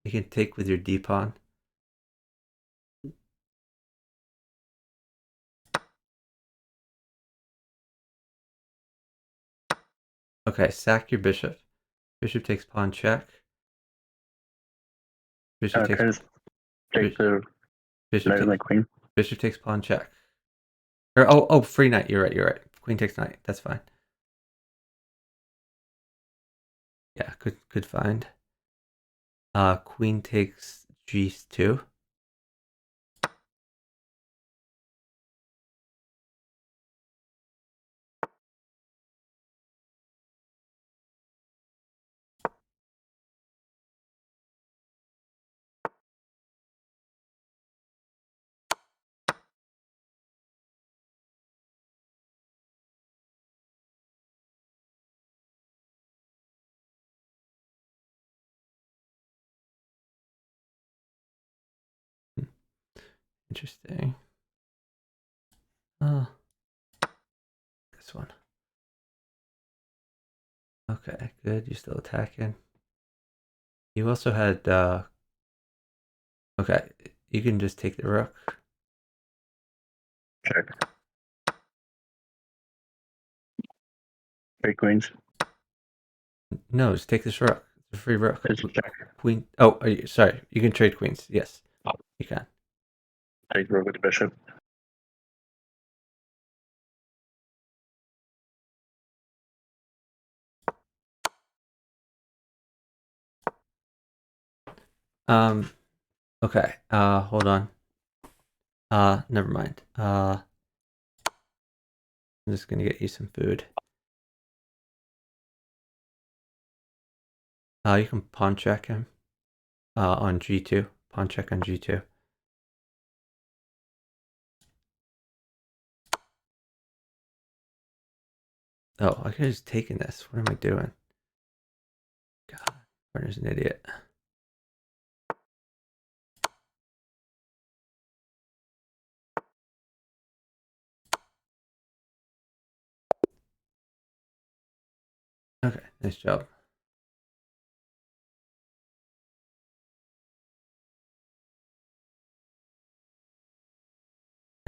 S1: You can take with your d pawn. Okay, sack your bishop. Bishop takes pawn check. Bishop
S3: Can I
S1: takes
S3: just take the knight and my queen?
S1: bishop takes pawn check. Or oh, free knight. You're right. You're right. Queen takes knight. That's fine. Yeah, good find. Queen takes g2. Interesting. Oh, this one. Okay, good. You're still attacking. You also had okay, you can just take the rook.
S3: Check. Three queens.
S1: No, just take this rook. It's a free rook.
S3: It's a check.
S1: Queen. Oh, sorry. You can trade queens. Yes, you can.
S3: Take the rook with the bishop.
S1: Okay. Hold on. Never mind. I'm just gonna get you some food. You can pawn check him. On g2. Pawn check on g2. Oh, I could have just taken this. What am I doing? God, partner's an idiot. Okay, nice job.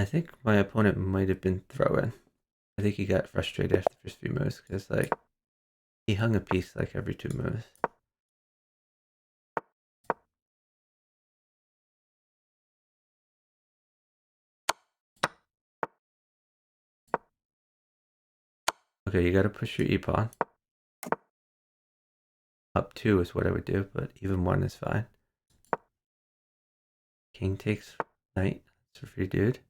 S1: I think my opponent might have been throwing. I think he got frustrated after the first few moves because like he hung a piece like every 2 moves. Okay, you got to push your e-pawn. Up 2 is what I would do, but even 1 is fine. King takes knight. That's a free dude.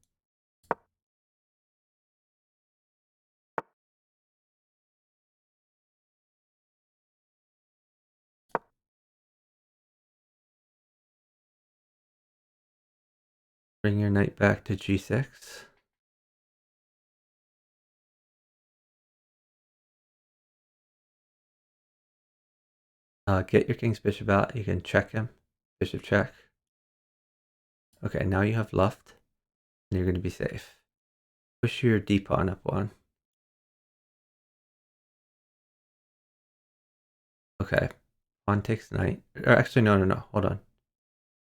S1: Bring your knight back to g6. Get your king's bishop out. You can check him. Bishop check. Okay, now you have luft, and you're going to be safe. Push your d-pawn up 1. Okay, pawn takes knight. Or actually, no. Hold on.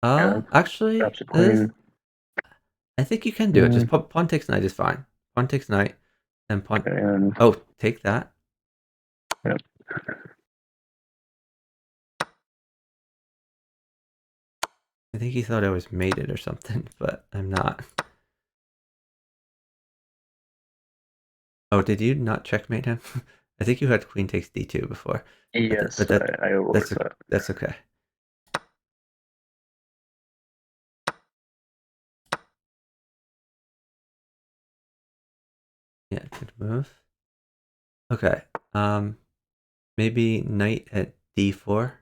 S3: Yeah,
S1: Actually,
S3: perhaps a queen.
S1: I think you can do it. Just pawn takes knight is fine. Pawn takes knight, then pawn.
S3: Okay, and
S1: Oh, take that.
S3: yep.
S1: I think he thought I was mated or something, but I'm not. Oh, did you not checkmate him? I think you had queen takes d2 before.
S3: Yes,
S1: But
S3: I overlooked that.
S1: that's okay. Yeah, good move. Okay. Maybe knight at d4.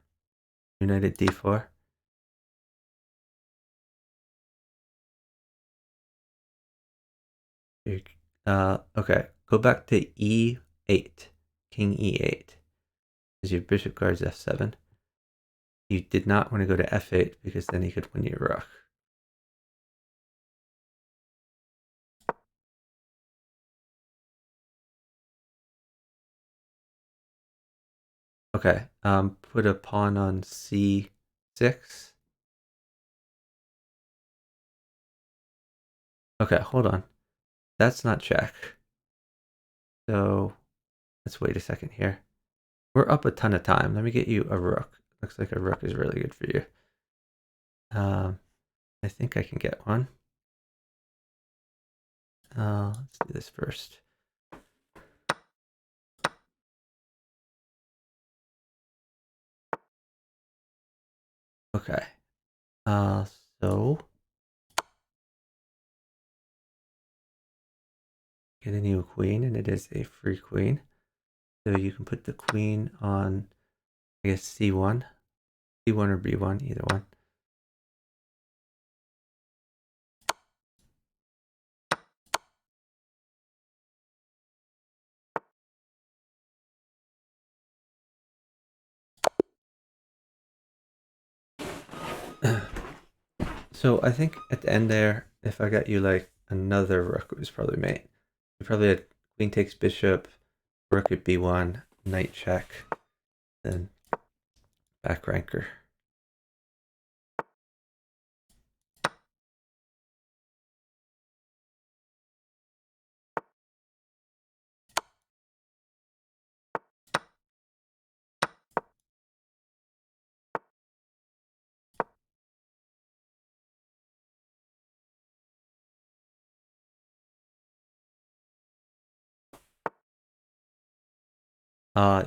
S1: Knight at d4. Okay. Go back to e8. King e8. Because your bishop guards f7. You did not want to go to f8 because then he could win your rook. Okay. Put a pawn on c6. Okay, hold on. That's not check. So let's wait a second here. We're up a ton of time. Let me get you a rook. Looks like a rook is really good for you. I think I can get one. Let's do this first. Okay. So getting you a queen, and it is a free queen. So you can put the queen on, I guess, c1, c1 or b1, either one. So I think at the end there, if I got you like another rook, it was probably mate. You probably had queen takes bishop, rook at b1, knight check, then back ranker.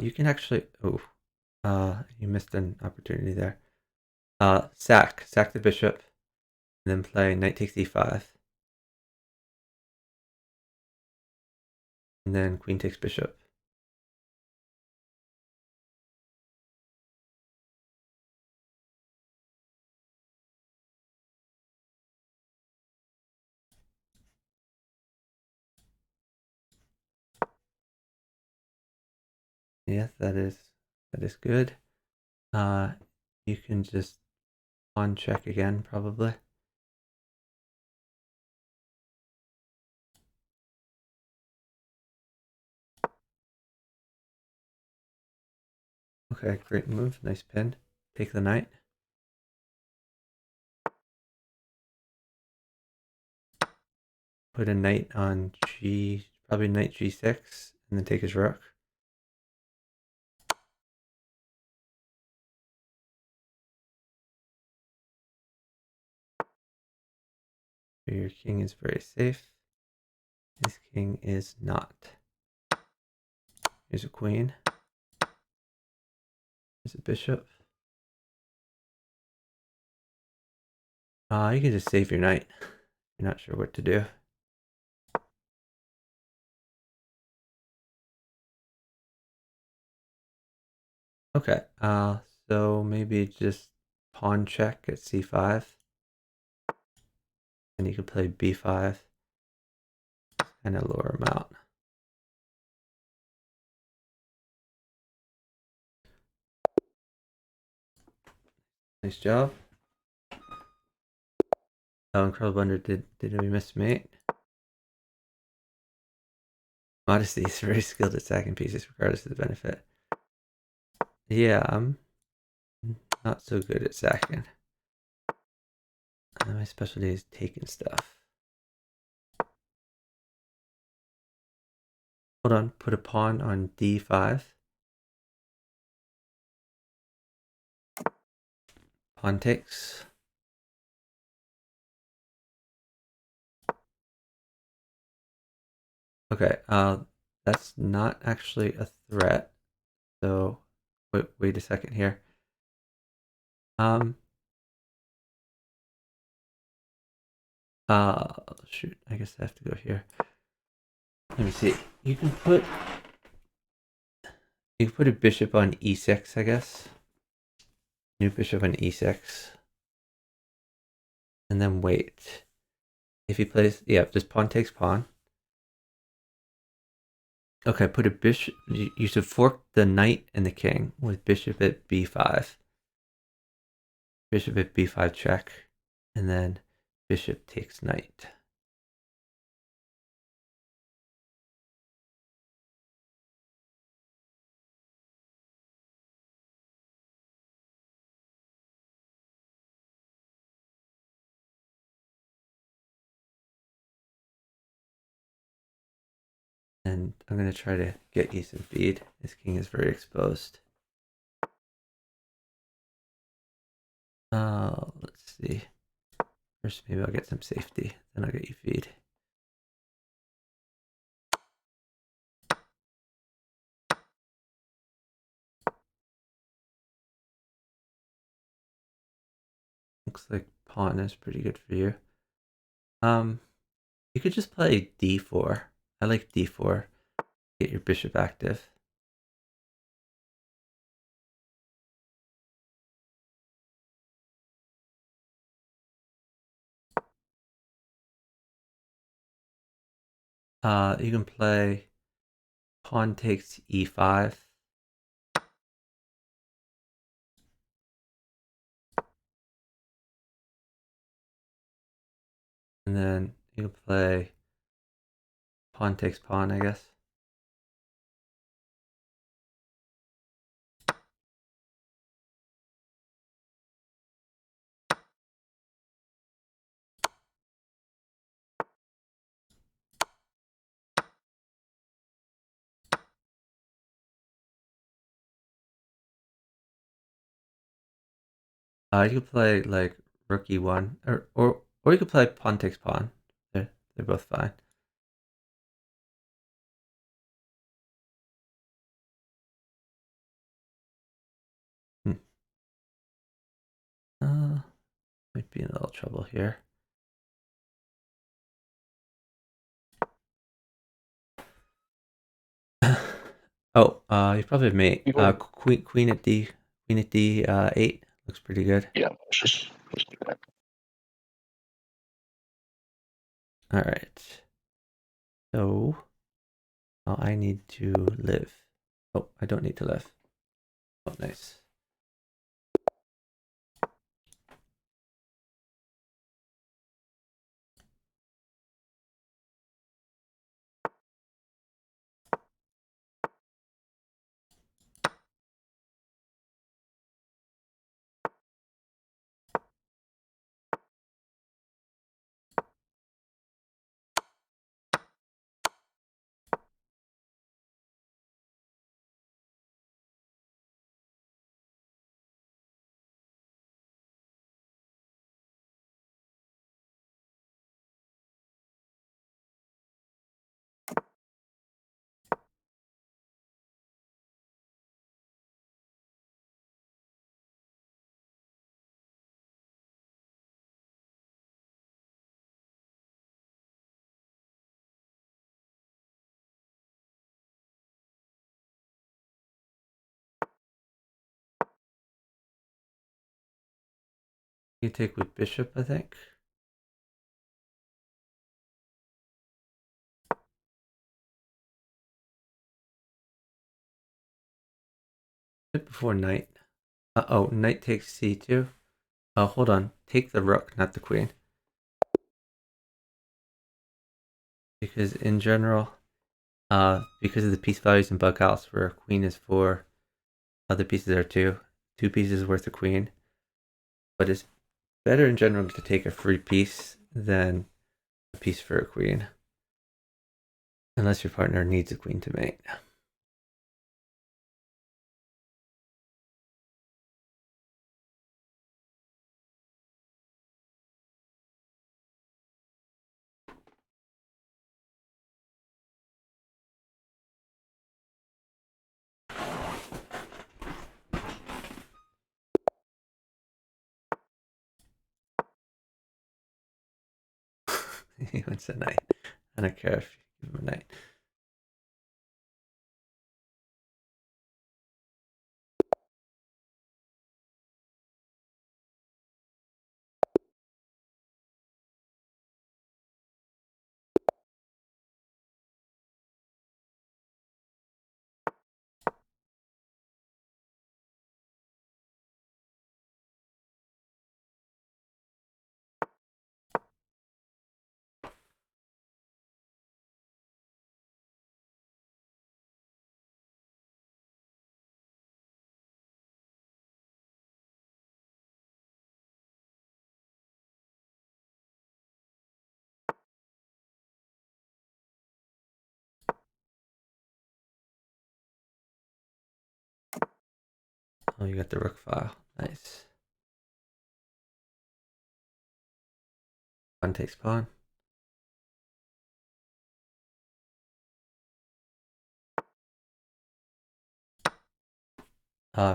S1: You can actually, you missed an opportunity there. Sack the bishop, and then play knight takes e5, and then queen takes bishop. Yes, that is good. You can just pawn check again, probably. Okay, great move, nice pin. Take the knight. put a knight on probably knight g6, and then take his rook. Your king is very safe. His king is not. Here's a queen. Here's a bishop. You can just save your knight. You're not sure what to do. Okay, so maybe just pawn check at c5. And you could play b5. Kind of lower him out. Nice job. Oh, Incredible Blunder, did we miss mate? Modesty is very skilled at sacking pieces regardless of the benefit. Yeah, I'm not so good at sacking. My specialty is taking stuff. Hold on, put a pawn on d5. Pawn takes. Okay, that's not actually a threat. So wait a second here. Shoot, I guess I have to go here. Let me see. You can put a bishop on e6, I guess. New bishop on e6. And then wait. If he plays, yeah, just pawn takes pawn. Okay, put a bishop. You should fork the knight and the king with bishop at b5. Bishop at b5 check. And then bishop takes knight. And I'm going to try to get you some feed. This king is very exposed. Let's see. First, maybe I'll get some safety. Then I'll get you feed. Looks like pawn is pretty good for you. You could just play d4. I like d4. Get your bishop active. You can play pawn takes e5. And then you can play pawn takes pawn, I guess. You could play like rook e1, or you could play pawn takes pawn. They're both fine. Might be in a little trouble here. Oh, you probably have mate. Queen at d8 looks pretty good.
S3: Yeah, let's do that.
S1: All right. So I need to live. Oh, I don't need to live. Oh, nice. You take with bishop, I think. Before knight. Oh, knight takes c2. Oh, hold on. Take the rook, not the queen. Because in general, because of the piece values in bughouse, where queen is 4, other pieces are 2. 2 pieces worth of queen. But it's better in general to take a free piece than a piece for a queen. Unless your partner needs a queen to mate. He wants a knight. I don't care if you give him a knight. Oh, you got the rook file. Nice. Pawn takes pawn.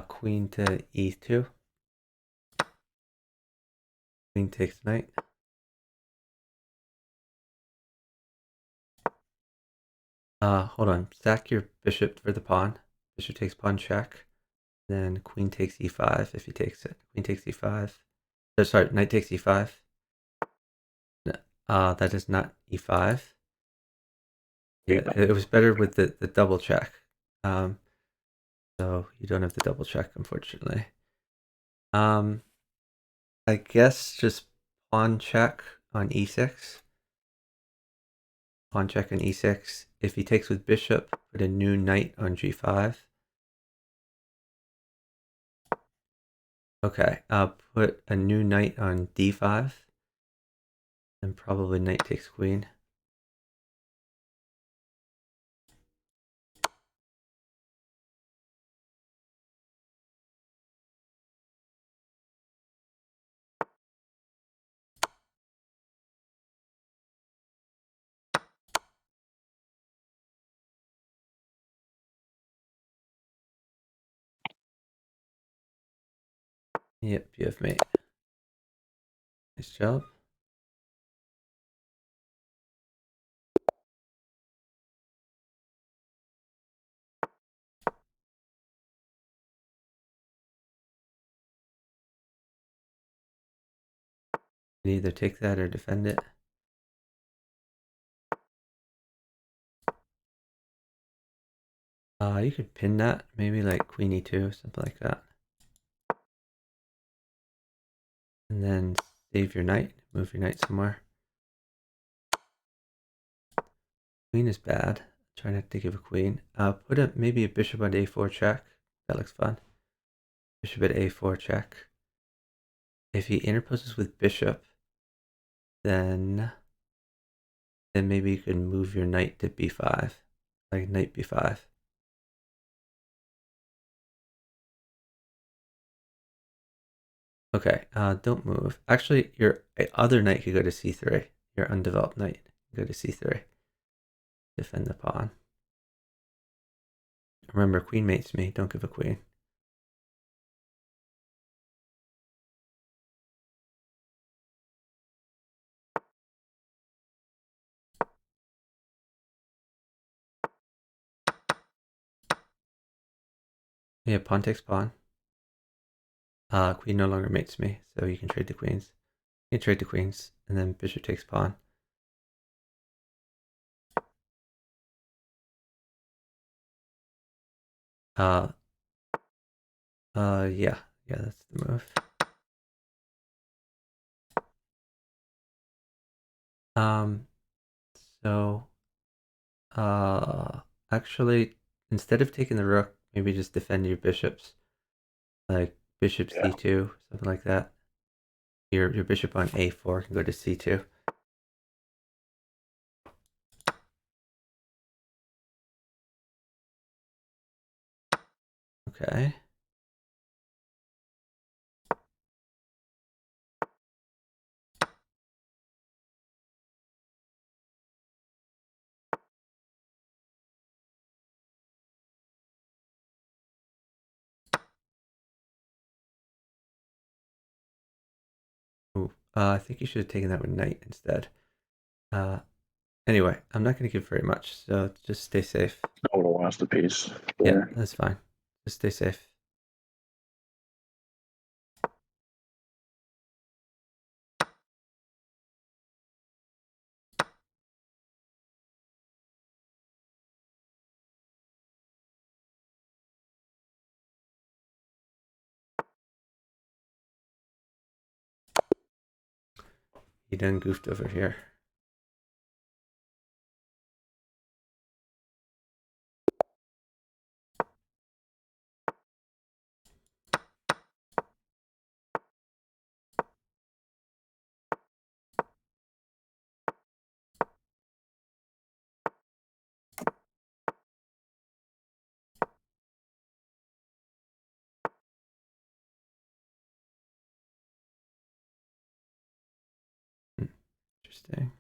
S1: Queen to e2. Queen takes knight. Hold on. Sack your bishop for the pawn. Bishop takes pawn check. Then queen takes e5 if he takes it. Queen takes e5. Oh, sorry, knight takes e5. That is not e5. Yeah, it was better with the double check. So you don't have the double check, unfortunately. I guess just pawn check on e6. Pawn check on e6. If he takes with bishop, put a new knight on g5. Okay, put a new knight on d5. And probably knight takes queen. Yep, you have mate. Nice job. You can either take that or defend it. You could pin that, maybe like queen e2, something like that. And then save your knight, move your knight somewhere. Queen is bad. Try not to give a queen. Put maybe a bishop on a4 check. That looks fun. Bishop at a4 check. If he interposes with bishop, then maybe you can move your knight to b5, like knight b5. Okay, don't move. Actually, your other knight could go to c3. Your undeveloped knight can go to c3. Defend the pawn. Remember, queen mates me. Don't give a queen. Yeah, pawn takes pawn. Queen no longer mates me, so you can trade the queens. You can trade the queens, and then bishop takes pawn. Yeah, that's the move. So, actually, instead of taking the rook, maybe just defend your bishops, like bishop c2, something like that. Your bishop on a4 can go to c2. Okay. Ooh, I think you should have taken that with knight instead. Anyway, I'm not going to give very much, so just stay safe.
S3: I would have lost the piece.
S1: Yeah,
S3: There.
S1: that's fine. Just stay safe. He done goofed over here. Interesting.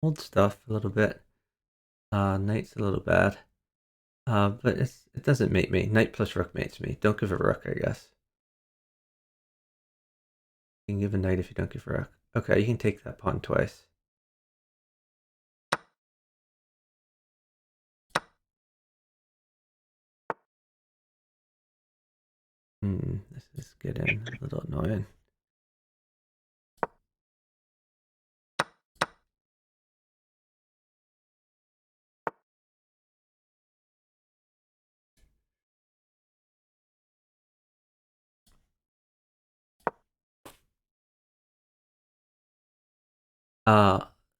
S1: Old stuff a little bit. Knight's a little bad. But it doesn't mate me. Knight plus rook mates me. Don't give a rook, I guess. You can give a knight if you don't give a rook. Okay, you can take that pawn twice. This is getting a little annoying.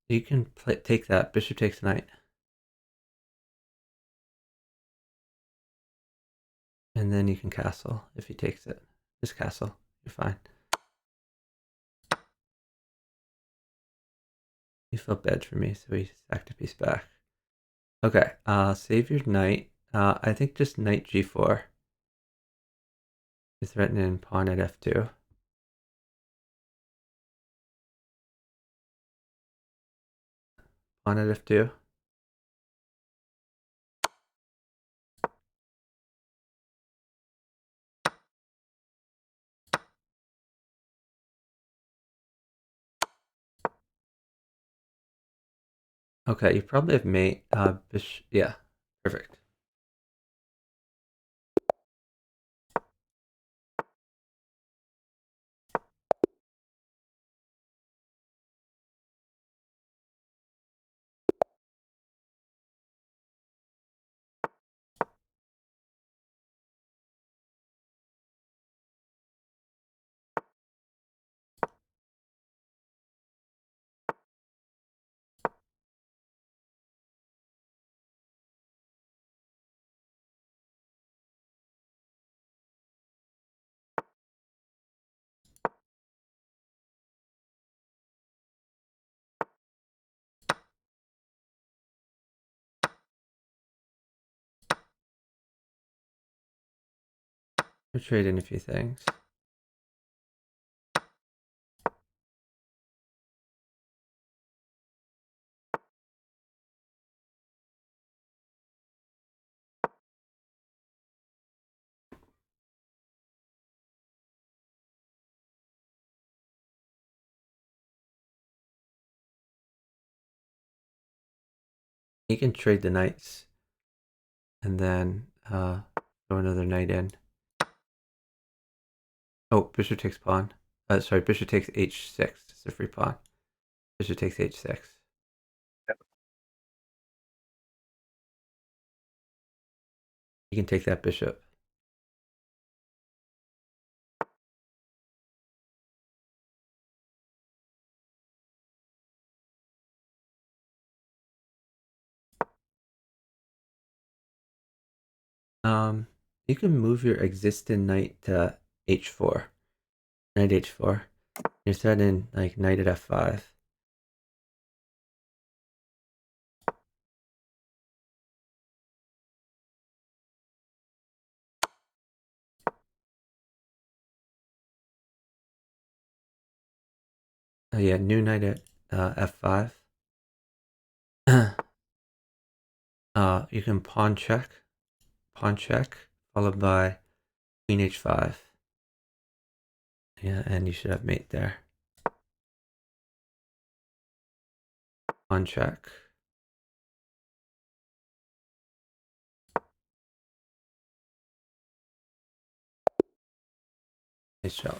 S1: You can take that. Bishop takes knight. And then you can castle if he takes it. Just castle. You're fine. He felt bad for me, so he sacked a piece back. Okay, save your knight. I think just knight g4. You're threatening pawn at f2. Pawn at f2. Okay, you probably have mate. Bishop. Yeah, perfect. We're trading a few things. He can trade the knights and then throw another knight in. Oh, bishop takes pawn. Sorry, bishop takes h6. It's a free pawn. Bishop takes h6.
S3: Yep.
S1: You can take that bishop. You can move your existing knight to h4. Knight h4. You're set in like knight at f5. Oh yeah, new knight at f5. You can pawn check, followed by queen h5. Yeah, and you should have mate there. Pawn check. Nice job.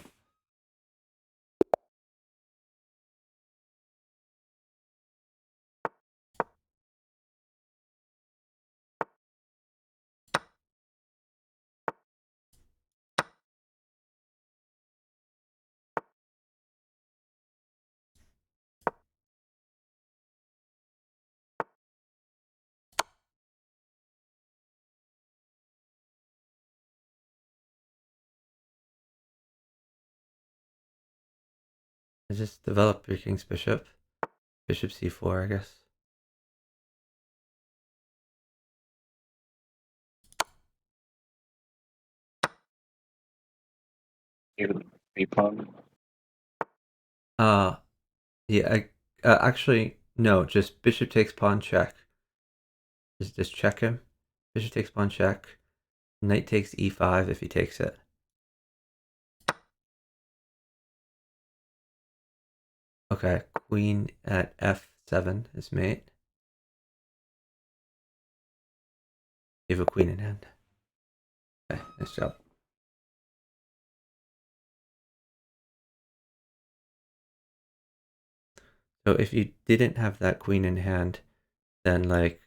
S1: Just develop your king's bishop. Bishop c4, I guess.
S3: Even B pawn.
S1: Yeah, actually, no, just bishop takes pawn check. Just check him. Bishop takes pawn check. Knight takes e5 if he takes it. Okay, queen at f7 is mate. You have a queen in hand. Okay, nice job. So if you didn't have that queen in hand, then like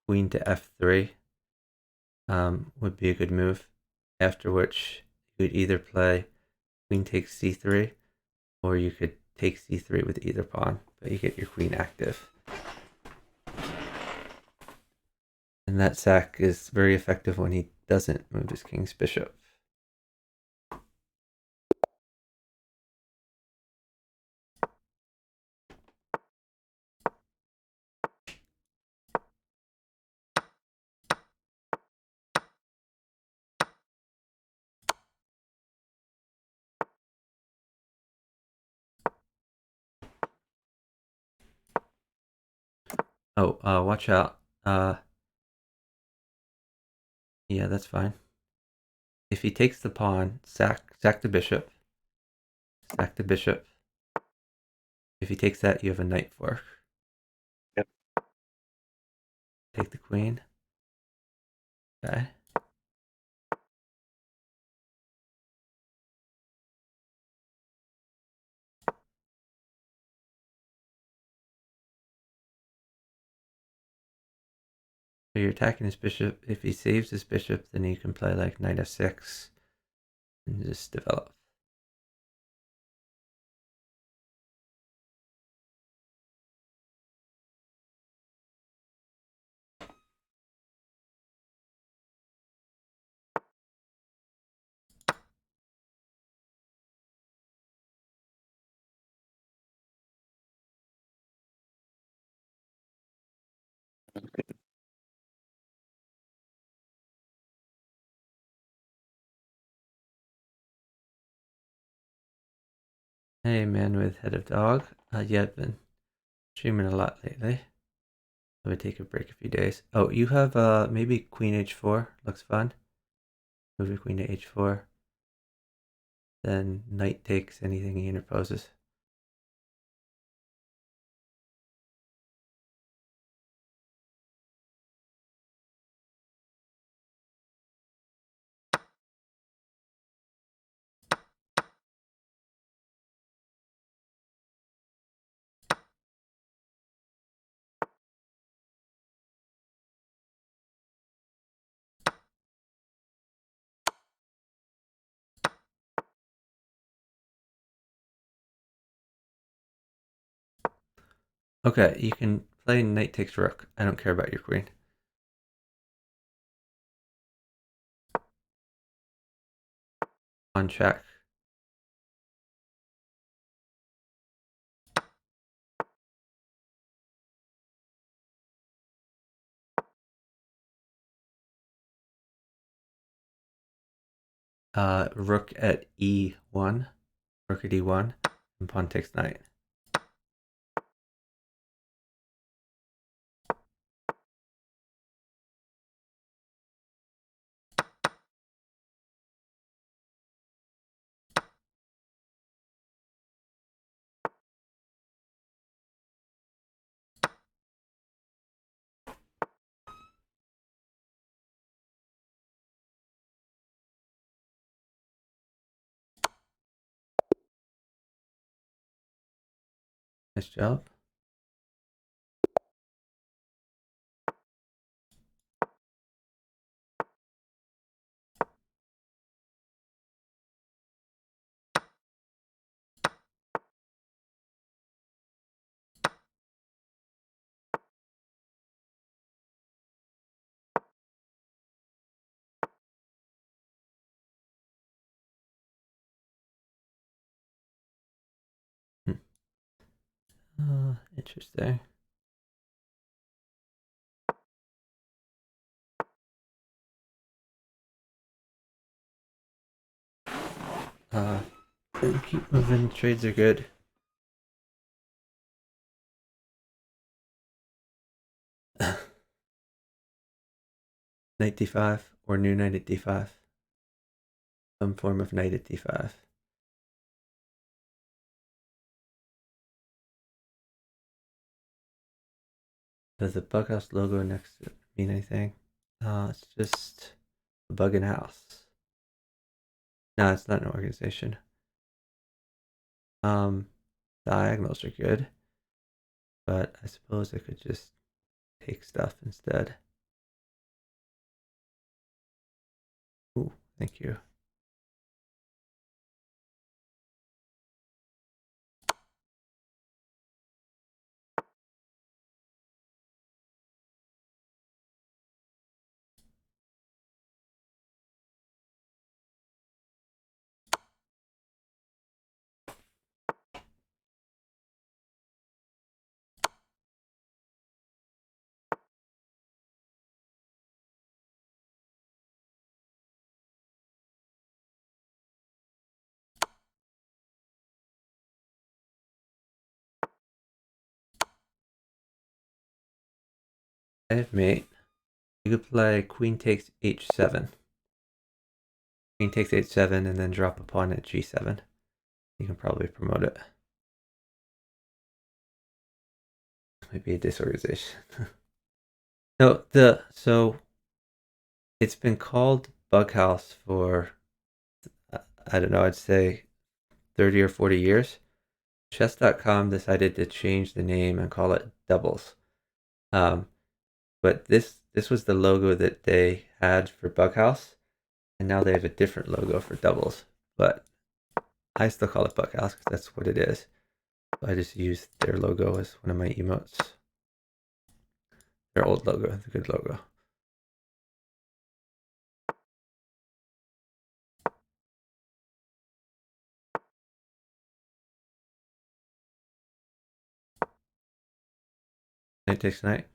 S1: queen to f3 would be a good move. After which you could either play queen takes c3, or you could take c3 with either pawn, but you get your queen active. And that sack is very effective when he doesn't move his king's bishop. Oh, watch out. Yeah, that's fine. If he takes the pawn, sack the bishop. Sack the bishop. If he takes that, you have a knight fork.
S3: Yep.
S1: Take the queen. Okay. So you're attacking his bishop. If he saves his bishop, then you can play like knight f6 and just develop. Hey, man with head of dog. Yeah, I've been streaming a lot lately. Let me take a break a few days. Oh, you have maybe queen h4. Looks fun. Move your queen to h4. Then knight takes anything he interposes. Okay, you can play knight takes rook. I don't care about your queen. On check. Rook at e1. Rook at e1. And pawn takes knight. Nice job. Interesting. Keep moving. Trades are good. Knight d5 or new knight at d5. Some form of knight at d5. Does the bughouse logo next to it mean anything? It's just a bug in house. No, it's not an organization. Diagonals are good, but I suppose I could just take stuff instead. Ooh, thank you. I have mate. You could play queen takes h7. Queen takes h7 and then drop a pawn at g7. You can probably promote it. Might be a disorganization. No, so it's been called Bughouse for I don't know, I'd say 30 or 40 years. Chess.com decided to change the name and call it Doubles. But this was the logo that they had for Bughouse, and now they have a different logo for Doubles. But I still call it Bughouse because that's what it is. So I just use their logo as one of my emotes. Their old logo, the good logo. Knight takes knight.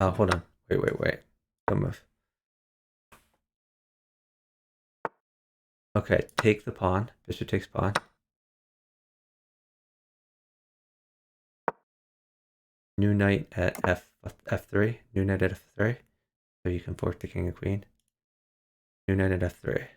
S1: Oh, hold on. Wait. Don't move. Okay, take the pawn. Bishop takes pawn. New knight at f3. New knight at f3. So you can fork the king and queen. New knight at f3.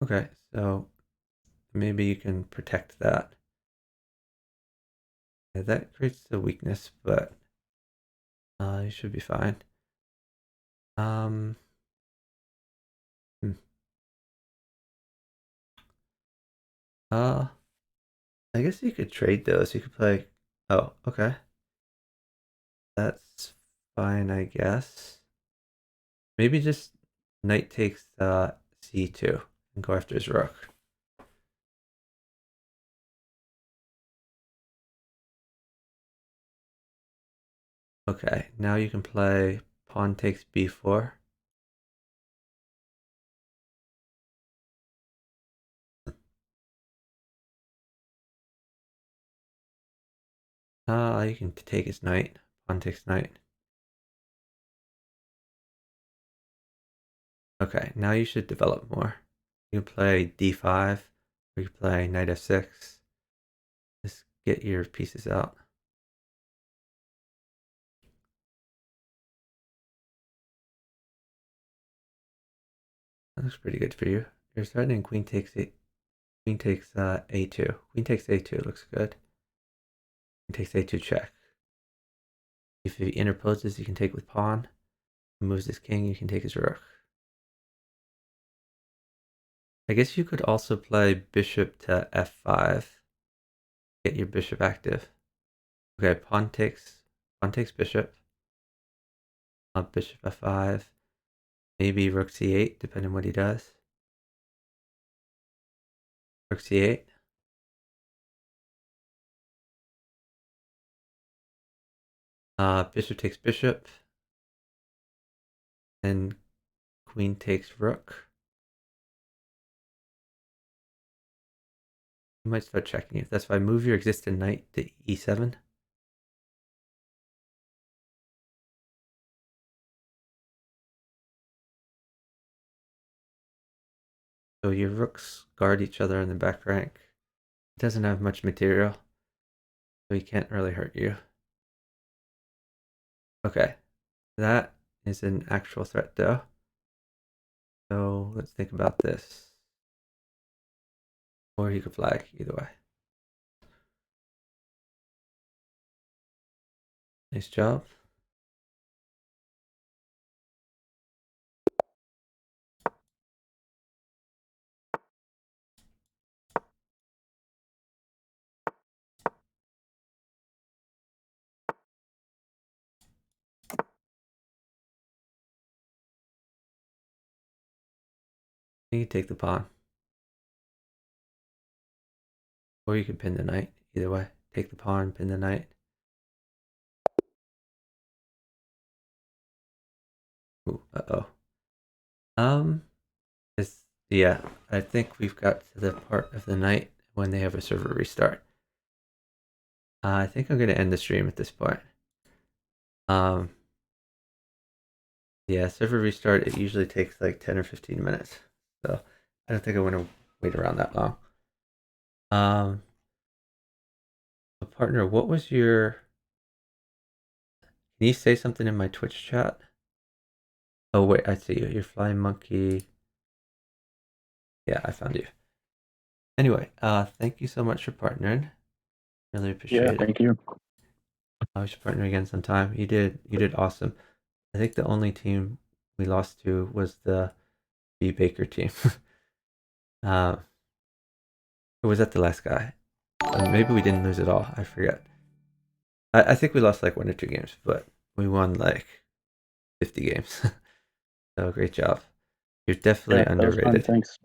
S1: Okay, so maybe you can protect that. Yeah, that creates a weakness, but you should be fine. Hmm. I guess you could trade those. You could play. Oh, okay. That's fine, I guess. Maybe just knight takes c2 and go after his rook. Okay, now you can play pawn takes b4. You can take his knight. Pawn takes knight. Okay, now you should develop more. You can play d5, or you can play knight f6. Just get your pieces out. That looks pretty good for you. You're threatening queen takes a2. Queen takes a2 looks good. Queen takes a2 check. If he interposes, you can take with pawn. He moves his king, you can take his rook. I guess you could also play bishop to f5. Get your bishop active. Okay, pawn takes bishop. Bishop f5. Maybe rook c8, depending on what he does. Rook c8. Bishop takes bishop. And queen takes rook. You might start checking it. That's fine. Move your existing knight to e7. So your rooks guard each other in the back rank. It doesn't have much material, so he can't really hurt you. Okay, that is an actual threat though. So let's think about this. Or he could flag, either way. Nice job. You can take the pawn. Or you can pin the knight, either way. Take the pawn, pin the knight. Ooh, uh-oh. Yeah, I think we've got to the part of the night when they have a server restart. I think I'm going to end the stream at this point. Yeah, server restart, it usually takes like 10 or 15 minutes. So I don't think I want to wait around that long. Partner, what was your... Can you say something in my Twitch chat? Oh, wait, I see you. You're Flying Monkey. Yeah, I found you. Anyway, thank you so much for partnering. Really appreciate it.
S3: Yeah, thank you.
S1: I should partner again sometime. You did awesome. I think the only team we lost to was the B Baker team. Or was that the last guy? Maybe we didn't lose at all. I forget. I think we lost like 1 or 2 games, but we won like 50 games. So great job. You're definitely underrated.
S3: That was fun, thanks.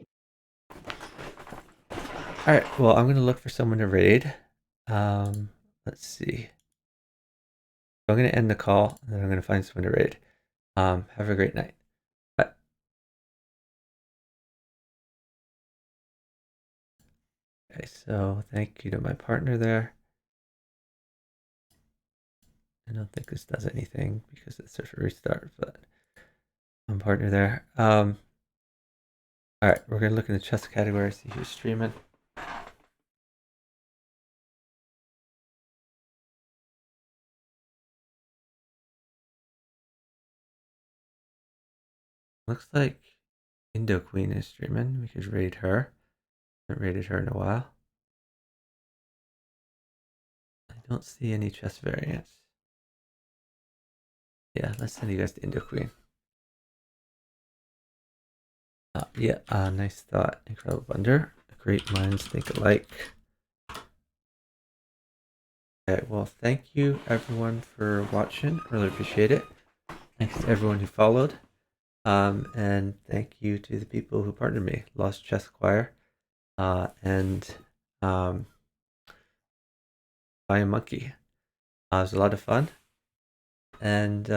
S1: All right. Well, I'm gonna look for someone to raid. Let's see. I'm gonna end the call, and then I'm gonna find someone to raid. Have a great night. Bye. Okay. So thank you to my partner there. I don't think this does anything because it's a restart, but I'm partner there. All right. We're gonna look in the chess category, see who's streaming. Looks like Indo Queen is streaming. We could raid her. Haven't raided her in a while. I don't see any chess variants. Yeah, let's send you guys to Indo Queen. Yeah, nice thought. Incredible blunder. Great minds think alike. Okay, well, thank you everyone for watching. Really appreciate it. Thanks to everyone who followed. And thank you to the people who partnered me, LosChessquire, and Flying Monkey. It was a lot of fun. And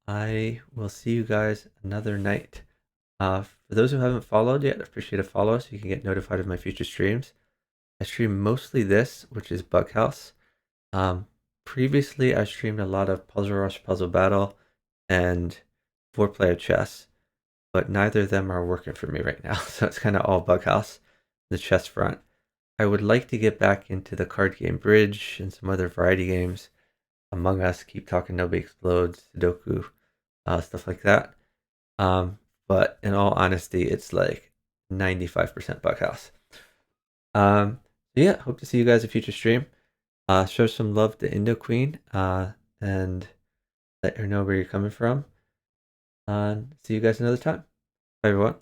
S1: I will see you guys another night. For those who haven't followed yet, I appreciate a follow so you can get notified of my future streams. I stream mostly this, which is Bughouse. Previously, I streamed a lot of Puzzle Rush, Puzzle Battle, and 4-player chess, but neither of them are working for me right now, so it's kind of all Bughouse, the chess front. I would like to get back into the card game Bridge and some other variety games, Among Us, Keep Talking Nobody Explodes, Sudoku, stuff like that. But in all honesty, it's like 95% Bughouse. Yeah, hope to see you guys in future stream. Show some love to Indo Queen, and let her know where you're coming from. See you guys another time. Bye, everyone.